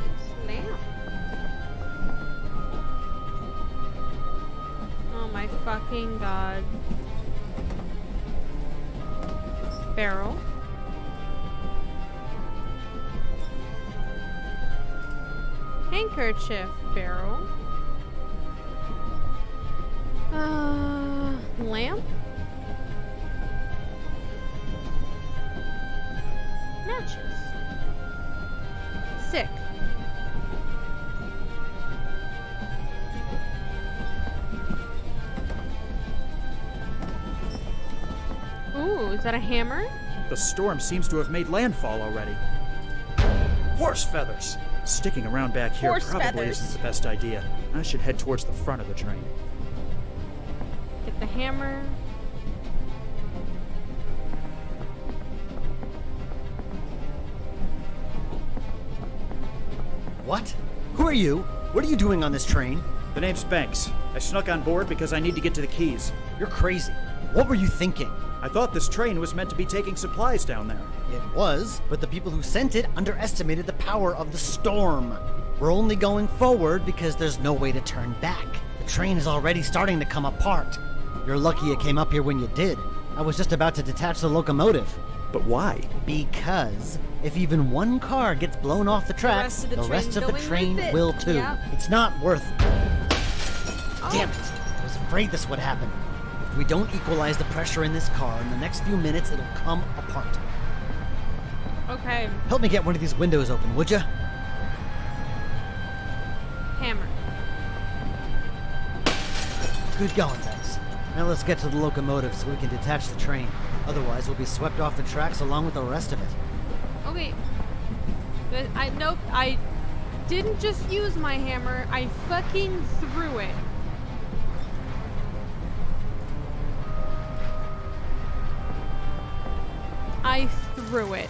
Lamp. Oh my fucking god. Barrel. Handkerchief. Barrel. Lamp? Matches. Sick. Ooh, is that a hammer? The storm seems to have made landfall already. Horse feathers! Sticking around back here Horse probably feathers. isn't the best idea. I should head towards the front of the train. Get the hammer. What? Who are you? What are you doing on this train? The name's Banks. I snuck on board because I need to get to the Keys. You're crazy. What were you thinking? I thought this train was meant to be taking supplies down there. It was, but the people who sent it underestimated the power of the storm. We're only going forward because there's no way to turn back. The train is already starting to come apart. You're lucky it came up here when you did. I was just about to detach the locomotive. But why? Because if even one car gets blown off the tracks, the rest of the train will too. Yep. It's not worth... Damn it! I was afraid this would happen. If we don't equalize the pressure in this car, in the next few minutes it'll come apart. Okay. Help me get one of these windows open, would ya? Hammer. Good going, Banks. Now let's get to the locomotive so we can detach the train. Otherwise, we'll be swept off the tracks along with the rest of it. Okay. But nope, I didn't just use my hammer, I fucking threw it. I threw it.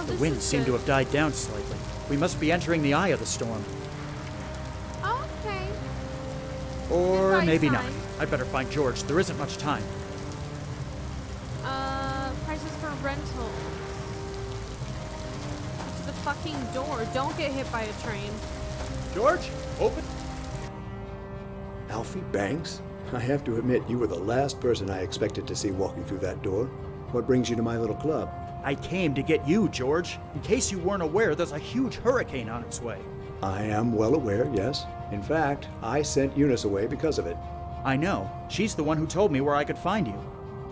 The wind seemed to have died down slightly. We must be entering the eye of the storm. Okay. Or Goodbye, maybe sign. not. I'd better find George. There isn't much time. Prices for rental. To the fucking door. Don't get hit by a train. George, open. Alfie Banks? I have to admit, you were the last person I expected to see walking through that door. What brings you to my little club? I came to get you, George. In case you weren't aware, there's a huge hurricane on its way. I am well aware, yes. In fact, I sent Eunice away because of it. I know. She's the one who told me where I could find you.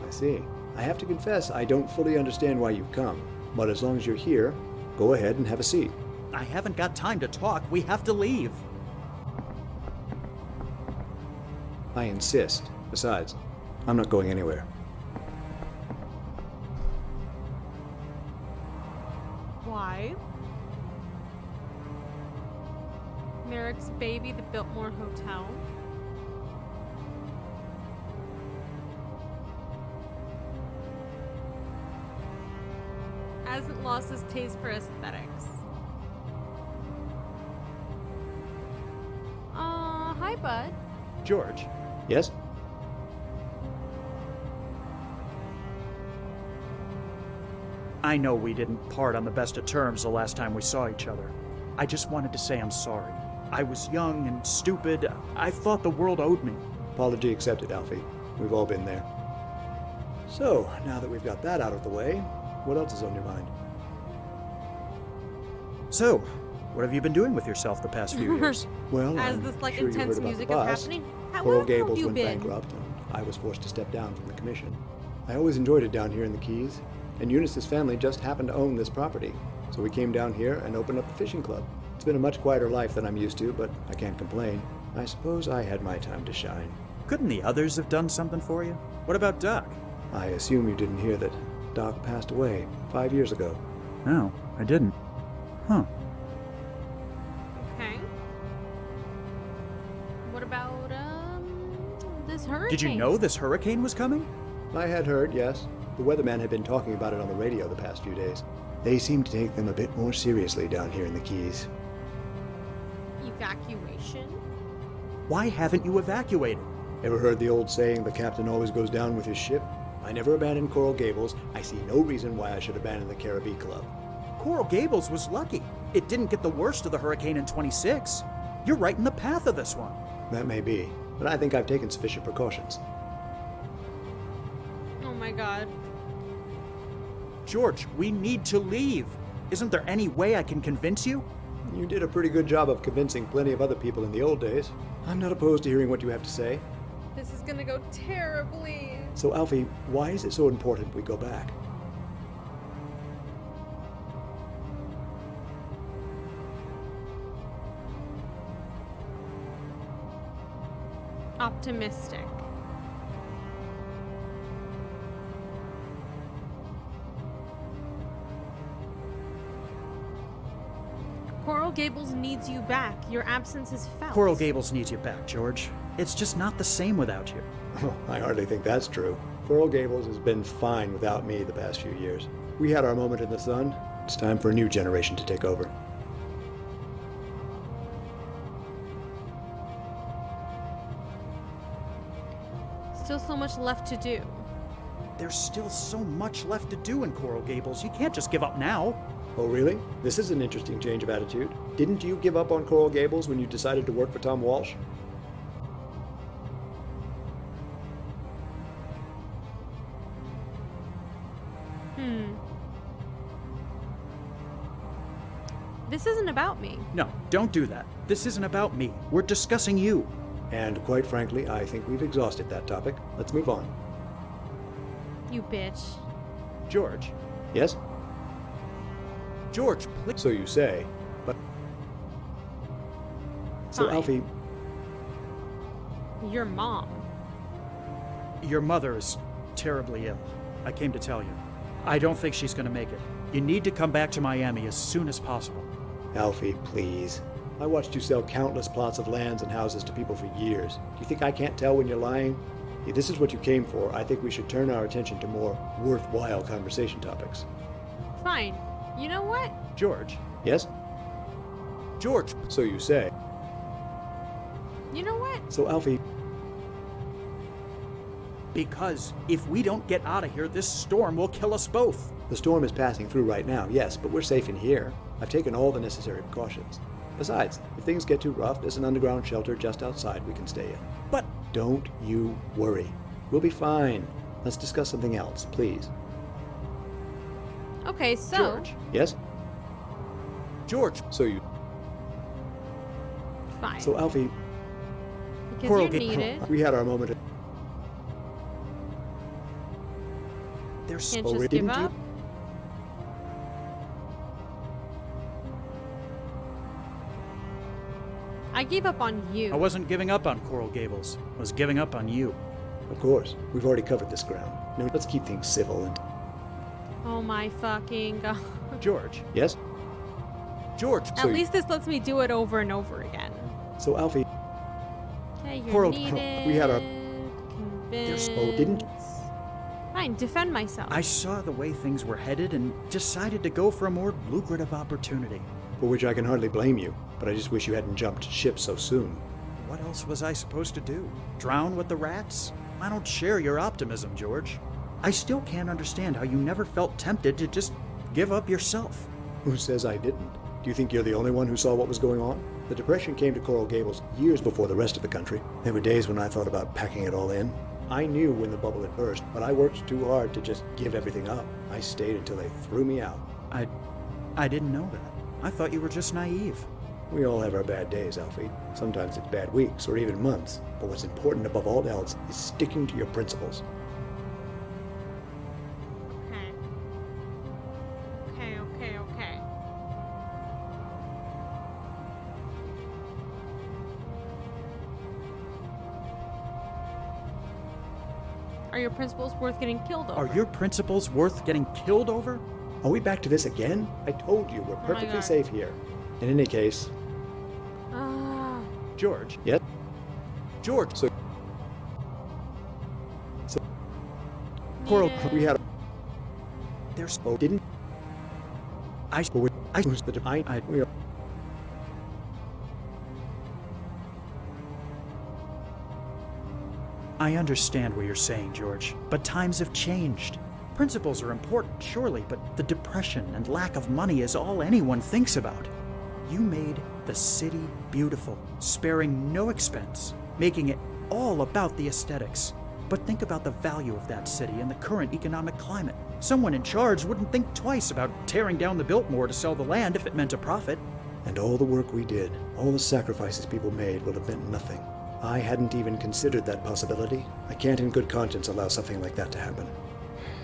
I see. I have to confess I don't fully understand why you've come. But as long as you're here, go ahead and have a seat. I haven't got time to talk. We have to leave. I insist. Besides, I'm not going anywhere. Why? Merrick's baby, the Biltmore Hotel. Hasn't lost his taste for aesthetics. Hi, bud. George. Yes? I know we didn't part on the best of terms the last time we saw each other. I just wanted to say I'm sorry. I was young and stupid. I thought the world owed me. Apology accepted, Alfie. We've all been there. So, now that we've got that out of the way, what else is on your mind? So, what have you been doing with yourself the past few years? Well, as I'm this like sure intense you heard music about the is bust. happening. Coral How Gables have you went been? bankrupt, and I was forced to step down from the commission. I always enjoyed it down here in the Keys, and Eunice's family just happened to own this property, so we came down here and opened up the fishing club. It's been a much quieter life than I'm used to, but I can't complain. I suppose I had my time to shine. Couldn't the others have done something for you? What about Doc? I assume you didn't hear that Doc passed away 5 years ago. No, I didn't. Huh. Okay. What about this hurricane? Did you know this hurricane was coming? I had heard, yes. The weatherman had been talking about it on the radio the past few days. They seem to take them a bit more seriously down here in the Keys. Evacuation? Why haven't you evacuated? Ever heard the old saying, the captain always goes down with his ship? I never abandoned Coral Gables. I see no reason why I should abandon the Caribbean Club. Coral Gables was lucky. It didn't get the worst of the hurricane in 26. You're right in the path of this one. That may be, but I think I've taken sufficient precautions. Oh my god. George, we need to leave. Isn't there any way I can convince you? You did a pretty good job of convincing plenty of other people in the old days. I'm not opposed to hearing what you have to say. This is gonna go terribly. So, Alfie, why is it so important we go back? Optimistic. Coral Gables needs you back. Your absence is felt. Coral Gables needs you back, George. It's just not the same without you. Oh, I hardly think that's true. Coral Gables has been fine without me the past few years. We had our moment in the sun. It's time for a new generation to take over. Still so much left to do. There's still so much left to do in Coral Gables. You can't just give up now. Oh, really? This is an interesting change of attitude. Didn't you give up on Coral Gables when you decided to work for Tom Walsh? This isn't about me. No, don't do that. This isn't about me. We're discussing you. And quite frankly, I think we've exhausted that topic. Let's move on. You bitch. George. Yes? George, please. So you say, but... So, Fine. Alfie... Your mom. Your mother is terribly ill. I came to tell you. I don't think she's going to make it. You need to come back to Miami as soon as possible. Alfie, please. I watched you sell countless plots of lands and houses to people for years. Do you think I can't tell when you're lying? If this is what you came for, I think we should turn our attention to more worthwhile conversation topics. Fine. You know what? George. Yes? George. So you say. You know what? So, Alfie... Because if we don't get out of here, this storm will kill us both. The storm is passing through right now, yes, but we're safe in here. I've taken all the necessary precautions. Besides, if things get too rough, there's an underground shelter just outside we can stay in. But... Don't you worry. We'll be fine. Let's discuss something else, please. Okay, so... George. Yes? George. So you... fine. So, Alfie, Because Coral you're needed. we had our moment. There's Can't Oh, just give didn't up. you? I gave up on you. I wasn't giving up on Coral Gables. I was giving up on you. Of course, we've already covered this ground. No, let's keep things civil and. Oh my fucking god. George. Yes? George. At least this lets me do it over and over again. So, Alfie, Okay, you're Coral, needed. we had our. Convince. Oh, didn't. Fine, defend myself. I saw the way things were headed and decided to go for a more lucrative opportunity. For which I can hardly blame you, but I just wish you hadn't jumped ship so soon. What else was I supposed to do? Drown with the rats? I don't share your optimism, George. I still can't understand how you never felt tempted to just give up yourself. Who says I didn't? Do you think you're the only one who saw what was going on? The Depression came to Coral Gables years before the rest of the country. There were days when I thought about packing it all in. I knew when the bubble had burst, but I worked too hard to just give everything up. I stayed until they threw me out. I didn't know that. I thought you were just naive. We all have our bad days, Alfie. Sometimes it's bad weeks or even months. But what's important above all else is sticking to your principles. Okay. Are your principles worth getting killed over? Are your principles worth getting killed over? Are we back to this again? I told you, we're perfectly God. safe here. In any case... George. Yes? George. So Coral, we had... There's... Oh, didn't... I was the... we are... I understand what you're saying, George, but times have changed. Principles are important, surely, but the depression and lack of money is all anyone thinks about. You made the city beautiful, sparing no expense, making it all about the aesthetics. But think about the value of that city in the current economic climate. Someone in charge wouldn't think twice about tearing down the Biltmore to sell the land if it meant a profit. And all the work we did, all the sacrifices people made would have meant nothing. I hadn't even considered that possibility. I can't in good conscience allow something like that to happen.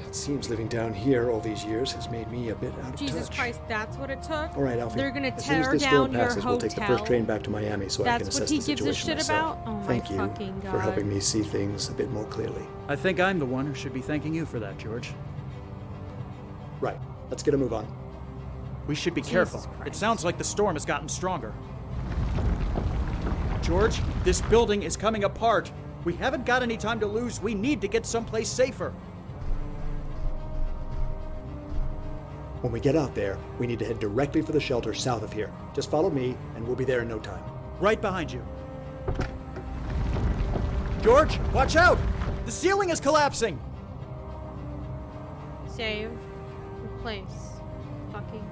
It seems living down here all these years has made me a bit out of Jesus touch. Christ, that's what it took? All right, Alfie. They're gonna as soon as tear this down storm your passes, hotel. we'll take the first train back to Miami so I can That's assess what he the gives a situation shit myself. about? Oh my Thank you fucking for God. helping me see things a bit more clearly. I think I'm the one who should be thanking you for that, George. Right. Let's get a move on. We should be Jesus careful. Christ. It sounds like the storm has gotten stronger. George, this building is coming apart. We haven't got any time to lose. We need to get someplace safer. When we get out there, we need to head directly for the shelter south of here. Just follow me, and we'll be there in no time. Right behind you. George, watch out! The ceiling is collapsing! Save. Replace. Fucking.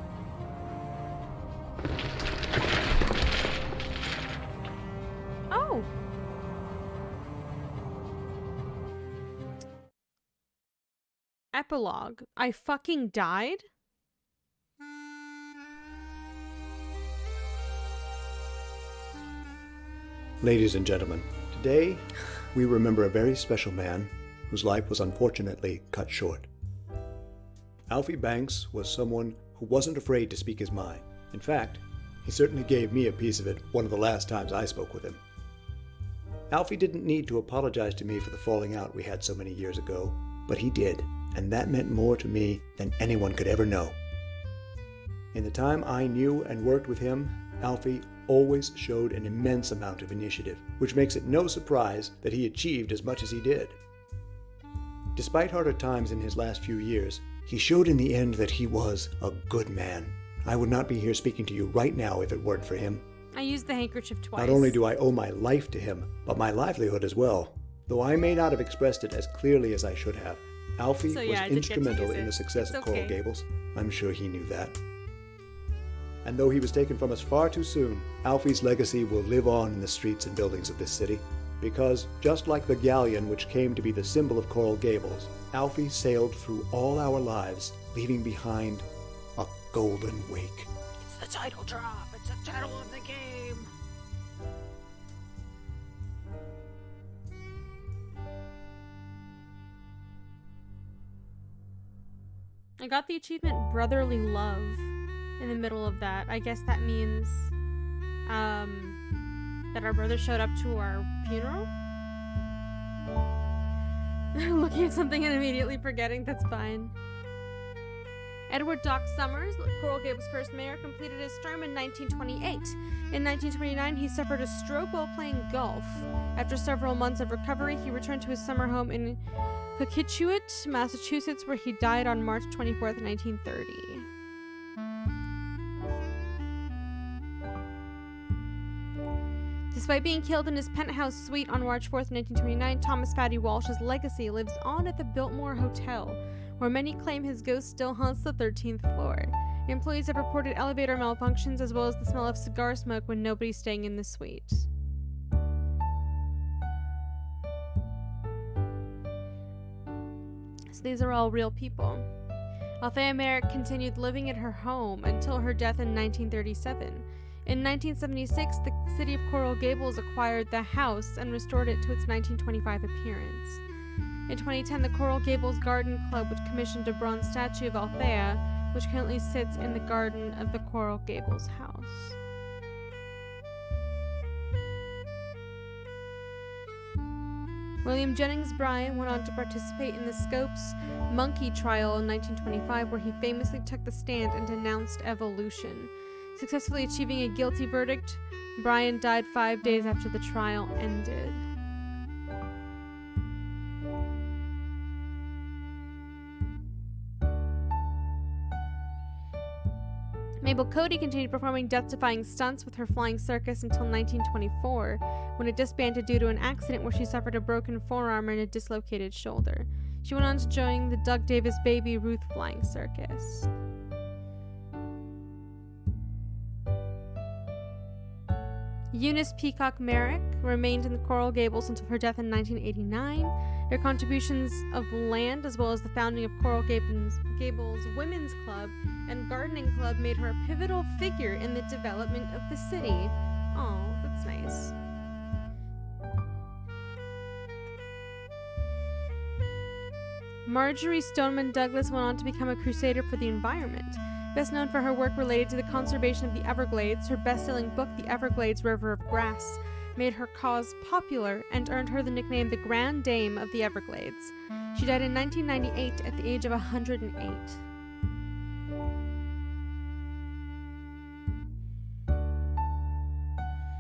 Oh! Epilogue. I fucking died? Ladies and gentlemen, today we remember a very special man whose life was unfortunately cut short. Alfie Banks was someone who wasn't afraid to speak his mind. In fact, he certainly gave me a piece of it one of the last times I spoke with him. Alfie didn't need to apologize to me for the falling out we had so many years ago, but he did, and that meant more to me than anyone could ever know. In the time I knew and worked with him, Alfie always showed an immense amount of initiative, which makes it no surprise that he achieved as much as he did. Despite harder times in his last few years, he showed in the end that he was a good man. I would not be here speaking to you right now if it weren't for him. I used the handkerchief twice. Not only do I owe my life to him, but my livelihood as well. Though I may not have expressed it as clearly as I should have, Alfie So, was yeah, I did get to instrumental use in it. the success It's of Coral okay. Gables. I'm sure he knew that. And though he was taken from us far too soon, Alfie's legacy will live on in the streets and buildings of this city. Because, just like the galleon which came to be the symbol of Coral Gables, Alfie sailed through all our lives, leaving behind a golden wake. It's the title drop. It's the title of the game. I got the achievement Brotherly Love in the middle of that. I guess that means that our brother showed up to our funeral? Looking at something and immediately forgetting, that's fine. Edward Doc Summers, Coral Gables' first mayor, completed his term in 1928. In 1929, he suffered a stroke while playing golf. After several months of recovery, he returned to his summer home in Coquitchuit, Massachusetts, where he died on March 24th, 1930. Despite being killed in his penthouse suite on March 4th, 1929, Thomas Fatty Walsh's legacy lives on at the Biltmore Hotel, where many claim his ghost still haunts the 13th floor. Employees have reported elevator malfunctions as well as the smell of cigar smoke when nobody's staying in the suite. So these are all real people. Althea Merrick continued living at her home until her death in 1937. In 1976, the city of Coral Gables acquired the house and restored it to its 1925 appearance. In 2010, the Coral Gables Garden Club would commissioned a bronze statue of Althea, which currently sits in the garden of the Coral Gables house. William Jennings Bryan went on to participate in the Scopes monkey trial in 1925, where he famously took the stand and denounced evolution. Successfully achieving a guilty verdict, Bryan died 5 days after the trial ended. Mabel Cody continued performing death-defying stunts with her flying circus until 1924, when it disbanded due to an accident where she suffered a broken forearm and a dislocated shoulder. She went on to join the Doug Davis Baby Ruth Flying Circus. Eunice Peacock Merrick remained in the Coral Gables until her death in 1989. Her contributions of land, as well as the founding of Coral Gables Women's Club and Gardening Club, made her a pivotal figure in the development of the city. Oh, that's nice. Marjorie Stoneman Douglas went on to become a crusader for the environment. Best known for her work related to the conservation of the Everglades, her best-selling book, The Everglades River of Grass, made her cause popular and earned her the nickname the Grand Dame of the Everglades. She died in 1998 at the age of 108.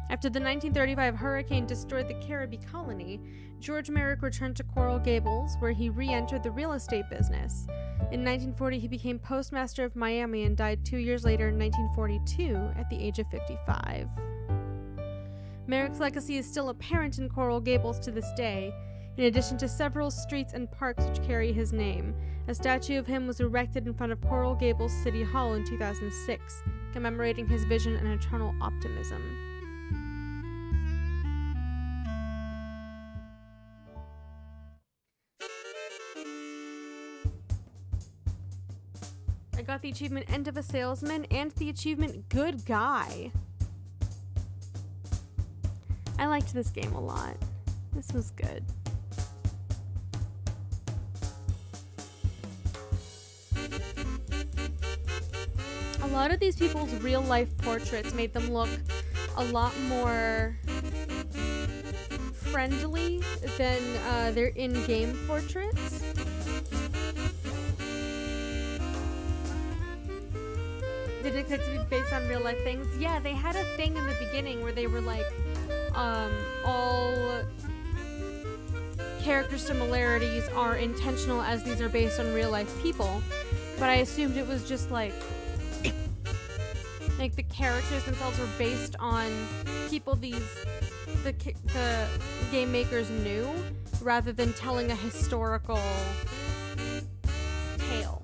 After the 1935 hurricane destroyed the Caribbee colony, George Merrick returned to Coral Gables, where he re-entered the real estate business. In 1940, he became postmaster of Miami and died 2 years later in 1942 at the age of 55. Merrick's legacy is still apparent in Coral Gables to this day, in addition to several streets and parks which carry his name. A statue of him was erected in front of Coral Gables City Hall in 2006, commemorating his vision and eternal optimism. I got the achievement End of a Salesman and the achievement Good Guy. I liked this game a lot. This was good. A lot of these people's real-life portraits made them look a lot more friendly than their in-game portraits. Did it expect to be based on real-life things? Yeah, they had a thing in the beginning where they were like, all character similarities are intentional as these are based on real-life people, but I assumed it was just like the characters themselves were based on people the game makers knew, rather than telling a historical tale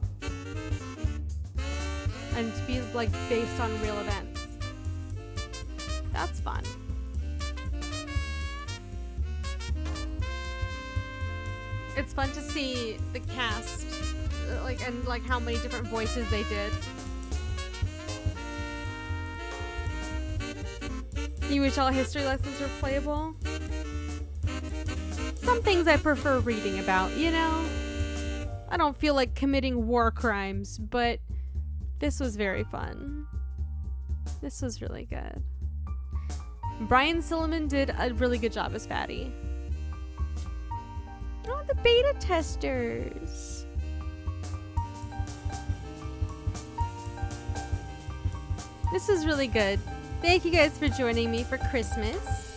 and to be like based on real events. That's fun. It's fun to see the cast, and how many different voices they did. You wish all history lessons were playable? Some things I prefer reading about, you know? I don't feel like committing war crimes, but this was very fun. This was really good. Brian Silliman did a really good job as Fatty. Oh, the beta testers. This was really good. Thank you guys for joining me for Christmas,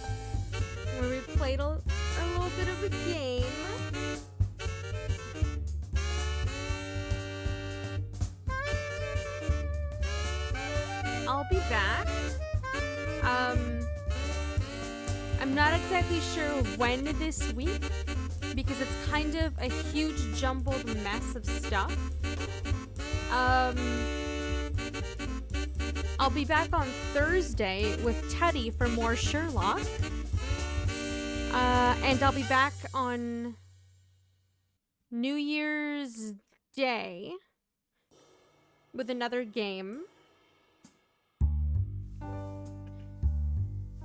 where we played a little bit of a game. I'll be back. I'm not exactly sure when this week, because it's kind of a huge jumbled mess of stuff. I'll be back on Thursday with Teddy for more Sherlock. And I'll be back on New Year's Day with another game.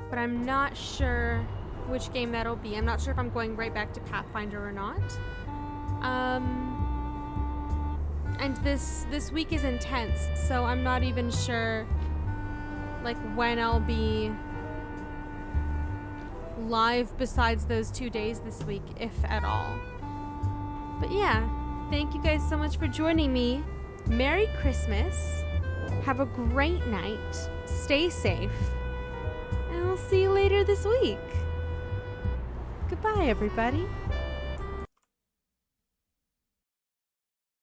But I'm not sure which game that'll be. I'm not sure if I'm going right back to Pathfinder or not. And this week is intense, so I'm not even sure like when I'll be live besides those 2 days this week, if at all. But yeah, thank you guys so much for joining me. Merry Christmas. Have a great night. Stay safe. And I'll see you later this week. Goodbye, everybody.